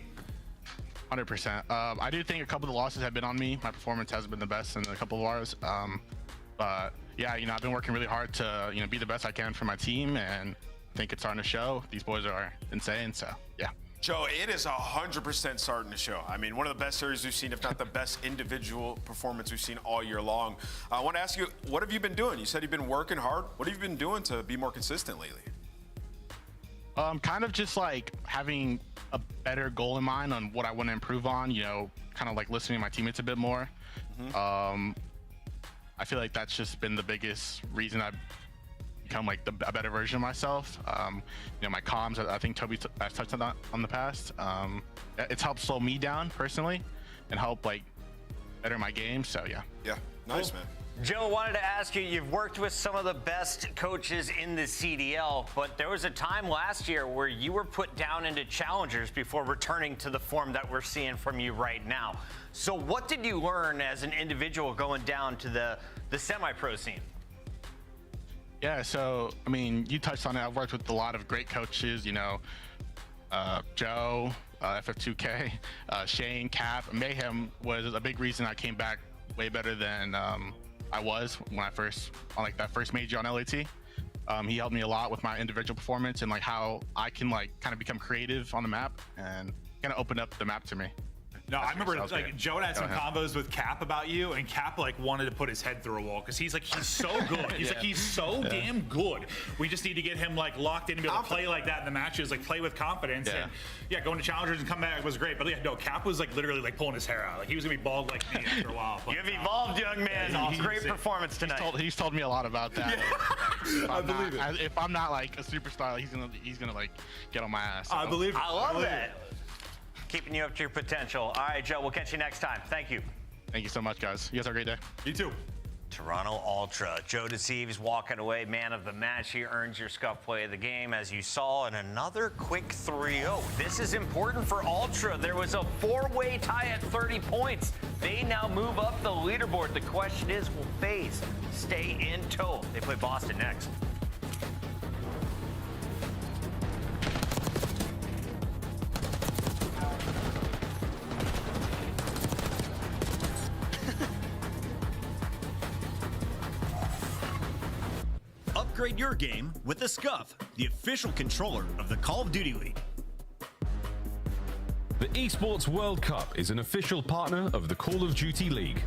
100%. I do think a couple of the losses have been on me. My performance hasn't been the best in a couple of ours. But yeah, I've been working really hard to be the best I can for my team, and I think it's starting to show. These boys are insane, so yeah.
Joe, it is 100% starting to show. I mean, one of the best series we've seen, if not the best individual performance we've seen all year long. I want to ask you, what have you been doing? You said you've been working hard. What have you been doing to be more consistent lately?
Kind of just like having a better goal in mind on what I want to improve on, kind of like listening to my teammates a bit more. I feel like that's just been the biggest reason I've become like a better version of myself. My comms, I think Toby has touched on that on the past. It's helped slow me down personally and help like better my game. So yeah.
Yeah, nice, man.
Joe, wanted to ask you, you've worked with some of the best coaches in the CDL, but there was a time last year where you were put down into challengers before returning to the form that we're seeing from you right now. So what did you learn as an individual going down to the semi-pro scene?
Yeah, so, I mean, you touched on it. I've worked with a lot of great coaches, Joe, FF2K, Shane, Cap. Mayhem was a big reason I came back way better than I was when I first, on like that first major on LAT. He helped me a lot with my individual performance and like how I can like kind of become creative on the map and kind of open up the map to me.
No, I remember like Joe had some combos with Cap about you, and Cap like wanted to put his head through a wall because he's so good. He's so damn good. We just need to get him like locked in and be able to play like that in the matches, like play with confidence. And going to challengers and come back was great. But no, Cap was like literally like pulling his hair out. Like he was gonna be bald like me after a while. But,
You've evolved, young man. Great performance tonight.
He's told me a lot about that.
I believe it.
If I'm not like a superstar, he's gonna like get on my ass. So.
I believe it.
I love that. Keeping you up to your potential. All right, Joe, we'll catch you next time. Thank you.
Thank you so much, guys. You guys have a great day.
You too.
Toronto Ultra. Joe Deceives walking away man of the match. He earns your Scuff play of the game, as you saw, in another quick 3-0. This is important for Ultra. There was a 4-way tie at 30 points. They now move up the leaderboard. The question is, will FaZe stay in tow? They play Boston next.
Upgrade your game with the Scuff, the official controller of the Call of Duty League.
The Esports World Cup is an official partner of the Call of Duty League.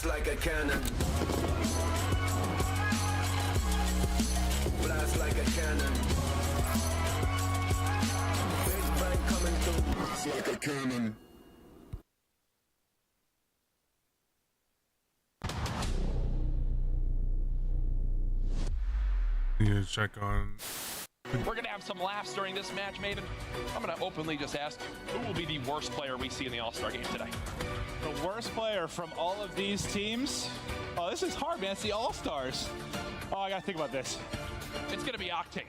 Like a cannon. Blast like a cannon. Big bang coming through. Blast like a cannon.
Need to check on.
We're going to have some laughs during this match, Maven. I'm going to openly just ask, who will be the worst player we see in the All-Star game today?
The worst player from all of these teams? Oh, this is hard, man. It's the All-Stars. Oh, I got to think about this.
It's going to be Octane.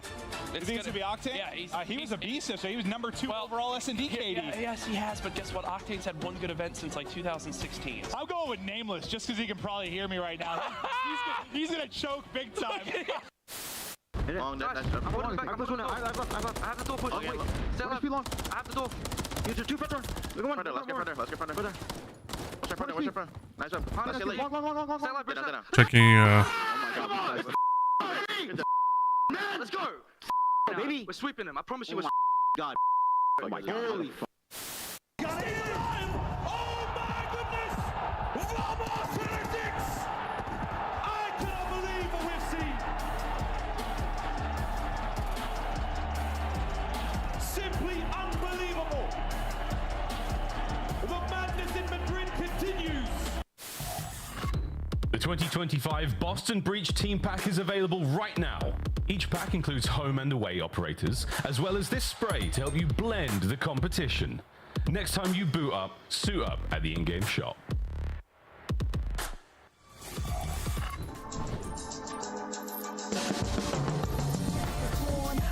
You think it's going to be Octane?
Yeah.
He was a beast, so he was number 2 overall S&D KD.
Yes, he has, but guess what? Octane's had one good event since like 2016.
I'm going with Nameless, just because he can probably hear me right now. He's going to choke big time.
Long, that's I'm holding back. I have the door push. Okay, wait. Stay left. I have the door. You just 2 front door. Let's get front door. Watch your front. Nice one. Let's get late. Stay left.
Checking.
Oh my God. Let's go. Baby. We're sweeping him. I promise you. We're God. Oh my God. Holy f.
Got it! Oh my goodness! Vamos, Heretics! I cannot believe what we've seen. Simply unbelievable. The madness in Madrid continues.
The 2025 Boston Breach Team Pack is available right now. Each pack includes home and away operators, as well as this spray to help you blend the competition. Next time you boot up, suit up at the in-game shop.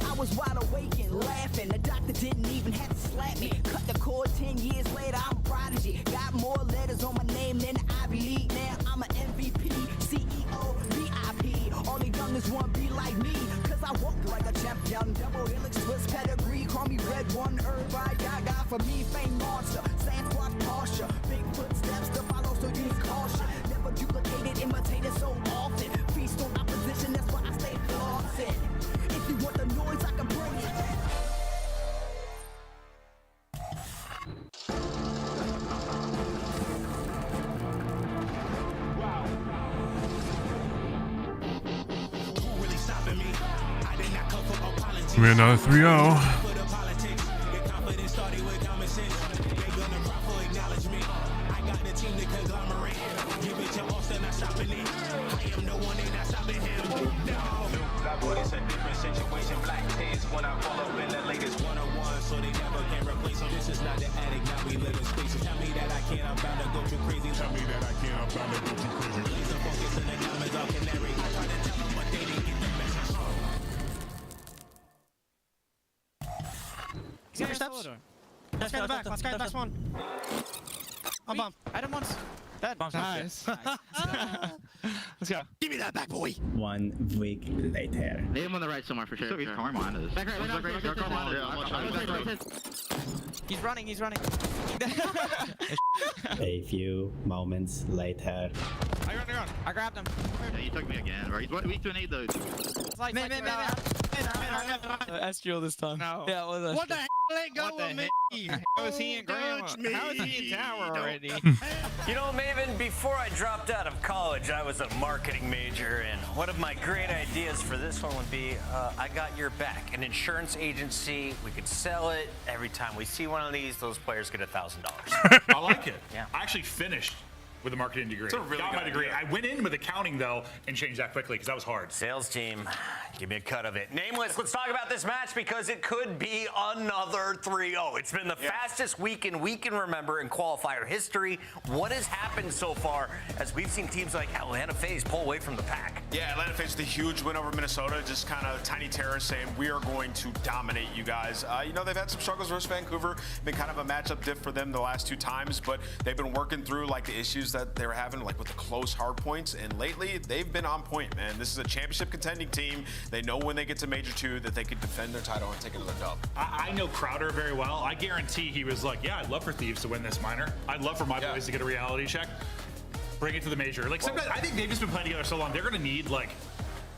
I was wide awake and laughing. The doctor didn't even have to slap me. Cut the cord 10 years later, I'm prodigy. Got more letters on my name than the Ivy League. Now I'm an MVP, CEO, VIP. All the youngest want to be like me. Cause I walk like a champion. Double helix, twist pedigree. Call me Red One, everybody got for me. Fame monster, sand squad posture. Big footsteps to follow, so use caution. Never duplicated, imitated so often. Feast on opposition, that's why I stay flossing. If you want the noise, I can bring it.
Give me another 3-0.
stopping it. I am the one, they not stopping him. No. But it's a different situation. Black tents when I pull up in the latest 101, so they never can replace them. This is not the attic, now we live in spaces. Tell me that I can't, I'm bound to go too crazy. Tell me that I can't, I'm bound to go too crazy. Release the focus in the comments, all canary. I try to tell them, but they didn't get the message.
He's got your steps. Let's go in the back. Let's go in the back one. I'm bomb. I had him once. Dead. Nice. Let's go. Give me that back, boy.
1 week later.
Lay him on the right somewhere for sure.
He's calling behind us.
Back right. He's running.
A few moments later.
I grabbed him.
Yeah, you took me again, bro. He's weak to an 8 though.
Man. SGO this time. No. Yeah, it was
What the hell? Let go of me.
How is he in Grandma? How is he in Tower already?
You know, Maven, before I dropped out of college, I was a marketing major, and one of my great ideas for this one would be, I got your back. An insurance agency, we could sell it. Every time we see one of these, those players get $1,000.
I like it.
Yeah.
I actually finished with a marketing degree.
It's a really
got
good
my degree.
idea.
I went in with accounting though and changed that quickly because that was hard.
Sales team, give me a cut of it. Nameless, let's talk about this match because it could be another 3-0. It's been the fastest weekend we can remember in qualifier history. What has happened so far as we've seen teams like Atlanta FaZe pull away from the pack?
Yeah, Atlanta faced a huge win over Minnesota. Just kind of tiny terrorists saying, we are going to dominate you guys. You know, they've had some struggles versus Vancouver. Been kind of a matchup diff for them the last 2 times, but they've been working through like the issues that they were having like with the close hard points, and lately they've been on point, man. This is a championship contending team. They know when they get to Major 2 that they could defend their title and take another dub.
I know Crowder very well. I guarantee he was like, yeah, I'd love for Thieves to win this minor. I'd love for my boys to get a reality check. Bring it to the major. Like, sometimes I think they've just been playing together so long, they're gonna need like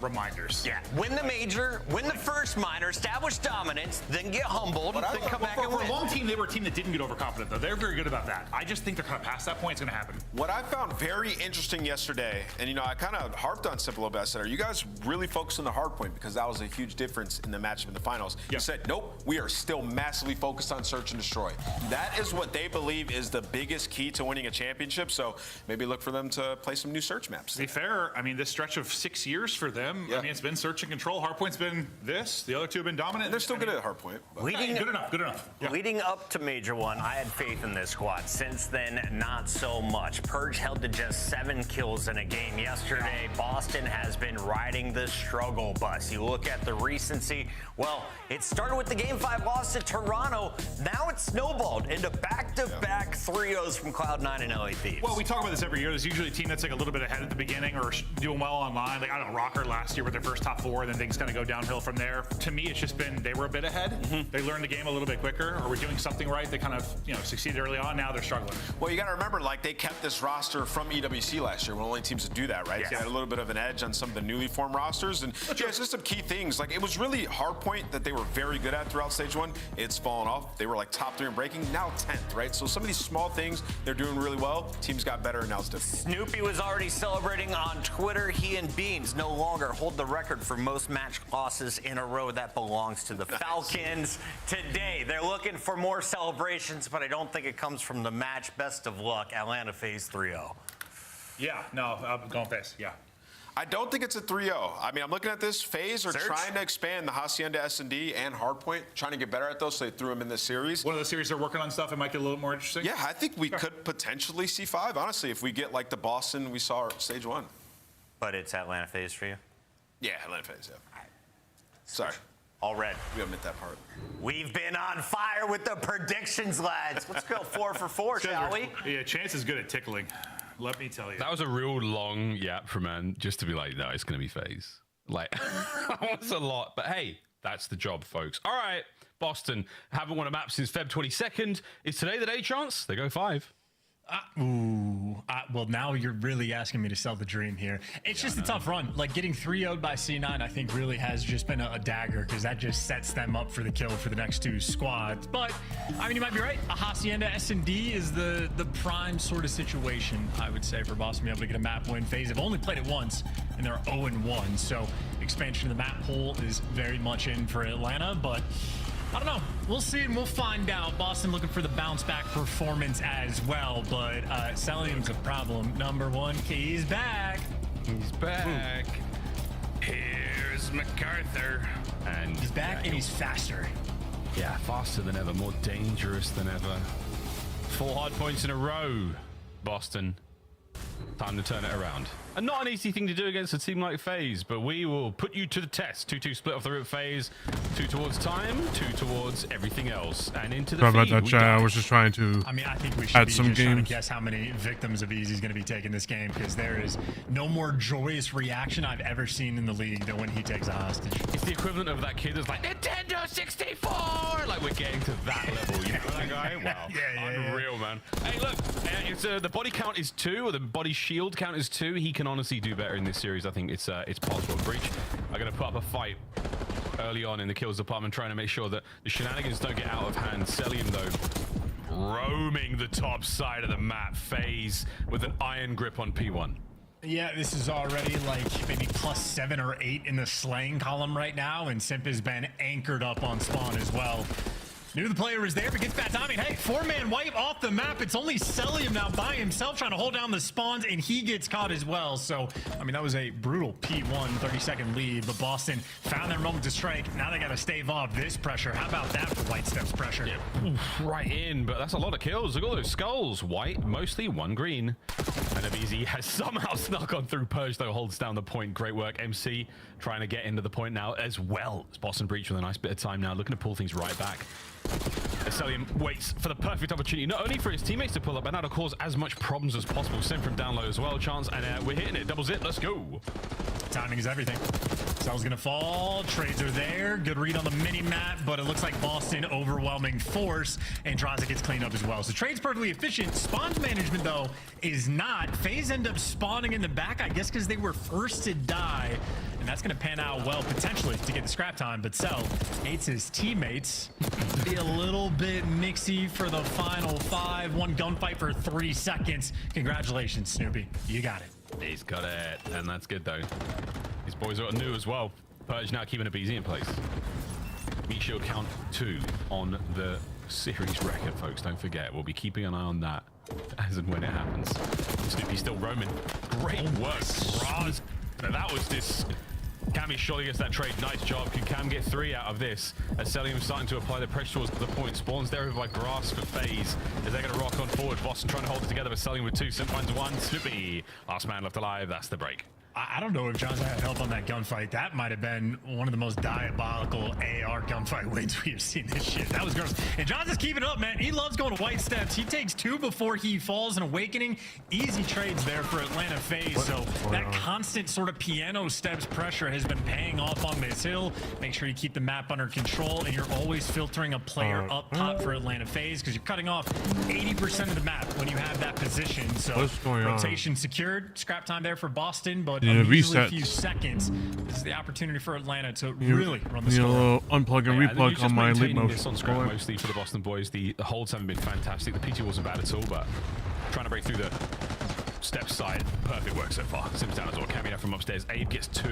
reminders.
Yeah, win the major, win the first minor, establish dominance, then get humbled, then come back and
for
win.
a long team, they were a team that didn't get overconfident though. They're very good about that. I just think they're kind of past that point. It's gonna happen.
What I found very interesting yesterday, and you know, I kind of harped on Simple a little bit. I said, are you guys really focused on the hard point? Because that was a huge difference in the matchup in the finals. You said, nope, we are still massively focused on search and destroy. That is what they believe is the biggest key to winning a championship. So maybe look for them to play some new search maps.
To be fair, I mean, this stretch of 6 years for them, I mean, it's been search and control. Hardpoint's been this. The other two have been dominant.
And they're still good at hardpoint.
Good enough. Yeah.
Leading up to Major 1, I had faith in this squad. Since then, not so much. Purge held to just 7 kills in a game yesterday. Boston has been riding the struggle bus. You look at the recency, well, it started with the Game 5 loss to Toronto. Now it's snowballed into back-to-back 3-0s from Cloud9 and LA Thieves.
Well, we talk about this every year. There's usually a team that's like a little bit ahead at the beginning or doing well online. Like, I don't know, Rocker last year with their first top 4, and then things kind of go downhill from there. To me, it's just been they were a bit ahead. They learned the game a little bit quicker, or were doing something right. They kind of, you know, succeeded early on. Now they're struggling.
Well, you got to remember, like, they kept this roster from EWC last year. One of the only teams to do that, right?
Yes.
They had a little bit of an edge on some of the newly formed rosters. And yeah, it's just some key things. Like, it was really hardpoint that they were very good at throughout stage 1. It's fallen off. They were like top 3 in breaking, now 10th, right? So some of these small things, they're doing really well. Teams got better, and now it's different.
Snoopy was already celebrating on Twitter. He and Beans no longer hold the record for most match losses in a row. That belongs to the Falcons. Today, they're looking for more celebrations, but I don't think it comes from the match. Best of luck, Atlanta FaZe 3-0.
Yeah, no, I'm going FaZe, yeah.
I don't think it's a 3-0. I mean, I'm looking at this. FaZe are
Search?
trying to expand the Hacienda S&D and Hardpoint, trying to get better at those, so they threw them in this series.
One of the series they're working on stuff, it might get a little more interesting.
Yeah, I think we could potentially see 5, honestly, if we get like the Boston we saw at stage 1.
But it's Atlanta FaZe for you?
Yeah, Atlanta FaZe, yeah. Sorry.
All red.
We omit that part.
We've been on fire with the predictions, lads. Let's go 4 for 4, shall we?
Yeah, Chance is good at tickling. Let me tell you.
That was a real long yap from man, just to be like, no, it's going to be FaZe. Like, that's a lot. But hey, that's the job, folks. All right, Boston haven't won a map since Feb 22nd. Is today the day chance? They go 5.
Well, now you're really asking me to sell the dream here. It's just a tough run. Like, getting 3-0'd by C9, I think really has just been a dagger, because that just sets them up for the kill for the next 2 squads. But, I mean, you might be right. A Hacienda S&D is the prime sort of situation, I would say, for Boston to be able to get a map win. FaZe have only played it once, and they're 0-1. So, expansion of the map pool is very much in for Atlanta, but I don't know. We'll see and we'll find out. Boston looking for the bounce back performance as well, but Celium's a problem. Number one, he's back.
He's back. Here's MacArthur. And
he's back and he's faster.
Yeah, faster than ever, more dangerous than ever. 4 hard points in a row, Boston. Time to turn it around. And not an easy thing to do against a team like FaZe, but we will put you to the test. 2-2 split off the rip FaZe. 2 towards time, 2 towards everything else. And into the
Sorry
feed.
about that, chat. I was just trying to
I mean, I think we should
add
be
some
just trying to
games.
guess how many victims of Easy's going to be taking this game, because there is no more joyous reaction I've ever seen in the league than when he takes a hostage.
It's the equivalent of that kid that's like, Nintendo 64! Like, we're getting to that level, you know that guy? Wow. Unreal, man. Hey, look, it's, the body count is 2, or the body shield count is 2. He can honestly do better in this series. I think it's possible. Breach are going to put up a fight early on in the kills department, trying to make sure that the shenanigans don't get out of hand. Celium, though, roaming the top side of the map. FaZe with an iron grip on P1.
Yeah, this is already like maybe +7 or 8 in the slaying column right now, and Simp has been anchored up on spawn as well. Knew the player was there, but gets bad timing. Hey, 4-man wipe off the map. It's only Celium now by himself trying to hold down the spawns, and he gets caught as well. So, I mean, that was a brutal P1 30-second lead, but Boston found their moment to strike. Now they got to stave off this pressure. How about that for White Steps pressure?
Yeah, right in, but that's a lot of kills. Look at all those skulls. White, mostly, 1 green. And Abizi has somehow snuck on through. Purge, though, holds down the point. Great work. MC trying to get into the point now as well. As Boston Breach with a nice bit of time now, looking to pull things right back. Celium waits for the perfect opportunity, not only for his teammates to pull up, but now to cause as much problems as possible. Sim from down low as well, chance, and we're hitting it. Double zip, let's go.
Timing is everything. Cell's gonna fall, trades are there, good read on the mini-map, but it looks like Boston overwhelming force, and Draza gets cleaned up as well. So trade's perfectly efficient. Spawns management, though, is not. FaZe end up spawning in the back, I guess because they were first to die, and that's gonna pan out well, potentially, to get the scrap time, but Cell hates his teammates. Be a little bit mixy for the final 5. 1 gunfight for 3 seconds. Congratulations, Snoopy. You got it.
He's got it, and that's good, though. His boys are new as well. Purge now keeping a BZ in place. Meat shield count 2 on the series record, folks. Don't forget, we'll be keeping an eye on that as and when it happens. Snoopy still roaming. Great work, Raz. That was this. Cam is surely gets that trade. Nice job. Can Cam get 3 out of this? As Celium starting to apply the pressure towards the point. Spawns there by Grass for FaZe. As they're going to rock on forward. Boston trying to hold it together, but Celium with 2. Sim finds 1. Snoopy. Last man left alive. That's the break.
I don't know if Johnson had help on that gunfight. That might have been one of the most diabolical AR gunfight wins we've seen this shit. That was gross. And Johnson's keeping it up, man. He loves going to White Steps. He takes 2 before he falls in Awakening. Easy trades there for Atlanta FaZe. So that constant sort of piano steps pressure has been paying off on this hill. Make sure you keep the map under control, and you're always filtering a player up top for Atlanta FaZe, because you're cutting off 80% of the map when you have that position. So
what's going on?
Rotation secured. Scrap time there for Boston, but
Yeah,
usually a
reset.
few seconds. This is the opportunity for Atlanta to really run the
You
score.
know, unplug and replug on my leap
This on
motion.
scrap mostly for the Boston boys. The holds haven't been fantastic. The PT wasn't bad at all, but trying to break through the step side. Perfect work so far. Sims down as well. Cammy out from upstairs. Abe gets 2.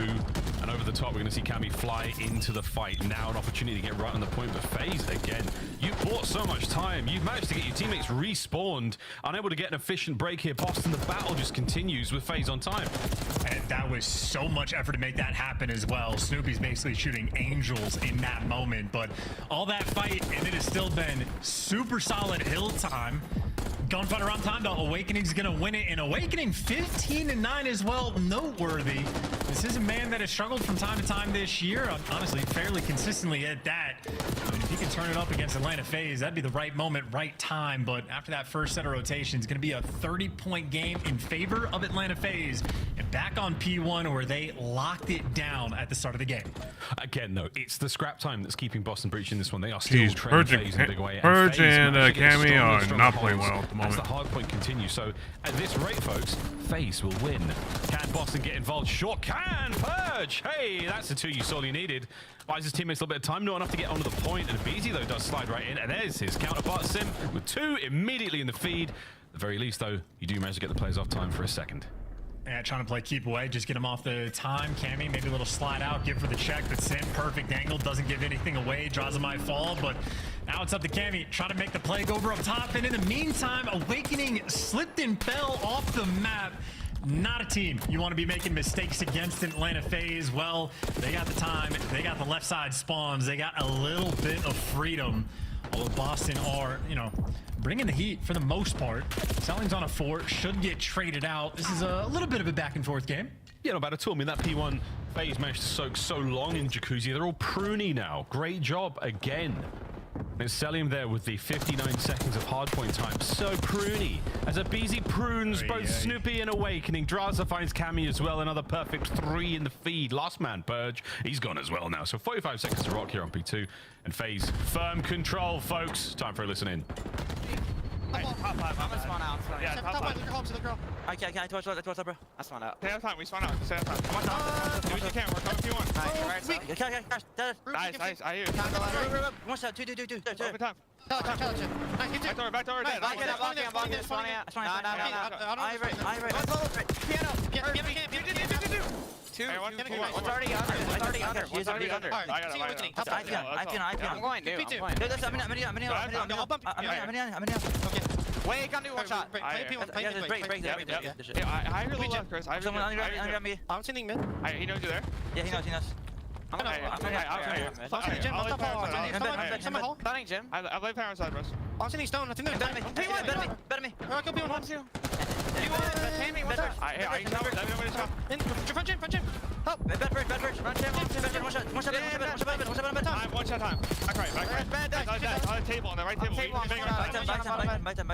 And over the top, we're going to see Cammy fly into the fight. Now an opportunity to get right on the point. But FaZe, again, you bought so much time. You've managed to get your teammates respawned. Unable to get an efficient break here. Boston, the battle just continues with FaZe on time.
And that was so much effort to make that happen as well. Snoopy's basically shooting angels in that moment. But all that fight, and it has still been super solid hill time. Gunfight around time, though. Awakening's gonna win it, and Awakening 15-9 as well. Noteworthy. This is a man that has struggled from time to time this year. Honestly, fairly consistently at that. I mean, if he can turn it up against Atlanta FaZe, that'd be the right moment, right time. But after that first set of rotations, gonna be a 30-point game in favor of Atlanta FaZe. And back on P1, where they locked it down at the start of the game.
Again, though, it's the scrap time that's keeping Boston Breach in this one. They are still
Jeez,
trailing
Purge
FaZe in a big way.
Purge and
managed to get
Cammy
stronger
are
and stronger
not playing
holds
well at the
as
moment.
the hard point continues. So at this rate, folks, FaZe will win. Can Boston get involved? Sure can. Purge. Hey, that's the 2 you sorely needed. Buys his teammates a little bit of time, not enough to get onto the point. And Beezy, though, does slide right in. And there's his counterpart, Sim, with 2 immediately in the feed. At the very least, though, you do manage to get the players off time for a second.
Yeah, trying to play keep away, just get him off the time. Cammy, maybe a little slide out, give for the check, but Sim, perfect angle, doesn't give anything away, draws a might fall, but now it's up to Cammy, try to make the play go over up top, and in the meantime, Awakening slipped and fell off the map. Not a team you want to be making mistakes against in Atlanta FaZe. Well, they got the time, they got the left side spawns, they got a little bit of freedom. Although Boston are, you know, bringing the heat for the most part. Selling's on a 4, should get traded out. This is a little bit of a back and forth game.
Yeah, not bad at all. I mean, that P1 FaZe managed to soak so long in Jacuzzi. They're all pruny now. Great job again. And Selim there with the 59 seconds of hardpoint time. So pruny. As Abizi prunes both Snoopy and Awakening. Draza finds Cammy as well. Another perfect 3 in the feed. Last man, Purge. He's gone as well now. So 45 seconds to rock here on P2. And FaZe firm control, folks. Time for a listen in.
Hey, top 5. I'm gonna spawn out.
Yeah, top 5.
Look your home, see the girl. Okay, I torch up, bro. I spawned out.
Stay on time. We spawn out. Stay on time. Come on, top. Do what you can. We're coming to you one.
Okay,
Nice. I hear you.
One shot, two.
Open time.
Back door.
Dead.
I'm spawning out. Piano. Two. One's already under. He's already under.
I got it.
I'm going, dude. I'm in. Okay. Wait, come do one shot. Break.
I hear the left, Chris.
Someone under me. I'm sending mid.
He knows you're there?
Yeah, he knows. I'm stunning Jim.
I play power side, bros.
I'm sending stone. I think they're better me. I kill P1 too. Front Jim. Help. Bad bridge. Run Jim. One shot.
One shot time. Back right. On the table, on the right table.
Buy time.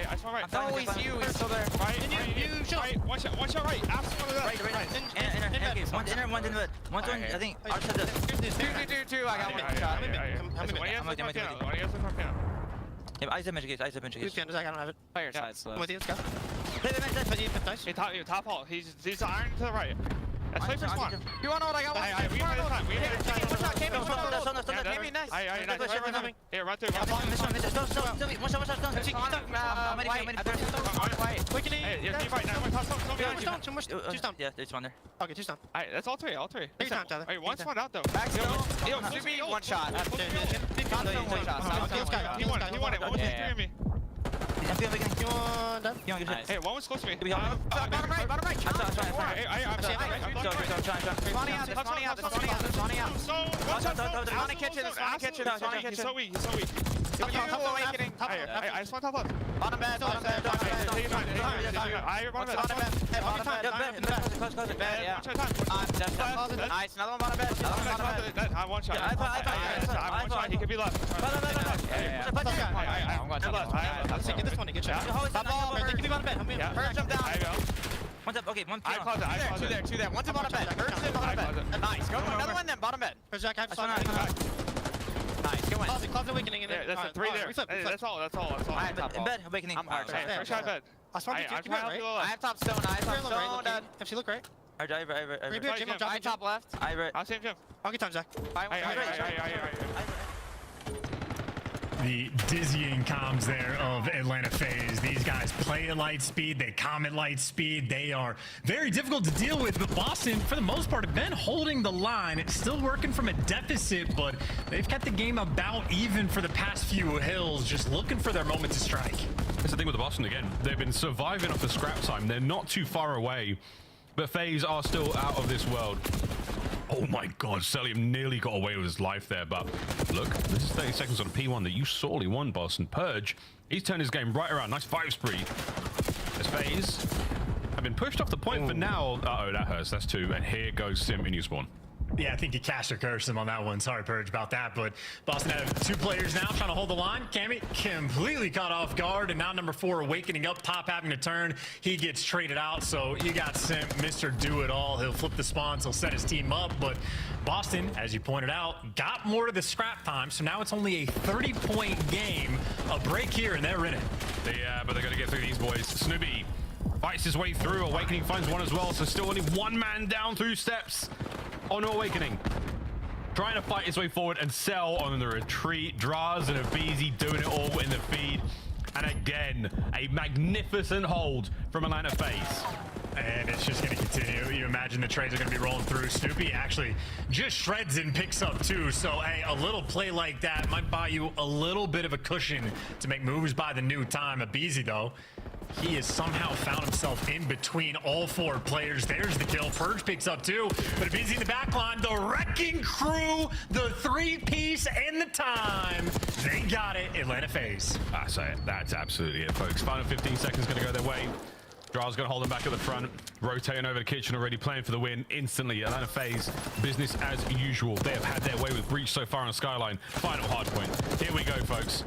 I saw right.
It's always you. He's still there.
Right. One shot right. Ask one of them.
Right. One inner, one in the one. I think. Two. I got one shot. Yeah, I said magic gates. I don't have it.
Fire side.
I'm with you. Let's go. Play.
Top hall. He's iron to the right. Let's play first one.
You want to know what I got?
We have time.
One shot came in. Nice.
Here, run through.
One shot. Two stone. Yeah, there's one there. Okay, two stone.
Alright, that's all three.
Three times, Tyler.
Alright, one spawn out though.
Back stone. One shot. One shot.
He won it. One was three of me. Hey, one was close to me.
Bottom right.
I'm He's so weak. I just want top left.
Bottom bed.
I hear bottom bed.
Nice. Another one bottom bed.
I'm one shot. I'm one shot. He could be left. I'm going to left.
I'm taking this one to get shot. They can be bottom bed. First jump down. One's up. Okay, one. Two there. One's in bottom bed. First in bottom bed. Nice. Go another one then. Bottom bed. First Jack. Nice. Go in. Closet awakening in there.
That's the three there. That's all.
In bed. Awakening.
I'm hard. First shot bed.
I have top stone. If she look right. I top left.
I'll save Jim.
Okay, time, Zach.
The dizzying comms there of Atlanta FaZe. These guys play at light speed, they come at light speed, they are very difficult to deal with, but Boston, for the most part, have been holding the line. It's still working from a deficit, but they've kept the game about even for the past few hills, just looking for their moment to strike.
That's the thing with the Boston again. They've been surviving off the scrap time. They're not too far away, but FaZe are still out of this world. Oh my god, Selim nearly got away with his life there, but look, this is 30 seconds on a P1 that you sorely won, Boston. Purge, he's turned his game right around. Nice 5 spree. As FaZe have been pushed off the point for now. Uh-oh, that hurts. That's 2. And here goes Sim in new spawn.
Yeah, I think you cast or cursed him on that one. Sorry, Purge, about that. But Boston have 2 players now trying to hold the line. Cammy completely caught off guard. And now number 4 awakening up top, having to turn. He gets traded out. So you got Sim, Mr. Do-It-All. He'll flip the spawns. He'll set his team up. But Boston, as you pointed out, got more to the scrap time. So now it's only a 30-point game. A break here, and they're in it.
Yeah, but they're going to get through these boys. Snoopy fights his way through. Awakening finds one as well. So still only 1 man down through steps. On Awakening, trying to fight his way forward and sell on the retreat. Draz and Abizi doing it all in the feed. And again, a magnificent hold from Atlanta FaZe.
and it's just going to continue. You imagine the trades are going to be rolling through. Snoopy actually just shreds and picks up 2. So, hey, a little play like that might buy you a little bit of a cushion to make moves by the new time. Abizi, though, he has somehow found himself in between all 4 players. There's the kill. Purge picks up 2, but Abizi in the back line, the Wrecking Crew, the 3-piece, and the time. They got it. Atlanta FaZe.
That's it. That's absolutely it, folks. Final 15 seconds going to go their way. Dra's going to hold them back at the front. Rotating over the kitchen already, playing for the win. Instantly, Atlanta FaZe, business as usual. They have had their way with Breach so far on Skyline. Final hard point. Here we go, folks.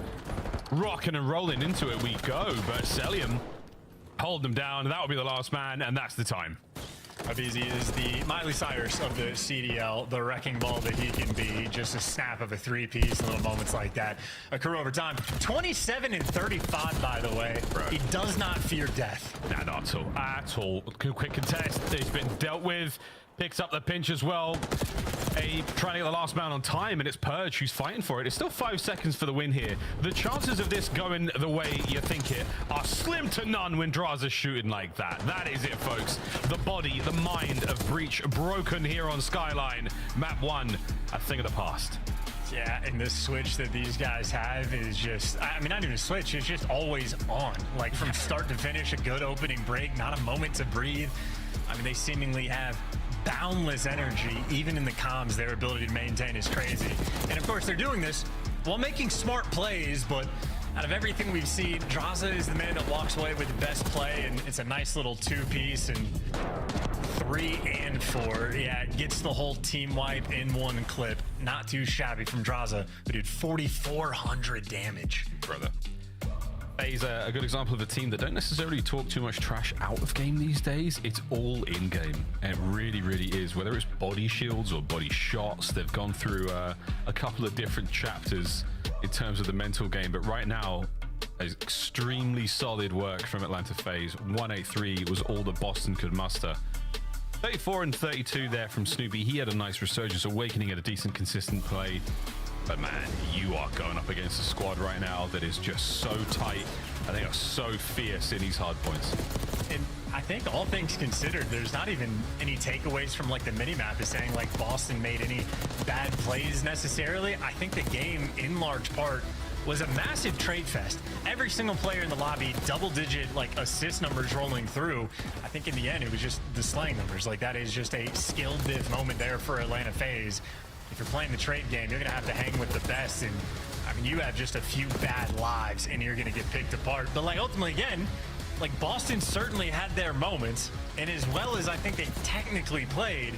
Rocking and rolling into it we go, but Celium hold them down. That will be the last man, and that's the time.
Abizi is the Miley Cyrus of the CDL, the wrecking ball that he can be. Just a snap of a 3-piece, little moments like that occur over time. 27 and 35, by the way.
Bro.
He does not fear death.
Nah, not at all. At all. Quick contest. It's been dealt with. Picks up the pinch as well. Trying to get the last man on time, and it's Purge who's fighting for it. It's still 5 seconds for the win here. The chances of this going the way you think it are slim to none when Draws are shooting like that. That is it, folks. The body, the mind of Breach broken here on Skyline. Map 1, a thing of the past.
Yeah, and the switch that these guys have is just, I mean, not even a switch, it's just always on. Like from start to finish, a good opening break, not a moment to breathe. I mean, they seemingly have boundless energy. Even in the comms, their ability to maintain is crazy. And of course, they're doing this while making smart plays, but out of everything we've seen, Draza is the man that walks away with the best play, and it's a nice little 2-piece, and 3 and 4. Yeah, it gets the whole team wipe in one clip. Not too shabby from Draza, but did 4,400 damage.
Brother. FaZe a good example of a team that don't necessarily talk too much trash out of game these days. It's all in game. It really, really is. Whether it's body shields or body shots, they've gone through a couple of different chapters in terms of the mental game. But right now, extremely solid work from Atlanta FaZe. 183 was all that Boston could muster. 34 and 32 there from Snoopy. He had a nice resurgence, awakening at a decent, consistent play. But man, you are going up against a squad right now that is just so tight, and they are so fierce in these hard points.
And I think all things considered, there's not even any takeaways from like the mini-map is saying like Boston made any bad plays necessarily. I think the game in large part was a massive trade fest. Every single player in the lobby, double-digit like assist numbers rolling through. I think in the end, it was just the slaying numbers. Like that is just a skill div moment there for Atlanta FaZe. If you're playing the trade game, you're going to have to hang with the best. And I mean, you have just a few bad lives and you're going to get picked apart. But like ultimately, again, like Boston certainly had their moments. And as well as I think they technically played,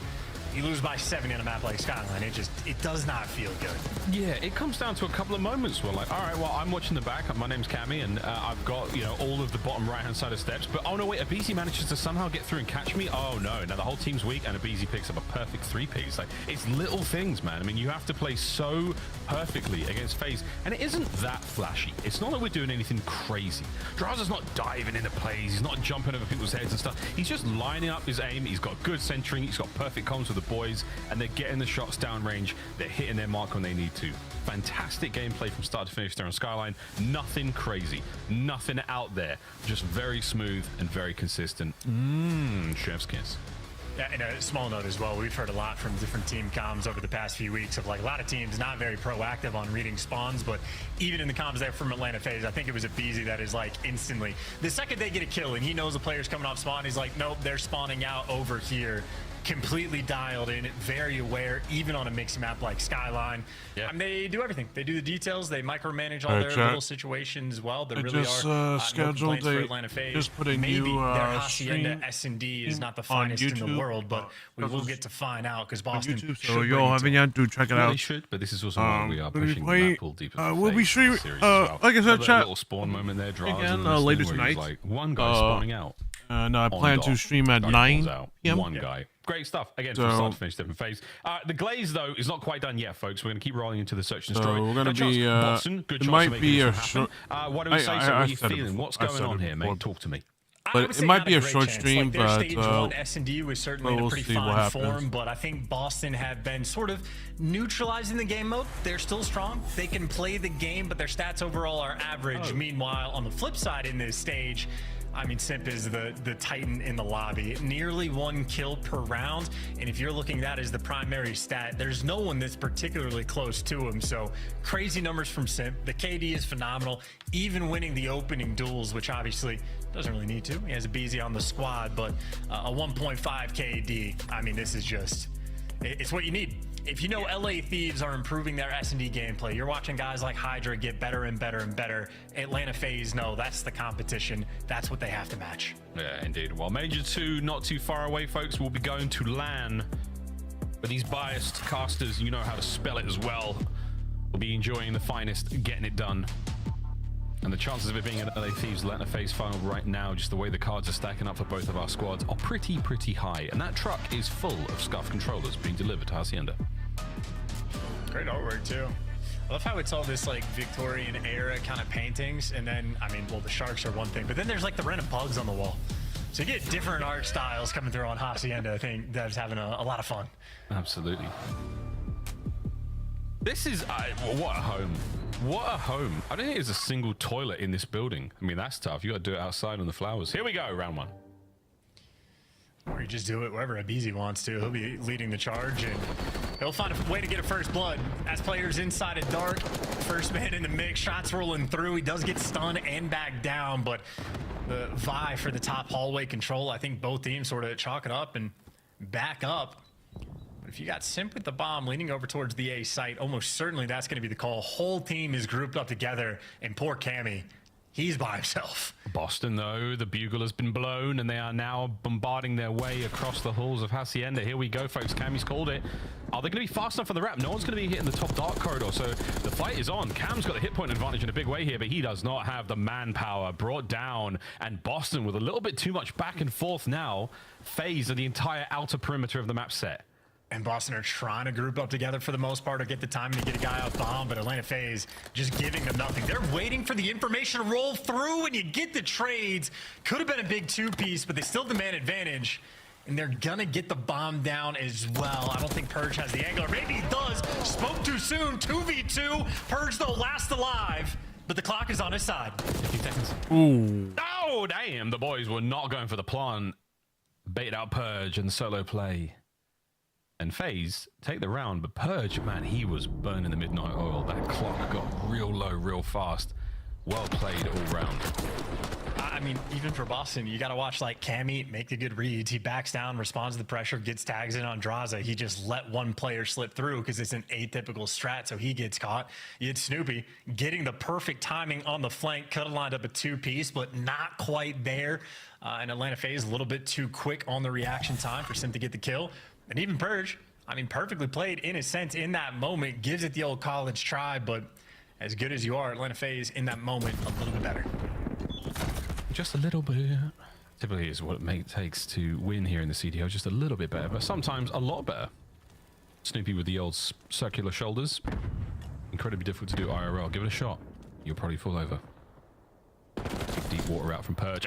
you lose by 7 in a map like Skyline. It does not feel good.
Yeah, it comes down to a couple of moments where like, all right, well, I'm watching the back. My name's Cammy, and I've got, you know, all of the bottom right-hand side of steps. But oh no, wait, Abizi manages to somehow get through and catch me. Oh no, now the whole team's weak, and Abizi picks up a perfect 3-piece. Like, it's little things, man. I mean, you have to play so perfectly against FaZe, and it isn't that flashy. It's not like we're doing anything crazy. Draza's not diving into plays. He's not jumping over people's heads and stuff. He's just lining up his aim. He's got good centering. He's got perfect comms with the boys, and they're getting the shots downrange. They're hitting their mark when they need to. Fantastic gameplay from start to finish there on Skyline. Nothing crazy, nothing out there, just very smooth and very consistent. Chef's kiss.
Yeah, and a small note as well, we've heard a lot from different team comms over the past few weeks of like a lot of teams not very proactive on reading spawns, but even in the comms there from Atlanta FaZe, I think it was Abizi that is like instantly, the second they get a kill and he knows the player's coming off spawn, he's like, nope, they're spawning out over here. Completely dialed in, very aware, even on a mixed map like Skyline. Yeah. I mean, they do everything. They do the details. They micromanage all their little situations as well. There really are
scheduled
no for Atlanta FaZe.
Just put a
Maybe
new
their Hacienda S&D is not the finest
YouTube,
in the world, but we will get to find out because Boston
YouTube, so you'll have to check it out.
They should, but this is also why we are pushing the map pool deeper.
We'll be streaming. Like I said, chat.
Little spawn moment there,
again later tonight.
Like one guy spawning out.
No, I plan to stream at 9 p.m.
One guy. Great stuff. Again, from start to finish, different phase. The glaze, though, is not quite done yet, folks. We're going to keep rolling into the search and destroy.
We're going to be.
Boston, good
it
chance
might
to
be a
short. What do we say? So, what are you feeling? What's going on here, mate? Talk to me.
But it might be a short stream,
like
but
stage 1 S&D was certainly in a pretty fine form, but I think Boston have been sort of neutralizing the game mode. They're still strong. They can play the game, but their stats overall are average. Meanwhile, on the flip side in this stage, I mean, Simp is the titan in the lobby. Nearly 1 kill per round. And if you're looking at that as the primary stat, there's no one that's particularly close to him. So crazy numbers from Simp. The KD is phenomenal, even winning the opening duels, which obviously doesn't really need to. He has a BZ on the squad, but a 1.5 KD. I mean, this is just, it's what you need. If you know LA Thieves are improving their S&D gameplay, you're watching guys like Hydra get better and better and better. Atlanta FaZe, no, that's the competition. That's what they have to match.
Yeah, indeed. Well, Major 2 not too far away, folks. We'll be going to LAN. But these biased casters, you know how to spell it as well. We'll be enjoying the finest, getting it done. And the chances of it being an LA Thieves Atlanta FaZe final right now, just the way the cards are stacking up for both of our squads, are pretty high. And that truck is full of Scuff controllers being delivered to Hacienda.
Great artwork too. I love how it's all this like Victorian era kind of paintings, and then I mean, well, the sharks are one thing, but then there's like the random bugs on the wall. So you get different art styles coming through on Hacienda. I think Dev's having a lot of fun.
Absolutely. This is what a home. What a home. I don't think there's a single toilet in this building. I mean, that's tough. You got to do it outside on the flowers. Here we go, round 1.
Or you just do it wherever Abizi wants to. He'll be leading the charge, and he'll find a way to get a first blood. As players inside of dark, first man in the mix, shots rolling through. He does get stunned and back down, but the vie for the top hallway control, I think both teams sort of chalk it up and back up. But if you got Simp with the bomb leaning over towards the A site, almost certainly that's going to be the call. Whole team is grouped up together, and poor Cammy, he's by himself.
Boston, though, the bugle has been blown, and they are now bombarding their way across the halls of Hacienda. Here we go, folks. Cammy's called it. Are they going to be fast enough for the wrap? No one's going to be hitting the top dark corridor, so the fight is on. Cam's got the hit point advantage in a big way here, but he does not have the manpower. Brought down, and Boston with a little bit too much back and forth now. FaZe are the entire outer perimeter of the map set.
And Boston are trying to group up together for the most part, or get the timing to get a guy out bomb, but Atlanta FaZe just giving them nothing. They're waiting for the information to roll through, and you get the trades. Could have been a big 2-piece, but they still demand advantage, and they're gonna get the bomb down as well. I don't think Purge has the angle, or maybe he does. Spoke too soon. 2v2. Purge, though, last alive, but the clock is on his side.
15 seconds.
Ooh.
Oh, damn. The boys were not going for the plan. Bait out Purge and solo play. And FaZe take the round, but Purge, man, he was burning the midnight oil. That clock got real low real fast. Well played all round.
I mean, even for Boston, you got to watch like Cammy make the good reads. He backs down, responds to the pressure, gets tags in on Draza. He just let one player slip through because it's an atypical strat, so he gets caught. You had Snoopy getting the perfect timing on the flank. Could have lined up a 2-piece, but not quite there. And Atlanta FaZe a little bit too quick on the reaction time for Sim to get the kill. And even Purge, I mean, perfectly played in a sense in that moment, gives it the old college try, but as good as you are, Atlanta FaZe in that moment, a little bit better.
Just a little bit. Typically is what it takes to win here in the CDL, just a little bit better, but sometimes a lot better. Snoopy with the old circular shoulders. Incredibly difficult to do IRL. Give it a shot. You'll probably fall over. Deep water out from Purge.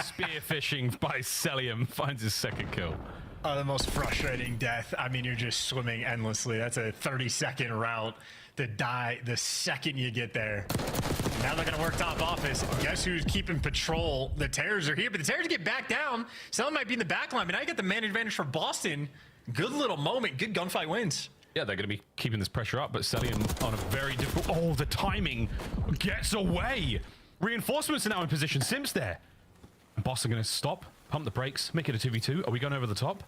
Spear fishing by Celium finds his second kill.
The most frustrating death. I mean, you're just swimming endlessly. That's a 30-second route to die the second you get there. Now they're going to work top office. Guess who's keeping patrol? The Terrors are here, but the Terrors get back down. Someone might be in the back line, but now you get the man advantage for Boston. Good little moment. Good gunfight wins.
Yeah, they're going to be keeping this pressure up, but Celium on a very difficult... Oh, the timing gets away. Reinforcements are now in position. Sim's there. And Boston going to stop, pump the brakes, make it a 2v2. Are we going over the top?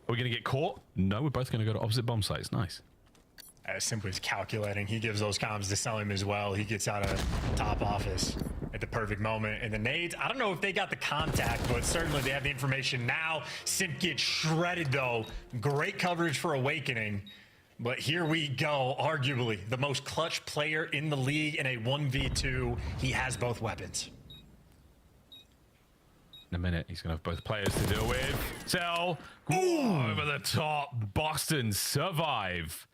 Are we going to get caught? No, we're both going to go to opposite bomb sites. Nice.
Simply is calculating. He gives those comms to Celium as well. He gets out of top office at the perfect moment. And the nades, I don't know if they got the contact, but certainly they have the information now. Simp gets shredded, though. Great coverage for Awakening. But here we go, arguably the most clutch player in the league in a 1v2. He has both weapons.
In a minute, he's going to have both players to deal with. Tell, over the top, Boston survive.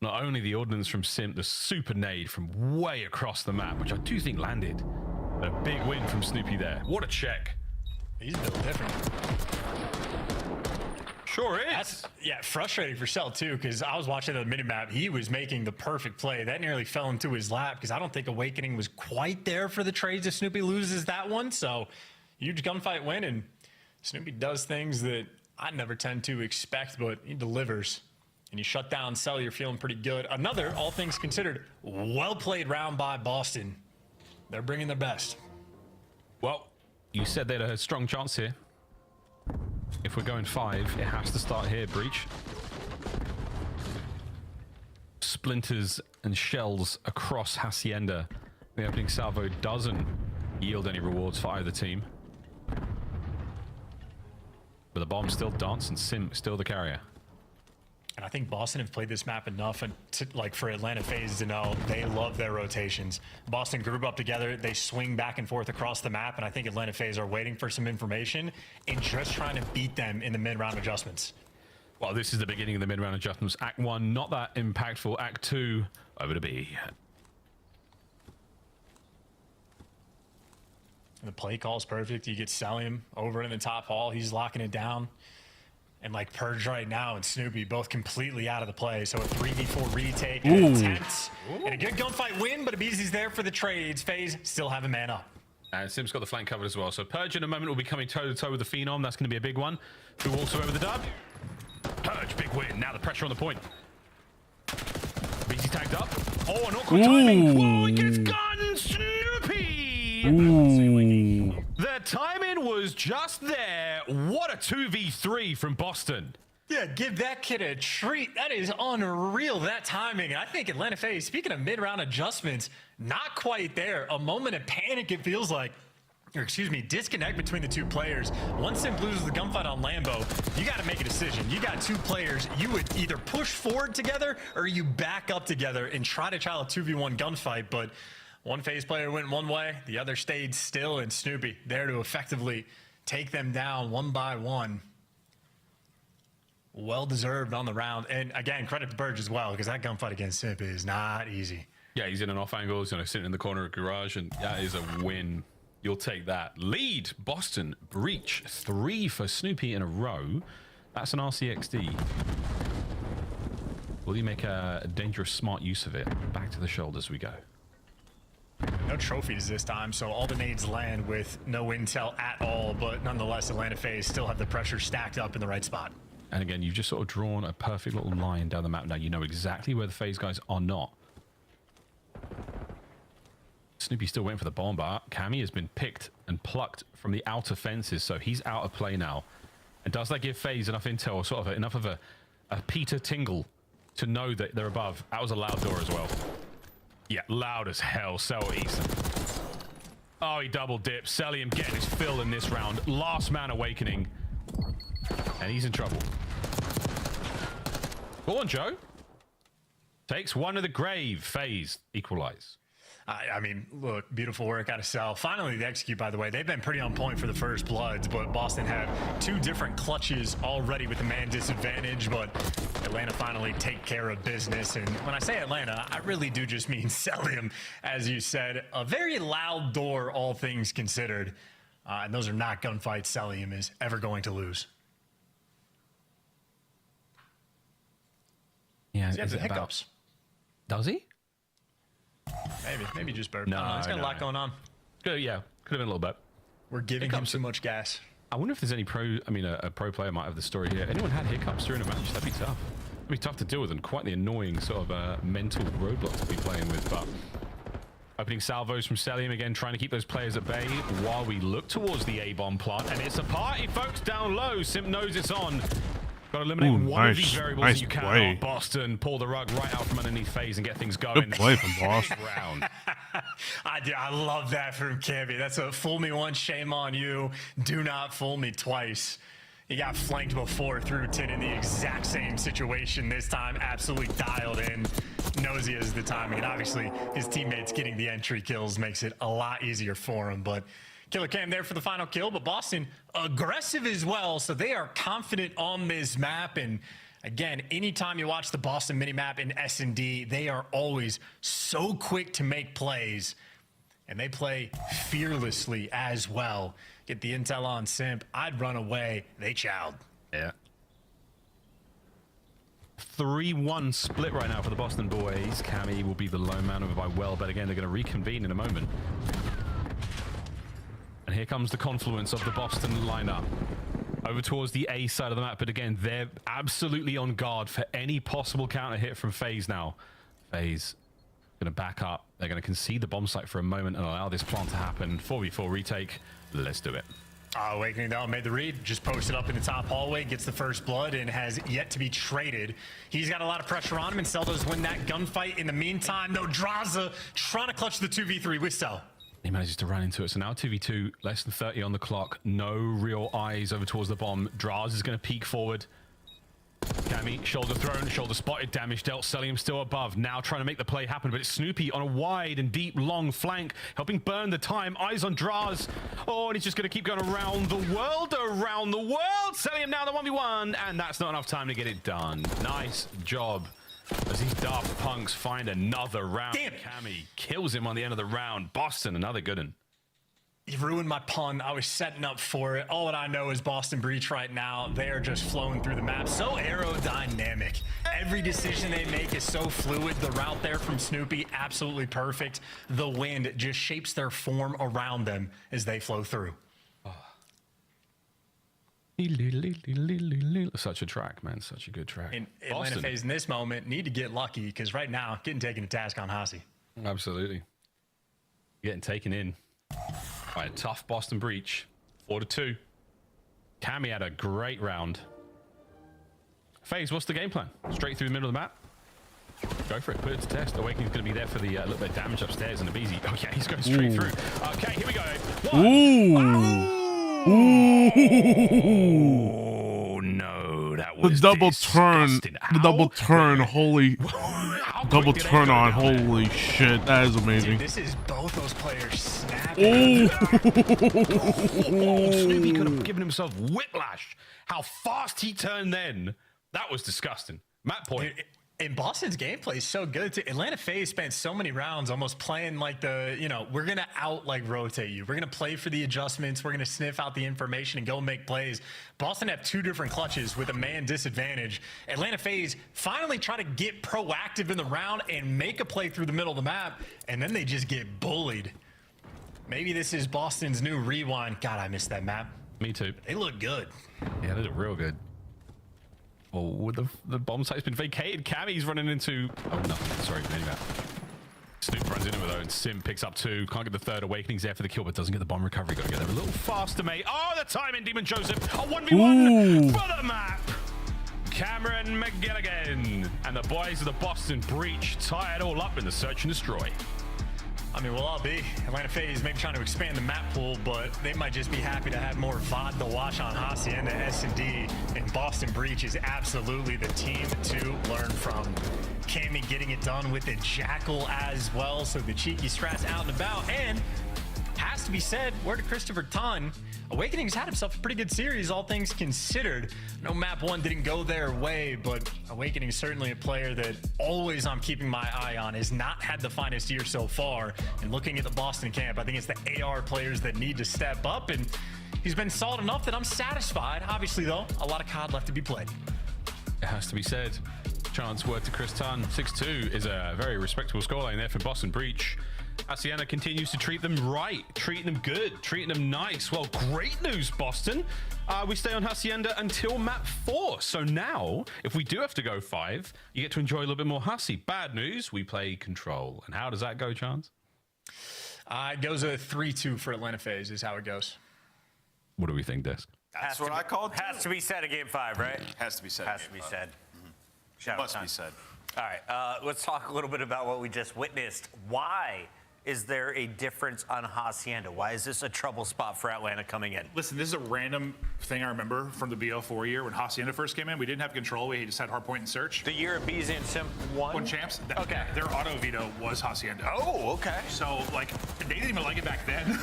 Not only the ordnance from Simp, the super nade from way across the map, which I do think landed. But a big win from Snoopy there. What a check.
He's built different.
Sure is.
That's, frustrating for Cell too, because I was watching the minimap. He was making the perfect play. That nearly fell into his lap because I don't think Awakening was quite there for the trades if Snoopy loses that one. So huge gunfight win, and Snoopy does things that I never tend to expect, but he delivers. And you shut down Cell, you're feeling pretty good. Another, all things considered, well-played round by Boston. They're bringing their best.
Well, you said they had a strong chance here. If we're going 5, it has to start here, Breach. Splinters and shells across Hacienda. The opening salvo doesn't yield any rewards for either team. But the bomb still dance and Sim still the carrier.
And I think Boston have played this map enough, and like for Atlanta FaZe to know they love their rotations. Boston group up together, they swing back and forth across the map, and I think Atlanta FaZe are waiting for some information and just trying to beat them in the mid-round adjustments.
Well, this is the beginning of the mid-round adjustments. Act 1, not that impactful. Act 2, over to B.
And the play call is perfect. You get Celium over in the top hall. He's locking it down. And like Purge right now and Snoopy both completely out of the play. So a 3v4 retake and attempt. And a good gunfight win, but Abeezy's there for the trades. FaZe still have a man up.
And Sim's got the flank covered as well. So Purge in a moment will be coming toe-to-toe with the Phenom. That's going to be a big one. Who walks away with the dub? Purge, big win. Now the pressure on the point. Abeezy's tagged up. Oh, an awkward timing. Whoa, he gets gunned. Snoopy! The timing was just there. What a 2v3 from Boston.
Yeah, give that kid a treat. That is unreal, that timing. I think Atlanta FaZe, speaking of mid-round adjustments, not quite there. A moment of panic, it feels like. Or excuse me, disconnect between the two players. Once Sim loses the gunfight on Lambo, you got to make a decision. You got two players. You would either push forward together or you back up together and try to a 2v1 gunfight, but one FaZe player went one way, the other stayed still, and Snoopy there to effectively take them down one by one. Well-deserved on the round. And again, credit to Burge as well, because that gunfight against Simp is not easy.
Yeah, he's in an off angle, he's sitting in the corner of garage, and that is a win. You'll take that. Lead, Boston, Breach, 3 for Snoopy in a row. That's an RCXD. Will you make a dangerous, smart use of it? Back to the shoulders we go.
No trophies this time, so all the nades land with no intel at all, but nonetheless, Atlanta FaZe still have the pressure stacked up in the right spot.
And again, you've just sort of drawn a perfect little line down the map. Now you know exactly where the FaZe guys are not. Snoopy's still waiting for the bomb, but Cammy has been picked and plucked from the outer fences, so he's out of play now. And does that give FaZe enough intel, or sort of enough of a Peter tingle to know that they're above? That was a loud door as well. Yeah, loud as hell. Cell East. Oh, he double dips. Celium getting his fill in this round. Last man awakening. And he's in trouble. Go on, Joe. Takes one to the grave. FaZe equalize.
I mean, look, beautiful work out of Cell. Finally, the execute, by the way. They've been pretty on point for the first bloods, but Boston had 2 different clutches already with the man disadvantage, but Atlanta finally take care of business. And when I say Atlanta, I really do just mean Celium, as you said. A very loud door, all things considered. And those are not gunfights Celium is ever going to lose.
Yeah,
he has the hiccups.
Does he?
Maybe just burp.
No,
he's got a lot going on.
Yeah, could have been a little bit.
We're giving him too much gas.
I wonder if there's any a pro player might have the story here. Anyone had hiccups during a match? That'd be tough. It'd be tough to deal with and quite the annoying sort of mental roadblock to be playing with. But opening salvos from Celium again, trying to keep those players at bay while we look towards the A-bomb plant. And it's a party, folks, down low. Simp knows it's on. Got to eliminate one of these variables that you can. Oh, Boston, pull the rug right out from underneath FaZe and get things going.
Good play from Boston.
Round.
I love that from Cammy. That's a fool me once, shame on you. Do not fool me twice. He got flanked before through 10 in the exact same situation. This time, absolutely dialed in. Knows he has the timing. And obviously, his teammates getting the entry kills makes it a lot easier for him. But Killer Cam there for the final kill, but Boston aggressive as well, so they are confident on this map. And again, anytime you watch the Boston minimap in S&D, they are always so quick to make plays, and they play fearlessly as well. Get the intel on Simp. I'd run away. They chowed.
Yeah.
3-1 split right now for the Boston boys. Cammy will be the lone man over by well, but again, they're going to reconvene in a moment. And here comes the confluence of the Boston lineup over towards the A side of the map. But again, they're absolutely on guard for any possible counter hit from FaZe now. FaZe going to back up. They're going to concede the bomb site for a moment and allow this plant to happen. 4v4 retake. Let's do it.
Awakening though made the read, just posted up in the top hallway, gets the first blood, and has yet to be traded. He's got a lot of pressure on him, and Seldo's win that gunfight. In the meantime, though, Draza trying to clutch the 2v3 with Sel.
He manages to run into it. So now 2v2, less than 30 on the clock. No real eyes over towards the bomb. Draz is going to peek forward. Cammy, shoulder thrown, shoulder spotted, damage dealt. Celium still above. Now trying to make the play happen, but it's Snoopy on a wide and deep, long flank, helping burn the time. Eyes on Draz. Oh, and he's just going to keep going around the world, around the world. Celium now the 1v1, and that's not enough time to get it done. Nice job. As these Daft Punks find another round.
Damn it.
Cammy kills him on the end of the round. Boston, another good one.
You ruined my pun. I was setting up for it. All that I know is Boston Breach right now. They are just flowing through the map. So aerodynamic. Every decision they make is so fluid. The route there from Snoopy, absolutely perfect. The wind just shapes their form around them as they flow through.
Such a track, man. Such a good track.
And Atlanta FaZe in this moment need to get lucky because right now, getting taken to task on Hasi.
Absolutely. Getting taken in. All right, tough Boston Breach. 4-2. Cammy had a great round. FaZe, what's the game plan? Straight through the middle of the map? Go for it. Put it to test. Awakening's going to be there for the little bit of damage upstairs and the BZ. Oh, yeah, he's going straight through. Okay, here we go. Oh, no. That was
the double
disgusting.
turn. The double turn. Holy. Double turn on. Holy shit. That is amazing.
Dude, this is both those players snapping.
Snoopy could have given himself whiplash. How fast he turned then. That was disgusting. Map point.
And Boston's gameplay is so good too. Atlanta FaZe spent so many rounds almost playing like the, we're going to rotate you. We're going to play for the adjustments. We're going to sniff out the information and go make plays. Boston have two different clutches with a man disadvantage. Atlanta FaZe finally try to get proactive in the round and make a play through the middle of the map, and then they just get bullied. Maybe this is Boston's new rewind. God, I missed that map.
Me too.
They look good.
Yeah, they look real good. Oh, the bomb site's been vacated. Cammy's running into... Oh, no. Sorry, maybe that. Snoop runs into it, though, and Sim picks up two. Can't get the third. Awakening's there for the kill, but doesn't get the bomb recovery. Got to get there a little faster, mate. Oh, the timing, Demon Joseph. A 1v1 for the map. Cameron McGilligan and the boys of the Boston Breach tie it all up in the search and destroy.
I mean, we'll all be. Atlanta FaZe maybe trying to expand the map pool, but they might just be happy to have more VOD to watch on Hacienda S&D, and Boston Breach is absolutely the team to learn from. Cammy getting it done with the Jackal as well, so the cheeky strats out and about, and has to be said, word to Christopher Tunn, Awakening's had himself a pretty good series, all things considered. No map one didn't go their way, but Awakening is certainly a player that always I'm keeping my eye on. Has not had the finest year so far. And looking at the Boston camp, I think it's the AR players that need to step up, and he's been solid enough that I'm satisfied. Obviously, though, a lot of COD left to be played.
It has to be said. Chance word to Chris Tunn. 6-2 is a very respectable scoreline there for Boston Breach. Hacienda continues to treat them right, treating them good, treating them nice. Well, great news, Boston. We stay on Hacienda until map 4. So now, if we do have to go 5, you get to enjoy a little bit more Hasi. Bad news, we play Control. And how does that go, Chance?
It goes a 3-2 for Atlanta FaZe is how it goes.
What do we think, Desk?
That's what I called. Has to be said at game 5, right?
Has to be said.
Has to be said.
Mm-hmm. Must be said.
All right, let's talk a little bit about what we just witnessed. Why is there a difference on Hacienda? Why is this a trouble spot for Atlanta coming in?
Listen, this is a random thing I remember from the BO4 year when Hacienda first came in. We didn't have control. We just had hardpoint and search.
The year of BZ and Simp won
champs.
Okay.
Their auto veto was Hacienda.
Oh, okay.
So, they didn't even like it back then.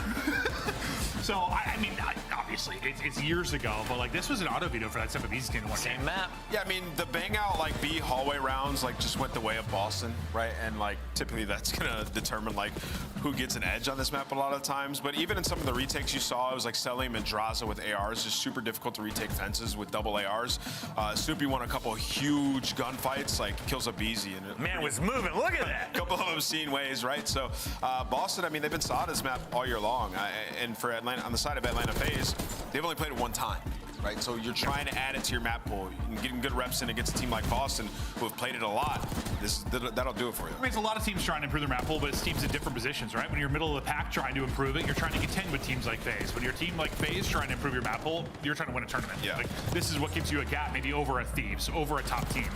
So, I mean, obviously, obviously it's years ago, but like this was an auto veto for that type of easy team to win.
Same map.
Yeah, I mean the bang out like B hallway rounds like just went the way of Boston, right? And like typically that's gonna determine like who gets an edge on this map a lot of times. But even in some of the retakes you saw, it was like Selim and Draza with ARs, just super difficult to retake fences with double ARs. Snoopy won a couple huge gunfights, like kills up easy. And
Man was moving. Look at that.
A couple of obscene ways, right? So Boston, I mean, they've been solid this map all year long. And for Atlanta, on the side of Atlanta FaZe, they've only played it one time. Right, so you're trying to add it to your map pool and getting good reps in against a team like Boston, who have played it a lot. That'll do it for you.
I mean, it's a lot of teams trying to improve their map pool, but it's teams in different positions, right? When you're middle of the pack trying to improve it, you're trying to contend with teams like FaZe. When you're a team like FaZe trying to improve your map pool, you're trying to win a tournament.
Yeah.
Like this is what gives you a gap, maybe over a Thieves, over a top team.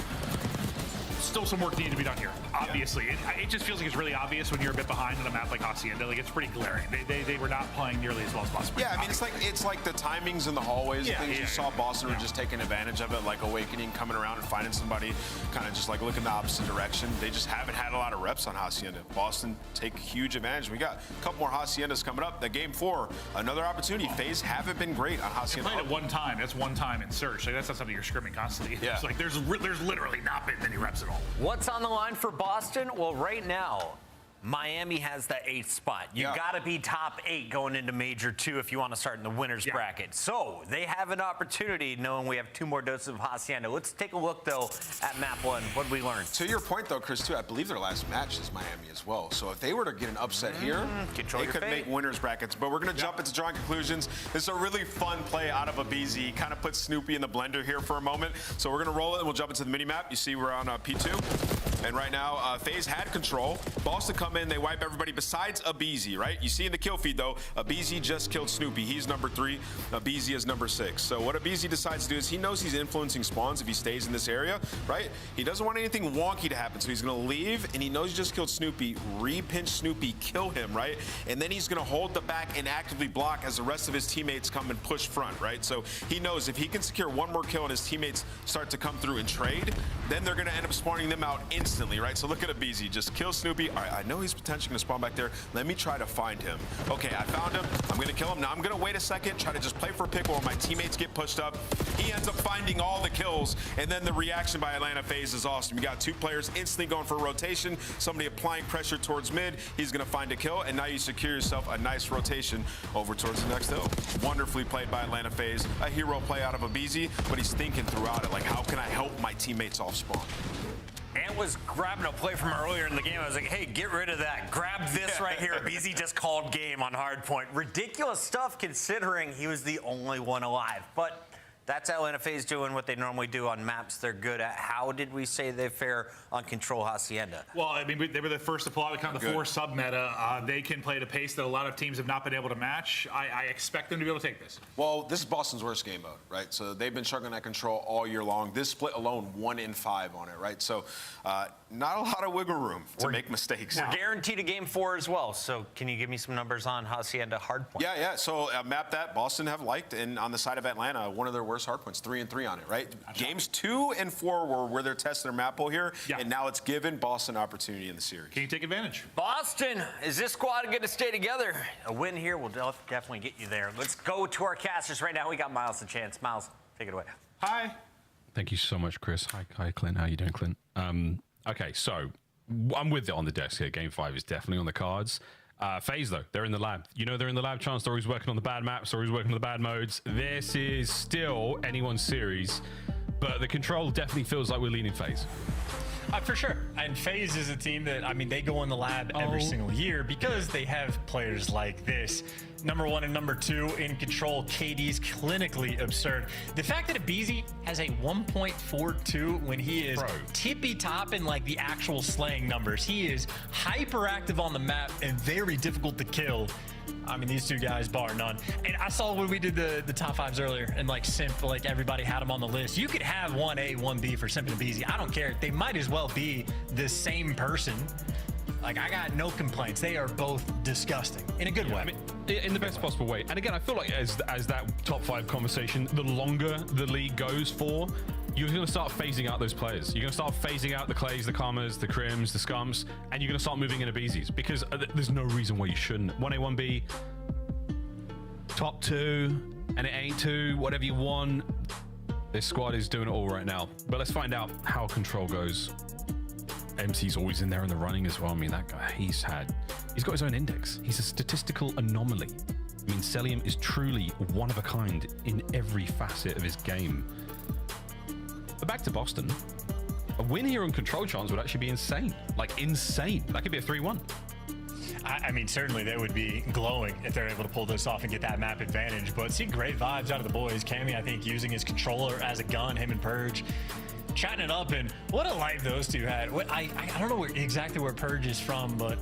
Still some work needed to be done here. Obviously, it just feels like it's really obvious when you're a bit behind on a map like Hacienda. Like it's pretty glaring. They were not playing nearly as well as possible.
Yeah, I mean it's like the timings in the hallways. Yeah, things you saw Boston were just taking advantage of it, like Awakening coming around and finding somebody, kind of just like looking the opposite direction. They just haven't had a lot of reps on Hacienda. Boston take huge advantage. We got a couple more Haciendas coming up. That game 4, another opportunity. FaZe haven't been great on Hacienda.
They played it one time. That's one time in search. Like that's not something you're scrimming constantly.
Yeah.
It's like there's literally not been many reps at all.
What's on the line for Boston? Well, right now, Miami has that 8th spot. You got to be top 8 going into Major 2 if you want to start in the winner's bracket. So they have an opportunity, knowing we have 2 more doses of Hacienda. Let's take a look, though, at map 1. What did we learn?
To your point, though, Chris, too, I believe their last match is Miami as well. So if they were to get an upset here, they could make winners brackets. But we're going to jump into drawing conclusions. It's a really fun play out of a BZ. Kind of put Snoopy in the blender here for a moment. So we're going to roll it, and we'll jump into the mini-map. You see we're on P2. And right now, FaZe had control. Boston come in, they wipe everybody besides Abizi, right? You see in the kill feed, though, Abizi just killed Snoopy. He's number 3. Abizi is number 6. So what Abizi decides to do is he knows he's influencing spawns if he stays in this area, right? He doesn't want anything wonky to happen, so he's going to leave, and he knows he just killed Snoopy, re-pinch Snoopy, kill him, right? And then he's going to hold the back and actively block as the rest of his teammates come and push front, right? So he knows if he can secure one more kill and his teammates start to come through and trade, then they're going to end up spawning them out instantly, right? So look at Abizi, just kill Snoopy. All right, I know he's potentially going to spawn back there. Let me try to find him. Okay, I found him. I'm going to kill him. Now I'm going to wait a second, try to just play for a pick while my teammates get pushed up. He ends up finding all the kills, and then the reaction by Atlanta FaZe is awesome. You got 2 players instantly going for a rotation, somebody applying pressure towards mid. He's going to find a kill, and now you secure yourself a nice rotation over towards the next hill. Wonderfully played by Atlanta FaZe. A hero play out of Abizi, but he's thinking throughout it, like, how can I help my teammates off spawn?
Ant was grabbing a play from earlier in the game. I was like, hey, get rid of that. Grab this right here. BZ just called game on hardpoint. Ridiculous stuff considering he was the only one alive. But that's Atlanta FaZe doing what they normally do on maps they're good at. How did we say they fare on Control Hacienda?
Well, I mean, they were the first to pull out kind of the 4 sub-meta. They can play at a pace that a lot of teams have not been able to match. I expect them to be able to take this.
Well, this is Boston's worst game mode, right? So they've been struggling at Control all year long. This split alone, 1 in 5 on it, right? So not a lot of wiggle room to make mistakes.
We're guaranteed a game 4 as well. So can you give me some numbers on Hacienda hardpoint?
Yeah. So map that. Boston have liked, and on the side of Atlanta, one of their worst hardpoints, 3 and 3 on it, right? Games 2 and 4 were where they're testing their map pool here, and now it's given Boston opportunity in the series.
Can you take advantage?
Boston, is this squad going to stay together? A win here will definitely get you there. Let's go to our casters right now. We got Miles the chance. Miles, take it away.
Hi.
Thank you so much, Chris. Hi, Clint. How you doing, Clint? Okay, so I'm with it on the desk here. Game 5 is definitely on the cards. FaZe, though, they're in the lab. You know they're in the lab. Chance Story's working on the bad maps. Story's working on the bad modes. This is still anyone's series, but the Control definitely feels like we're leaning FaZe.
For sure. And FaZe is a team that, I mean, they go in the lab every single year because they have players like this. Number 1 and number 2 in Control. KD's clinically absurd. The fact that Abizi has a 1.42 when he is tippy top in like the actual slaying numbers. He is hyperactive on the map and very difficult to kill. I mean, these 2 guys, bar none. And I saw when we did the top 5s earlier, and like Simp, like everybody had them on the list. You could have 1A, 1B for Simp and Abizi. I don't care. They might as well be the same person. Like, I got no complaints. They are both disgusting in a good way.
I mean, in the best possible way. And again, I feel like as that top 5 conversation, the longer the league goes for, you're going to start phasing out those players. You're going to start phasing out the Clays, the Karmas, the Crims, the Scums, and you're going to start moving in Abizis because there's no reason why you shouldn't. 1A, 1B, top 2,
and it ain't 2, whatever you want. This squad is doing it all right now. But let's find out how Control goes. MC's always in there in the running as well. I mean, that guy, he's got his own index. He's a statistical anomaly. I mean, Celium is truly one of a kind in every facet of his game. But back to Boston. A win here on Control chance would actually be insane. Like, insane. That could be a 3-1.
I mean, certainly they would be glowing if they're able to pull this off and get that map advantage. But see great vibes out of the boys. Cammy, I think, using his controller as a gun, him and Purge, chatting it up. And what a life those two had. I don't know exactly where Purge is from, but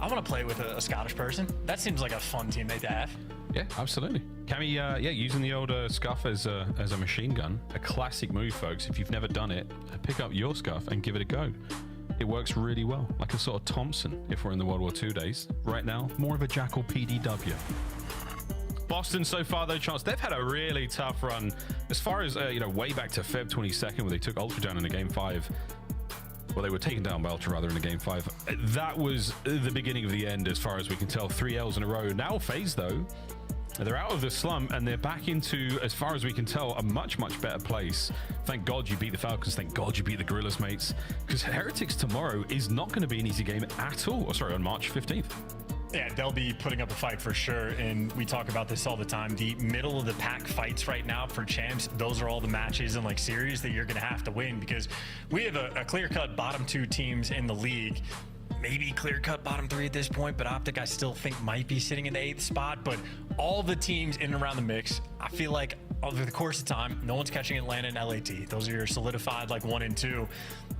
I want to play with a Scottish person. That seems like a fun teammate to have.
Yeah, absolutely. Cammy, yeah, using the old Scuff as a machine gun. A classic move, folks. If you've never done it, pick up your Scuff and give it a go. It works really well, like a sort of Thompson if we're in the World War II days. Right now, more of a Jackal PDW. Boston so far, though, Chance, they've had a really tough run. As far as, way back to Feb 22nd, where they took Ultra down in a Game 5. Well, they were taken down by Ultra, rather, in a Game 5. That was the beginning of the end, as far as we can tell. 3 Ls in a row. Now, FaZe, though, they're out of the slump, and they're back into, as far as we can tell, a much, much better place. Thank God you beat the Falcons. Thank God you beat the Gorillas, mates. Because Heretics tomorrow is not going to be an easy game at all. Oh, sorry, on March 15th.
Yeah, they'll be putting up a fight for sure, and we talk about this all the time. The middle of the pack fights right now for champs, those are all the matches and like series that you're going to have to win, because we have a clear-cut bottom 2 teams in the league. Maybe clear-cut bottom 3 at this point, but Optic I still think might be sitting in the 8th spot. But all the teams in and around the mix, I feel like over the course of time, no one's catching Atlanta and LAT. Those are your solidified like 1 and 2.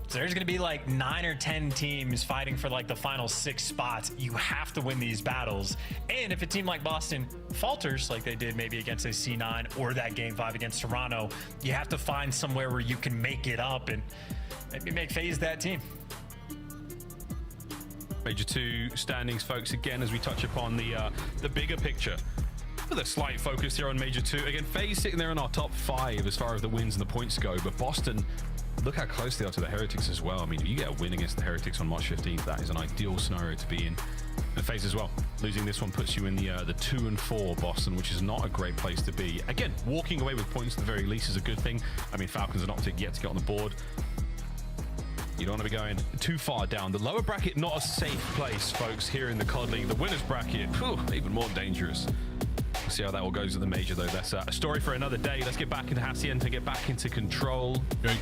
So there's going to be like 9 or 10 teams fighting for like the final 6 spots. You have to win these battles. And if a team like Boston falters, like they did maybe against a C9 or that Game 5 against Toronto, you have to find somewhere where you can make it up and maybe make FaZe that team.
Major 2 standings, folks, again, as we touch upon the bigger picture. With a slight focus here on Major 2. Again, FaZe sitting there in our top 5 as far as the wins and the points go, but Boston, look how close they are to the Heretics as well. I mean, if you get a win against the Heretics on March 15th, that is an ideal scenario to be in. And FaZe as well. Losing this one puts you in the 2 and 4 Boston, which is not a great place to be. Again, walking away with points at the very least is a good thing. I mean, Falcons and Optic yet to get on the board. You don't want to be going too far down. The lower bracket, not a safe place, folks, here in the COD League. The winners bracket, even more dangerous. We'll see how that all goes at the major, though. That's a story for another day. Let's get back into Hacienda, get back into Control.
Okay.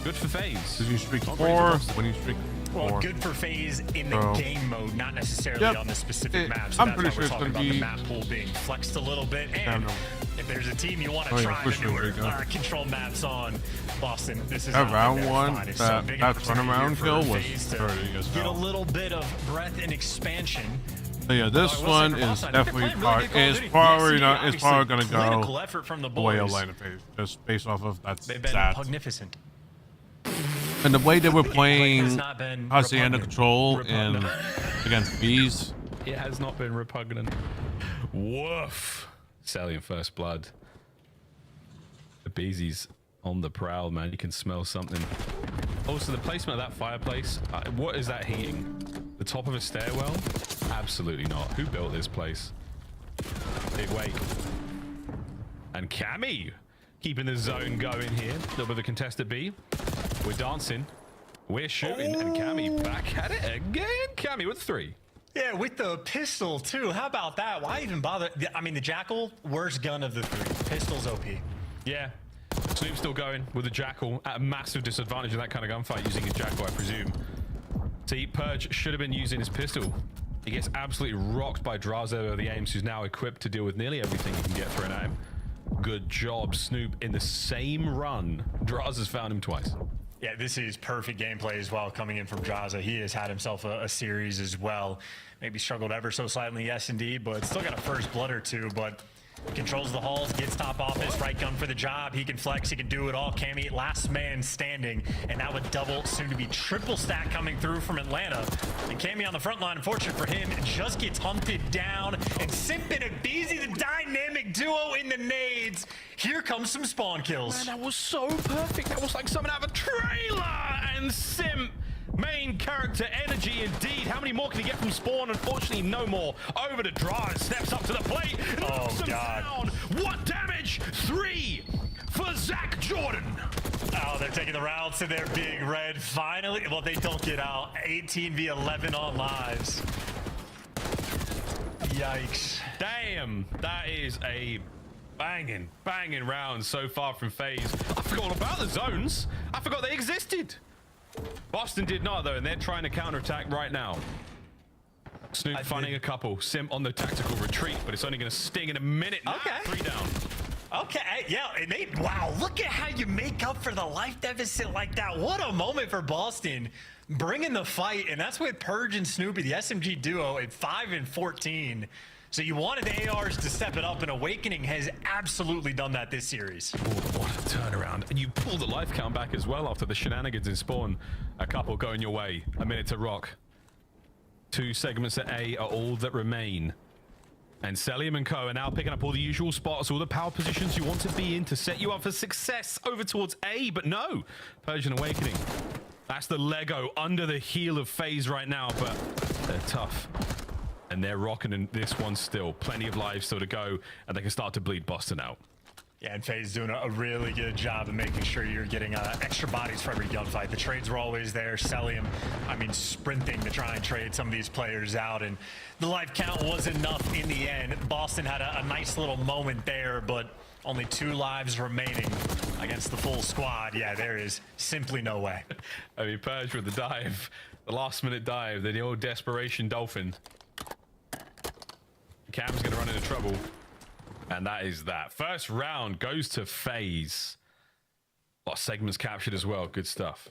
Good for FaZe.
Did you streak 4? When you streak 4?
Well, good for FaZe in the game mode, not necessarily on the specific map. So
I'm
that's
pretty
why
sure
we're
it's
talking
going to
about
be
the map pool being flexed a little bit. And if there's a team you want to try the newer control maps on, Boston, this is
that round
their
1,
finest.
that runaround kill was
get a little bit of breadth and expansion.
So yeah, this one is definitely it's probably going to go the way Atlanta FaZe, just based off of that's
They've been
stats.
magnificent.
And the way they were playing Hacienda Control and against FaZe,
it has not been repugnant. Woof. Sally in first blood. The Beezy's on the prowl, man. You can smell something. Also, the placement of that fireplace. What is that heating? The top of a stairwell? Absolutely not. Who built this place? Big wake. And Cammy keeping the zone going here. A little bit of a contested B. We're dancing. We're shooting. And Cammy back at it again. Cammy with 3.
Yeah, with the pistol, too. How about that? Why even bother? I mean, the Jackal, worst gun of the 3. Pistol's OP.
Yeah. Snoop's still going with the Jackal at a massive disadvantage in that kind of gunfight using his Jackal, I presume. See, Purge should have been using his pistol. He gets absolutely rocked by Draza of the Ames, who's now equipped to deal with nearly everything he can get thrown at him. Good job, Snoop. In the same run, Draza's found him twice.
Yeah, this is perfect gameplay as well coming in from Draza. He has had himself a series as well. Maybe struggled ever so slightly in the S&D, but still got a first blood or 2, but controls the halls, gets top office, right gun for the job. He can flex, he can do it all. Cammy, last man standing, and now a double, soon to be triple stack coming through from Atlanta. And Cammy on the front line, unfortunate for him, just gets hunted down. And Simp and Abeezy, the dynamic duo in the nades. Here comes some spawn kills.
Man, that was so perfect. That was like something out of a trailer. And Simp Main character energy indeed. How many more can he get from spawn? Unfortunately, no more. Over to Draz, steps up to the plate.
Oh, God.
Down. What damage? 3 for Zach Jordan.
Oh, they're taking the rounds to their big red. Finally, well, they don't get out. 18v11 on lives. Yikes.
Damn, that is a banging round so far from FaZe. I forgot all about the zones. I forgot they existed. Boston did not, though, and they're trying to counterattack right now. Snoop finding a couple. Simp on the tactical retreat, but it's only going to sting in a minute now.
Okay.
3 down.
Okay, yeah, and wow, look at how you make up for the life deficit like that. What a moment for Boston, bringing the fight, and that's with Purge and Snoopy, the SMG duo at 5 and 14. So you wanted the ARs to step it up, and Awakening has absolutely done that this series.
Ooh, what a turnaround. And you pull the life count back as well after the shenanigans in spawn. A couple going your way. A minute to rock. 2 segments at A are all that remain. And Celium and Co are now picking up all the usual spots, all the power positions you want to be in to set you up for success over towards A. But no, Persian Awakening. That's the Lego under the heel of FaZe right now, but they're tough. And they're rocking in this one still. Plenty of lives still to go, and they can start to bleed Boston out.
Yeah, and FaZe doing a really good job of making sure you're getting extra bodies for every gunfight. The trades were always there. Celium, I mean, sprinting to try and trade some of these players out, and the life count was enough in the end. Boston had a nice little moment there, but only 2 lives remaining against the full squad. Yeah, there is simply no way.
I mean, Purge with the dive, the last-minute dive, the old desperation dolphin. Cam's going to run into trouble. And that is that. First round goes to FaZe. A lot of segments captured as well. Good stuff.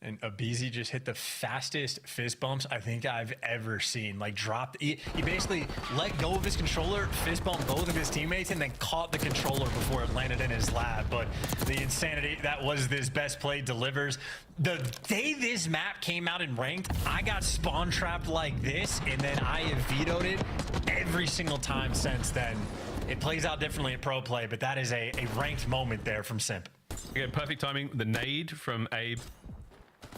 And Abizi just hit the fastest fist bumps I think I've ever seen. Like, dropped. He basically let go of his controller, fist bumped both of his teammates, and then caught the controller before it landed in his lap. But the insanity that was this best play delivers. The day this map came out in ranked, I got spawn trapped like this, and then I have vetoed it every single time since then. It plays out differently at pro play, but that is a ranked moment there from Simp.
Again, perfect timing. The nade from Abe.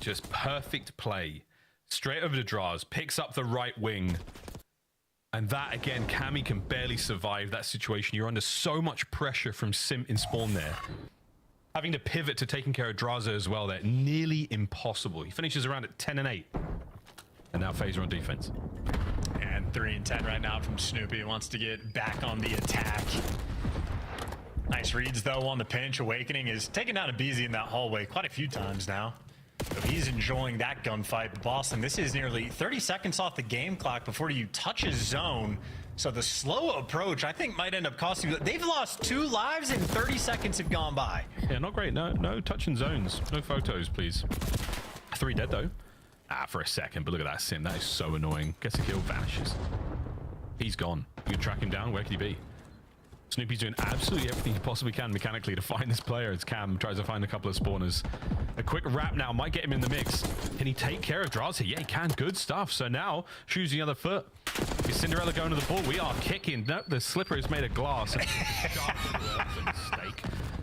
Just perfect play. Straight over to Draz. Picks up the right wing. And that, again, Cammy can barely survive that situation. You're under so much pressure from Simp in spawn there. Having to pivot to taking care of Draza as well there. Nearly impossible. He finishes around at 10 and 8. And now FaZe are on defense.
And 3 and 10 right now from Snoopy. Wants to get back on the attack. Nice reads, though, on the pinch. Awakening is taking down Abizi in that hallway quite a few times now. So he's enjoying that gunfight. But Boston, this is nearly 30 seconds off the game clock before you touch his zone. So the slow approach, I think, might end up costing you. They've lost 2 lives and 30 seconds have gone by.
Yeah, not great. No touching zones. No photos, please. 3 dead, though. For a second, but look at that Sim. That is so annoying. Gets a kill, vanishes. He's gone. You can track him down. Where could he be? Snoopy's doing absolutely everything he possibly can mechanically to find this player as Cam tries to find a couple of spawners. A quick wrap now might get him in the mix. Can he take care of Draz here? Yeah, he can. Good stuff. So now, choose the other foot. Is Cinderella going to the ball? We are kicking. Nope, the slipper is made of glass. Mistake.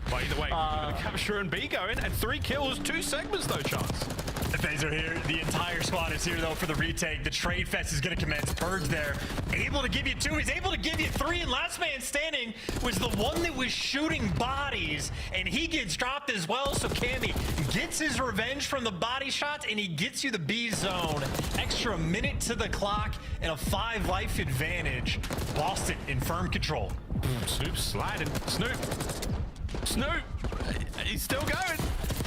But either way, we're going to capture and be going. And 3 kills, 2 segments though, Chance.
The FaZe are here. The entire squad is here, though, for the retake. The trade fest is going to commence. Purge there. Able to give you 2. He's able to give you 3. And last man standing was the one that was shooting bodies. And he gets dropped as well. So Cammy gets his revenge from the body shots. And he gets you the B zone. Extra minute to the clock. And a 5 life advantage. Boston in firm control.
Snoop sliding. Snoop. He's still going.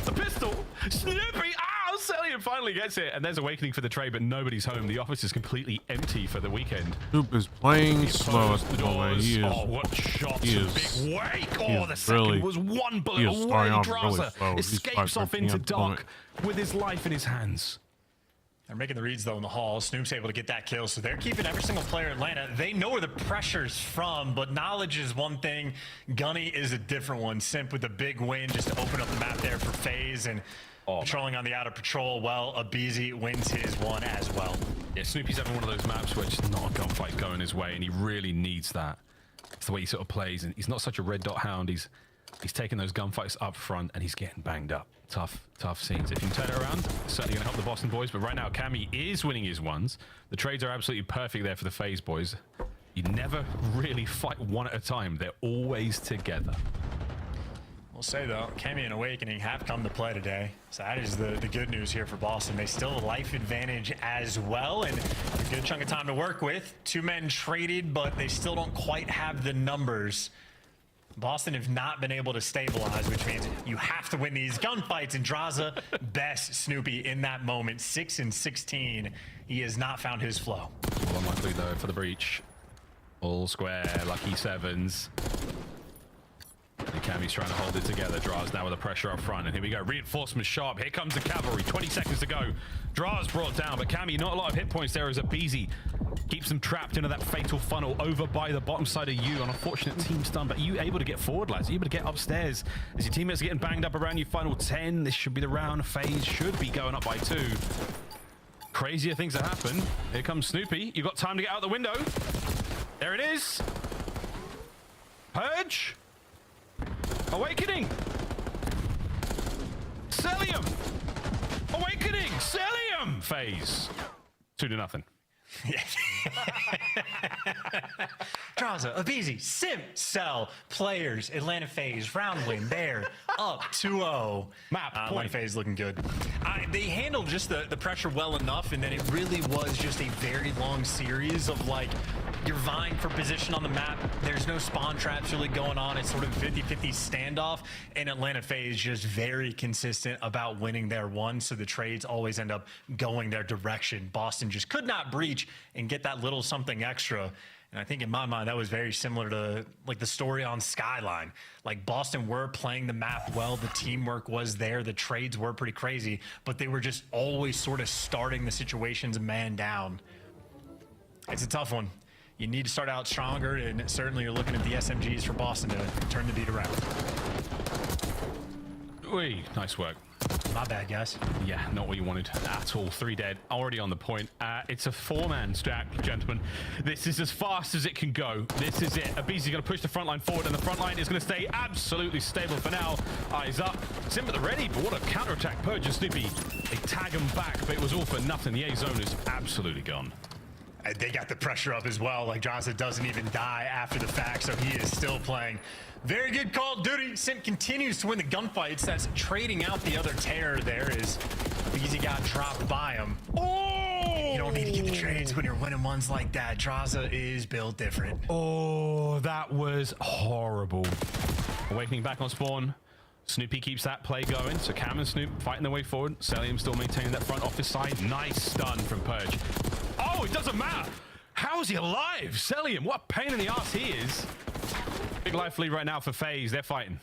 The pistol. Snoopy. Celium finally gets it, and there's Awakening for the trade, but nobody's home. The office is completely empty for the weekend.
Snoop is playing slow at the moment. He is.
Oh, what shots! Big wake! Oh, the
really,
second was one bullet away. Draza escapes off into dark with his life in his hands.
They're making the reads, though, in the hall. Snoop's able to get that kill, so they're keeping every single player in Atlanta. They know where the pressure's from, but knowledge is one thing. Gunny is a different one. Simp with a big win just to open up the map there for FaZe, and patrolling on the outer patrol. Well, Abizi wins his one as well.
Yeah, Snoopy's having one of those maps where it's not a gunfight going his way, and he really needs that. It's the way he sort of plays, and he's not such a red dot hound. He's He's taking those gunfights up front, and he's getting banged up. Tough scenes. If you can turn it around, it's certainly going to help the Boston boys. But right now, Cammy is winning his ones. The trades are absolutely perfect there for the FaZe boys. You never really fight one at a time. They're always together.
We'll say, though, Cammy and Awakening have come to play today. So that is the good news here for Boston. They still have a life advantage as well, and a good chunk of time to work with. 2 men traded, but they still don't quite have the numbers. Boston have not been able to stabilize, which means you have to win these gunfights. And Draza, best Snoopy in that moment, 6 and 16. He has not found his flow.
Well, unlikely, though, for the breach. All square, lucky 7s. And Cammy's trying to hold it together. Draz now with the pressure up front. And here we go. Reinforcement sharp. Here comes the cavalry. 20 seconds to go. Draz brought down, but Cammy, not a lot of hit points there as Abizi keeps them trapped into that fatal funnel over by the bottom side of you. An unfortunate team stun, but are you able to get forward, lads? Are you able to get upstairs? As your teammates are getting banged up around your final 10, this should be the round. FaZe should be going up by 2. Crazier things that happen. Here comes Snoopy. You've got time to get out the window. There it is. Purge. Awakening. Celium. Awakening. Celium. FaZe. 2-0.
Draza, Abizi, Sim, Cell, players, Atlanta FaZe, round win there, up 2-0.
Map,
Atlanta FaZe looking good. They handled just the pressure well enough, and then it really was just a very long series of like, you're vying for position on the map. There's no spawn traps really going on. It's sort of a 50-50 standoff, and Atlanta FaZe just very consistent about winning their one, so the trades always end up going their direction. Boston just could not breach and get that little something extra. And I think in my mind, that was very similar to like the story on Skyline. Like Boston were playing the map well, the teamwork was there, the trades were pretty crazy, but they were just always sort of starting the situations a man down. It's a tough one. You need to start out stronger, and certainly you're looking at the SMGs for Boston to turn the beat around.
Oi, nice work.
My bad, guys.
Yeah, not what you wanted at all. 3 dead, already on the point. It's a 4-man stack, gentlemen. This is as fast as it can go. This is it. Abizi's going to push the front line forward, and the front line is going to stay absolutely stable for now. Eyes up. Sim at the ready, but what a counterattack. Purge and Snoopy. They tag him back, but it was all for nothing. The A zone is absolutely gone.
They got the pressure up as well. Like Johnson doesn't even die after the fact, so he is still playing. Very good Call of Duty. Sim continues to win the gunfights. That's trading out the other terror there is because he got dropped by him. Oh! You don't need to get the trades when you're winning ones like that. Draza is built different.
Oh, that was horrible. Awakening back on spawn. Snoopy keeps that play going. So Cam and Snoop fighting their way forward. Celium still maintaining that front office side. Nice stun from Purge. Oh, it doesn't matter. How is he alive? Celium, what a pain in the ass he is. Big life lead right now for FaZe. They're fighting.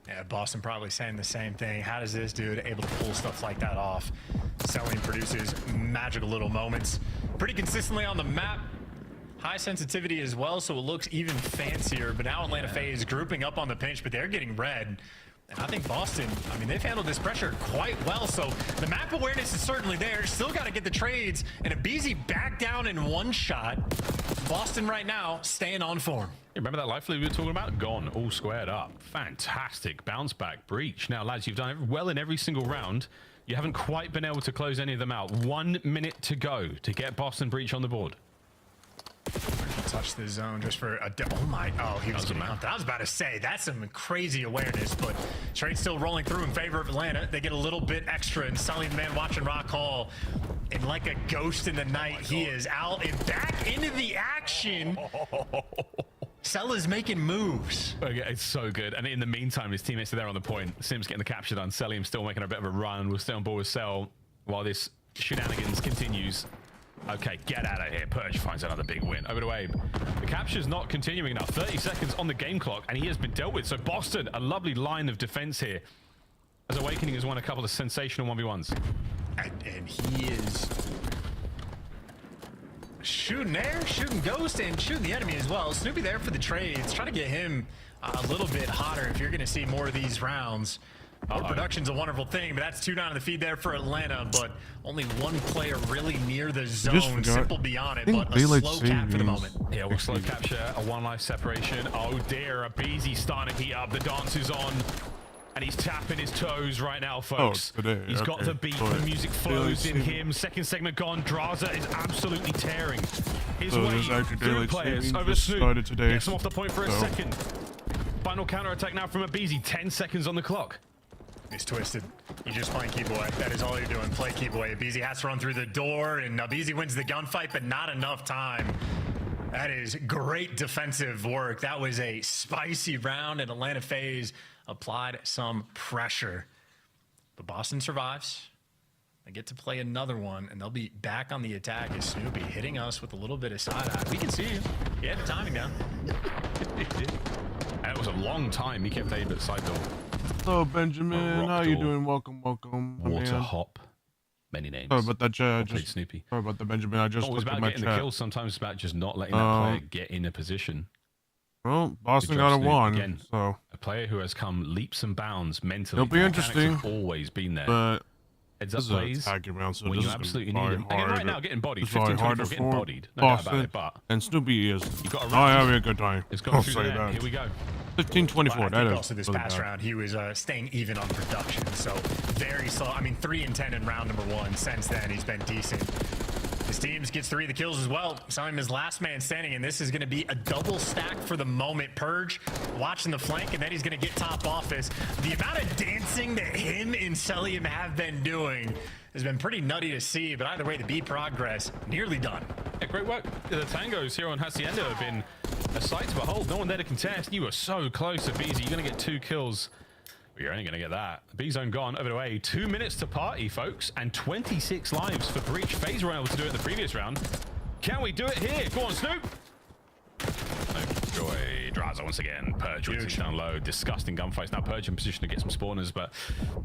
Yeah, Boston probably saying the same thing. How does this dude able to pull stuff like that off? Celium produces magical little moments. Pretty consistently on the map. High sensitivity as well, so it looks even fancier. But now Atlanta FaZe grouping up on the pinch, but they're getting red. And I think Boston, I mean, they've handled this pressure quite well. So the map awareness is certainly there. Still got to get the trades. And Abizi back down in 1 shot. Boston right now staying on form.
Remember that life lead we were talking about? Gone, all squared up. Fantastic bounce back breach. Now, lads, you've done well in every single round. You haven't quite been able to close any of them out. 1 minute to go to get Boston breach on the board.
Touch the zone just for a he was getting out. I was about to say that's some crazy awareness, but trade still rolling through in favor of Atlanta. They get a little bit extra, and Sully the man watching Rock Hall, and like a ghost in the night, he is out and back into the action. Cella's making moves.
Okay, it's so good. And in the meantime, his teammates are there on the point. Sim's getting the capture done. Celium still making a bit of a run. We'll stay on board with Cell while this shenanigans continues. Okay, get out of here. Purge finds another big win. Over to Abe. The capture's not continuing now. 30 seconds on the game clock, and he has been dealt with. So Boston, a lovely line of defense here, as Awakening has won a couple of sensational 1v1s.
And he is shooting there, shooting Ghost, and shooting the enemy as well. Snoopy there for the trades. Trying to get him a little bit hotter if you're going to see more of these rounds. More production's a wonderful thing, but that's 2 down in the feed there for Atlanta, but only one player really near the zone. Simple beyond it, but a slow cap for the moment.
Yeah, we'll slow capture, a 1 life separation. Oh dear, a BZ starting to heat up. The dance is on, and he's tapping his toes right now, folks. He's got the beat, the music flows in him. Second segment gone. Draza is absolutely tearing his way through players over Snoop. Gets him off the point for a second. Final counter attack now from a BZ. 10 seconds on the clock.
He's twisted. You're just playing keep away. That is all you're doing. Play keep away. Beezy has to run through the door, and Beezy wins the gunfight, but not enough time. That is great defensive work. That was a spicy round, and Atlanta FaZe applied some pressure. But Boston survives. They get to play another one, and they'll be back on the attack as Snoopy hitting us with a little bit of side-eye. We can see you. He had the timing down.
It was a long time. He kept aiming at side door.
Hello, Benjamin. How you doing? Welcome.
Water hop. Many names.
Sorry about that,
Snoopy.
Sorry about that, Benjamin. I just
always
looked
about
at my
getting
chat.
the kills. Sometimes it's about just not letting that player get in a position.
Well, Boston
Good job,
got a
Snoop.
1,
Again,
so
a player who has come leaps and bounds mentally.
it'll be
The mechanics
interesting.
have always been there.
But
Heads
this
up
is an
plays
attacking round, so
when
this
you
is gonna
absolutely
be
need him.
hard.
Again, right now, getting bodied.
It's probably
15-24,
harder
getting
for
bodied. No doubt about
Boston,
it, but
and Snoopy is.
you got a
Oh,
round.
having a good time.
It's
I'll
gone through
say
there.
that.
Here we go.
15-24.
I
That
think
is
also this
really
past
bad.
round, he was staying even on production, so very slow. I mean, 3-10 in round number 1. Since then, he's been decent. His team gets 3 of the kills as well. Saw him as last man standing, and this is going to be a double stack for the moment. Purge watching the flank, and then he's going to get top office. The amount of dancing that him and Celium have been doing has been pretty nutty to see, but either way, the B progress nearly done.
Yeah, great work. The tangos here on Hacienda have been a sight to behold. No one there to contest. You were so close to BZ. You're going to get 2 kills. But you're only going to get that. The B zone gone. Over to A. 2 minutes to party, folks. And 26 lives for Breach. FaZe were able to do it in the previous round. Can we do it here? Go on, Snoop. No joy. Draza once again. Purge wins down low. Disgusting gunfights. Now Purge in position to get some spawners, but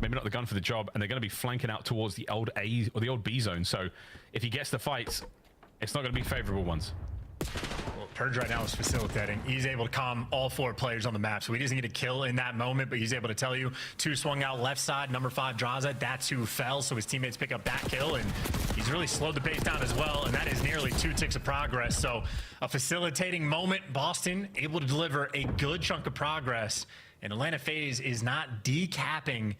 maybe not the gun for the job. And they're going to be flanking out towards the old A or the old B zone. So if he gets the fights, it's not going to be favorable ones.
Well, Purge right now is facilitating. He's able to calm all 4 players on the map, so he doesn't get a kill in that moment, but he's able to tell you 2 swung out left side, number 5 Draza, that's who fell, so his teammates pick up that kill, and he's really slowed the pace down as well, and that is nearly 2 ticks of progress. So a facilitating moment, Boston able to deliver a good chunk of progress, and Atlanta FaZe is not decapping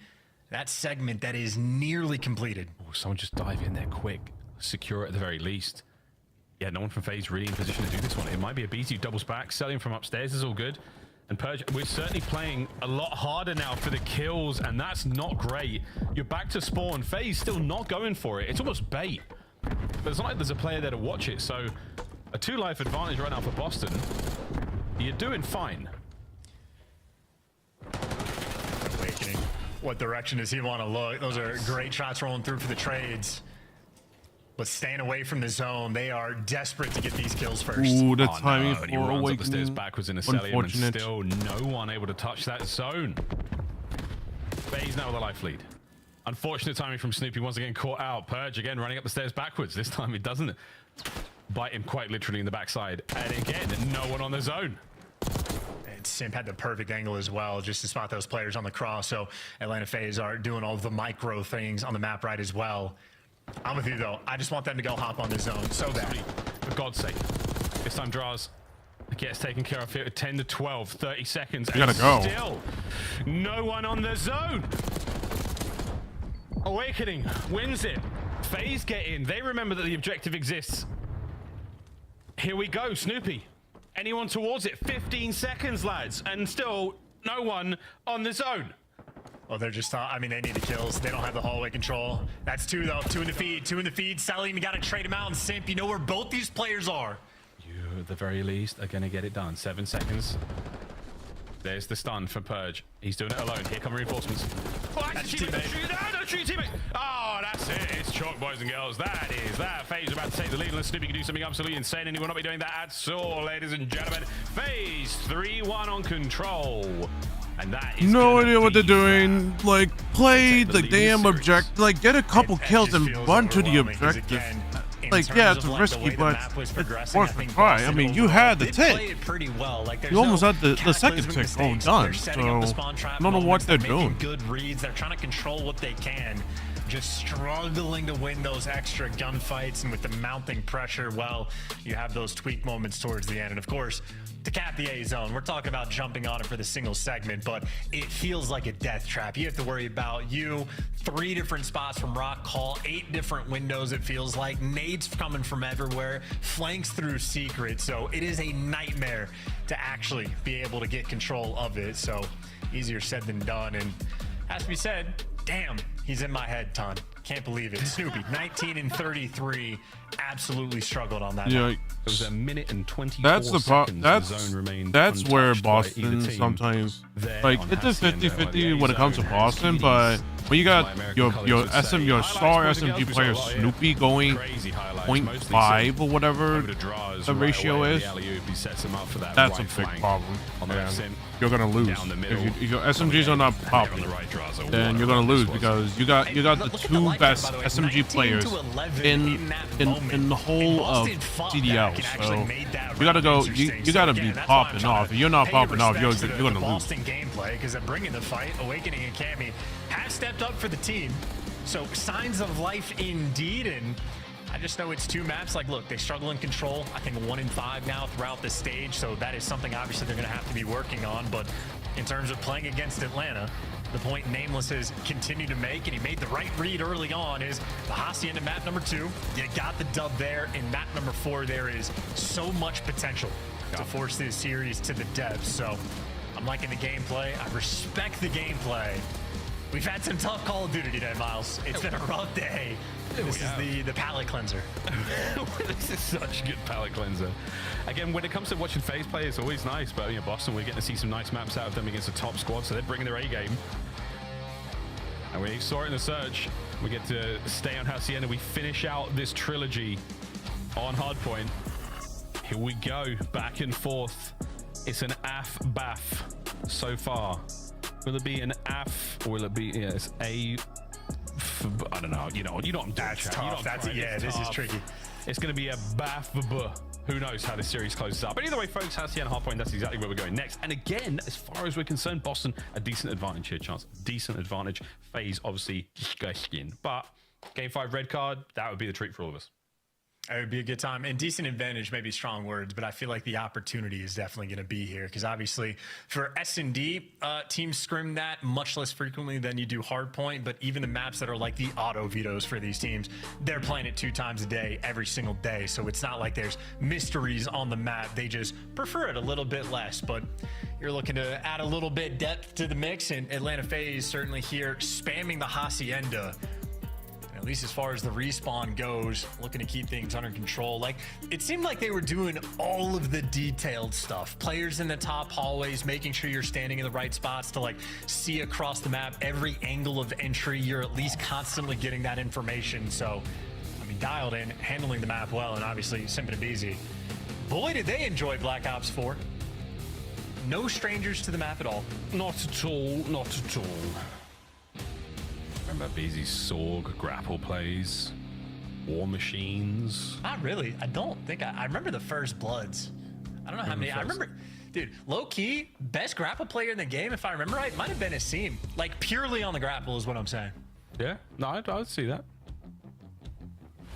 that segment that is nearly completed.
Oh, someone just dive in there quick. Secure it at the very least. Yeah, no one from FaZe really in position to do this one. It might be a BZ who doubles back. Selling from upstairs is all good. And Purge, we're certainly playing a lot harder now for the kills, and that's not great. You're back to spawn. FaZe still not going for it. It's almost bait. But it's not like there's a player there to watch it. So a 2-life advantage right now for Boston. You're doing fine.
Awakening. What direction does he want to look? Those are great shots rolling through for the trades. But staying away from the zone, they are desperate to get these kills first.
Ooh, the timing
no. And he runs up the stairs backwards in a Celium, and
Unfortunate.
still no one able to touch that zone. FaZe now with a life lead. Unfortunate timing from Snoopy once again caught out. Purge again running up the stairs backwards. This time it doesn't bite him quite literally in the backside. And again, no one on the zone.
And Simp had the perfect angle as well, just to spot those players on the cross. So Atlanta FaZe are doing all of the micro things on the map right as well. I'm with you though. I just want them to go hop on the zone so bad.
For God's sake. This time Draws gets taken care of here at 10 to 12, 30 seconds.
You gotta go.
Still, no one on the zone. Awakening wins it. FaZe get in. They remember that the objective exists. Here we go, Snoopy. Anyone towards it? 15 seconds, lads. And still no one on the zone.
Well, they're just, I mean, they need the kills. They don't have the hallway control. That's 2, though. 2 in the feed. 2 in the feed. Sally, you got to trade him out. And Simp, you know where both these players are.
You, at the very least, are going to get it done. 7 seconds. There's the stun for Purge. He's doing it alone. Here come reinforcements. Oh, that's your teammate. No, shoot your teammate. Oh, that's it. It's chalk, boys and girls. That is that. FaZe about to take the lead. Unless Snoopy can do something absolutely insane, and he will not be doing that at all, ladies and gentlemen. FaZe 3-1 on control. And that is
no idea what they're doing. Like, play the damn objective. Like, get a couple kills and run to the objective.
Again,
like, yeah, it's risky, but it's worth a try. I mean, you had the tick.
Pretty well. Like,
You almost had the second tick all done. So I don't know what they're doing.
Good reads. They're trying to control what they can. Just struggling to win those extra gunfights, and with the mounting pressure, well, you have those tweak moments towards the end. And of course, to cap the A zone, we're talking about jumping on it for the single segment, but it feels like a death trap. You have to worry about 3 different spots from Rock Call, 8 different windows, it feels like, nades coming from everywhere, flanks through secret. So it is a nightmare to actually be able to get control of it. So easier said than done. And has to be said, damn, he's in my head, Ton. Can't believe it. Snoopy, 19 and 33, absolutely struggled on that.
Yeah,
it was a minute and 24
that's the
seconds.
that's
the zone remained
that's where
untouched by
Boston
either team.
sometimes like
on
it's a
Hacienda,
50-50 when it comes to Boston, but when you got your star SMG player Snoopy going 0.5 or whatever the ratio is, that's a big problem. And you're gonna lose if your SMGs are not popping. Then you're gonna lose because you got the 2 best SMG players in the whole of CDL. So you gotta go. You gotta be popping off. If you're not popping off, you're gonna lose.
Boston gameplay, because they're bringing the fight. Awakening and Cammy has stepped up for the team, so signs of life indeed. And I just know it's 2 maps. Like, look, they struggle in control. I think 1 in 5 now throughout the stage, so that is something obviously they're going to have to be working on. But in terms of playing against Atlanta, the point Nameless has continued to make, and he made the right read early on, is the Hacienda map number 2. You got the dub there. In map number 4, there is so much potential to force this series to the depths. So I'm liking the gameplay. I respect the gameplay. We've had some tough Call of Duty today, Miles. It's been a rough day. This is the palate cleanser.
This is such a good palate cleanser. Again, when it comes to watching FaZe play, it's always nice. But Boston, we're getting to see some nice maps out of them against a top squad, so they're bringing their A game. And we saw it in the Surge. We get to stay on Hacienda. We finish out this trilogy on Hardpoint. Here we go, back and forth. It's an AF-BAF so far. Will it be an AF or will it be? Yeah, it's a. I don't know. You know what I'm doing.
That's tough. This is tricky.
It's going to be a BAF. Who knows how this series closes up? But either way, folks, Hacienda Hardpoint. That's exactly where we're going next. And again, as far as we're concerned, Boston a decent advantage here. Chance, decent advantage. FaZe obviously disgusting, but game 5 red card. That would be the treat for all of us.
It would be a good time. And decent advantage may be strong words, but I feel like the opportunity is definitely going to be here, because obviously for S&D, teams scrim that much less frequently than you do Hardpoint, but even the maps that are like the auto vetoes for these teams, they're playing it 2 times a day, every single day. So it's not like there's mysteries on the map. They just prefer it a little bit less, but you're looking to add a little bit depth to the mix, and Atlanta FaZe certainly here spamming the Hacienda. At least as far as the respawn goes, looking to keep things under control. Like, it seemed like they were doing all of the detailed stuff. Players in the top hallways, making sure you're standing in the right spots to like see across the map, every angle of entry. You're at least constantly getting that information. So, I mean, dialed in, handling the map well, and obviously Simp and Busy. Boy, did they enjoy Black Ops 4. No strangers to the map at all.
Not at all. Not at all. Remember Beezy's Sorg, grapple plays, War Machines?
Not really. I don't think I remember the First Bloods. I don't know how many. I remember, dude, low key, best grapple player in the game, if I remember right, might have been Asim. Like, purely on the grapple is what I'm saying.
Yeah, no, I'd see that.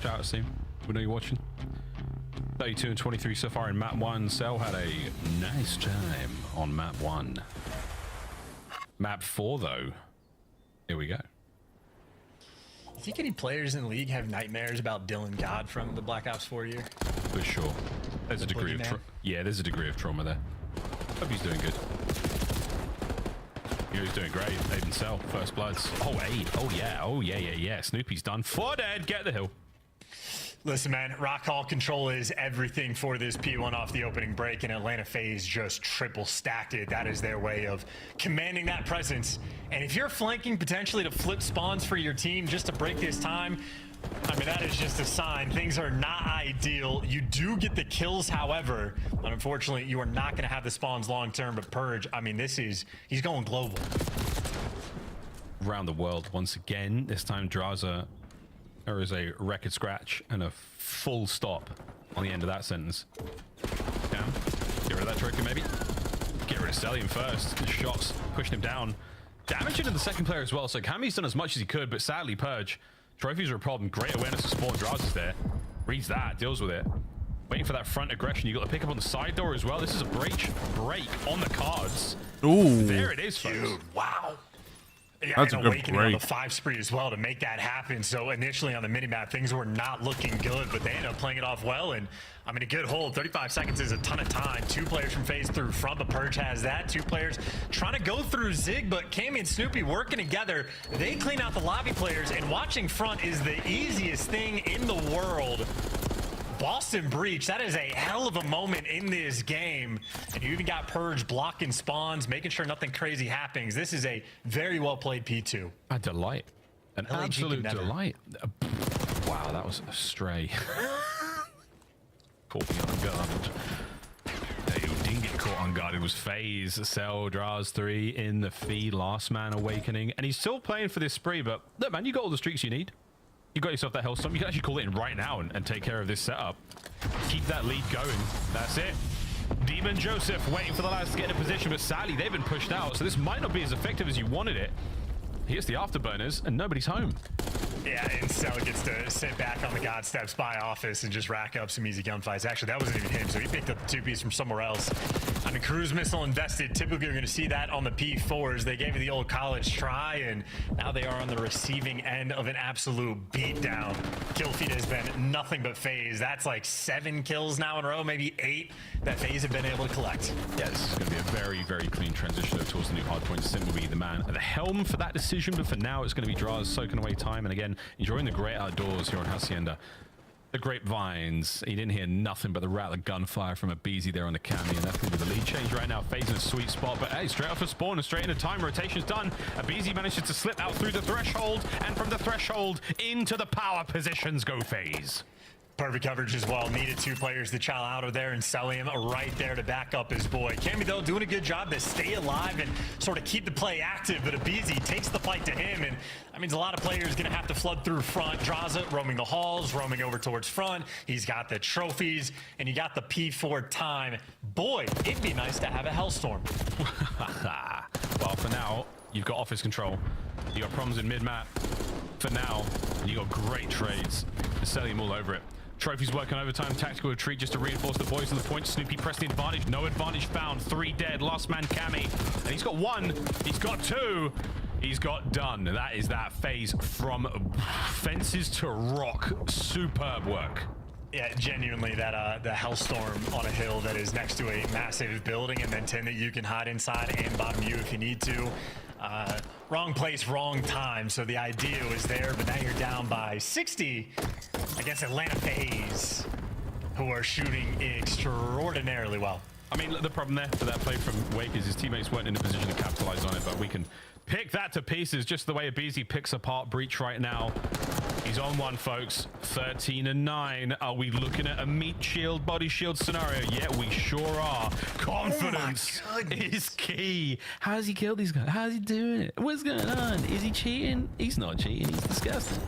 Shout out Asim. We know you're watching. 32 and 23 so far in map 1. Cell had a nice time on map 1. Map 4, though. Here we go.
Do you think any players in the league have nightmares about Dylan God from the Black Ops 4 year?
For sure. There's a degree of there's a degree of trauma there. Hope he's doing good. He's doing great. Aid and Cell, first bloods. Oh, Aid. Oh yeah. Snoopy's done. 4 dead. Get the hill.
Listen, man, Rock Hall control is everything for this P1 off the opening break, and Atlanta FaZe just triple stacked it. That is their way of commanding that presence. And if you're flanking potentially to flip spawns for your team just to break this time, I mean, that is just a sign. Things are not ideal. You do get the kills, however, and unfortunately, you are not going to have the spawns long term, but Purge, I mean, he's going global.
Around the world once again, this time Draza There is a record scratch and a full stop on the end of that sentence. Cam, get rid of that trophy maybe. Get rid of Stellium first. The shots pushing him down. Damaging to the second player as well. So Cammy's done as much as he could, but sadly Purge. Trophies are a problem. Great awareness of spawn. Draz is there. Reads that, deals with it. Waiting for that front aggression. You got to pick up on the side door as well. This is a break on the cards.
Ooh.
There it is, folks.
Dude, wow. Yeah,
That's a
and
good
Awakening on
break.
the 5 spree as well to make that happen. So initially on the minimap, things were not looking good, but they ended up playing it off well. And I mean, a good hold. 35 seconds is a ton of time. 2 players from phase through front, but Purge has that. 2 players trying to go through Zig, but Cammy and Snoopy working together. They clean out the lobby players, and watching front is the easiest thing in the world. Boston Breach, that is a hell of a moment in this game. And you even got Purge blocking spawns, making sure nothing crazy happens. This is a very well played P2.
A delight. An
LG
absolute
never.
delight. Wow, that was a stray. Caught me on guard. Who didn't get caught on guard. It was FaZe, Cell, Draz 3 in the feed, last man awakening. And he's still playing for this spree, but look, man, you got all the streaks you need. You got yourself that Hellstorm. You can actually call it in right now and take care of this setup. Keep that lead going. That's it. Demon Joseph waiting for the lads to get in a position, but sadly they've been pushed out, so this might not be as effective as you wanted it. Here's the afterburners, and nobody's home.
Yeah, and Cell gets to sit back on the God Step Spy office and just rack up some easy gunfights. Actually, that wasn't even him, so he picked up the 2-piece from somewhere else. I mean, cruise missile invested. Typically, you're going to see that on the P4s. They gave it the old college try, and now they are on the receiving end of an absolute beatdown. Kill feed has been nothing but FaZe. That's like 7 kills now in a row, maybe 8 that FaZe have been able to collect.
Yeah, this is going to be a very, very clean transition towards the new hardpoint. Sim will be the man at the helm for that decision, but for now, it's going to be Draz soaking away time. And again, enjoying the great outdoors here on Hacienda. The grapevines. He didn't hear nothing but the rattle of gunfire from a Beezy there on the Cammy, and that's going to be the lead change right now. FaZe in a sweet spot, but hey, straight off a spawn and straight into time. Rotation's done. A Beezy manages to slip out through the threshold, and from the threshold into the power positions go FaZe.
Perfect coverage as well. Needed 2 players to chow out of there and sell him right there to back up his boy. Cammy, though, doing a good job to stay alive and sort of keep the play active, but Abizi takes the fight to him, and that means a lot of players going to have to flood through front. Draza roaming the halls, roaming over towards front. He's got the trophies, and you got the P4 time. Boy, it'd be nice to have a Hellstorm.
Well, for now, you've got office control. You got problems in mid-map. For now, you got great trades. They're selling him all over it. Trophies working overtime, tactical retreat just to reinforce the boys to the point. Snoopy pressed the advantage, no advantage found. 3 dead, last man Cammy. And he's got 1, he's got 2, he's got done. That is that FaZe from fences to rock. Superb work.
Yeah, genuinely, that the Hellstorm on a hill that is next to a massive building, and then 10 that you can hide inside and bottom you if you need to. Wrong place, wrong time. So the idea was there, but now you're down by 60 against Atlanta FaZe, who are shooting extraordinarily well.
I mean, the problem there for that play from Wake is his teammates weren't in a position to capitalize on it, but we can pick that to pieces just the way Abizi picks apart Breach right now. He's on 1, folks. 13-9. Are we looking at a meat shield, body shield scenario? Yeah, we sure are. Confidence is key. How does he kill these guys? How's he doing it? What's going on? Is he cheating? He's not cheating. He's disgusting.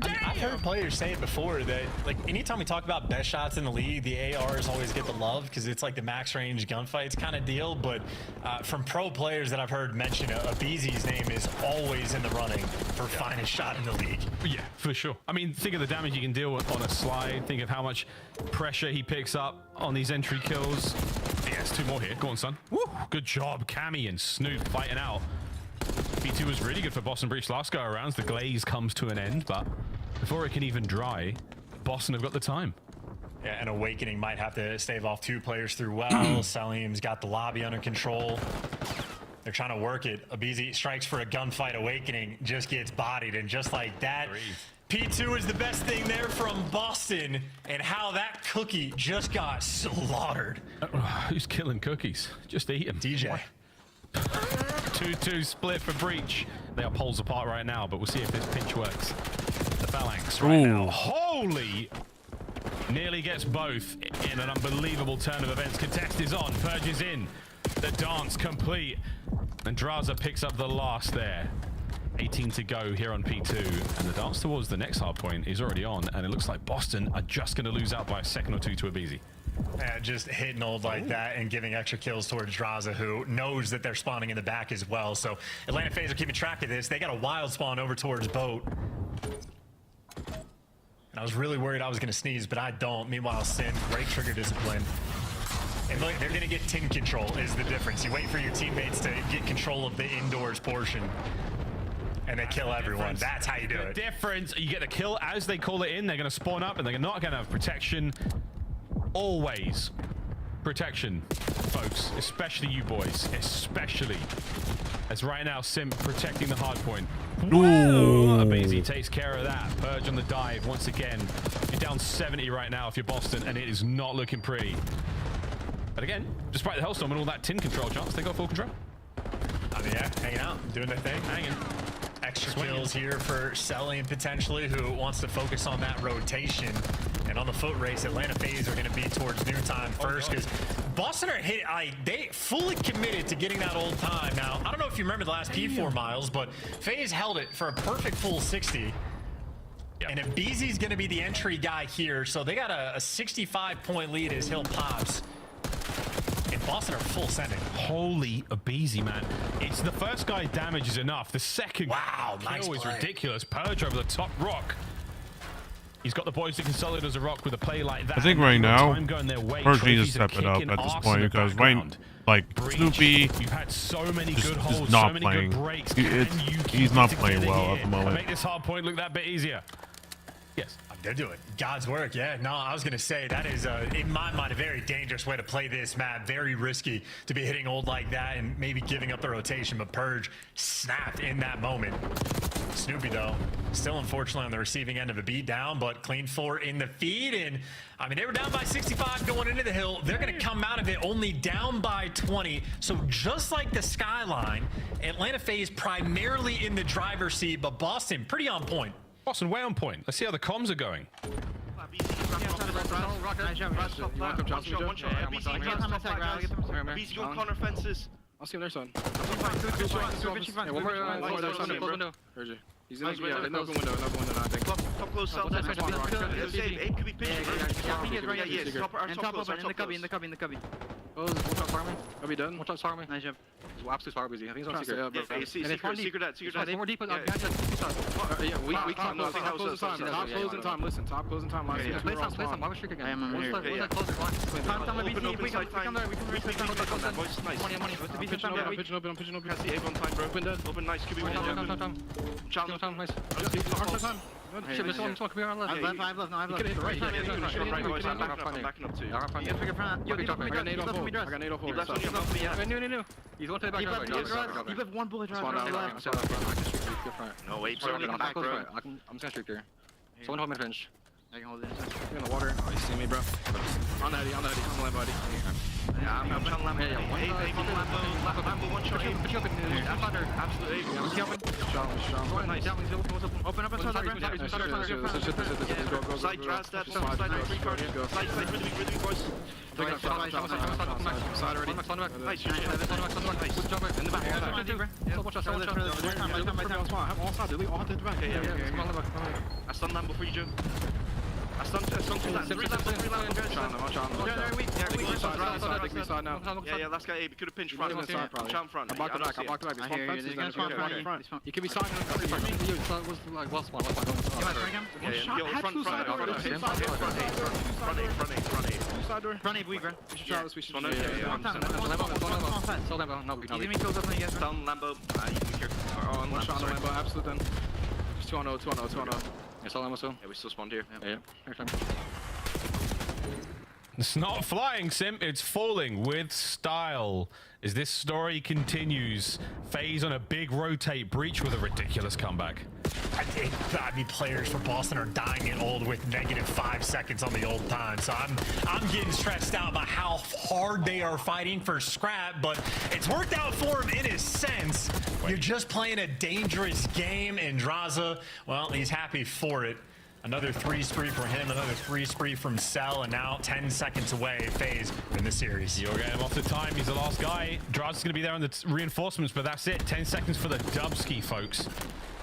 I mean, I've heard players say it before that, like, anytime we talk about best shots in the league, the ARs always get the love because it's like the max range gunfights kind of deal. But from pro players that I've heard mention, Abizi's name is always in the running for finest shot in the league.
Yeah, for sure. I mean, think of the damage you can deal with on a slide. Think of how much pressure he picks up on these entry kills. Yes, 2 more here. Go on, son. Woo! Good job, Cammy and Snoop fighting out. P2 was really good for Boston Breach last go around. The glaze comes to an end, but before it can even dry, Boston have got the time.
Yeah, and Awakening might have to stave off 2 players through well. Salim's got the lobby under control. They're trying to work it. Abizi strikes for a gunfight. Awakening just gets bodied, and just like that, P2 is the best thing there from Boston, and how that cookie just got slaughtered.
Who's killing cookies? Just eat them.
DJ.
2-2 split for Breach. They are poles apart right now, but we'll see if this pinch works. The Phalanx right now. Holy! Nearly gets both in an unbelievable turn of events. Contest is on. Purge is in. The dance complete. And Draza picks up the last there.
18 to go here on P2, and the dance towards the next hard point is already on, and it looks like Boston are just going to lose out by a second or two to Abizi.
Yeah, just hitting old like that and giving extra kills towards Draza, who knows that they're spawning in the back as well. So Atlanta FaZe are keeping track of this. They got a wild spawn over towards boat. And I was really worried I was going to sneeze, but I don't. Meanwhile, Sin, great trigger discipline. And look, they're going to get tin control is the difference. You wait for your teammates to get control of the indoors portion. And they kill everyone. That's how you do it.
Difference. You get the kill as they call it in. They're going to spawn up, and they're not going to have protection. Always protection, folks. Especially you boys. Especially. As right now, Sim protecting the hard point. Whoa! Abizi takes care of that. Purge on the dive once again. You're down 70 right now if you're Boston, and it is not looking pretty. But again, despite the Hellstorm and all that tin control chance, they got full control.
I mean, yeah, hanging out, doing their thing.
Hanging.
Extra kills here for Selly potentially, who wants to focus on that rotation. And on the foot race, Atlanta FaZe are going to be towards noontime first, because Boston are they fully committed to getting that old time. Now, I don't know if you remember the last P4 miles, but FaZe held it for a perfect full 60. Yep. And Abizi's going to be the entry guy here, so they got a 65-point lead as Hill pops. And Boston are full sending.
Holy Abizi, man. It's the first guy damage is enough. The second
kill
is
play.
ridiculous. Purge over the top rock. He's got the boys to consolidate as a rock with a play like that.
I think right now, Purge needs to
Trophies
step it up
kicking
at this
arse
point,
in the
because
background.
like Snoopy,
You've had so many
just,
good
just
holds,
not
so many
playing.
good breaks.
He's not playing well at the
And
moment.
make this hard point look that bit easier. Yes.
They're doing God's work. Yeah, no, I was going to say that is, in my mind, a very dangerous way to play this map. Very risky to be hitting old like that and maybe giving up the rotation, but Purge snapped in that moment. Snoopy, though, still unfortunately on the receiving end of a beat down, but clean 4 in the feed. And, I mean, they were down by 65 going into the hill. They're going to come out of it only down by 20. So just like the skyline, Atlanta FaZe primarily in the driver's seat, but Boston pretty on point.
Boston way on point. Let's see how the comms are going.
BC on corner fences. I'll see him there, son. One more. He's in the open window, I think. Top close, south. Eight could be pitching. Yeah, top open, in the cubby. Oh, watch out, Farmer. Are we done? Watch out, Farmer. Nice job. He's absolutely far busy. I think he's on secret. Secret. More deep. Yeah, we can't know. Top closing time. Listen, top closing time. Place on. Why was Streaker again? I'm here. Time, we can replace time. Money. I'm pitching open. Can't see Avon time, bro. Open, nice. Could be one. Time, nice. Shit, this one could be on left. I've left. No, I've left. You could hit right. I'm backing up too. I got nade off 4. No. He's going to the back. You have one bullet drive. No, wait. I'm just gonna streak there. Someone hold my pinch. I can hold it. You're in the water. Oh, you see me, bro? On the hoodie. On the land body. Yeah, I'm trying to land. Lambo, one shot. Push you up in the absolutely. Strong. Nice. Open up. Side draft steps. Side free card. Side really boys. Side already. Nice. Good job. In the back. Watch out. All side. All hit the back. I stun Lambo for you, Joe. I stunned 3 lamps. Yeah, last guy A. We could have pinched front. I'm front. I blocked the back. I hear you. You could be side. Well spawned. Front A, we should try this. We should try this. Stun Lambo. One shot on Lambo. Absolute then. 2-0. Yeah, we still spawned here. Yeah.
It's not flying, Sim. It's falling with style. As this story continues, FaZe on a big rotate, Breach with a ridiculous comeback.
I mean, players for Boston are dying at old with -5 seconds on the old time. So I'm getting stressed out by how hard they are fighting for scrap, but it's worked out for them in a sense. You're just playing a dangerous game, and Draza, well, he's happy for it. Another 3 spree for him, another 3 spree from Cell, and now 10 seconds away, FaZe in the series.
You'll get him off the time. He's the last guy. Draza's going to be there on the reinforcements, but that's it. 10 seconds for the dubski, folks.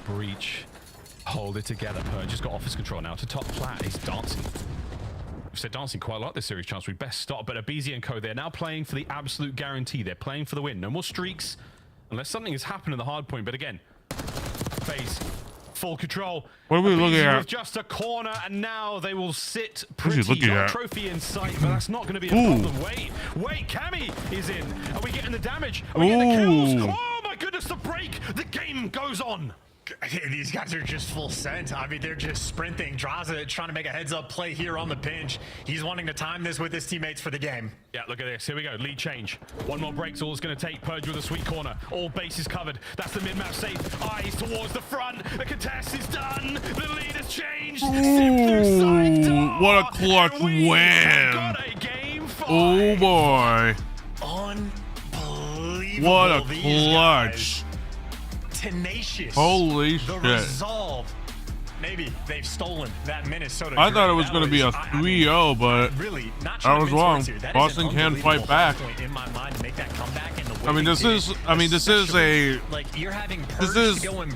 Breach hold it together. Purge has got office control now to top plat. He's dancing. We've said dancing quite a lot this series, Chance. We best stop. But Abizi and Co, they're now playing for the absolute guarantee. They're playing for the win. No more streaks unless something has happened in the hard point. But again, FaZe, full control.
What are we looking at?
With just a corner, and now they will sit pretty.
What are you looking
Got a
at?
trophy in sight, but that's not going to be a problem. Wait, Cammy is in. Are we getting the damage? Are we getting the kills? Oh my goodness, the break! The game goes on.
These guys are just full sent. I mean, they're just sprinting. Draza trying to make a heads-up play here on the pinch. He's wanting to time this with his teammates for the game.
Yeah, look at this. Here we go. Lead change. One more break's all it's going to take. Purge with a sweet corner. All bases covered. That's the mid-map safe. Eyes towards the front. The contest is done. The lead has changed.
Ooh, what a clutch win.
Got a game 5.
Oh, boy.
Unbelievable.
What a clutch.
Tenacious.
Holy
the
shit.
Resolve. Maybe they've stolen that Minnesota.
I thought it was going to be a 3-0, but
really, not
I was wrong. Boston can fight back.
In my mind to make that comeback in the way
I mean, this is
like you're having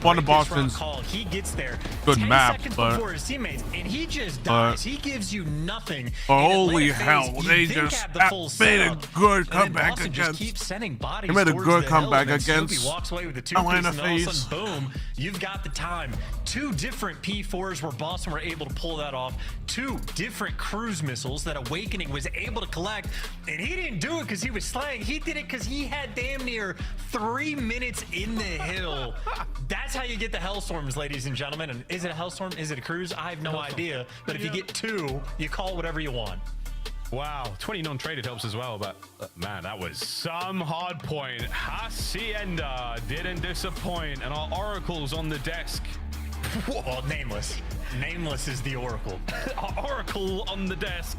one of Boston's
call. He gets there
good
10
maps,
seconds
but
before his teammates, and he just dies. He gives you nothing.
Holy hell! They just made a good comeback against. They made a good comeback against Atlanta FaZe.
Boom! You've got the time. 2 different P4s where Boston were able to pull that off. 2 different cruise missiles that Awakening was able to collect, and he didn't do it because he was slaying. He did it because he had damn near 3 minutes in the hill. That's how you get the Hellstorms, ladies and gentlemen. And is it a Hellstorm? Is it a cruise? I have no idea. But if you get 2, you call it whatever you want.
Wow, 20 non-traded helps as well, but man, that was some hard point. Hacienda didn't disappoint, and our Oracle's on the desk.
Well, Nameless. Nameless is the Oracle.
Our Oracle on the desk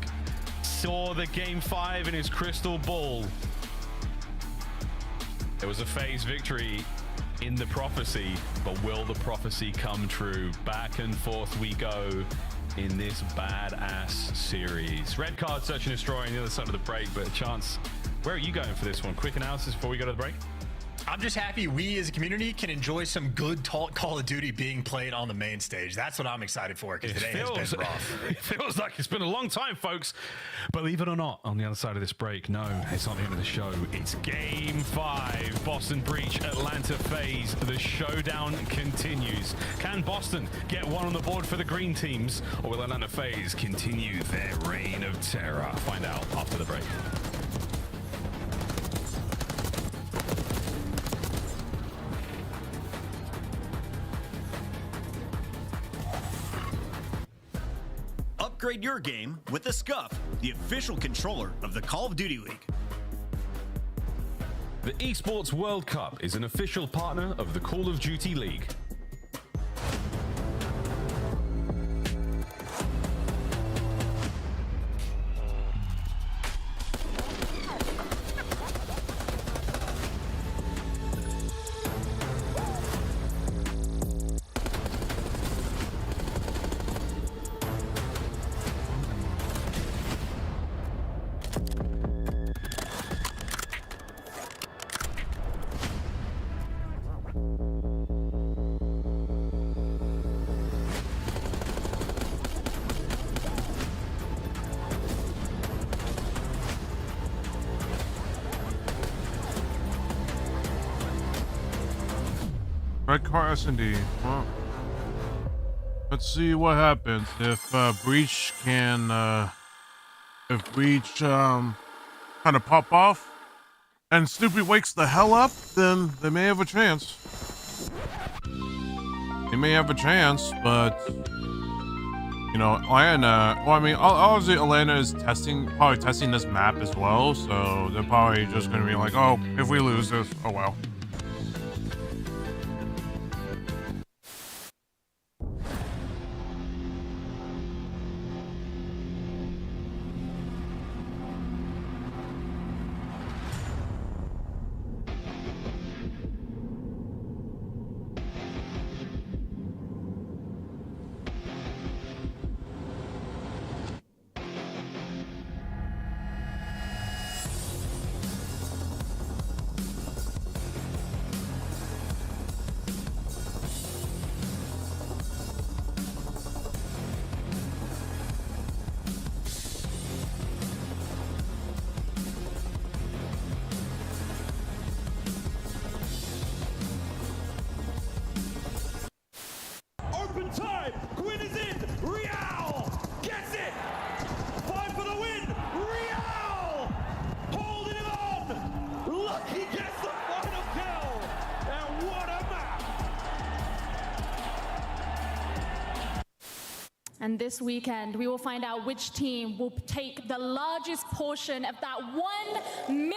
saw the game 5 in his crystal ball. There was a FaZe victory in the prophecy, but will the prophecy come true? Back and forth we go in this badass series. Red card, search and destroy on the other side of the break, but Chance, where are you going for this one? Quick analysis before we go to the break?
I'm just happy we as a community can enjoy some good Call of Duty being played on the main stage. That's what I'm excited for, because today has been rough.
It feels like it's been a long time, folks. Believe it or not, on the other side of this break, no, it's not the end of the show. It's game 5. Boston Breach, Atlanta FaZe. The showdown continues. Can Boston get one on the board for the green teams, or will Atlanta FaZe continue their reign of terror? Find out after the break.
Upgrade your game with the Scuff, the official controller of the Call of Duty League.
The Esports World Cup is an official partner of the Call of Duty League.
Red car S&D. Well, let's see what happens if Breach can, if Breach kind of pop off, and Snoopy wakes the hell up. Then they may have a chance. They may have a chance, but you know, Atlanta. Well, I mean, obviously Atlanta is probably testing this map as well, so they're probably just gonna be like, oh, if we lose this, oh well.
And this weekend, we will find out which team will take the largest portion of that $1 million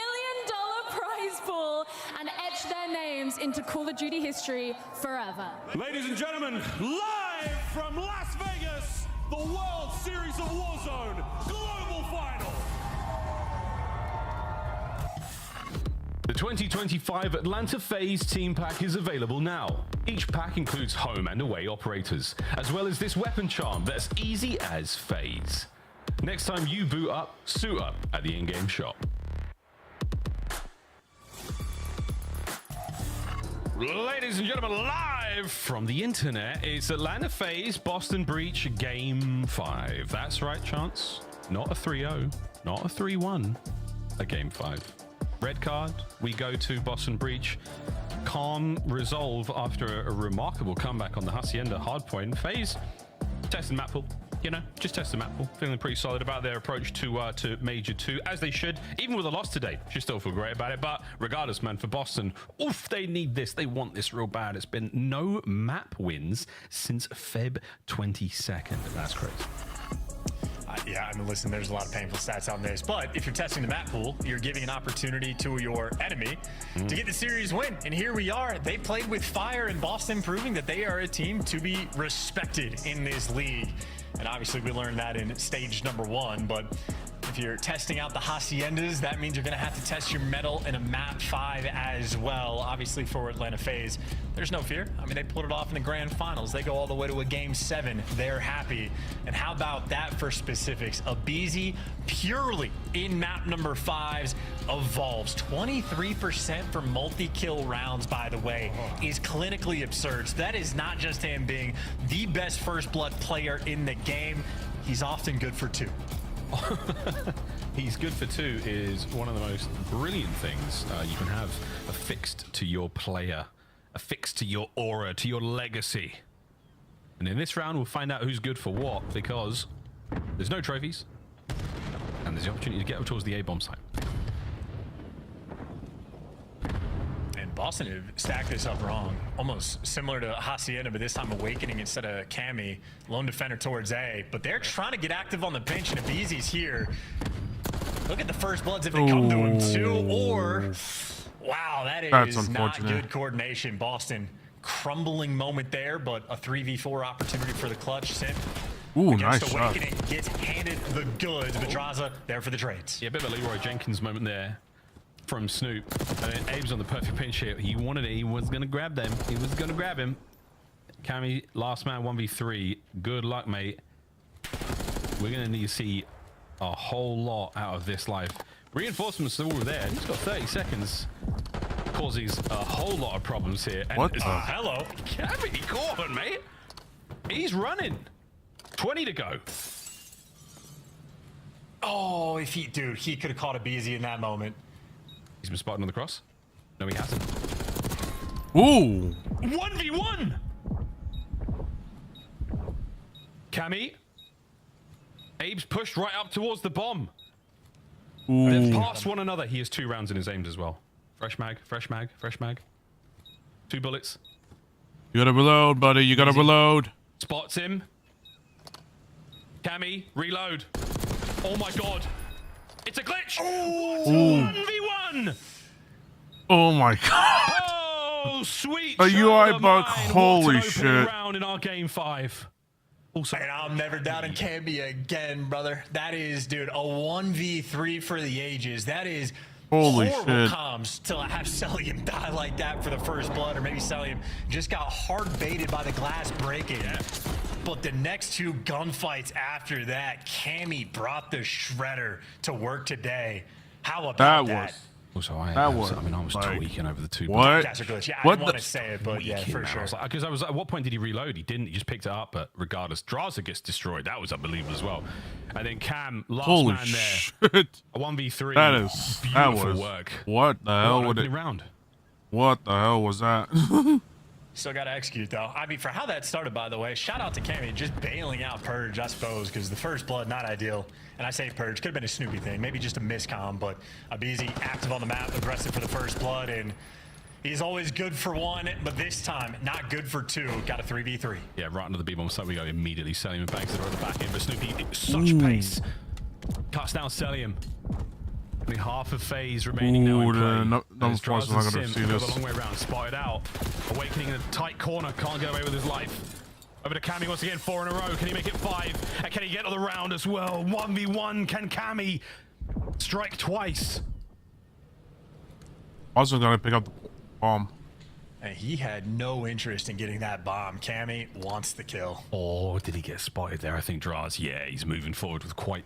prize pool and etch their names into Call of Duty history forever.
Ladies and gentlemen, live from Las Vegas, the World Series of Warzone Global Final.
The 2025 Atlanta FaZe team pack is available now. Each pack includes home and away operators, as well as this weapon charm that's easy as FaZe. Next time you boot up, suit up at the in-game shop. Ladies and gentlemen, live from the internet, it's Atlanta FaZe Boston Breach Game 5. That's right, Chance. Not a 3-0, not a 3-1, a Game 5. Red card, we go to Boston Breach. Calm resolve after a remarkable comeback on the Hacienda hardpoint. FaZe testing map pool. You know, just test the map pool. Feeling pretty solid about their approach to Major 2, as they should. Even with a loss today, should still feel great about it. But regardless, man, for Boston, oof, they need this. They want this real bad. It's been no map wins since Feb 22nd. That's crazy.
Yeah, I mean, listen, there's a lot of painful stats on this, but if you're testing the map pool, you're giving an opportunity to your enemy to get the series win. And here we are. They played with fire in Boston, proving that they are a team to be respected in this league. And obviously we learned that in stage number 1, but if you're testing out the Haciendas, that means you're going to have to test your metal in a map 5 as well. Obviously for Atlanta FaZe, there's no fear. I mean, they pulled it off in the grand finals. They go all the way to a game 7. They're happy. And how about that for specifics? aBeZy purely in map number 5's evolves. 23% for multi-kill rounds, by the way, is clinically absurd. So that is not just him being the best first blood player in the game. He's often good for 2.
He's good for 2 is one of the most brilliant things you can have affixed to your player, affixed to your aura, to your legacy. And in this round, we'll find out who's good for what, because there's no trophies, and there's the opportunity to get up towards the A-bomb site.
Boston have stacked this up wrong, almost similar to Hacienda, but this time Awakening instead of Cammy, lone defender towards A. But they're trying to get active on the bench, and aBeZy's here. Look at the first bloods if they come to him too, or wow, that's not good coordination. Boston crumbling moment there, but a 3v4 opportunity for the clutch. Sim against Awakening gets handed the goods. Madraza there for the trades.
Yeah, a bit of a Leroy Jenkins moment there from Snoop. And then Abe's on the perfect pinch here. He wanted it. He was going to grab them. He was going to grab him. Cammy, last man 1v3. Good luck, mate. We're going to need to see a whole lot out of this life. Reinforcements are all there. He's got 30 seconds. Causes a whole lot of problems here. And
what?
Hello. Cammy, go on, mate. He's running. 20 to go.
Oh, if he, dude, he could have caught aBeZy in that moment.
He's been spotted on the cross. No, he hasn't.
Ooh.
1v1. Cammy. Abe's pushed right up towards the bomb.
Ooh.
They're past one another. He has 2 rounds in his aims as well. Fresh mag, fresh mag, fresh mag. 2 bullets.
You gotta reload, buddy. You gotta reload.
Spots him. Cammy, reload. Oh my god. It's a glitch.
Ooh.
1v1.
Oh my god.
Oh, sweet.
A UI bug. Holy shit.
Round in our game 5. Also,
and I'm never doubting Camby again, brother. That is, dude, a 1v3 for the ages. That is
holy
horrible
shit.
comms to have Celium die like that for the first blood, or maybe Celium just got hard baited by the glass breaking. Yeah. But the next 2 gunfights after that, Cammy brought the shredder to work today. How about that?
Also, I was
like,
tweaking over the 2.
What?
That's a glitch. Yeah,
What
I didn't want to say it, but yeah, for sure.
Because I was at what point did he reload? He didn't. He just picked it up. But regardless, Draza gets destroyed. That was unbelievable as well. And then Cam, last
holy
man there.
Shit.
A 1v3.
That was
work.
What the hell would it?
Round.
What the hell was that?
Still got to execute, though. I mean, for how that started, by the way, shout out to Cammy just bailing out Purge, I suppose, because the first blood, not ideal. And I say Purge, could have been a Snoopy thing, maybe just a miscomm, but aBeZy active on the map, aggressive for the first blood, and He's always good for one, but this time, not good for two. Got a 3v3.
Yeah, right under the B-bomb, so we go immediately. Selim and banks it at the back end, but Snoopy, such pace. Cuts down Selim. Only half a phase remaining now in play.
No force is not going to see this.
A long way around, spotted out. Awakening in a tight corner, can't get away with his life. Over to Cammy once again, 4 in a row. Can he make it 5? And can he get to the round as well? 1v1, can Cammy strike twice?
Also going to pick up the bomb.
And he had no interest in getting that bomb. Cammy wants the kill.
Oh, did he get spotted there? I think Draz, yeah, he's moving forward with quite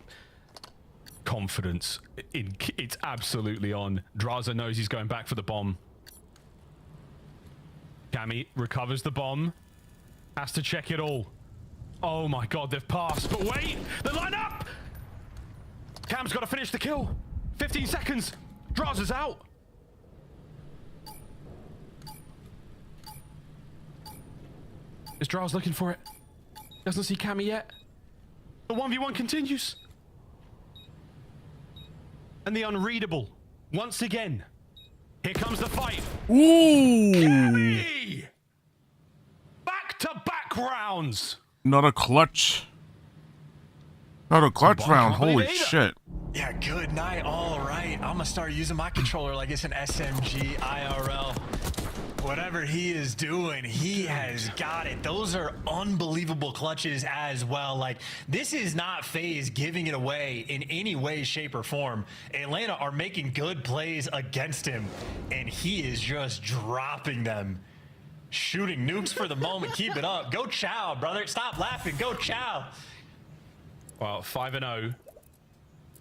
confidence. It's absolutely on. Draza knows he's going back for the bomb. Cammy recovers the bomb. Has to check it all. Oh my god, they've passed. But wait, they line up! Cam's got to finish the kill. 15 seconds. Draza's out. Is Draz looking for it? Doesn't see Cammy yet. The 1v1 continues. And the unreadable. Once again. Here comes the fight.
Ooh!
Cammy! Back-to-back rounds.
Not a clutch. Not a clutch round. Holy shit.
Yeah, good night. All right. I'm going to start using my controller like it's an SMG IRL. Whatever he is doing, he has got it. Those are unbelievable clutches as well. Like, this is not FaZe giving it away in any way, shape, or form. Atlanta are making good plays against him, and he is just dropping them. Shooting nukes for the moment. Keep it up. Go Chow, brother. Stop laughing. Go Chow.
Well, 5-0.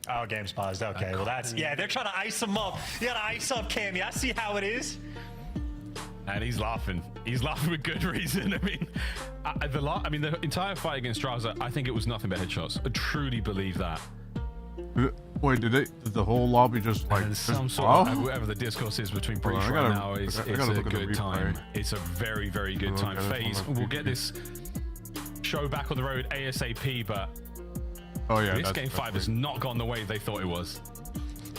Oh, game's paused. Okay, well, that's... Yeah, they're trying to ice him up. You gotta ice up Cammy. I see how it is.
And he's laughing. He's laughing with good reason. I mean, the entire fight against Draza, I think it was nothing but headshots. I truly believe that.
Wait, did the whole lobby just like
some sort of whatever the discourse is between Breach right now is it's a good time. It's a very, very good time. FaZe, we'll get this show back on the road ASAP, but this game 5 has not gone the way they thought it was.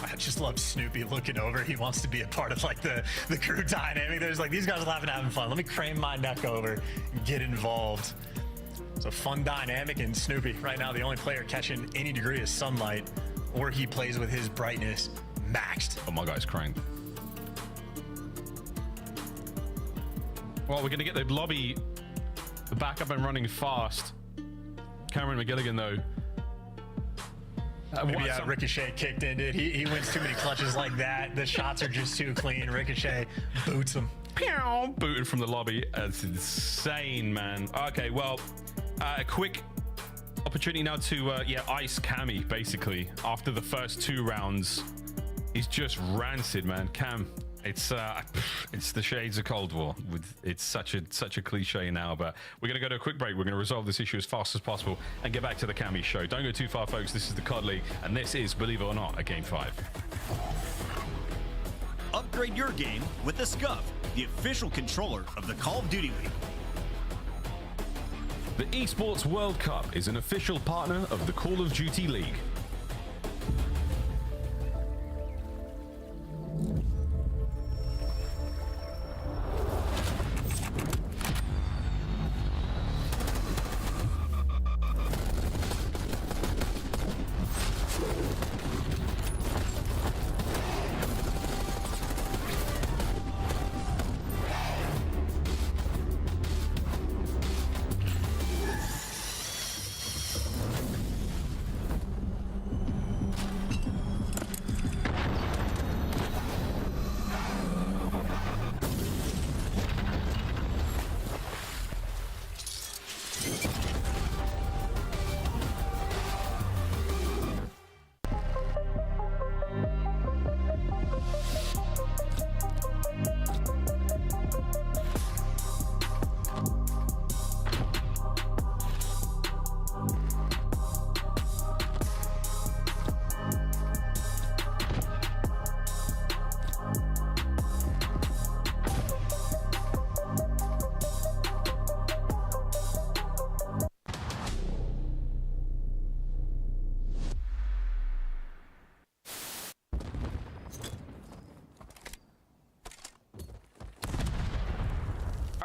I just love Snoopy looking over. He wants to be a part of like the crew dynamic. There's like, these guys are laughing, having fun. Let me crane my neck over and get involved. It's a fun dynamic, and Snoopy right now the only player catching any degree of sunlight, or he plays with his brightness maxed.
Oh, my guy's crying. Well, we're gonna get the lobby back up and running fast. Cameron McGilligan though.
Maybe Ricochet kicked in, dude. He wins too many clutches like that. The shots are just too clean. Ricochet boots him.
Pew! Booted from the lobby. That's insane, man. Okay, well, a quick opportunity now to ice Cammy, basically. After the first 2 rounds, he's just rancid, man. Cam, it's the shades of Cold War. It's such a cliche now, but we're gonna go to a quick break. We're gonna resolve this issue as fast as possible and get back to the Cammy show. Don't go too far, folks. This is the COD League, and this is, believe it or not, a Game 5.
Upgrade your game with the Scuff, the official controller of the Call of Duty League.
The Esports World Cup is an official partner of the Call of Duty League.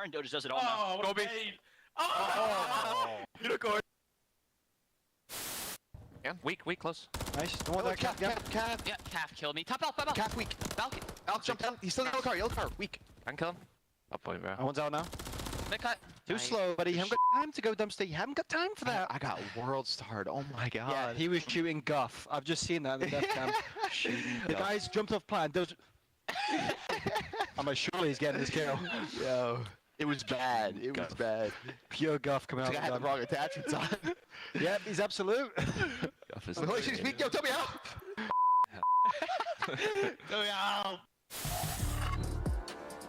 Darn Doge does it all now.
Go B.
Unicorn.
Weak, close.
Nice. Don't want that calf.
Yeah, calf killed me. Top out.
Calf weak.
Falcon.
Alex jump down. He's still in yellow car. Weak.
I can kill him. Up point, bro.
One's out now.
Mid cut.
Too slow, buddy. You haven't got time to go dumpster. You haven't got time for that. I got world starred. Oh my god. Yeah, he was shooting guff. I've just seen that in the death cam. The guy's jumped off plan. I'm like, surely he's getting this kill. Yo. It was bad. It was bad. Pure guff coming out. I had the wrong attachments on. Yep, he's absolute. Guff is holy shit, speak. Yo, tell me out. Tell me out.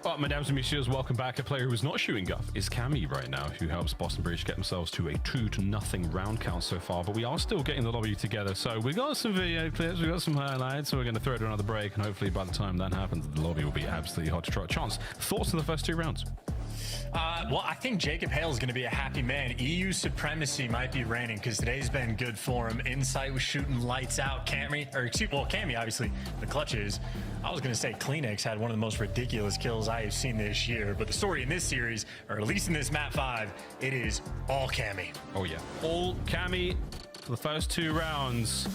Well, mesdames and messieurs, welcome back. A player who is not shooting guff is Cammy right now, who helps Boston Bridge get themselves to a 2-0 round count so far. But we are still getting the lobby together. So we got some video clips, we got some highlights, so we're going to throw it another break. And hopefully by the time that happens, the lobby will be absolutely hot to trot. Chance, thoughts on the first 2 rounds?
Well, I think Jacob Hale is going to be a happy man. EU supremacy might be reigning because today's been good for him. Insight was shooting lights out. Cammy, obviously, the clutch is. I was going to say Kleenex had one of the most ridiculous kills I have seen this year, but the story in this series, or at least in this map 5, it is all Cammy.
Oh yeah, all Cammy for the first 2 rounds.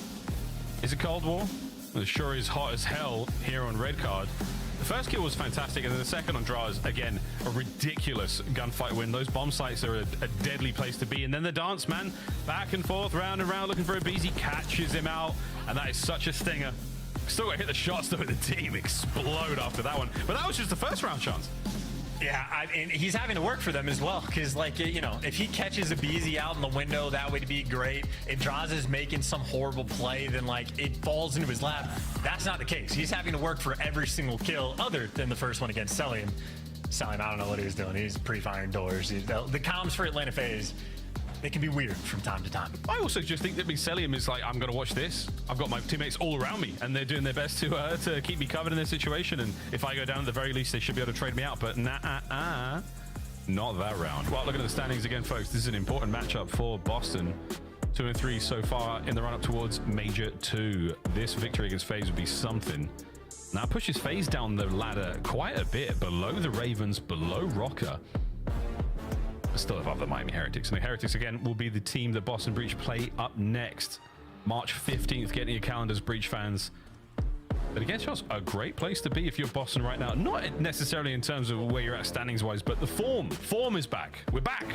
Is it Cold War? It sure is hot as hell here on Red Card. The first kill was fantastic, and then the second on Draz, again, a ridiculous gunfight win. Those bomb sites are a deadly place to be. And then the dance, man, back and forth, round and round, looking for a BZ, catches him out, and that is such a stinger. Still got to hit the shots, though, and the team explode after that one. But that was just the first round, Chance.
Yeah, and he's having to work for them as well, because, like, you know, if he catches a BZ out in the window, that would be great. If Draz is making some horrible play, then, like, it falls into his lap. That's not the case. He's having to work for every single kill, other than the first one against Celium. I don't know what he was doing. He's pre-firing doors. The comms for Atlanta FaZe, they can be weird from time to time.
I also just think that Celium is like, I'm going to watch this. I've got my teammates all around me, and they're doing their best to keep me covered in this situation. And if I go down, at the very least, they should be able to trade me out. But not that round. Well, looking at the standings again, folks, this is an important matchup for Boston. 2-3 so far in the run-up towards Major 2. This victory against FaZe would be something. Now pushes FaZe down the ladder quite a bit, below the Ravens, below Rocker. Still above the Miami Heretics. And the Heretics, again, will be the team that Boston Breach play up next. March 15th, getting your calendars, Breach fans. But again, Charles, a great place to be if you're Boston right now. Not necessarily in terms of where you're at standings-wise, but the form. Form is back. We're back.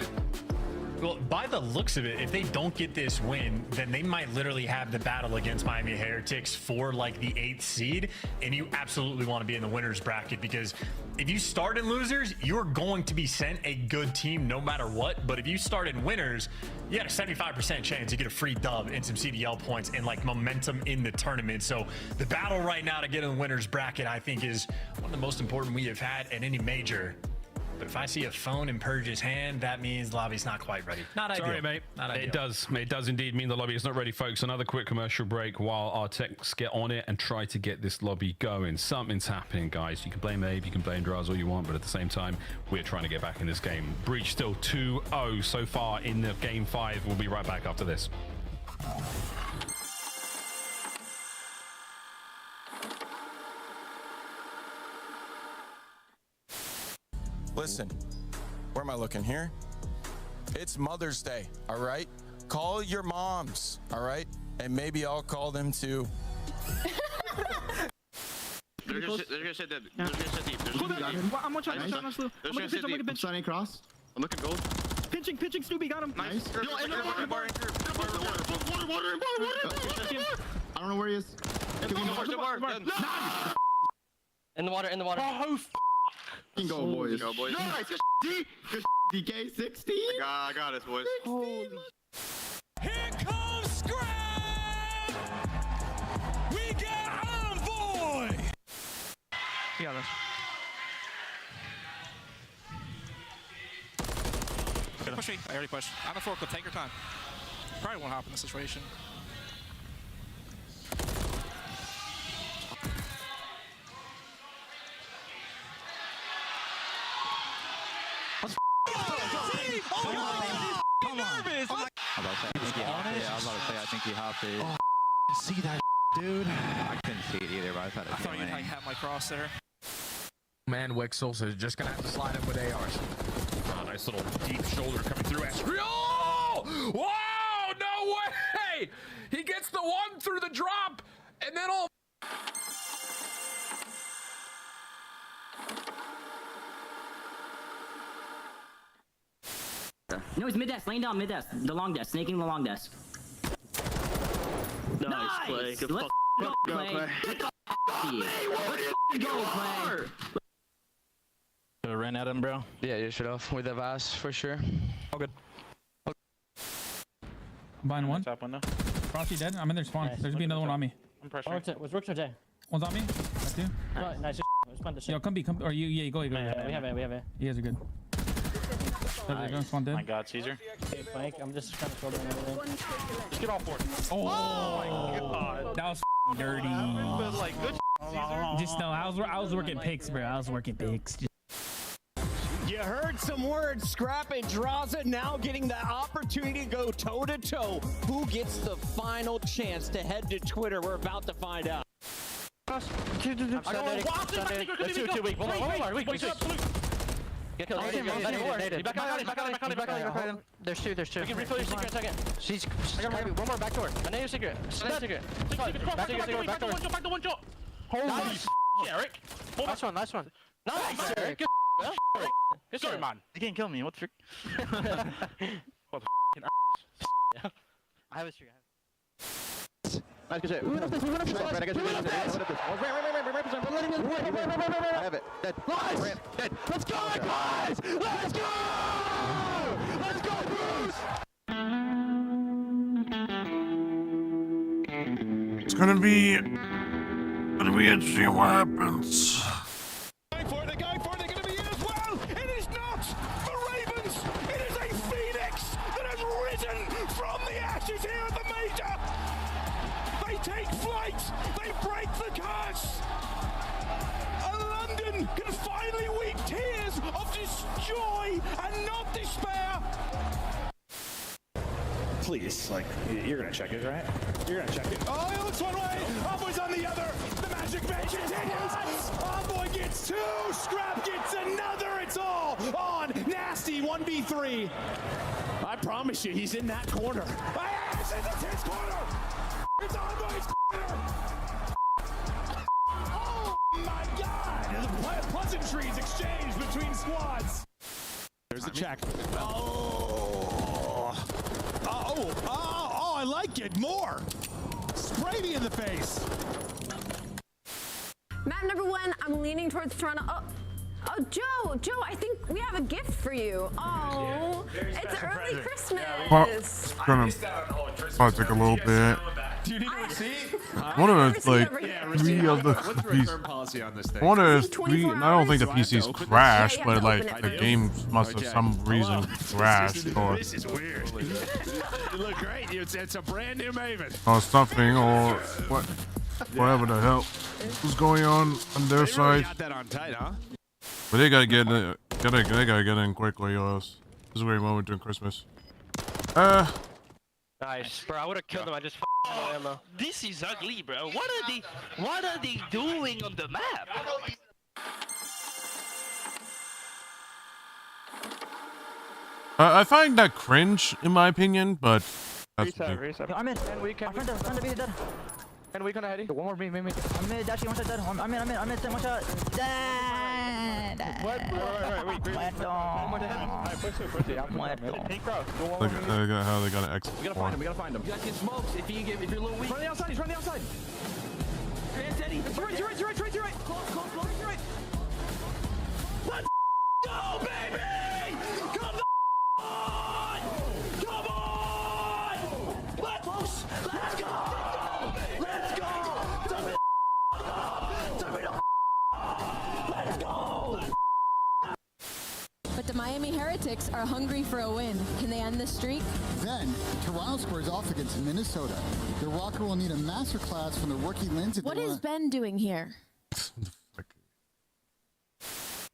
Well, by the looks of it, if they don't get this win, then they might literally have the battle against Miami Heretics for like the 8th seed, and you absolutely want to be in the winners bracket, because if you start in losers, you're going to be sent a good team no matter what. But if you start in winners, you got a 75% chance you get a free dub and some CDL points and like momentum in the tournament. So the battle right now to get in the winners bracket, I think, is one of the most important we have had at any major. But if I see a phone in Purge's hand, that means the lobby's not quite ready. Not ideal.
Sorry, mate.
Not ideal.
It does indeed mean the lobby is not ready, folks. Another quick commercial break while our techs get on it and try to get this lobby going. Something's happening, guys. You can blame Abe, you can blame Draz all you want, but at the same time, we're trying to get back in this game. Breach still 2-0 so far in the game 5. We'll be right back after this.
Listen, where am I looking here? It's Mother's Day, all right? Call your moms, all right? And maybe I'll call them too.
They're gonna sit deep. They're gonna sit deep.
I'm on shot. I'm looking pinch.
Signing cross. I'm looking gold.
Pinching, Snoopy, got him.
Nice.
Yo,
Water. I don't know where he is.
In the water.
Oh, go, boys. Go, boys.
Nice.
Good DK 16. I got it, boys.
Holy.
Here comes Scrap! We got Envoy!
You got this.
Push me. I already pushed. I'm a forklift. Take your time. Probably won't hop in this situation.
Come on.
Nervous.
I was about to say, I think you have to.
Oh, see that, dude.
I couldn't see it either, but I thought
I thought you'd have my cross there.
Man, Wixel, so just gonna have to slide up with ARs.
Oh, nice little deep shoulder coming through. Oh! Wow! No way! He gets the one through the drop, and then all.
No, he's mid desk, laying down mid desk. The long desk, snaking the long desk.
Nice play. Good
Let's go, Clay. Let's go, Clay.
I ran at him, bro.
Yeah, you should have with the Vaz for sure.
All good.
Behind one.
Top window.
Frosty dead. I'm in their spawn.
Nice.
There's be another one on me.
I'm pressuring. Was Rooks or Jay?
One's on me. That's two.
Nice. Respond to shit.
Yo, come B. Come. Or you. Yeah, you go. You go.
Yeah, we have it.
You guys are good.
Nice.
Spawn dead.
My God, Caesar. Flank. I'm just trying to shoulder and everything.
Just get off board.
Oh my God. That was dirty.
But like good.
Just no. I was working picks, bro. I was working picks.
You heard some words. Scrap and Draza now getting the opportunity to go toe-to-toe. Who gets the final chance to head to Twitter? We're about to find out.
Let's do 2 weak. One more. Weak. Get killed. Back out. There's two. You can refill your secret in a second. She's one more back door. I know your secret. Back door. Holy Eric. Last one. Nice, Eric. Good story, man.
You can't kill me. What's your...
What the I have a streak.
Nice, good shit. Right, I have it. Dead.
Nice.
Dead.
Let's go, guys! Let's go! Let's go, Bruce!
It's gonna be interesting what happens.
They're going to be in as well. It is not the Ravens. It is a Phoenix that has risen from the ashes here at the Major. They take flight. They break the curse. And London can finally weep tears of joy and not despair.
Please, like, you're gonna check it, right? You're gonna check it.
Oh, he looks one way. Envoy's on the other. The Magic Man continues. Envoy gets two. Scrap gets another. It's all on Nasty 1v3. I promise you, he's in that corner. Yes, it's his corner. It's Envoy's corner. Oh my God! The pleasantries exchanged between squads. There's the check. Oh, I like it more. Spray me in the face.
Map number 1, I'm leaning towards Toronto. Oh, Joe, I think we have a gift for you. Oh, it's early Christmas.
Well, it's gonna probably take a little bit.
Do you need a receipt?
One of the like 3 of the
What's the return policy on this thing?
one of 3. I don't think the PC's crashed, but like the game must have some reason crashed or
This is weird. You look great. It's a brand new Maven.
or something or whatever the hell was going on their
They really
side.
got that on tight, huh?
But they gotta get in, they gotta get in quickly, or else this is a great moment during Christmas.
Nice, bro. I would have killed him. I just no ammo.
This is ugly, bro. What are they doing on the map?
I find that cringe, in my opinion, but that's me.
I'm in. And we can. Front of me dead. And we gonna head. One more me. I'm in. Dashing one shot dead. I'm in. One shot. Dead. Wait. Take cross.
Look at how they gotta exit.
We gotta find him.
You guys get smokes if you're a little weak.
He's running the outside. You're right. Close, you're right. Let's go, baby! Come on! Let's go!
But the Miami Heretics are hungry for a win. Can they end the streak?
Then, Toronto squares off against Minnesota. The Rocker will need a masterclass from the rookie Lindsay.
What is Ben doing here?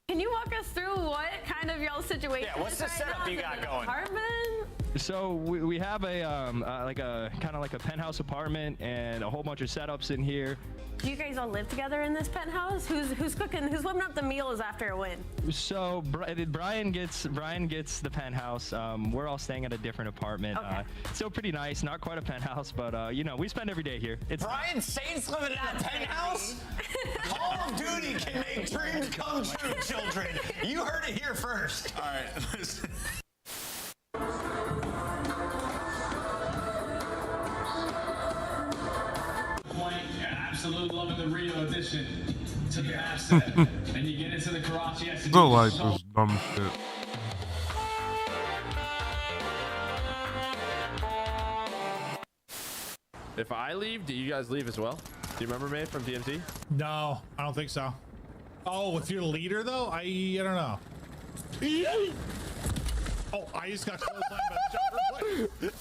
Can you walk us through what kind of y'all's situation
Yeah, what's
is
the
right
setup
now?
you got going?
Apartment?
So we have a like a kind of like a penthouse apartment and a whole bunch of setups in here.
Do you guys all live together in this penthouse? Who's cooking? Who's whipping up the meals after a win?
So Brian gets the penthouse. We're all staying at a different apartment.
Okay.
Still pretty nice, not quite a penthouse, but you know, we spend every day here. It's
Brian Saints living in a penthouse? Call of Duty can make dreams come true, children. You heard it here first.
All right.
Absolute love of the Rio edition to the asset. And you get into the garage, yes.
I don't like this dumb shit.
If I leave, do you guys leave as well? Do you remember me from DMZ?
No, I don't think so. Oh, if you're the leader though, I don't know. Oh, I just got clotheslined by the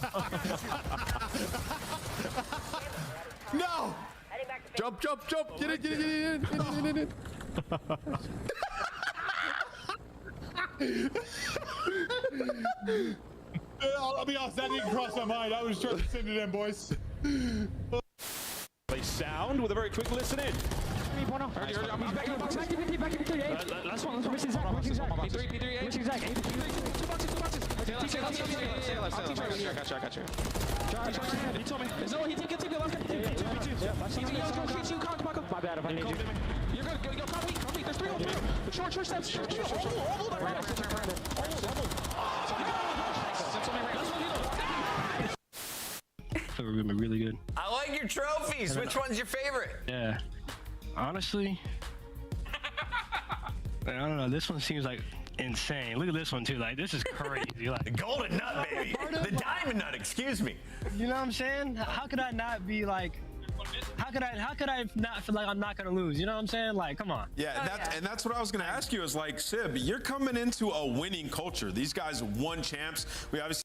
jumper. No!
Jump, jump, jump! Get in.
I'll be honest, that didn't cross my mind. I was trying to send it in, boys.
They sound with a very quick listen in.
Last one. Missing Zach. P3. Missing Zach. Two boxes. Gotcha. He told me. No, he didn't get to the last guy. My bad, if I need you. You're good. Yo, come weak. There's three. Short steps.
We're gonna be really good.
I like your trophies. Which one's your favorite?
Yeah. Honestly, I don't know. This one seems like insane. Look at this one too. Like this is crazy. Like
the golden nut, baby. The diamond nut. Excuse me.
You know what I'm saying? How could I not be like? How could I not feel like I'm not gonna lose? You know what I'm saying? Like, come on.
Yeah, and that's what I was gonna ask you. Is like, Sib, you're coming into a winning culture. These guys won champs. We obviously.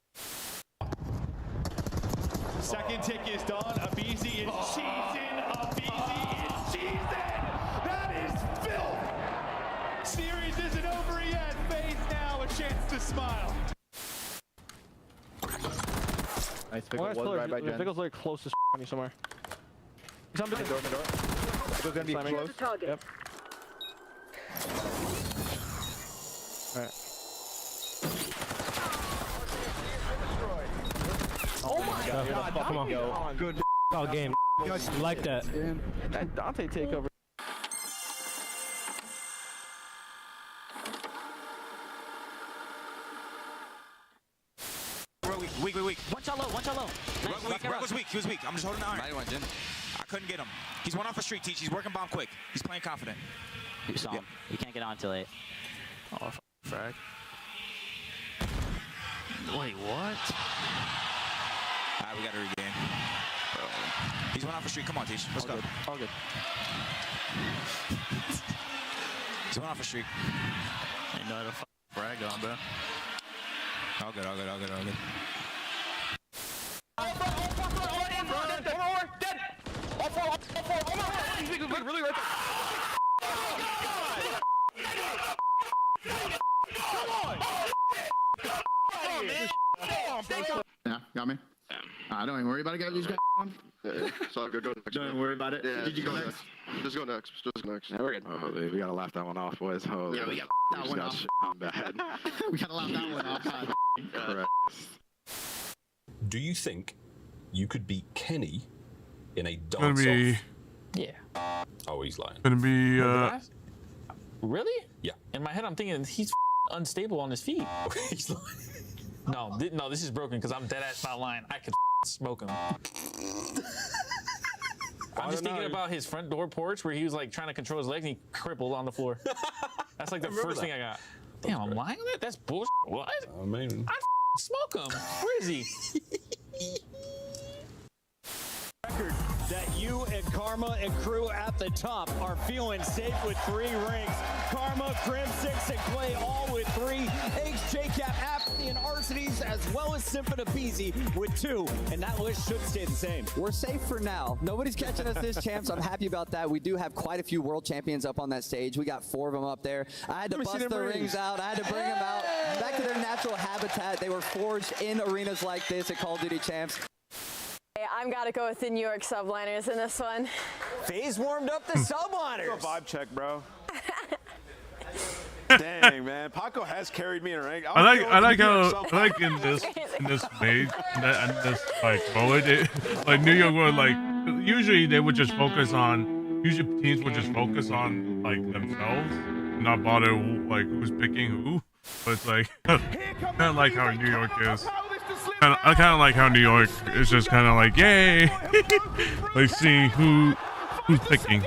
Second tick is done. Abizi is cheesing. That is filth. Series isn't over yet. FaZe now a chance to smile.
Nice pick up. Was right by Jen. Pickle's like close to on you somewhere. He's on the door. Pickle's gonna be close. Yep. Alright.
Oh my god. Come on. Good game. Like that.
That Dante takeover.
Weak. One shot low. Rug was weak. He was weak. I'm just holding the iron. I couldn't get him. He's one off a streak, Teach. He's working bomb quick. He's playing confident.
You saw him. You can't get on till 8.
Oh, frag.
Wait, what?
Alright, we gotta regain. He's one off a streak. Come on, Teach. Let's go.
All good.
He's one off a streak.
Ain't no other frag on, bro.
All good.
Really right there.
Yeah, got me. Don't even worry about it, guys. You just got on.
So go next.
Don't worry about it.
Yeah,
Did you go next?
Just go next.
Yeah, we're good.
Oh, we gotta laugh that one off, boys. Oh,
yeah, we got that one off.
Bad.
We gotta laugh that one off.
Correct.
Do you think you could beat Kenny in a
Gonna
dance
be.
off?
Yeah.
Oh, he's lying.
Gonna be.
Really?
Yeah.
In my head, I'm thinking he's unstable on his feet.
He's lying.
No, this is broken because I'm dead ass not lying. I could smoke him. I'm just thinking about his front door porch where he was like trying to control his legs and he crippled on the floor. That's like the first thing I got. Damn, I'm lying on that? That's bullshit. What?
I mean,
I smoke him. Where is he?
Record
that you and Karma and crew at the top are feeling safe with 3 rings. Karma, Crim, 6, and Clay all with 3. H, J-Cap, Apathy, and Arsenes, as well as Simpa Beezy with 2. And that list should stay the same.
We're safe for now. Nobody's catching us this champ, so I'm happy about that. We do have quite a few world champions up on that stage. We got 4 of them up there. I had to bust the rings out. I had to bring them out back to their natural habitat. They were forged in arenas like this at Call of Duty Champs.
Hey, I've got to go with the New York subliners in this one.
FaZe warmed up the subliners.
Vibe check, bro. Dang, man, Paco has carried me in a rank.
I like how in this stage in this like mode, like New York would like usually they would just focus on teams would just focus on like themselves, and not bother like who's picking who. But it's like kind of like how New York is. I kind of like how New York is just kind of like yay, like seeing who's picking.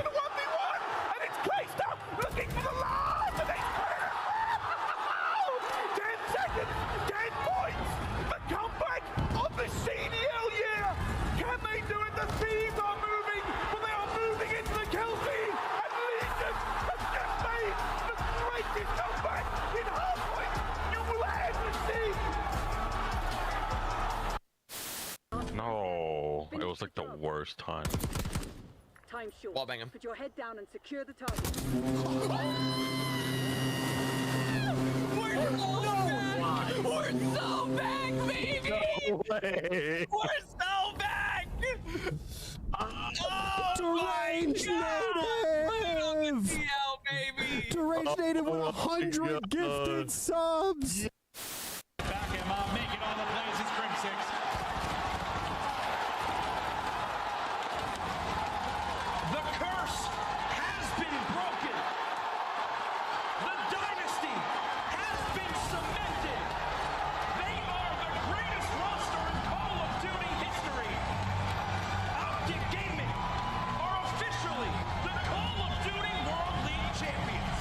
No, it was like the worst time.
Time short.
Wall bang him.
Put your head down and secure the target.
We're so back, baby!
No way!
We're so back!
Deranged Native! Deranged Native with 100 gifted subs!
Back him up, make it on the plays, it's Crim 6.
The curse has been broken. The dynasty has been cemented. They are the greatest roster in Call of Duty history. Optic Gaming are officially the Call of Duty World League champions.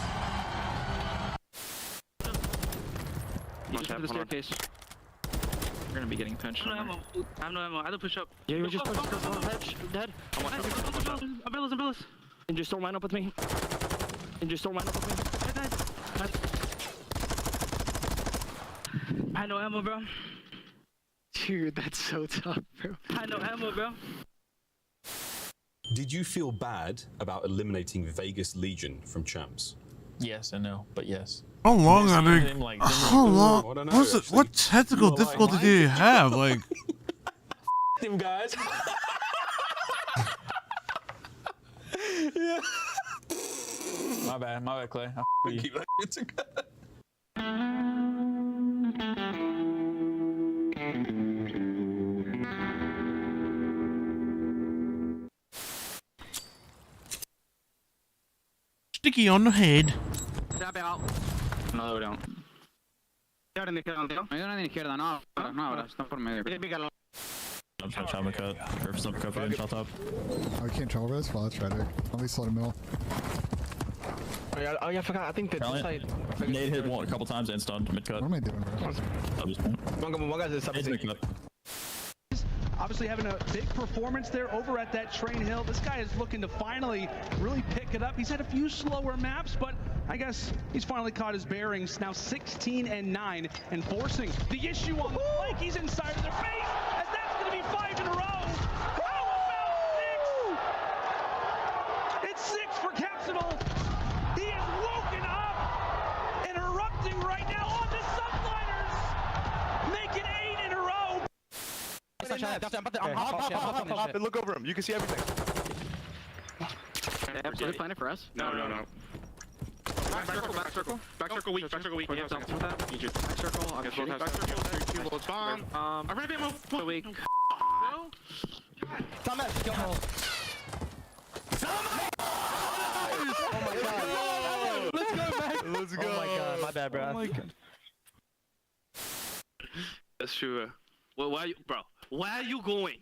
You just to the staircase. We're gonna be getting pinched. I have no ammo. I have to push up. Yeah, you just push. Dead. Umbrellas. And just don't line up with me. I have no ammo, bro. Dude, that's so tough, bro. I have no ammo, bro.
Did you feel bad about eliminating Vegas Legion from champs?
Yes and no, but yes.
How long
Just
are they?
him, like,
How long?
I don't know,
What's it? What technical difficulty do you have? Like,
them guys.
Yeah.
My bad, Clay.
Keep that shit together.
sticky on the head.
Tap out. No, down. Yo no en izquierda, no ahora, están por medio. Pícalo.
I'm trying to cut. Or some cut for shot top.
Oh, we can't trouble this? Well, that's tragic. At least let him mill.
Oh yeah, I forgot. I think that side.
Nade hit one a couple times and stunned mid cut.
What am I doing, bro?
Obviously having a big performance there over at that train hill. This guy is looking to finally really pick it up. He's had a few slower maps, but I guess he's finally caught his bearings. Now 16-9 and forcing the issue on the flank. He's inside of their face, as that's going to be 5 in a row. How about 6? It's 6 for Capsidal. He is woken up and erupting right now on the subliners, making 8 in a row.
Hop and look over him. You can see everything.
Absolutely planning for us.
No. Back circle, weak. Yeah, back circle, I'm shooting. Back circle, 3, 2, loads bomb. I'm ready to move.
Weak.
Thomas, go home.
Let's go, man. Let's go.
Oh my god, my bad, bro.
Oh my god.
That's true. Well, why are you, bro? Where are you going?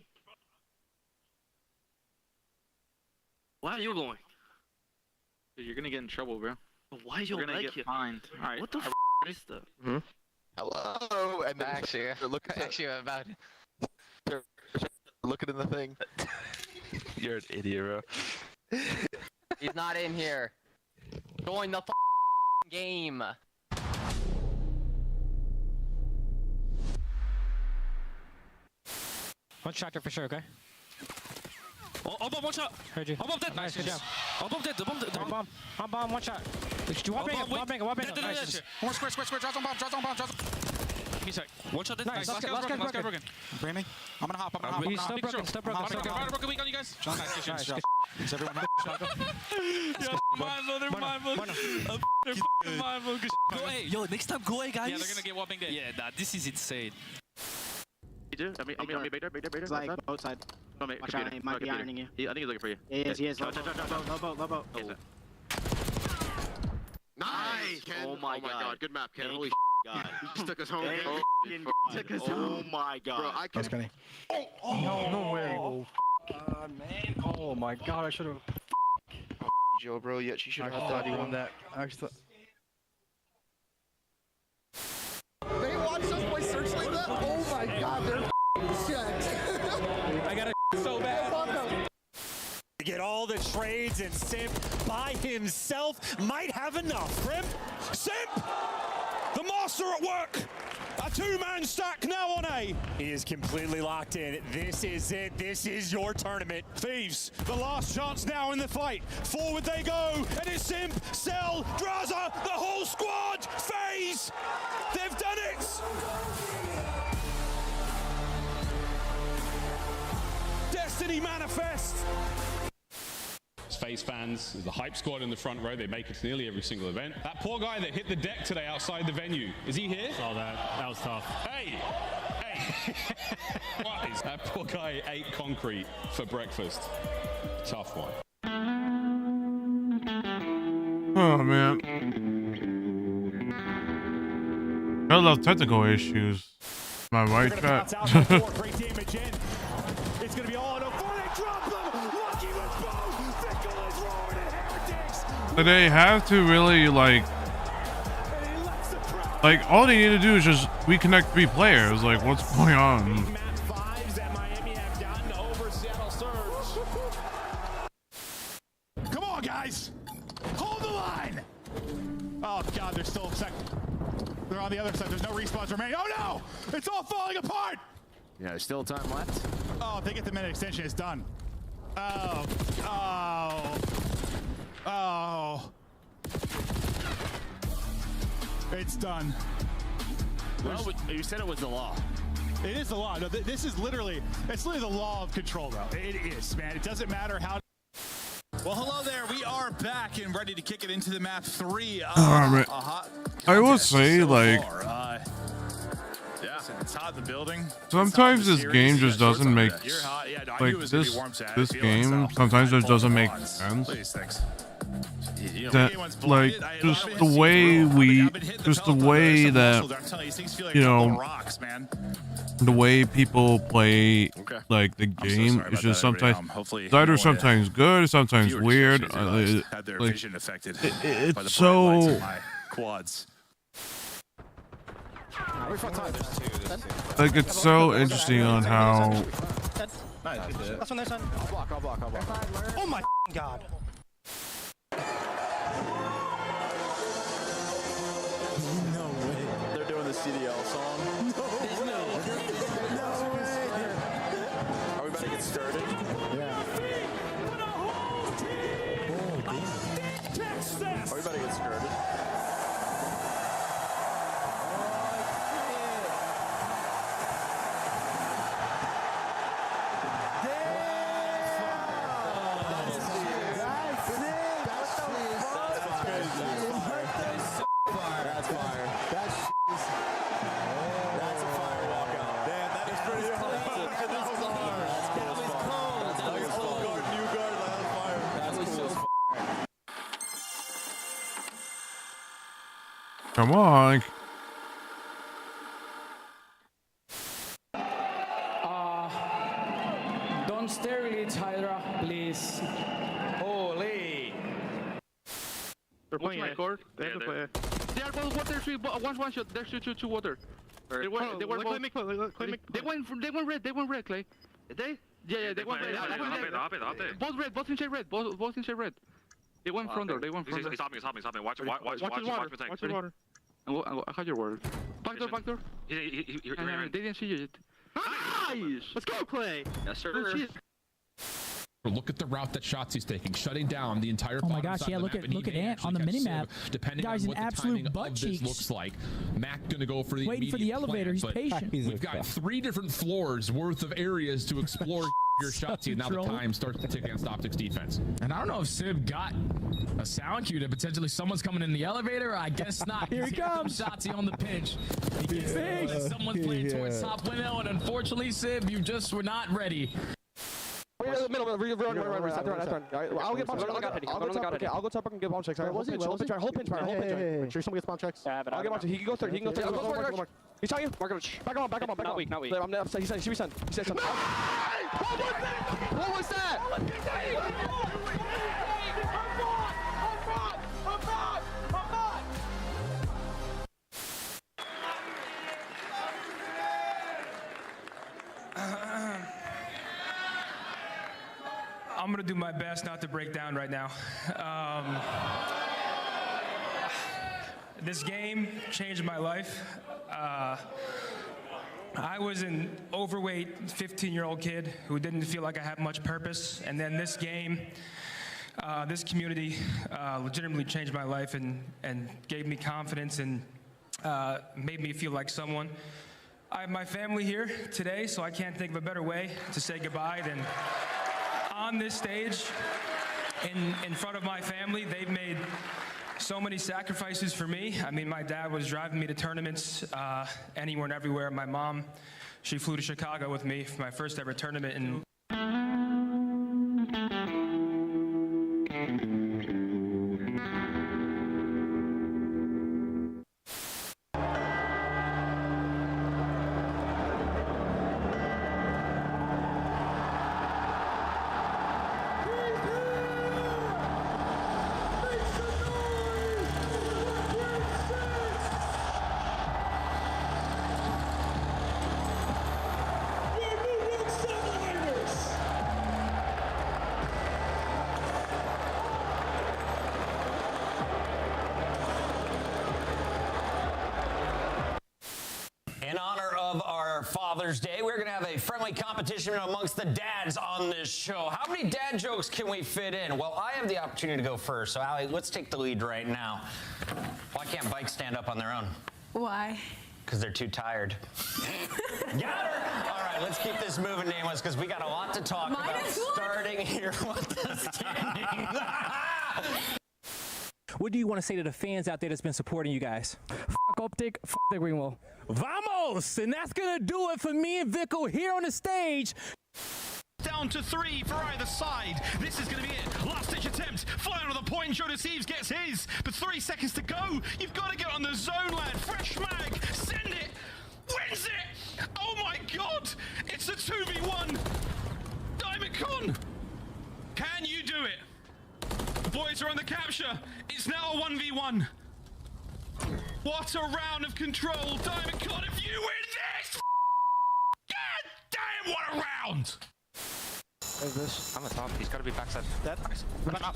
Why are you going?
Dude, you're gonna get in trouble, bro.
Why are you
gonna
like
get
it?
fined? All right.
What the f is that?
Hello, and then actually, look at
about
look at in the thing. You're an idiot, bro.
He's not in here. Join the game.
One tractor for sure, okay?
Oh, bomb, one shot.
Heard you.
Oh, bomb dead.
Nice, good job.
Oh, bomb dead. Bomb dead.
Bomb, one shot. You want bang, one bang. Nice.
One square. Drop on bomb. Give me a sec. One shot dead.
Nice. Last guy broken.
Bring me. I'm gonna hop.
He's still broken.
Broken weak on you guys.
Nice.
Is everyone
They're mindful.
Go A. Yo, next time go A, guys.
Yeah, they're gonna get one bang dead.
Yeah, nah, this is insane.
I mean, baiter.
It's like both side. Watch out, he might be ironing you.
I think he's looking for you.
He is. Low boat.
Nice! Oh my god. Good map, Ken. Holy god. He just took us home. Oh my god. Bro, I can...
No way. Man. Oh my god, I should have.
Joe, bro, yet she should have
thought he won that. I actually thought.
They watch us play search like that? Oh my god, they're shit.
I got it so bad. To get all the trades, and Simp by himself might have enough. Grim?
Simp! The master at work! A two-man stack now on A.
He is completely locked in. This is it. This is your tournament.
Thieves, the last chance now in the fight. Forward they go, and it's Simp, Cell, Draza, the whole squad! FaZe! They've done it! Destiny manifest!
FaZe fans, the hype squad in the front row, they make it to nearly every single event. That poor guy that hit the deck today outside the venue, is he here?
Saw that. That was tough.
Hey! What is that poor guy ate concrete for breakfast? Tough one.
Oh man. I love technical issues. My white chat.
Great damage in. It's gonna be all in a four. They drop them. Lucky with both. Fickle is roaring and heretics.
They have to really like all they need to do is just reconnect 3 players. Like, what's going on?
Come on, guys. Hold the line. Oh god, they're still second. They're on the other side. There's no respawns remaining. Oh no! It's all falling apart.
Yeah, there's still time left.
Oh, if they get the minute extension, it's done. Oh. It's done.
Well, you said it was the law.
It is the law. No, this is literally, it's literally the law of control, though. It is, man. It doesn't matter how.
Well, hello there. We are back and ready to kick it into the map 3.
I will say, like,
it's hot in the building.
sometimes this game just doesn't make like this game sometimes just doesn't make sense. That, like, just the way that, you know, the way people play like the game is just sometimes it's either sometimes good, sometimes weird. It's so like it's so interesting on how.
That's on their side.
I'll block.
Oh my god.
No way.
They're doing the CDL song.
No way.
Are we about to get started?
Yeah.
Are we about to get started?
Come on.
Don't stare at each Hydra, please. Holy.
They're playing record. They have to play. They are both water. One shot. There's two water. They went red. They went red, Clay. Did they? Yeah, they went red. Both red, both inside red, both inside red. They went front door, they went front door.
He's hopping. Watch
his water. I have your word. Back door.
They
They didn't see you yet. Nice! Let's go, Clay!
Yes, sir.
Look at the route that Shotzi's taking, shutting down the entire.
Oh my gosh! Yeah, look at Ant on the mini map.
Depending
Guy's
on
an
what the
absolute
timing
butt
of
cheeks.
this looks like, Mac gonna go for the
waiting for the elevator.
Plan,
He's patient.
We've got 3 different floors worth of areas to explore. Your Shotzi, and now the time starts to tick against Optics defense.
And I don't know if Sib got a sound cue that potentially someone's coming in the elevator. I guess not.
Here he comes.
Shotzi on the pinch. He gets someone's playing towards top window, and unfortunately, Sib, you just were not ready.
Middle, run. I'll get bomb checks. I'll go top and get bomb checks. Hold pinch. Make sure someone gets bomb checks. I'll get bomb checks. He can go third. He's telling you. Back on.
Not weak.
I'm upset. He said, should be sent. He said something. What was that?
I'm gonna do my best not to break down right now. This game changed my life. I was an overweight 15-year-old kid who didn't feel like I had much purpose, and then this game, this community legitimately changed my life and gave me confidence and made me feel like someone. I have my family here today, so I can't think of a better way to say goodbye than on this stage in front of my family. They've made so many sacrifices for me. I mean, my dad was driving me to tournaments anywhere and everywhere. My mom, she flew to Chicago with me for my first ever tournament. And
in honor of our Father's Day, we're going to have a friendly competition amongst the dads on this show. How many dad jokes can we fit in? Well, I have the opportunity to go first, so Allie, let's take the lead right now. Why can't bikes stand up on their own?
Why?
Because they're too tired. Got her! All right, let's keep this moving, Nameless, because we got a lot to talk about starting here with the standing.
What do you want to say to the fans out there that's been supporting you guys? Fuck Optic, fuck the green wall. Vamos! And that's gonna do it for me and Vico here on the stage.
Down to 3 for either side. This is going to be it. Last ditch attempt. Flying on the point. Joe Deceives gets his. But 3 seconds to go. You've got to get on the zone, lad. Fresh mag. Send it. Wins it. Oh my God. It's a 2v1. Diamond Con. Can you do it? The boys are on the capture. It's now a 1v1. What a round of control. Diamond Con, if you win this. God damn, what a round.
This.
I'm on top. He's got to be backside.
Dead.
Nice.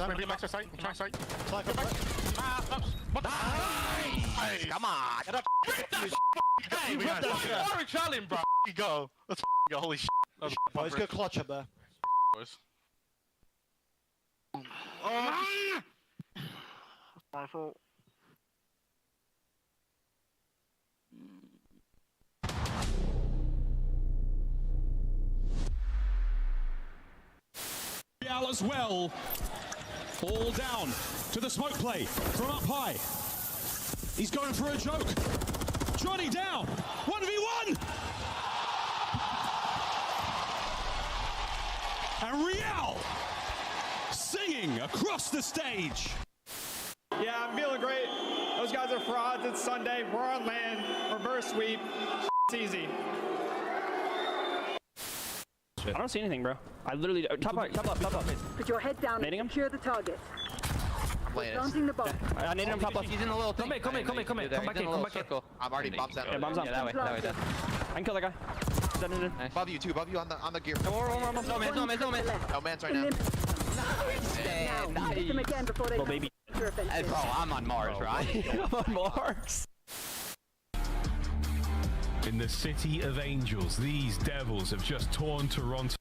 Maybe backside side. Try side.
What?
Nice. Come on.
Get up. Hey, we got that. What are we trailing, bro? You go. Let's go. Holy shit.
Boys, good clutch up there.
Boys.
My fault.
As well. All down to the smoke play from up high. He's going for a joke. Johnny down. 1v1. And Real singing across the stage.
Yeah, I'm feeling great. Those guys are frauds. It's Sunday. We're on land. Reverse sweep. It's easy.
I don't see anything, bro. I literally top right, top up.
Put your head down and secure the target. Planting the bomb.
I need him top left.
He's in the little thing.
Come back in. Come back in.
I've already bombed that.
Yeah, bombs on.
Yeah, that way.
I can kill that guy.
Above you, too. Above you on the gear.
No man's right now. Hit them again before they
baby.
Hey,
bro, I'm on Mars, right?
I'm on Mars.
In the city of angels, these devils have just torn Toronto.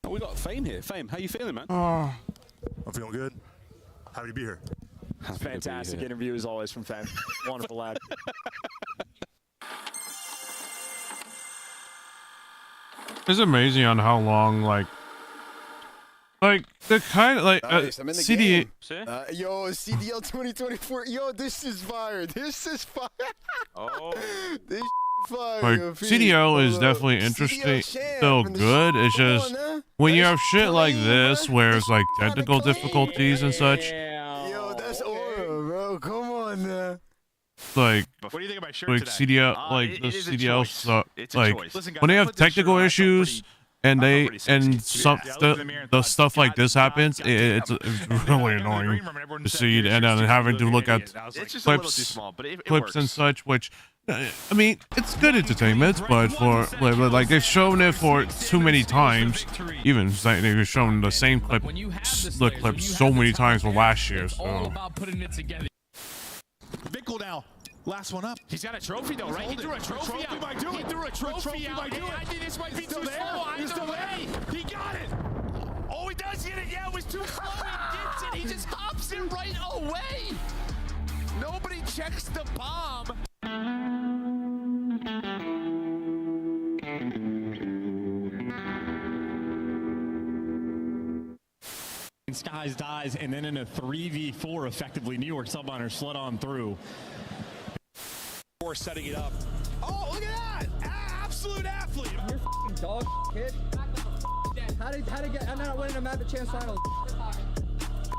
Oh, we got Fame here. Fame, how you feeling, man?
Oh.
I'm feeling good. Happy to be here.
Fantastic interview as always from Fame. Wonderful lad.
It's amazing on how long, like the kind of like
nice, I'm in the
CDA.
Yo, CDL 2024. Yo, this is fire. This is fire.
Oh,
this fire.
Like CDO is definitely interesting, still good. It's just when you have shit like this, where it's like technical difficulties and such.
Yo, that's aura, bro. Come on, man.
Like,
what do you think of my shirt
like
today?
CDL, like the CDL stuff,
It's a
like
choice. Listen, guys,
when they
I
have
put this shirt
technical
on, I feel
issues and the stuff like this happens, it's really annoying to see and then having to look at clips and such, which I mean, it's good entertainment, but for like they've shown it for too many times. Even like they've shown the same clip, the clip so many times from last year. So.
Vickle now. Last one up.
He's got a trophy though, right? He threw a trophy out. He threw a trophy out. I think this might be too slow. Either way, he got it. Oh, he does get it. Yeah, it was too slow. He gets it. He just hops it right away. Nobody checks the bomb.
Skies dies, and then in a 3v4, effectively, New York Subliner slid on through.
Or setting it up. Oh, look at that! Absolute athlete.
You're f***ing dog, kid. How did get? I'm not winning a map at Chance Finals.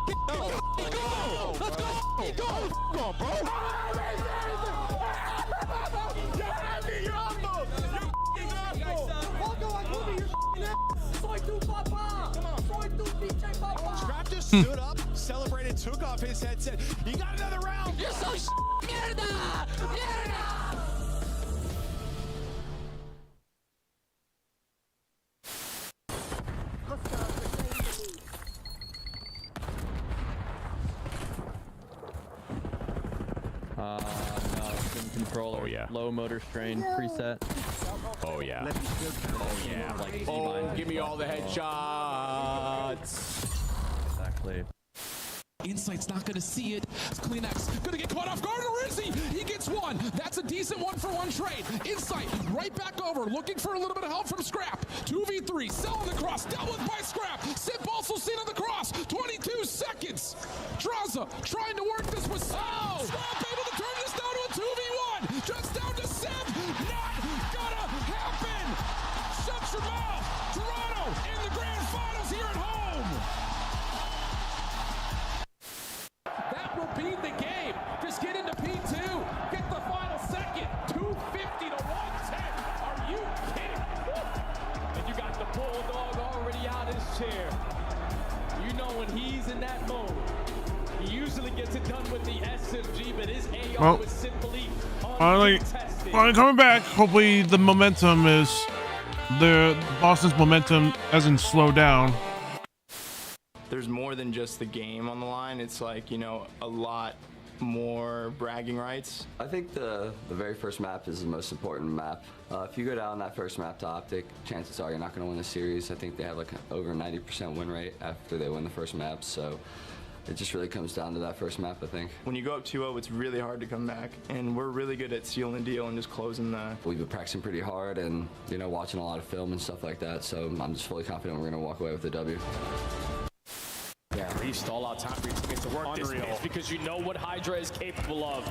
Let's go! Let's go! Come on, bro! You're heavy, you're humble! You're f***ing humble!
Walko on movie, you're f***ing ass! Soy tu papa! Come on! Soy tu pinche papa!
Scrap just stood up, celebrated, took off his headset. He got another round!
You're so mierda! Mierda!
No, spin controller.
Oh, yeah.
Low motor strain preset.
Oh, yeah.
Oh, yeah. Like
Oh, give me all the headshots.
Exactly.
Insight's not going to see it. Kleenex going to get caught off guard, or is he? He gets one. That's a decent one-for-one trade. Insight right back over, looking for a little bit of help from Scrap. 2v3, selling the cross, dealt with by Scrap. Sip also seen on the cross. 22 seconds. Draza trying to work this with Scrap able to turn this down to a 2v1. Just down to Sip. Not gonna happen. Shut your mouth. Toronto in the grand finals here at home. That will be the game. Just get into P2. Get the final second. 250 to 110. Are you kidding?
And you got the Bulldog already out his chair. You know when he's in that mode, he usually gets it done with the SMG, but his AR was simply uncontested.
Finally coming back. Hopefully the momentum is Boston's momentum hasn't slowed down.
There's more than just the game on the line. It's like, you know, a lot more bragging rights.
I think the very first map is the most important map. If you go down that first map to Optic, chances are you're not going to win the series. I think they have like over 90% win rate after they win the first map, so it just really comes down to that first map, I think.
When you go up 2-0, it's really hard to come back, and we're really good at sealing the deal and just closing the...
We've been practicing pretty hard and, you know, watching a lot of film and stuff like that, so I'm just fully confident we're going to walk away with the W.
Yeah, Reese, all out time for your teammates to work this pitch because you know what Hydra is capable of.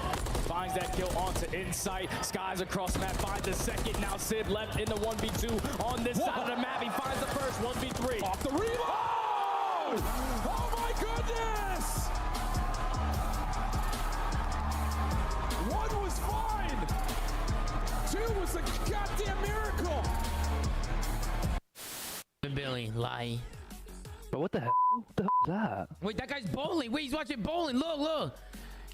Finds that kill onto Insight. Skies across the map, finds the second. Now Sid left in the 1v2 on this side of the map. He finds the first 1v3.
Off the reload! Oh my goodness! One was fine. Two was a goddamn miracle.
Billy, lie.
But what the hell? What the hell is that?
Wait, that guy's bowling. Wait, he's watching bowling. Look, look.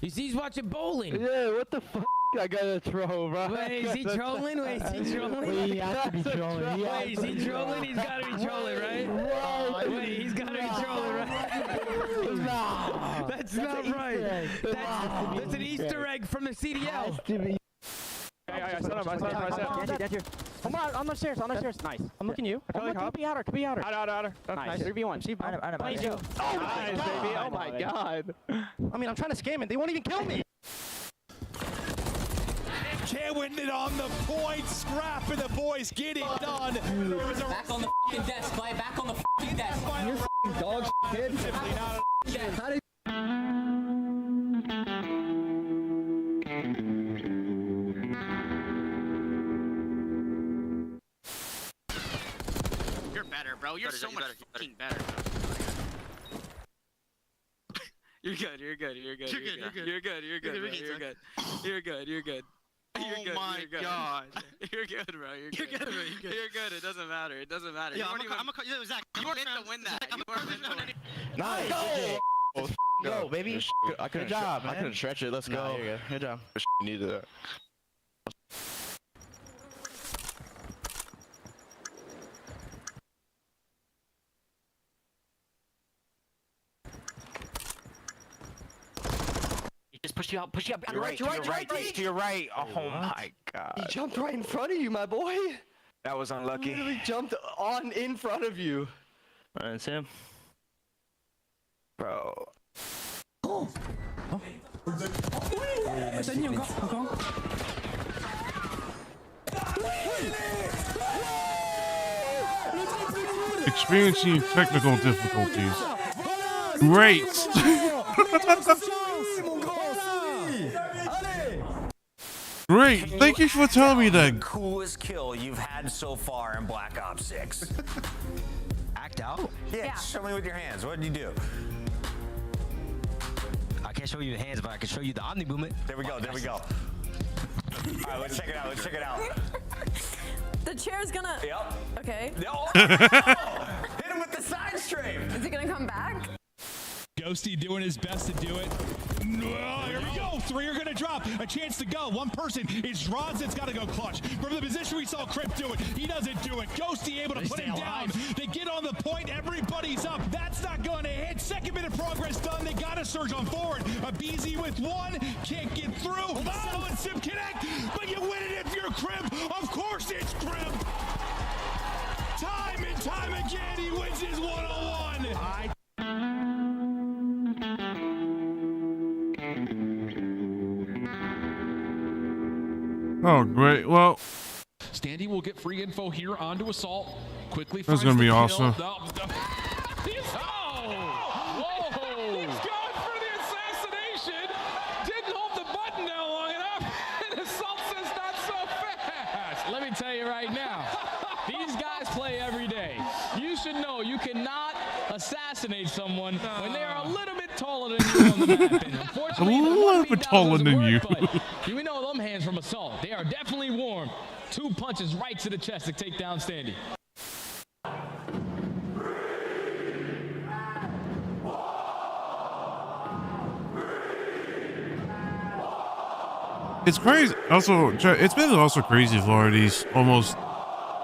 You see, he's watching bowling.
Yeah, what the fuck?
I gotta troll, bro.
Wait, is he trolling? Wait, is he trolling?
Wait, he has to be trolling.
Wait, is he trolling? He's gotta be trolling, right? Wait, he's gotta be trolling, right? That's not right. That's an Easter egg from the CDL.
I set up. I'm on the stairs. Nice. I'm looking you. Could be outer. Outer. Nice. 3v1. See, nice, baby. Oh my god. I mean, I'm trying to scam it. They won't even kill me.
Can't win it on the point. Scrap and the boys get it done.
Back on the f***ing desk, play. Back on the f***ing desk.
You're f***ing dog shit, kid. How did
You're better, bro. You're so much fucking better.
You're good.
You're good, bro. You're good. It doesn't matter. It
Yeah,
you Zach, you weren't meant to win that.
Nice. Go, baby. Good job, man. I couldn't stretch it. Let's go. Good job.
You needed that.
Just push you out. To your right. Oh my god.
He jumped right in front of you, my boy.
That was unlucky.
He literally jumped in front of you.
That's him. Bro.
Experiencing technical difficulties. Great. Great. Thank you for telling me that.
Coolest kill you've had so far in Black Ops 6. Act out? Yeah, show me with your hands. What did you do?
I can't show you the hands, but I can show you the Omni movement.
There we go. All right, let's check it out.
The chair's gonna.
Yep.
Okay.
No. Hit him with the side stream.
Is he gonna come back?
Ghosty doing his best to do it. Oh, here we go. 3 are going to drop. A chance to go. One person is Rods that's got to go clutch. From the position we saw Crip do it, he doesn't do it. Ghosty able to put him down. They get on the point. Everybody's up. That's not going to hit. Second bit of progress done. They got to surge on forward. A BZ with 1. Can't get through. Oh, and Sim connect. But you win it if you're Crip. Of course it's Crip. Time and time again, he wins his one-on-one.
Oh, great. Well,
Standy will get free info here onto Assault. Quickly
that's going to be awesome.
He's going for the assassination. Didn't hold the button down long enough. And Assault says not so fast.
Let me tell you right now, these guys play every day. You should know you cannot assassinate someone when they are a little bit taller than you on the map. And unfortunately,
a little bit taller than you.
You know them hands from Assault. They are definitely warm. 2 punches right to the chest to take down Standy.
It's crazy. Also, it's been also crazy for these almost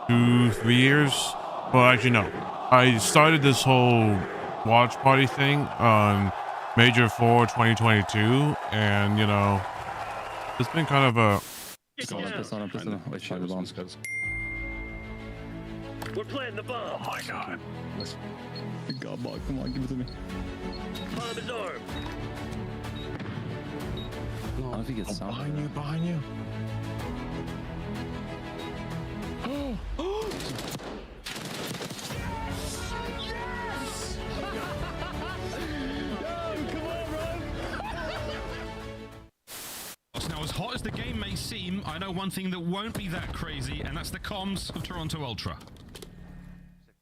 2-3 years. Well, actually, no. I started this whole watch party thing on Major 4 2022, and you know, it's been kind of a.
We're planting the bomb.
Oh my god.
God, ball, come on, give it to me. Bomb is armed.
No, I don't think it's
behind you.
Now, as hot as the game may seem, I know one thing that won't be that crazy, and that's the comms of Toronto Ultra.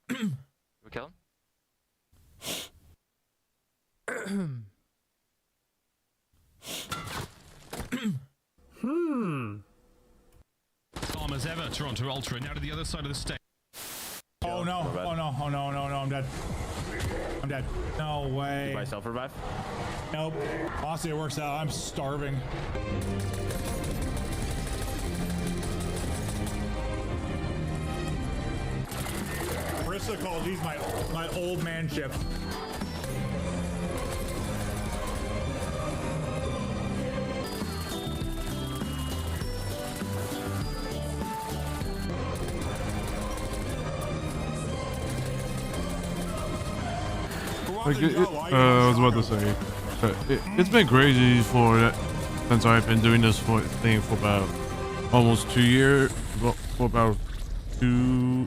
We kill
Calm as ever, Toronto Ultra. Now to the other side of the stage. Oh no, I'm dead. I'm dead. No way.
By self-revive?
Nope. Honestly, it works out. I'm starving. Marissa calls these my old man ship.
I was about to say, it's been crazy since I've been doing this thing for about almost 2 years, for about two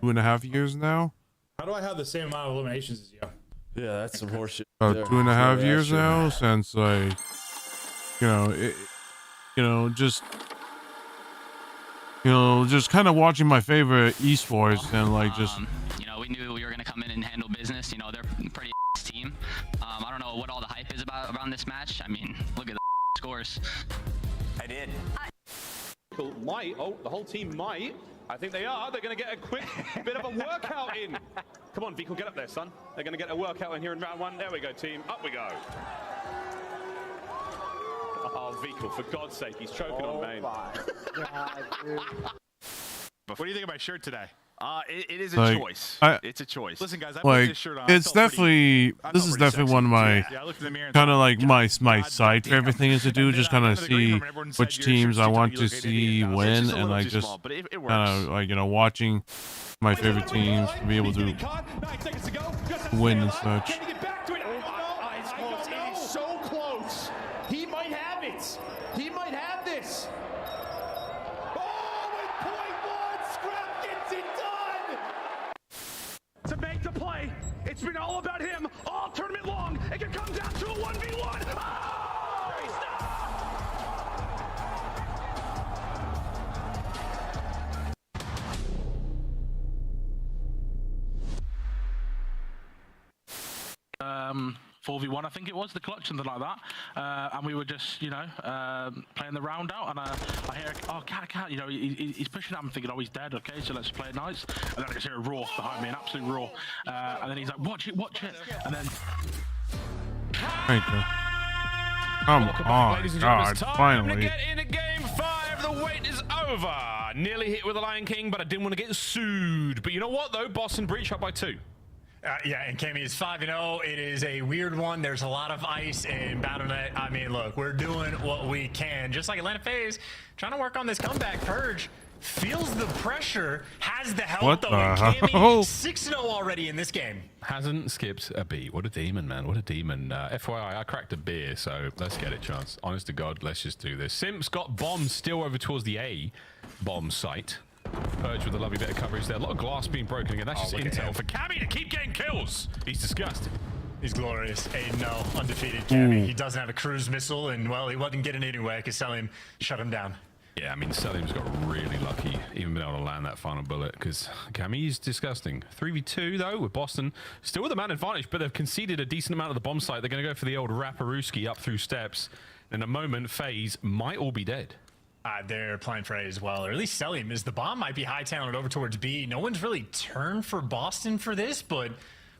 and a half years now.
How do I have the same amount of eliminations as you?
Yeah, that's some horseshit.
About 2.5 years now since like, just kind of watching my favorite esports and like just.
We knew we were going to come in and handle business. They're a pretty team. I don't know what all the hype is around this match. I mean, look at the scores.
I did.
Might. Oh, the whole team might. I think they are. They're going to get a quick bit of a workout in. Come on, Vico, get up there, son. They're going to get a workout in here in round one. There we go, team. Up we go. Oh, Vico, for God's sake, he's choking on main.
What do you think of my shirt today? It is a
Like,
choice. It's a choice. Listen, guys, I put
Like,
this shirt on.
it's definitely, this is definitely one of my, kind of like my side favorite things to do, just kind of see which teams I want to see win, and like just kind of like, watching my favorite teams be able to win and such.
It is so close. He might have it. He might have this. To make the play. It's been all about him all tournament long. It can come down to a 1v1. Oh, he's
not. 4v1, I think it was, the clutch, something like that. And we were just, playing the round out, and I hear, oh, cat, he's pushing at him, thinking, oh, he's dead, okay, so let's play it nice. And then I just hear a roar behind me, an absolute roar. And then he's like, watch it, and then...
Thank you. Come on, God, finally.
Get into game 5, the wait is over. Nearly hit with the Lion King, but I didn't want to get sued. But you know what, though? Boston Breach up by 2.
Yeah, and Cammy is 5-0. It is a weird one. There's a lot of ice in Battle.net. I mean, look, we're doing what we can. Just like Atlanta FaZe, trying to work on this comeback. Purge feels the pressure, has the help, though. And Cammy, 6-0 already in this game.
Hasn't skipped a beat. What a demon, man. What a demon. FYI, I cracked a beer, so let's get it, Chance. Honest to God, let's just do this. Simp's got bombs still over towards the A bomb site. Purge with a lovely bit of coverage there. A lot of glass being broken again. That's just intel for Cammy to keep getting kills. He's disgusting.
He's glorious. 8-0, undefeated Cammy. He doesn't have a cruise missile, and, well, he wasn't getting anywhere because Selim shut him down.
Yeah, I mean, Selim's got really lucky, even been able to land that final bullet, because Cammy's disgusting. 3v2, though, with Boston. Still with a man advantage, but they've conceded a decent amount of the bomb site. They're going to go for the old Raparuski up through steps. In a moment, FaZe might all be dead.
They're playing for A as well, or at least Selim, as the bomb might be high-talented over towards B. No one's really turned for Boston for this, but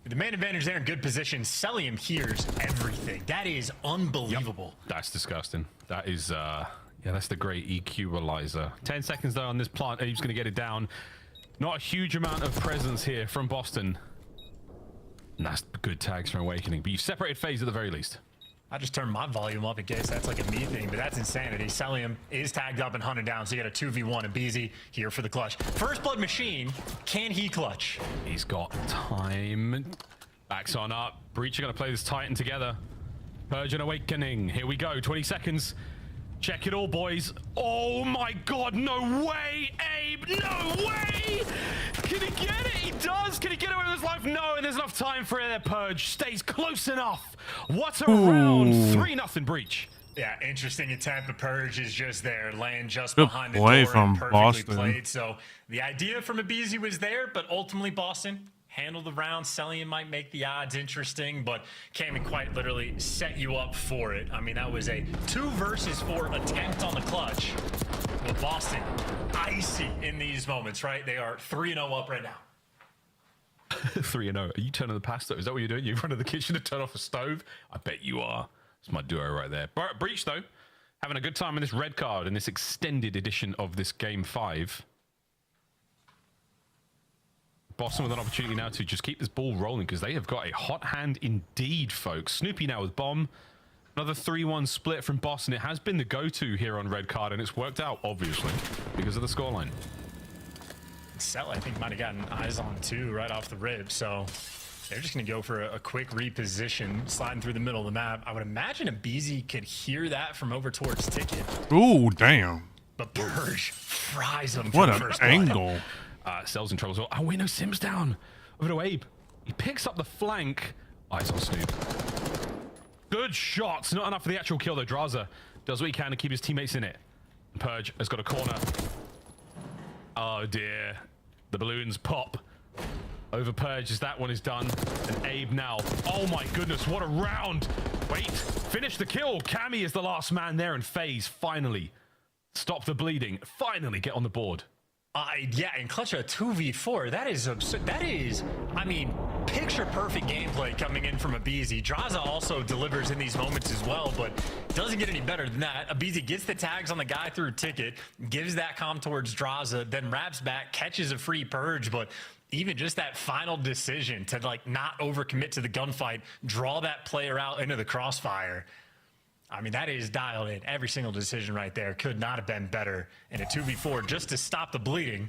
with the man advantage there in good position, Selim hears everything. That is unbelievable.
Yep. That's disgusting. That is, yeah, that's the great equalizer. 10 seconds, though, on this plant, and he's going to get it down. Not a huge amount of presence here from Boston. And that's good tags from Awakening, but you've separated FaZe at the very least.
I just turned my volume up in case that's like a me thing, but that's insanity. Selim is tagged up and hunted down, so you got a 2v1 and BZ here for the clutch. First Blood Machine, can he clutch?
He's got time. Backs on up. Breach are going to play this Titan together. Purge and Awakening. Here we go. 20 seconds. Check it all, boys. Oh my God, no way, Abe, no way! Can he get it? He does. Can he get away with his life? No, and there's enough time for it there. Purge stays close enough. What a round. 3-0 Breach.
Yeah, interesting attempt, but Purge is just there, laying just
Good
behind the
play
door
from
and perfectly
Boston.
played. So the idea from Abizi was there, but ultimately Boston handled the round. Selim might make the odds interesting, but Cammy quite literally set you up for it. I mean, that was a 2 versus 4 attempt on the clutch. Well, Boston, icy in these moments, right? They are 3-0 up right now.
3-0. Are you turning the pasta? Is that what you're doing? You run to the kitchen to turn off a stove? I bet you are. It's my duo right there. Breach, though, having a good time in this red card in this extended edition of this Game 5. Boston with an opportunity now to just keep this ball rolling because they have got a hot hand indeed, folks. Snoopy now with bomb. Another 3-1 split from Boston. It has been the go-to here on red card, and it's worked out, obviously, because of the scoreline.
Cell, I think, might have gotten eyes on two right off the rib, so they're just going to go for a quick reposition, sliding through the middle of the map. I would imagine a BZ could hear that from over towards Ticket.
Ooh, damn.
But Purge fries him.
What an angle.
Cell's in trouble as well. Oh, wait, no, Sim's down. Over to Abe. He picks up the flank. Eyes on Snoop. Good shots. Not enough for the actual kill, though. Draza does what he can to keep his teammates in it. Purge has got a corner. Oh, dear. The balloons pop. Over Purge as that one is done. And Abe now. Oh, my goodness. What a round. Wait. Finish the kill. Cammy is the last man there, and FaZe finally stop the bleeding. Finally get on the board.
Yeah, and clutch a 2v4. That is absurd. That is, I mean, picture perfect gameplay coming in from Abizi. Draza also delivers in these moments as well, but doesn't get any better than that. Abizi gets the tags on the guy through Ticket, gives that comm towards Draza, then wraps back, catches a free Purge, but even just that final decision to like not overcommit to the gunfight, draw that player out into the crossfire. I mean, that is dialed in. Every single decision right there could not have been better in a 2v4 just to stop the bleeding.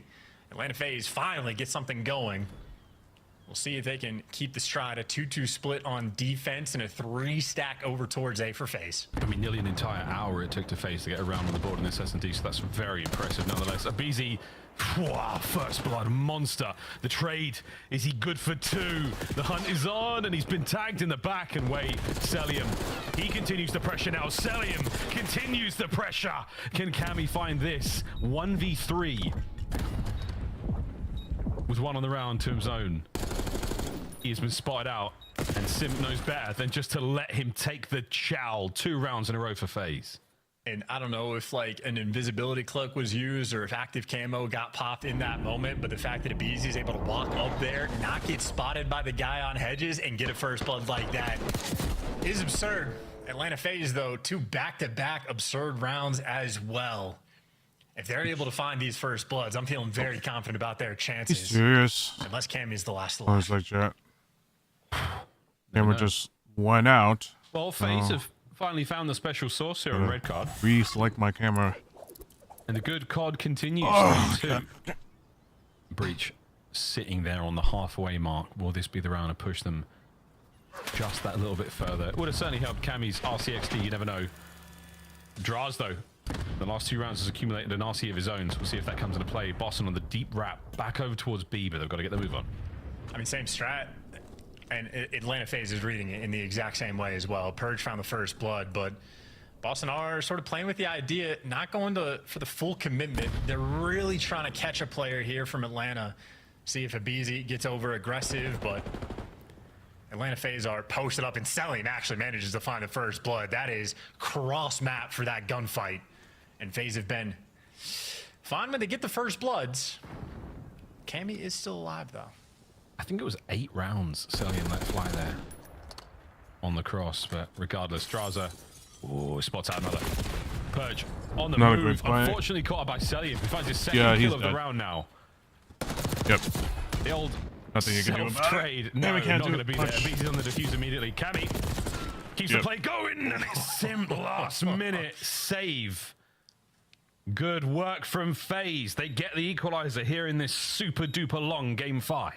Atlanta FaZe finally get something going. We'll see if they can keep the stride. A 2-2 split on defense and a 3-stack over towards A for FaZe.
I mean, nearly an entire hour it took to FaZe to get around on the board in this S&D, so that's very impressive nonetheless. Abizi, wow, first blood monster. The trade, is he good for 2? The hunt is on, and he's been tagged in the back. And wait, Celium, he continues the pressure now. Celium continues the pressure. Can Cammy find this? 1v3 with one on the round to his own. He has been spotted out, and Sim knows better than just to let him take the chow 2 rounds in a row for FaZe.
And I don't know if like an invisibility cloak was used or if active camo got popped in that moment, but the fact that Abizi is able to walk up there, not get spotted by the guy on hedges, and get a first blood like that is absurd. Atlanta FaZe, though, 2 back-to-back absurd rounds as well. If they're able to find these first bloods, I'm feeling very confident about their chances.
Serious?
Unless Cammy's the last
I was like that. Camera just went out.
Well, FaZe have finally found the special source here on red card.
Reselect my camera.
And the good COD continues. Breach sitting there on the halfway mark. Will this be the round to push them just that little bit further? It would have certainly helped Cammy's RCXD, you never know. Draz, though, the last 2 rounds has accumulated an RC of his own, so we'll see if that comes into play. Boston on the deep wrap, back over towards B, but they've got to get the move on.
I mean, same strat. And Atlanta FaZe is reading it in the exact same way as well. Purge found the first blood, but Boston are sort of playing with the idea, not going for the full commitment. They're really trying to catch a player here from Atlanta, see if Abizi gets over aggressive, but Atlanta FaZe are posted up, and Selling actually manages to find the first blood. That is cross map for that gunfight. And FaZe have been fine when they get the first bloods. Cammy is still alive, though.
I think it was 8 rounds Celium let fly there on the cross, but regardless, Draza spots out another. Purge on the move. Unfortunately caught up by Celium. He finds his second kill of the round now.
Yep.
The old
nothing you can do about
trade.
it.
No,
we can't
not going to be there. He's on the defuse immediately. Cammy keeps the play going. Sim last minute save. Good work from FaZe. They get the equalizer here in this super duper long game 5.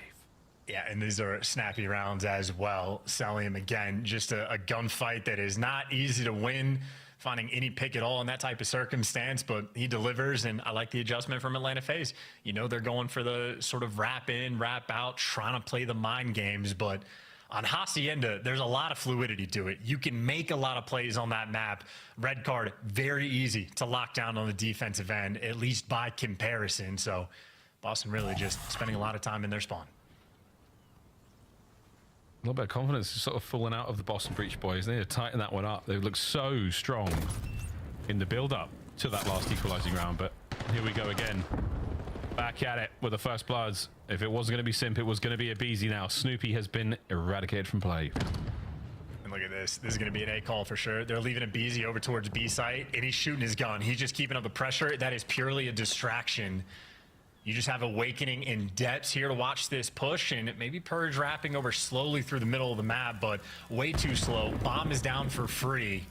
Yeah, and these are snappy rounds as well. Celium, again, just a gunfight that is not easy to win, finding any pick at all in that type of circumstance, but he delivers, and I like the adjustment from Atlanta FaZe. You know they're going for the sort of wrap in, wrap out, trying to play the mind games, but on Hacienda, there's a lot of fluidity to it. You can make a lot of plays on that map. Red card, very easy to lock down on the defensive end, at least by comparison, so Boston really just spending a lot of time in their spawn.
A little bit of confidence is sort of falling out of the Boston Breach boys. They need to tighten that one up. They look so strong in the build-up to that last equalizing round, but here we go again. Back at it with the first bloods. If it wasn't going to be Simp, it was going to be a Beezy now. Snoopy has been eradicated from play.
And look at this. This is going to be an A call for sure. They're leaving a Beezy over towards B site, and he's shooting his gun. He's just keeping up the pressure. That is purely a distraction. You just have Awakening in depths here to watch this push, and maybe Purge wrapping over slowly through the middle of the map, but way too slow. Bomb is down for free.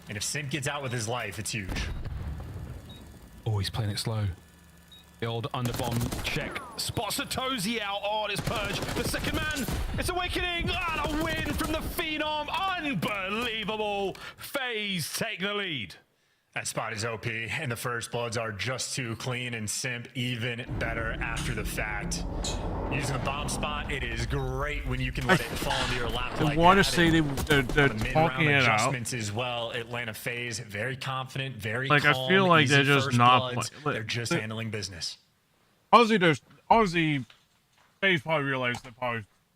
And if Simp gets out with his life, it's huge.
Oh, he's playing it slow. The old underbomb check. Spots a Tozy out. Oh, it's Purge. The second man. It's Awakening. And a win from the Phenom. Unbelievable. FaZe take the lead.
That spot is OP, and the first bloods are just too clean, and Simp even better after the fact. Using the bomb spot, it is great when you can let it fall into your lap like that.
I want to say they're talking it out.
Adjustments as well. Atlanta FaZe, very confident, very
like
calm,
I feel like they're just not.
They're just handling business.
Obviously, FaZe probably realized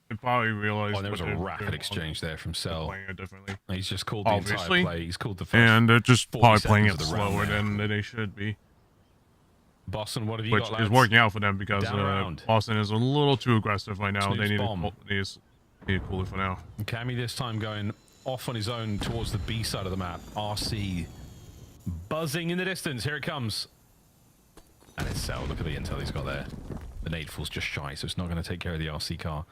Oh, there was a rapid exchange there from Cell.
Differently.
He's just called the entire play. He's called the first.
And they're just probably playing it
of the
slower
round
than they should be.
Boston, what have you
Which
got, lads?
is working out for them because
Down
Boston is a little too aggressive right now.
Snoop's
They need
bomb.
to cool it for now.
Cammy this time going off on his own towards the B side of the map. RC buzzing in the distance. Here it comes. And it's Cell. Look at the intel he's got there. The nade fall's just shy, so it's not going to take care of the RC car.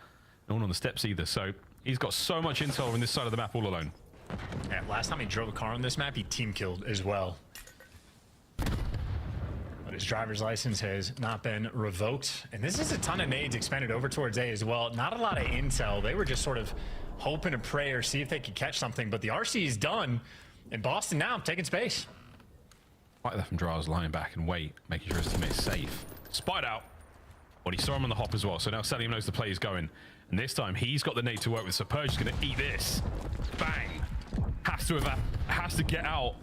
No one on the steps either, so he's got so much intel on this side of the map all alone.
Yeah, last time he drove a car on this map, he team killed as well. But his driver's license has not been revoked. And this is a ton of nades expanded over towards A as well. Not a lot of intel. They were just sort of hoping to pray or see if they could catch something. But the RC is done. And Boston now taking space.
Right there from Draz lying back and wait, making sure his teammate's safe. Spied out. Well, he saw him on the hop as well, so now Salim knows the play is going. And this time, he's got the nade to work with, so Purge is going to eat this. Bang. Has to get out.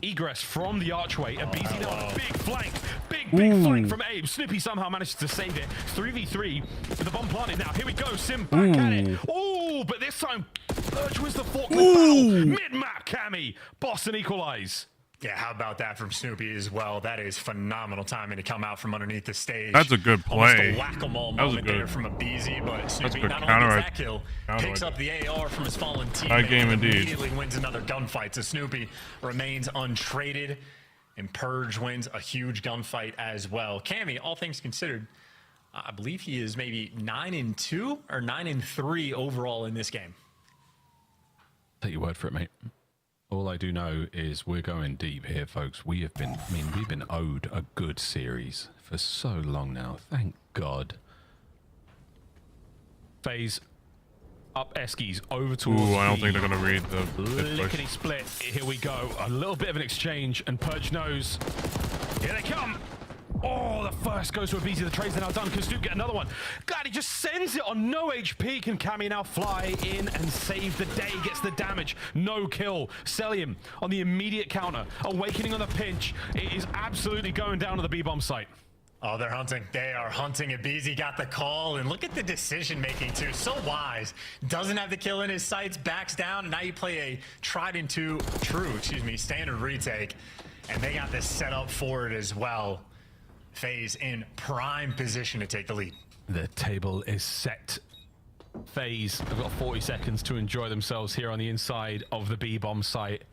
Egress from the archway. A BZ now, a big flank. Big flank from Abe. Snoopy somehow manages to save it. 3v3 with the bomb planted now. Here we go. Sim back at it. Oh, but this time, Purge was the fork with battle. Mid-map, Cammy. Boston equalize.
Yeah, how about that from Snoopy as well? That is phenomenal timing to come out from underneath the stage.
That's a good play.
Almost a whack-a-mole moment there from a BZ, but Snoopy not only gets that kill, picks up the AR from his fallen teammate, and immediately wins another gunfight. So Snoopy remains untraded, and Purge wins a huge gunfight as well. Cammy, all things considered, I believe he is maybe 9-2 or 9-3 overall in this game.
Take your word for it, mate. All I do know is we're going deep here, folks. We've been owed a good series for so long now. Thank God. FaZe up Eskies over towards
I don't think they're going to read the
lickety split. Here we go. A little bit of an exchange, and Purge knows. Here they come. Oh, the first goes to a BZ. The trades are now done. Can Snoop get another one? Glad he just sends it on no HP. Can Cammy now fly in and save the day? Gets the damage. No kill. Celium on the immediate counter. Awakening on the pinch. It is absolutely going down to the B-bomb site.
Oh, they're hunting. They are hunting. BZ got the call, and look at the decision making too. So wise. Doesn't have the kill in his sights. Backs down. And now you play a tried and true, standard retake, and they got this set up for it as well. FaZe in prime position to take the lead.
The table is set. FaZe have got 40 seconds to enjoy themselves here on the inside of the B-bomb site.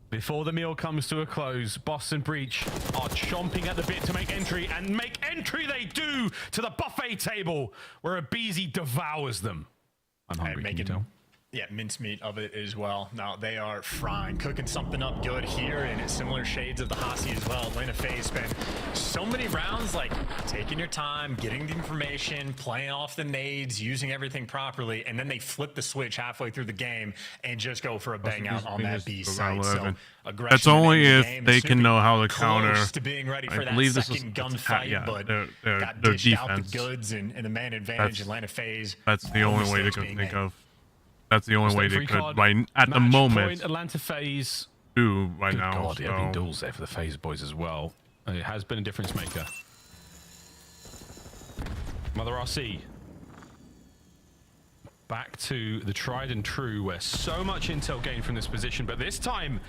Before the meal comes to a close, Boston Breach are chomping at the bit to make entry, and make entry they do to the buffet table where a BZ devours them. I'm hungry, can you tell?
Yeah, mincemeat of it as well. Now they are frying, cooking something up good here, and it's similar shades of the Hasi as well. Atlanta FaZe spent so many rounds like taking your time, getting the information, playing off the nades, using everything properly, and then they flip the switch halfway through the game and just go for a bang out on that B side. So aggression.
That's only if they can know how to counter.
To being ready for
I believe
that
this
second
is
gunfight, but got
their
dished
defense.
out the goods and the man advantage. Atlanta FaZe.
That's the only way they could think of. That's the only way they could, right at the
Match
moment,
point, Atlanta FaZe
do right
Good
now.
God, there have been duels there for the FaZe boys as well. It has been a difference maker. Mother RC. Back to the tried and true, where so much intel gained from this position, but this time,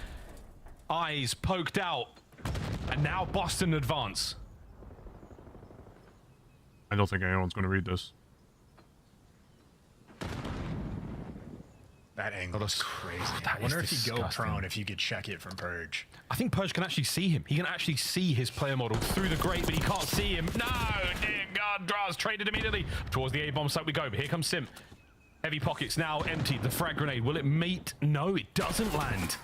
eyes poked out, and now Boston advance.
I don't think anyone's going to read this.
That angle is crazy.
That
I wonder
is
if you go
disgusting.
prone, if you could check it from Purge.
I think Purge can actually see him. He can actually see his player model through the grate, but he can't see him. No! Dear God, Draz traded immediately. Towards the A-bomb site we go, but here comes Sim. Heavy pockets now emptied. The frag grenade, will it meet? No, it doesn't land.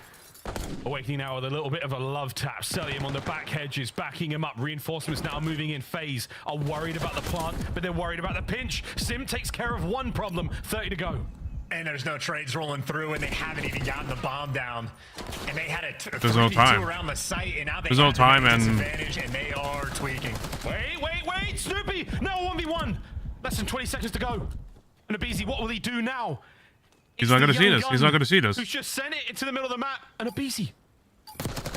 Awakening now with a little bit of a love tap. Celium on the back hedges, backing him up. Reinforcements now moving in. FaZe are worried about the plant, but they're worried about the pinch. Sim takes care of one problem. 30 to go.
And there's no trades rolling through, and they haven't even gotten the bomb down. And they had a
There's no
3v2
time.
around the site, and now they
There's no
have
time,
a
and
disadvantage, and they are tweaking.
Wait, Snoopy! No, 1v1! Less than 20 seconds to go. And Abizi, what will he do now?
He's not going to see this. He's not going to see this.
Who's just sent it into the middle of the map, and Abizi.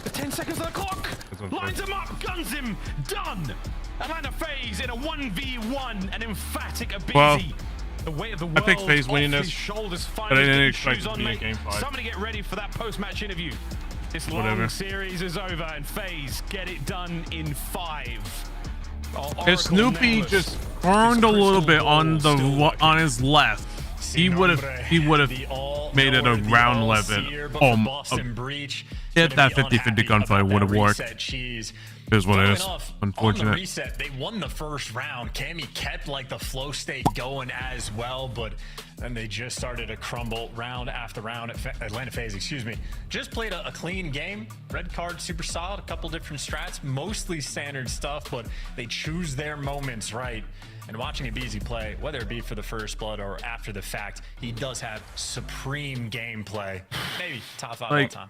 The 10 seconds on the clock. Lines him up, guns him, done. Atlanta FaZe in a 1v1, an emphatic Abizi.
Well,
the weight of the world
I picked FaZe winning
off
this,
his shoulders.
but I didn't expect
Shoes
it to
on,
be a
mate.
game 5.
Somebody get ready for that post-match interview. This long series is over, and FaZe get it done in 5.
If Snoopy just turned a little bit on his left, he would have made it a round 11. If that 50-50 gunfight would have worked. Here's what it is. Unfortunate.
On the reset, they won the first round. Cammy kept like the flow state going as well, but then they just started to crumble round after round. Atlanta FaZe, excuse me, just played a clean game. Red card, super solid. A couple different strats, mostly standard stuff, but they choose their moments right. And watching Abizi play, whether it be for the first blood or after the fact, he does have supreme gameplay. Maybe top 5 all time.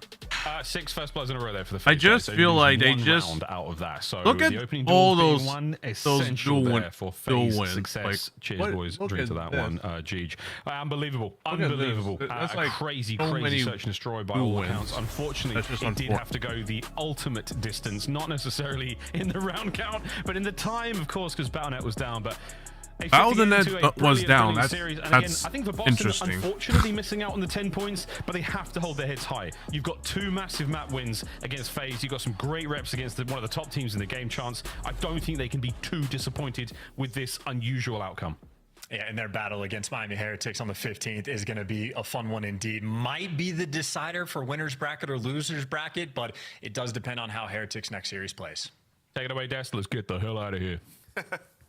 6 first bloods in a row there for the FaZe.
I just feel like they just
out of that. So
look at
the opening
all
doors
those
being one essential
dual
there for FaZe
wins.
success.
Like,
cheers, boys. Drink to that one, Jeej. Unbelievable. Unbelievable.
That's like
crazy
many
search and destroy by all accounts. Unfortunately, it did have to go the ultimate distance, not necessarily in the round count, but in the time, of course, because Battle.net was down. But
Battle.net was down.
That's
That's
I think for Boston,
interesting.
unfortunately, missing out on the 10 points, but they have to hold their heads high. You've got 2 massive map wins against FaZe. You've got some great reps against one of the top teams in the game. Chance. I don't think they can be too disappointed with this unusual outcome.
Yeah, and their battle against Miami Heretics on the 15th is going to be a fun one indeed. Might be the decider for winner's bracket or loser's bracket, but it does depend on how Heretics next series plays.
Take it away, Des. Let's get the hell out of here.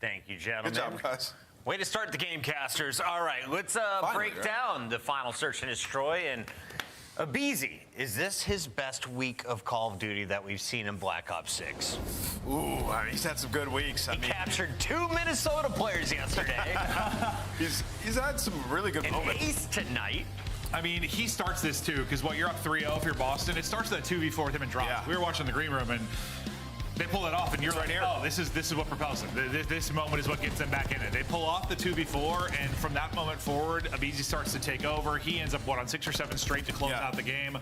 Thank you, gentlemen.
Good job, guys.
Way to start the game, casters. All right, let's break down the final search and destroy. And Abizi, is this his best week of Call of Duty that we've seen in Black Ops 6?
Ooh, I mean, he's had some good weeks.
He captured 2 Minnesota players yesterday.
he's had some really good moments.
Ace tonight.
I mean, he starts this too, because you're up 3-0 if you're Boston. It starts with that 2v4 with him and Drop. Yeah. We were watching the green room, and they pull it off, and you're right here. Oh, this is what propels them. This moment is what gets them back in it. They pull off the 2v4, and from that moment forward, Abizi starts to take over. He ends up, on 6 or 7 straight to close out the game.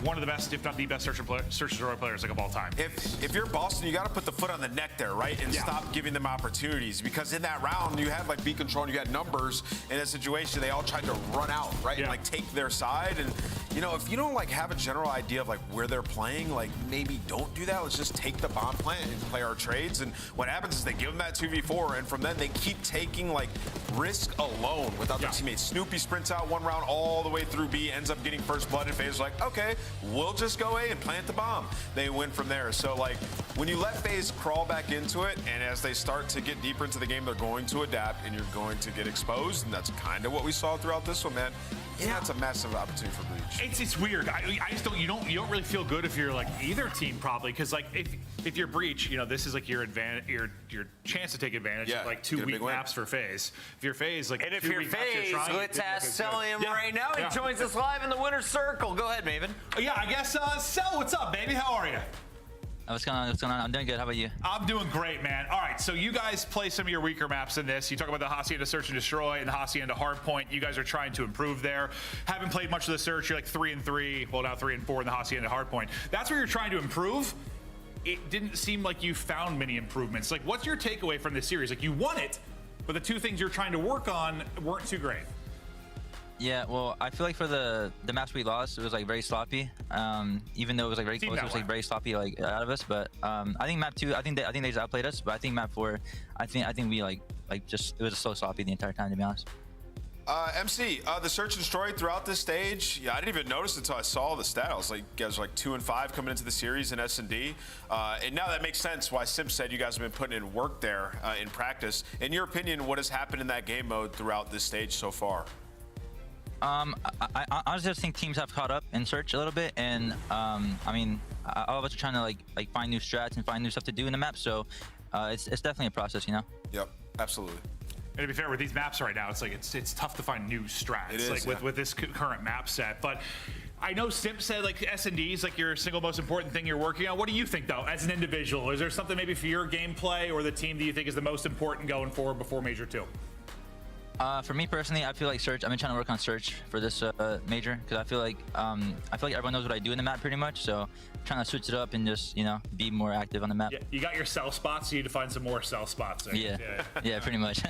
One of the best, if not the best, search and destroy players of all time.
If you're Boston, you got to put the foot on the neck there, right? And stop giving them opportunities. Because in that round, you had B control, and you had numbers in a situation. They all tried to run out, right? And take their side. And, if you don't have a general idea of where they're playing, maybe don't do that. Let's just take the bomb plant and play our trades. And what happens is they give them that 2v4, and from then they keep taking risk alone without their teammates. Snoopy sprints out one round all the way through B, ends up getting first blood, and FaZe like, okay, we'll just go A and plant the bomb. They win from there. So when you let FaZe crawl back into it, and as they start to get deeper into the game, they're going to adapt, and you're going to get exposed, and that's kind of what we saw throughout this one, man. Yeah, it's a massive opportunity for Breach.
It's weird. I just don't. You don't really feel good if you're either team probably, because if you're Breach, this is your advantage, your chance to take advantage of 2 weak maps for FaZe. If you're FaZe,
and if you're FaZe, let's ask Celium right now. He joins us live in the winner's circle. Go ahead, Maven.
Yeah, I guess Cel, what's up, baby? How are you?
What's going on? What's going on? I'm doing good. How about you?
I'm doing great, man. All right, so you guys play some of your weaker maps in this. You talk about the Hacienda Search and Destroy and the Hacienda Hardpoint. You guys are trying to improve there. Haven't played much of the Search. You're 3-3. Well, now 3-4 in the Hacienda Hardpoint. That's where you're trying to improve. It didn't seem like you found many improvements. What's your takeaway from this series? You won it, but the 2 things you're trying to work on weren't too great.
Yeah, well, I feel like for the match we lost, it was like very sloppy. Even though it was like very close, it was like very sloppy like out of us. But I think map 2, I think they just outplayed us. But I think map 4, I think we like just it was so sloppy the entire time, to be honest.
MC, the search and destroy throughout this stage, yeah, I didn't even notice until I saw the stat. I was like, you guys are like 2-5 coming into the series in S&D. And now that makes sense why Simp said you guys have been putting in work there in practice. In your opinion, what has happened in that game mode throughout this stage so far?
I honestly just think teams have caught up in search a little bit, and I mean, all of us are trying to like find new strats and find new stuff to do in the map. So it's definitely a process, you know.
Yep, absolutely.
And to be fair, with these maps right now, it's like it's tough to find new strats.
It is,
like with this current map set. But I know Simp said like S&D is like your single most important thing you're working on. What do you think though, as an individual? Is there something maybe for your gameplay or the team that you think is the most important going forward before Major 2?
For me personally, I feel like search. I've been trying to work on search for this major because I feel like everyone knows what I do in the map pretty much. So I'm trying to switch it up and just be more active on the map.
Yeah, you got your sell spots. You need to find some more sell spots.
Yeah, yeah, pretty much.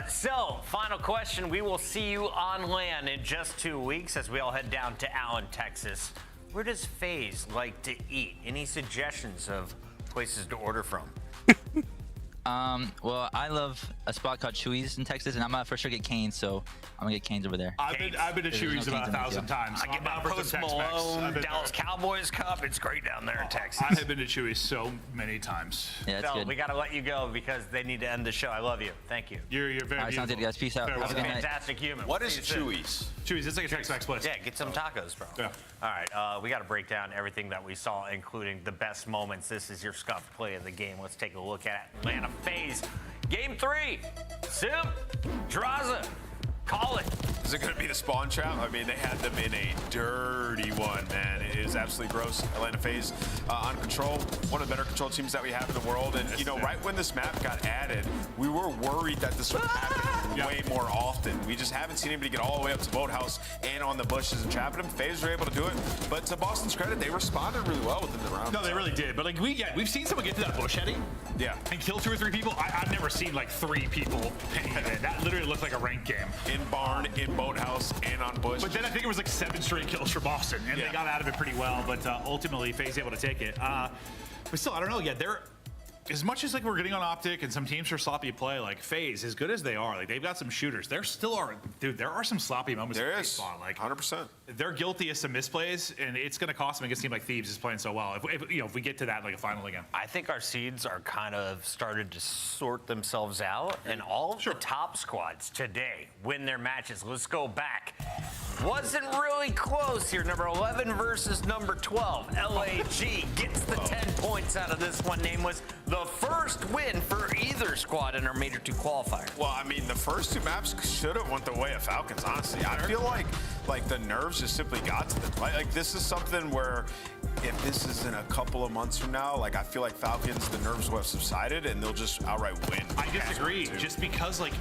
So, final question. We will see you on land in just 2 weeks as we all head down to Allen, Texas. Where does FaZe like to eat? Any suggestions of places to order from?
Well, I love a spot called Chewy's in Texas, and I'm gonna for sure get Cane's, so I'm gonna get Cane's over there.
I've been to Chewy's about 1,000 times.
I get my Post Malone Dallas Cowboys Cup. It's great down there in Texas.
I have been to Chewy's so many times.
Yeah, that's
Phil,
good.
we gotta let you go because they need to end the show. I love you. Thank you.
You're very
All right, sounds good, guys. Peace out. Have a good night.
Fantastic human.
What is Chewy's?
Chewy's, it's like a Tex-Mex place.
Yeah, get some tacos, bro.
Yeah.
All right, we got to break down everything that we saw, including the best moments. This is your scuffed play of the game. Let's take a look at Atlanta FaZe. Game 3. Simp, Draza, call it.
Is it going to be the spawn trap? I mean, they had them in a dirty one, man. It is absolutely gross. Atlanta FaZe on control. One of the better control teams that we have in the world. And, right when this map got added, we were worried that this would happen way more often. We just haven't seen anybody get all the way up to Boathouse and on the bushes and trapping them. FaZe were able to do it. But to Boston's credit, they responded really well within the round.
No, they really did. But, like, we've seen someone get to that bush heading.
Yeah.
And kill 2 or 3 people. I've never seen, like, 3 people ping it in. That literally looked like a ranked game.
In barn, in Boathouse, and on bush.
But then I think it was like 7 straight kills for Boston, and they got out of it pretty well. But ultimately, FaZe able to take it. But still, I don't know. Yeah, they're as much as like we're getting on Optic, and some teams are sloppy play. Like FaZe, as good as they are, like they've got some shooters. There still are, dude. There are some sloppy moments.
There is,
spawn, like
100%.
They're guilty of some misplays, and it's going to cost them against a team like Thieves is playing so well. If we get to that like a final again,
I think our seeds are kind of started to sort themselves out, and all of the top squads today win their matches. Let's go back. Wasn't really close here. Number 11 versus number 12. LAG gets the 10 points out of this one. Name was the first win for either squad in our Major 2 qualifier.
Well, I mean, the first 2 maps should have went the way of Falcons, honestly. I feel like the nerves just simply got to them. Like this is something where if this is in a couple of months from now, like I feel like Falcons, the nerves will have subsided and they'll just outright win.
I disagree, just because like.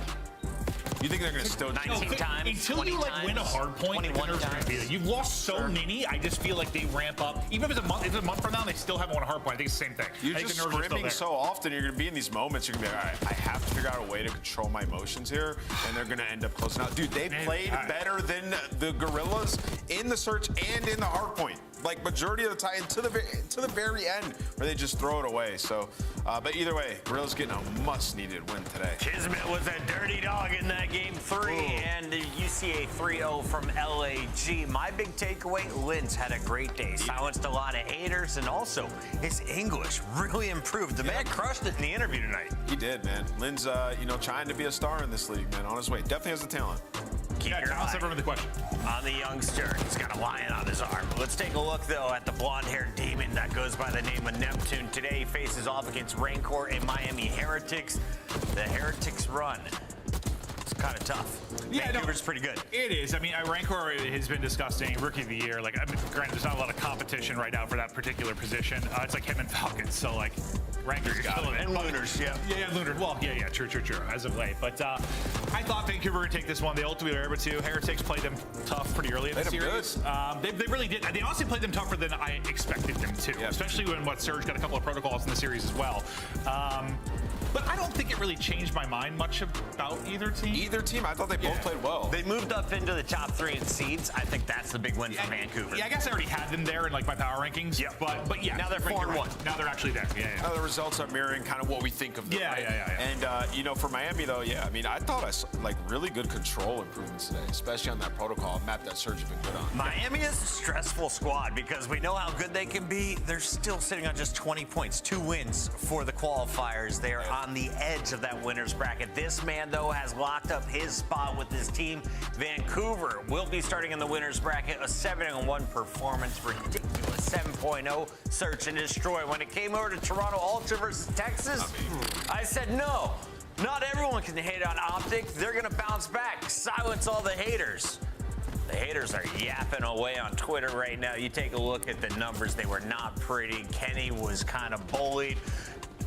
You think they're going to still
19 times,
until you like win a hard point? The nerves are going to be there. You've lost so many. I just feel like they ramp up. Even if it's a month from now, and they still haven't won a hard point. I think it's the same thing.
You're just scrimming so often. You're going to be in these moments. You're going to be like, all right, I have to figure out a way to control my emotions here, and they're going to end up closing out. Dude, they played better than the Gorillas in the search and in the hard point. Like majority of the time to the very end where they just throw it away. So, but either way, Gorillas getting a much-needed win today.
Kismet was a dirty dog in that game 3, and the UCA 3-0 from LAG. My big takeaway: Linz had a great day, silenced a lot of haters, and also his English really improved. The man crushed it in the interview tonight.
He did, man. Lynn's, trying to be a star in this league, man. On his way, definitely has the talent.
Keep your eye
the question.
on the youngster. He's got a lion on his arm. Let's take a look, though, at the blonde-haired demon that goes by the name of Neptune. Today, he faces off against Rancor and Miami Heretics. The Heretics run. It's kind of tough.
Yeah,
Vancouver's pretty good.
It is. I mean, Rancor has been disgusting. Rookie of the year. Like, I mean, granted, there's not a lot of competition right now for that particular position. It's like him and Falcons. So, like, Rancor's got it.
And Lunars, yeah.
Yeah, Lunar. Well, yeah, true. As of late. But I thought Vancouver would take this one. They ultimately were able to. Heretics played them tough pretty early in the series. They really did. They honestly played them tougher than I expected them to, especially when Surge got a couple of protocols in the series as well. But I don't think it really changed my mind much about either team.
Either team, I thought they both played well.
They moved up into the top 3 in seeds. I think that's the big win for Vancouver.
Yeah, I guess I already had them there in like my power rankings. Yeah. But yeah,
now they're 4-1.
Now they're actually there. Yeah.
Now the results are mirroring kind of what we think of them.
Yeah.
And you know, for Miami though, I mean, I thought I saw like really good control improvements today, especially on that protocol map that Surge has been good on.
Miami is a stressful squad because we know how good they can be. They're still sitting on just 20 points, 2 wins for the qualifiers. They are on the edge of that winner's bracket. This man, though, has locked up his spot with his team. Vancouver will be starting in the winner's bracket. A 7-1 performance, ridiculous 7.0 search and destroy. When it came over to Toronto Ultra versus Texas, I said no. Not everyone can hate on Optic. They're going to bounce back. Silence all the haters. The haters are yapping away on Twitter right now. You take a look at the numbers. They were not pretty. Kenny was kind of bullied.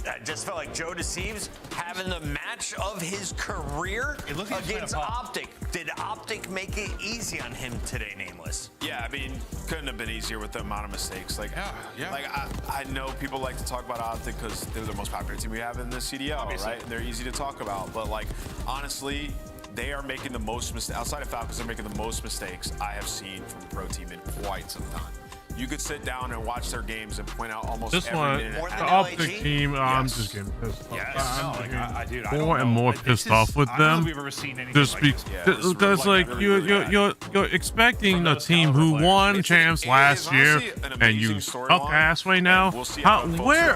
I just felt like Joe Deceives having the match of his career against Optic. Did Optic make it easy on him today, Nameless?
Yeah, I mean, couldn't have been easier with the amount of mistakes. Like, like I know people like to talk about Optic because they're the most popular team we have in the CDL, right? And they're easy to talk about. But like, honestly, they are making the most mistakes. Outside of Falcons, they're making the most mistakes I have seen from a pro team in quite some time. You could sit down and watch their games and point out almost
this
every
one,
minute.
the Optic team, I'm just getting pissed off.
Yes.
More and more pissed off with them. Just because like you're expecting a team who won champs last year, and you suck ass right now. Where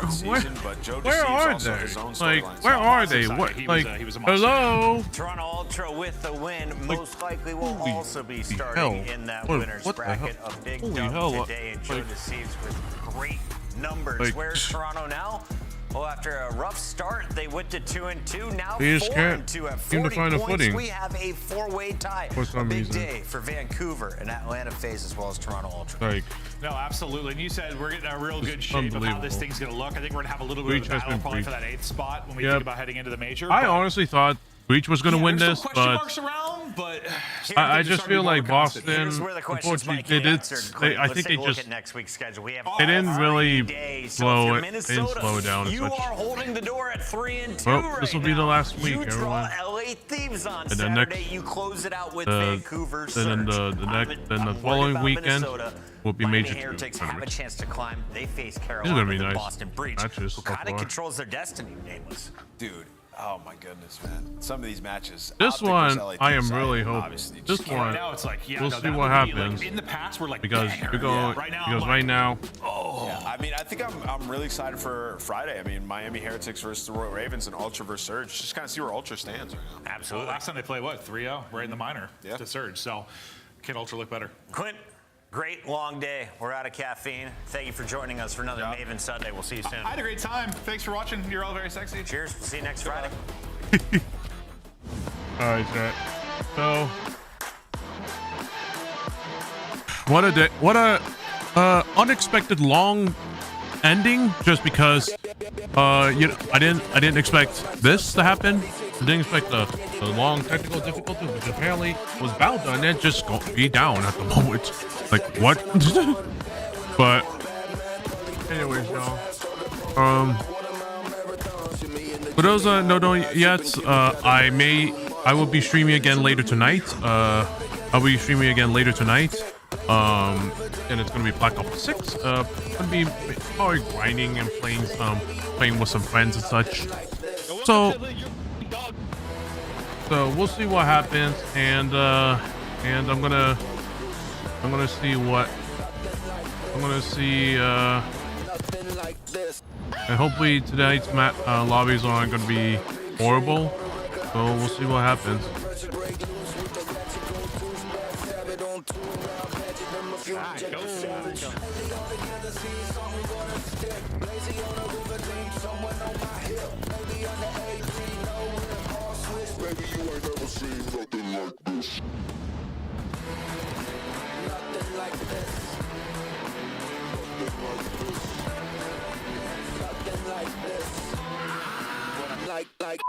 are they? Like, where are they? What? Like, hello?
Toronto Ultra with the win most likely will also be starting in that winner's bracket. A big dub today. And Joe Deceives with great numbers. Where's Toronto now? Well, after a rough start, they went to 2-2. Now 4-2 at 40 points. We have a 4-way tie. A big day for Vancouver and Atlanta FaZe as well as Toronto Ultra.
No, absolutely. And you said we're getting a real good shape of how this thing's going to look. I think we're going to have a little bit of a battle probably for that 8th spot when we think about heading into the major.
I honestly thought Breach was going to win this, but I just feel like Boston, unfortunately, they did. I think they just
next week's schedule. We have
they didn't really slow it down.
You are holding the door at 3-2.
Well, this will be the last week,
you draw
everyone.
LA Thieves on
And
Saturday. You close it out with Vancouver.
Then the following weekend will be major.
Heretics have a chance to climb. They face
This is
Carolina
gonna be
and
nice.
Boston Breach,
Matches
who
so
kind of
far.
controls their destiny. Nameless,
dude. Oh my goodness, man! Some of these matches.
This
Optic
one,
versus
I am
LA
really
Thieves,
hoping.
obviously,
This
just
one,
now it's like,
we'll see what happens.
In the past, we're like,
because right now.
Yeah, I mean, I think I'm really excited for Friday. I mean, Miami Heretics versus the Royal Ravens and Ultra versus Surge. Just kind of see where Ultra stands right now.
Absolutely. Last time they played, what, 3-0? Right in the minor to Surge. So can Ultra look better?
Quint, great long day. We're out of caffeine. Thank you for joining us for another Maven Sunday. We'll see you soon.
I had a great time. Thanks for watching. You're all very sexy.
Cheers. See you next Friday.
All right, chat. So, what a day! What a unexpected long ending. Just because, I didn't expect this to happen. I didn't expect the long technical difficulty, which apparently was bound to, and then just be down at the moment. Like what? But, anyways, y'all. For those that don't know yet, I will be streaming again later tonight. I'll be streaming again later tonight. And it's gonna be Black Ops 6. Gonna be probably grinding and playing with some friends and such. So we'll see what happens, and I'm gonna see and hopefully tonight's lobbies aren't gonna be horrible. So we'll see what happens.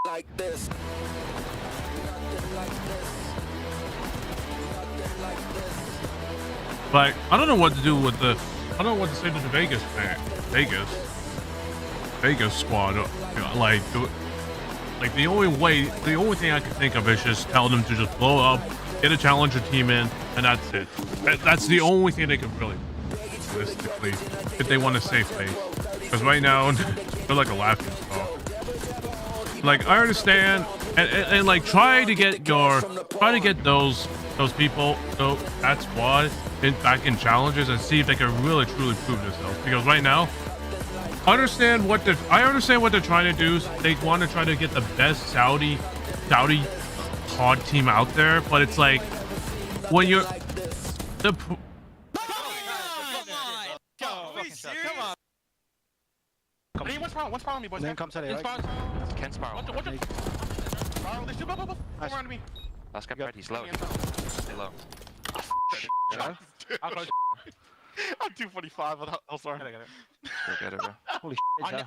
Like this.
Like, I don't know what to do with the, I don't know what to say to the Vegas squad. Like the only thing I can think of is just tell them to just blow up, get a challenger team in, and that's it. That's the only thing they can really do, realistically, if they want to save face. Because right now, they're like a laughing stock. Like, I understand, and like try to get those people, that squad back in challenges and see if they can really truly prove themselves. Because right now, I understand what they're trying to do. They want to try to get the best Saudi COD team out there, but it's like when you're the.
Hey, what's wrong? What's wrong with me, boys?
Then come today, right?
Ken Sparrow. What the? Sparrow, there's two. Go around me.
Last guy, he's low. Stay low.
I'm 245. Oh, sorry. I
Get it, bro. Holy shit,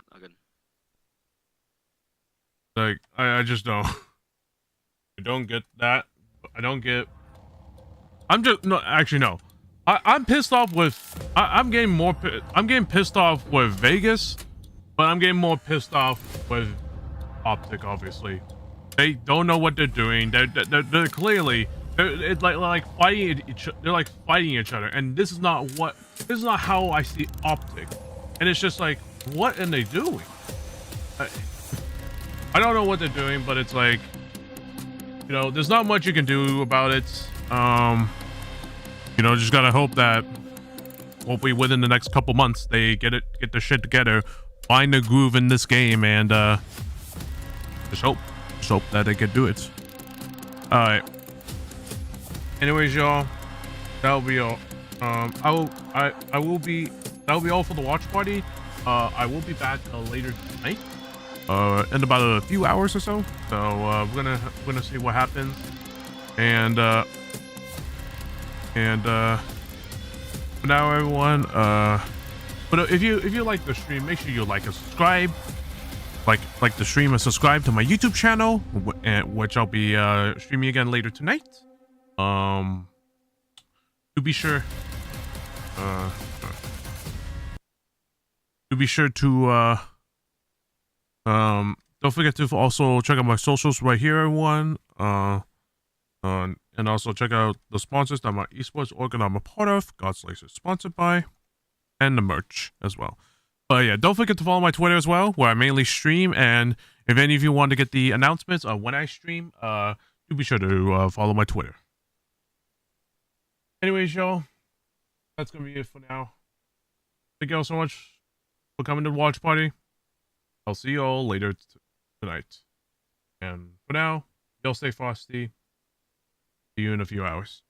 Like, I just don't. I don't get that. I don't get. I'm just no. Actually, no. I'm pissed off with. I'm getting more. I'm getting pissed off with Vegas, but I'm getting more pissed off with Optic. Obviously, they don't know what they're doing. They're clearly. It's like fighting each. They're like fighting each other, and this is not how I see Optic. And it's just like, what are they doing? I don't know what they're doing, but it's like, you know, there's not much you can do about it. You know, just gotta hope that hopefully within the next couple months they get their shit together, find a groove in this game, and just hope that they can do it. All right. Anyways, y'all, that'll be all. That'll be all for the watch party. I will be back later tonight, in about a few hours or so. So we're gonna see what happens, and for now, everyone. But if you like the stream, make sure you like and subscribe. Like the stream and subscribe to my YouTube channel, which I'll be streaming again later tonight. To be sure to don't forget to also check out my socials right here, everyone. And also check out the sponsors that my esports organ I'm a part of, God's Laser is sponsored by, and the merch as well. But yeah, don't forget to follow my Twitter as well, where I mainly stream. And if any of you want to get the announcements on when I stream, do be sure to follow my Twitter. Anyways, y'all, that's gonna be it for now. Thank you all so much for coming to the watch party. I'll see you all later tonight. And for now, y'all stay frosty. See you in a few hours.